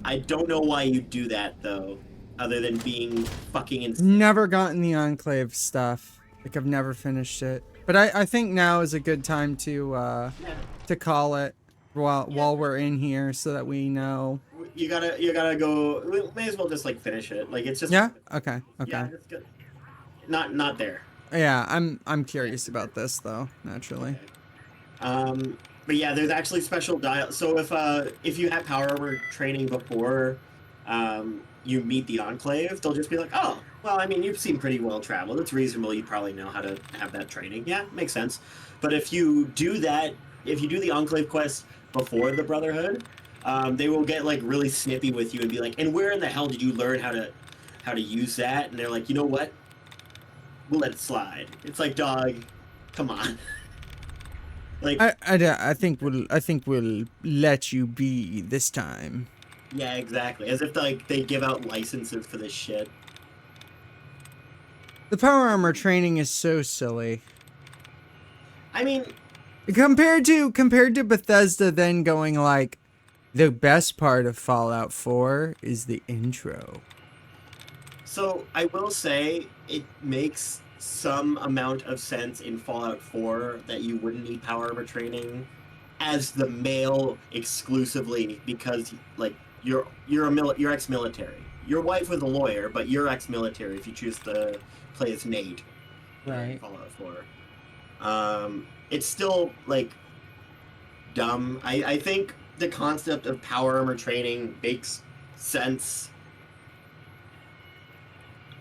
S1: I don't know why you do that, though, other than being fucking insane.
S2: Never gotten the Enclave stuff. Like, I've never finished it. But I think now is a good time to call it while we're in here, so that we know.
S1: You gotta go. We may as well just like finish it. Like it's just.
S2: Yeah. Okay. Okay.
S1: Yeah, it's good. Not there.
S2: Yeah, I'm curious about this though, naturally.
S1: Okay. But yeah, there's actually special dial. So if you have power armor training before you meet the Enclave, they'll just be like, oh, well, I mean, you seem pretty well traveled. It's reasonable. You probably know how to have that training. Yeah, makes sense. But if you do that, if you do the Enclave quest before the Brotherhood, they will get like really snippy with you and be like, and where in the hell did you learn how to use that? And they're like, you know what? We'll let it slide. It's like, dog, come on. Like
S2: I think we'll let you be this time.
S1: Yeah, exactly. As if like they give out licenses for this shit.
S2: The power armor training is so silly.
S1: I mean,
S2: compared to Bethesda then going like, the best part of Fallout 4 is the intro.
S1: So I will say it makes some amount of sense in Fallout 4 that you wouldn't need power armor training as the male exclusively, because like you're ex-military. Your wife was a lawyer, but you're ex-military if you choose to play as Nate.
S2: Right.
S1: In Fallout 4. It's still like dumb. I think the concept of power armor training makes sense.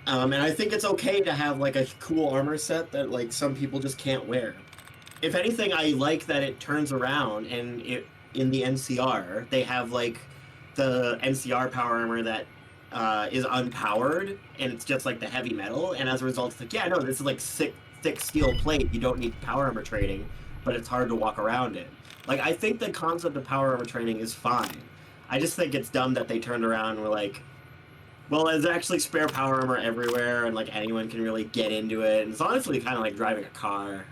S1: And I think it's okay to have like a cool armor set that like some people just can't wear. If anything, I like that it turns around and in the NCR they have like the NCR power armor that is unpowered and it's just like the heavy metal, and as a result it's like, yeah, no, this is like thick steel plate, you don't need power armor training, but it's hard to walk around it. Like, I think the concept of power armor training is fine. I just think it's dumb that they turned around and were like, well, there's actually spare power armor everywhere, and like anyone can really get into it. And it's honestly kind of like driving a car.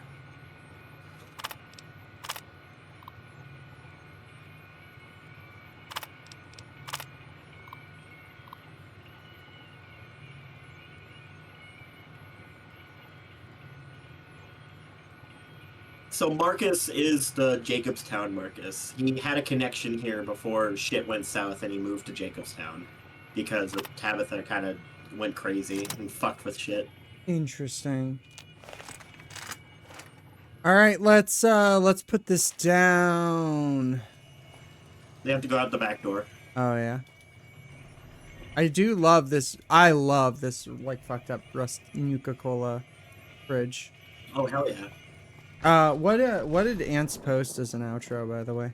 S1: So Marcus is the Jacobstown Marcus. He had a connection here before shit went south and he moved to Jacobstown because Tabitha kind of went crazy and fucked with shit.
S2: Interesting. All right, let's put this down.
S1: They have to go out the back door.
S2: Oh yeah. I do love this. I love this like fucked up rust Nuka-Cola fridge.
S1: Oh hell yeah.
S2: What did Ants post as an outro, by the way?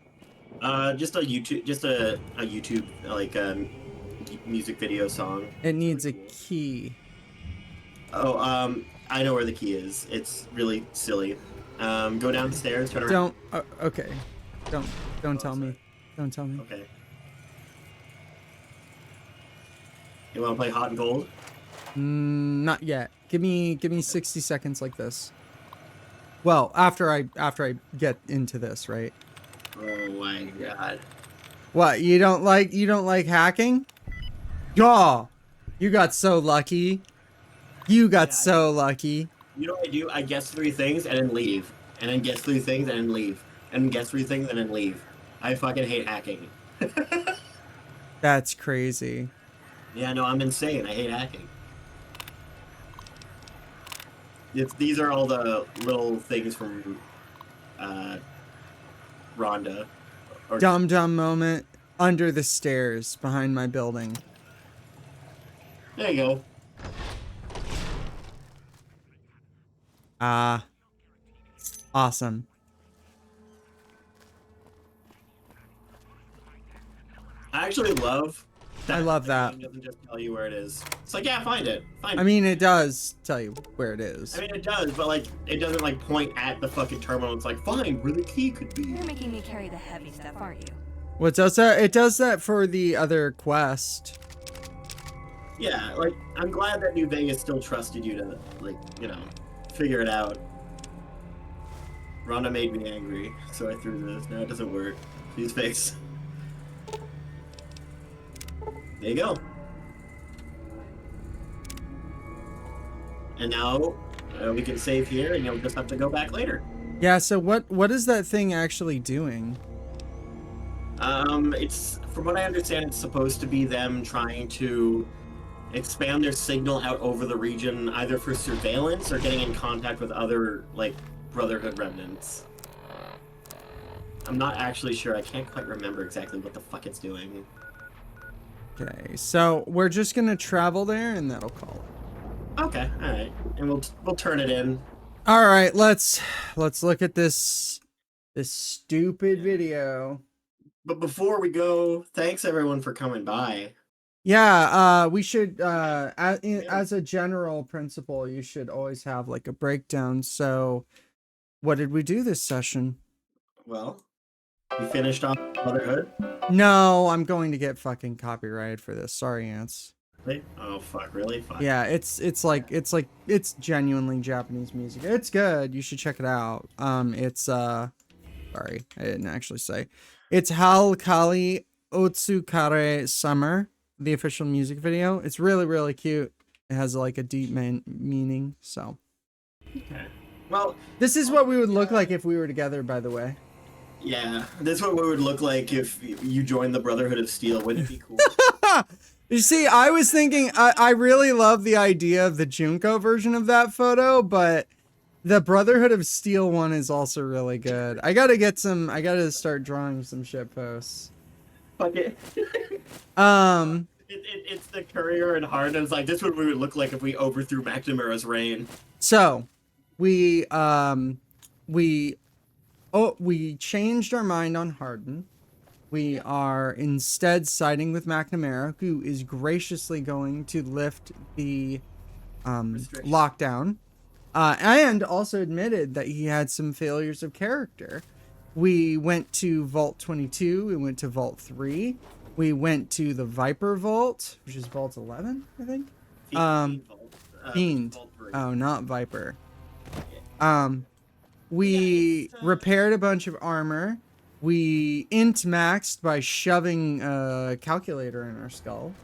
S1: Just a YouTube like music video song.
S2: It needs a key.
S1: Oh, I know where the key is. It's really silly. Go down the stairs, turn around.
S2: Don't. Okay. Don't tell me. Don't tell me.
S1: Okay. You want to play hot and cold?
S2: Not yet. Give me 60 seconds like this. Well, after I get into this, right?
S1: Oh my god.
S2: What, you don't like hacking? Oh, you got so lucky. You got so lucky.
S1: You know what I do? I guess 3 things and then leave. And then guess 3 things and then leave. And guess 3 things and then leave. I fucking hate hacking.
S2: That's crazy.
S1: Yeah, no, I'm insane. I hate hacking. These are all the little things from Rhonda.
S2: Dumb moment under the stairs behind my building.
S1: There you go.
S2: Awesome.
S1: I actually love that.
S2: I love that.
S1: It doesn't just tell you where it is. It's like, yeah, find it. Find it.
S2: I mean, it does tell you where it is.
S1: I mean, it does, but like, it doesn't like point at the fucking terminal. It's like, find where the key could be.
S7: You're making me carry the heavy stuff, aren't you?
S2: What does that? It does that for the other quest.
S1: Yeah, like, I'm glad that New Vegas still trusted you to, like, you know, figure it out. Rhonda made me angry, so I threw this. Now it doesn't work. Please fix. There you go. And now we can save here, and you'll just have to go back later.
S2: Yeah. So what is that thing actually doing?
S1: It's, from what I understand, it's supposed to be them trying to expand their signal out over the region, either for surveillance or getting in contact with other, like, Brotherhood remnants. I'm not actually sure. I can't quite remember exactly what the fuck it's doing.
S2: Okay, so we're just gonna travel there, and that'll call it.
S1: Okay, all right, and we'll turn it in.
S2: All right, let's look at this stupid video.
S1: But before we go, thanks everyone for coming by.
S2: Yeah, we should, as a general principle, you should always have like a breakdown. So, what did we do this session?
S1: Well, we finished off Brotherhood.
S2: No, I'm going to get fucking copyrighted for this. Sorry, Ants.
S1: Really? Oh fuck, really? Fuck.
S2: Yeah, it's genuinely Japanese music. It's good. You should check it out. Sorry, I didn't actually say. It's Hal Kali Otsukare Summer, the official music video. It's really, really cute. It has like a deep meaning. So,
S1: okay. Well,
S2: this is what we would look like if we were together, by the way.
S1: Yeah, this is what we would look like if you joined the Brotherhood of Steel. Wouldn't it be cool?
S2: You see, I was thinking, I really love the idea of the Junko version of that photo, but The Brotherhood of Steel one is also really good. I gotta start drawing some shit posts.
S1: Fuck it. It's the courier and Hard, and it's like, this is what we would look like if we overthrew McNamara's reign.
S2: So, we changed our mind on Harden. We are instead siding with McNamara, who is graciously going to lift the lockdown, and also admitted that he had some failures of character. We went to Vault 22. We went to Vault 3. We went to the Viper Vault, which is Vault 11, I think. Fiend. Oh, not Viper. We repaired a bunch of armor. We int-maxed by shoving a calculator in our skull.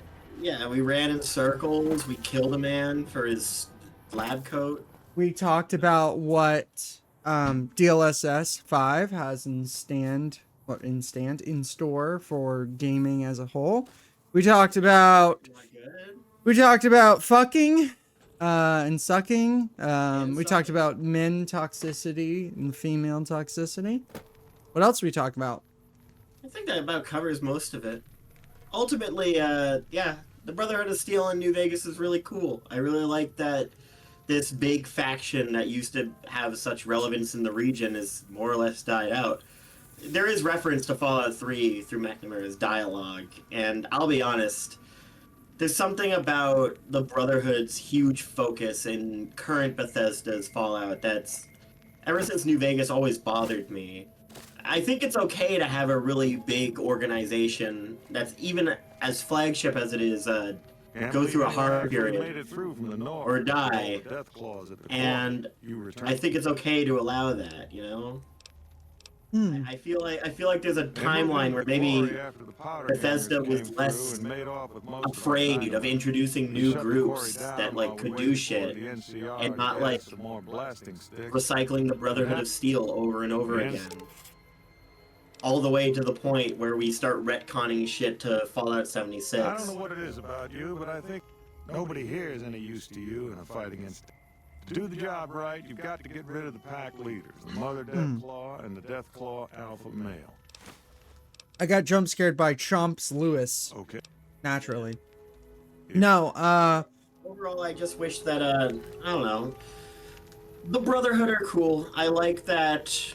S1: Yeah, we ran in circles. We killed a man for his lab coat.
S2: We talked about what DLSS 5 has in store for gaming as a whole. We talked about fucking and sucking. We talked about men toxicity and female toxicity. What else we talk about?
S1: I think that about covers most of it. Ultimately, yeah, the Brotherhood of Steel in New Vegas is really cool. I really like that this big faction that used to have such relevance in the region is more or less died out. There is reference to Fallout 3 through McNamara's dialogue, and I'll be honest, there's something about the Brotherhood's huge focus in current Bethesda's Fallout that's, ever since New Vegas, always bothered me. I think it's okay to have a really big organization that's even as flagship as it is, go through a hard period or die, and I think it's okay to allow that, you know? I feel like there's a timeline where maybe Bethesda was less afraid of introducing new groups that like could do shit, and not like recycling the Brotherhood of Steel over and over again. All the way to the point where we start retconning shit to Fallout 76.
S15: I don't know what it is about you, but I think nobody here is any use to you in a fight against it. To do the job right, you've got to get rid of the pack leaders, the Mother Deathclaw and the Deathclaw Alpha Male.
S2: I got jump scared by Chomps Lewis.
S15: Okay.
S2: Naturally. No,
S1: overall, I just wish that, I don't know. The Brotherhood are cool. I like that.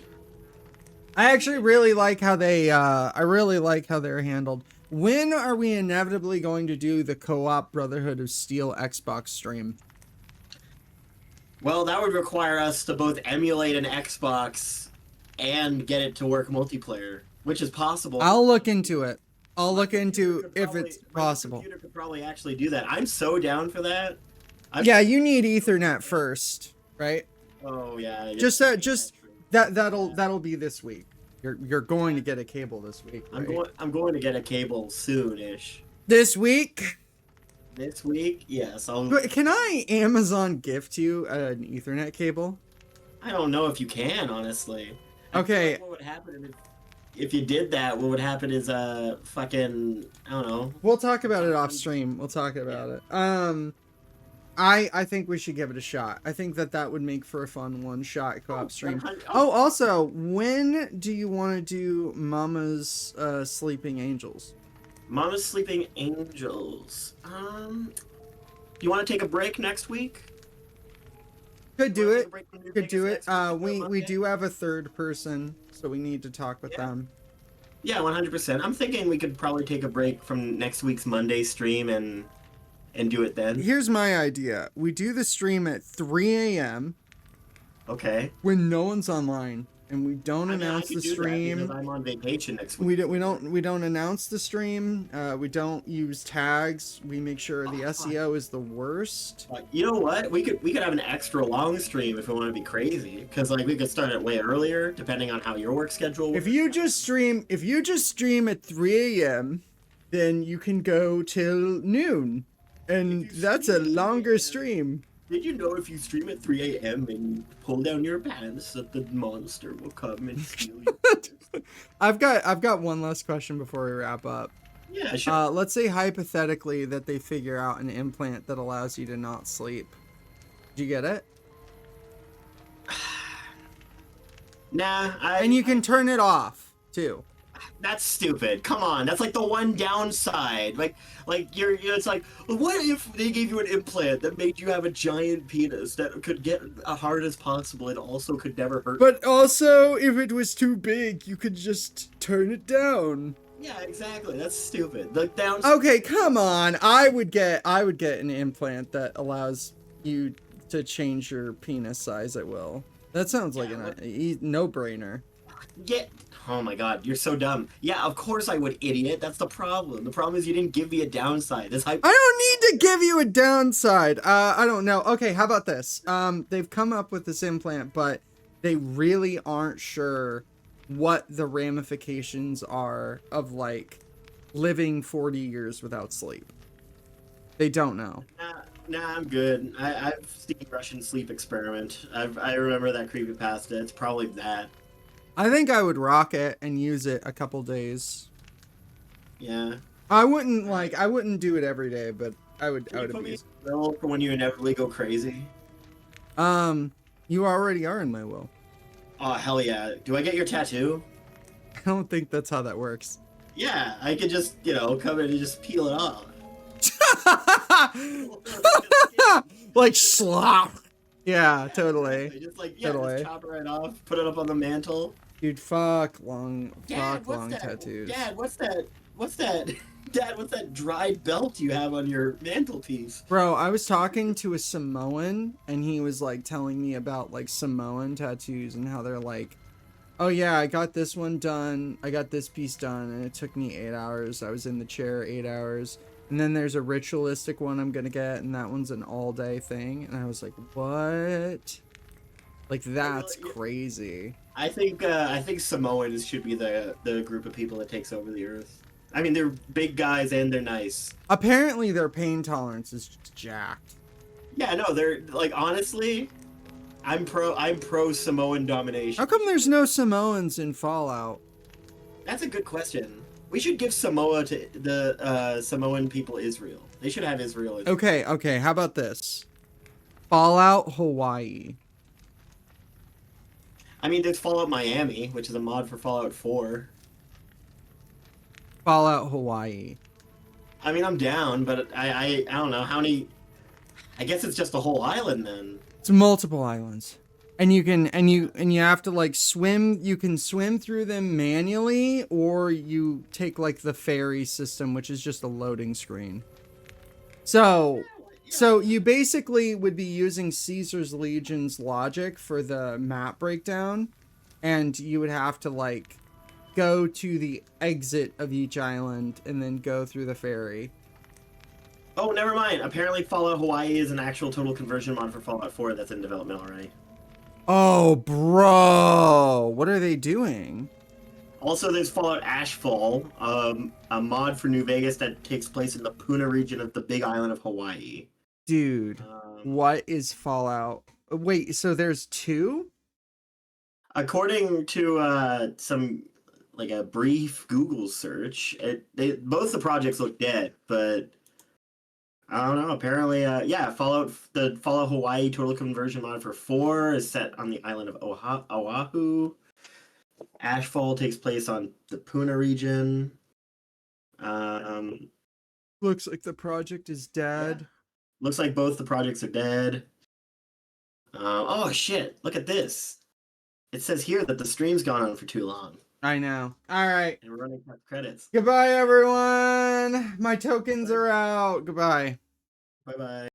S2: I actually really like how they, they're handled. When are we inevitably going to do the co-op Brotherhood of Steel Xbox stream?
S1: Well, that would require us to both emulate an Xbox and get it to work multiplayer, which is possible.
S2: I'll look into it. I'll look into if it's possible.
S1: My computer could probably actually do that. I'm so down for that.
S2: Yeah, you need Ethernet first, right?
S1: Oh yeah.
S2: That'll be this week. You're going to get a cable this week. Right?
S1: I'm going to get a cable soon-ish.
S2: This week?
S1: This week? Yes.
S2: Can I Amazon gift you an Ethernet cable?
S1: I don't know if you can, honestly.
S2: Okay.
S1: What would happen if you did that? What would happen is fucking, I don't know.
S2: We'll talk about it off stream. We'll talk about it. I think we should give it a shot. I think that would make for a fun one-shot co-op stream. Oh, also, when do you want to do Mama's Sleeping Angels?
S1: Mama's Sleeping Angels. Do you want to take a break next week?
S2: Could do it. Could do it. We do have a third person, so we need to talk with them.
S1: Yeah, 100%. I'm thinking we could probably take a break from next week's Monday stream and do it then.
S2: Here's my idea. We do the stream at 3 a.m.
S1: Okay.
S2: When no one's online, and we don't announce the stream.
S1: Because I'm on vacation next week.
S2: We don't announce the stream. We don't use tags. We make sure the SEO is the worst.
S1: You know what? We could have an extra long stream if we want to be crazy. Because like we could start it way earlier, depending on how your work schedule works.
S2: If you just stream at 3 a.m., then you can go till noon. And that's a longer stream.
S1: Did you know if you stream at 3 a.m. and you pull down your pants that the monster will come and steal you?
S2: I've got one last question before we wrap up.
S1: Yeah, sure.
S2: Let's say hypothetically that they figure out an implant that allows you to not sleep. Did you get it?
S1: Nah,
S2: and you can turn it off too.
S1: That's stupid. Come on, that's like the one downside. It's like, what if they gave you an implant that made you have a giant penis that could get as hard as possible and also could never hurt?
S2: But also, if it was too big, you could just turn it down.
S1: Yeah, exactly. That's stupid. The downside.
S2: Okay, come on. I would get an implant that allows you to change your penis size at will. That sounds like a no-brainer.
S1: Yeah. Oh my god, you're so dumb. Yeah, of course I would, idiot. That's the problem. The problem is you didn't give me a downside.
S2: I don't need to give you a downside. I don't know. Okay, how about this? They've come up with this implant, but they really aren't sure what the ramifications are of, like, living 40 years without sleep. They don't know.
S1: Nah, I'm good. I've seen Russian sleep experiment. I remember that creepypasta. It's probably that.
S2: I think I would rock it and use it a couple days.
S1: Yeah.
S2: I wouldn't do it every day, but I would.
S1: Can you put me in your will for when you inevitably go crazy?
S2: You already are in my will.
S1: Oh hell yeah! Do I get your tattoo?
S2: I don't think that's how that works.
S1: Yeah, I could just come in and just peel it off.
S2: Like slop. Yeah, totally.
S1: Just chop it right off, put it up on the mantle.
S2: Dude, fuck long tattoos.
S1: Dad, what's that? Dad, what's that dried belt you have on your mantelpiece?
S2: Bro, I was talking to a Samoan, and he was, like, telling me about, like, Samoan tattoos and how they're like, oh yeah, I got this one done, I got this piece done, and it took me 8 hours. I was in the chair 8 hours. And then there's a ritualistic one I'm gonna get, and that one's an all-day thing. And I was like, what? Like, that's crazy.
S1: I think Samoans should be the group of people that takes over the earth. I mean, they're big guys and they're nice.
S2: Apparently, their pain tolerance is just jacked.
S1: Yeah, no, they're like, honestly, I'm pro Samoan domination.
S2: How come there's no Samoans in Fallout?
S1: That's a good question. We should give Samoa to the Samoan people Israel. They should have Israel.
S2: Okay, how about this? Fallout Hawaii.
S1: I mean, there's Fallout Miami, which is a mod for Fallout 4.
S2: Fallout Hawaii.
S1: I mean, I'm down, but I don't know how many. I guess it's just a whole island then.
S2: It's multiple islands, and you have to like swim. You can swim through them manually, or you take like the ferry system, which is just a loading screen. So you basically would be using Caesar's Legion's logic for the map breakdown, and you would have to like go to the exit of each island and then go through the ferry.
S1: Oh, never mind. Apparently Fallout Hawaii is an actual total conversion mod for Fallout 4 that's in development already.
S2: Oh, bro. What are they doing?
S1: Also, there's Fallout Ashfall, a mod for New Vegas that takes place in the Puna region of the Big Island of Hawaii.
S2: Dude, what is Fallout? Wait, so there's two?
S1: According to like a brief Google search, both the projects look dead, but I don't know. Apparently, yeah, the Fallout Hawaii total conversion mod for 4 is set on the island of Oahu. Ashfall takes place on the Puna region.
S2: Looks like the project is dead.
S1: Yeah. Looks like both the projects are dead. Oh shit! Look at this. It says here that the stream's gone on for too long.
S2: I know. All right.
S1: And we're running out of credits.
S2: Goodbye, everyone. My tokens are out. Goodbye.
S1: Bye-bye.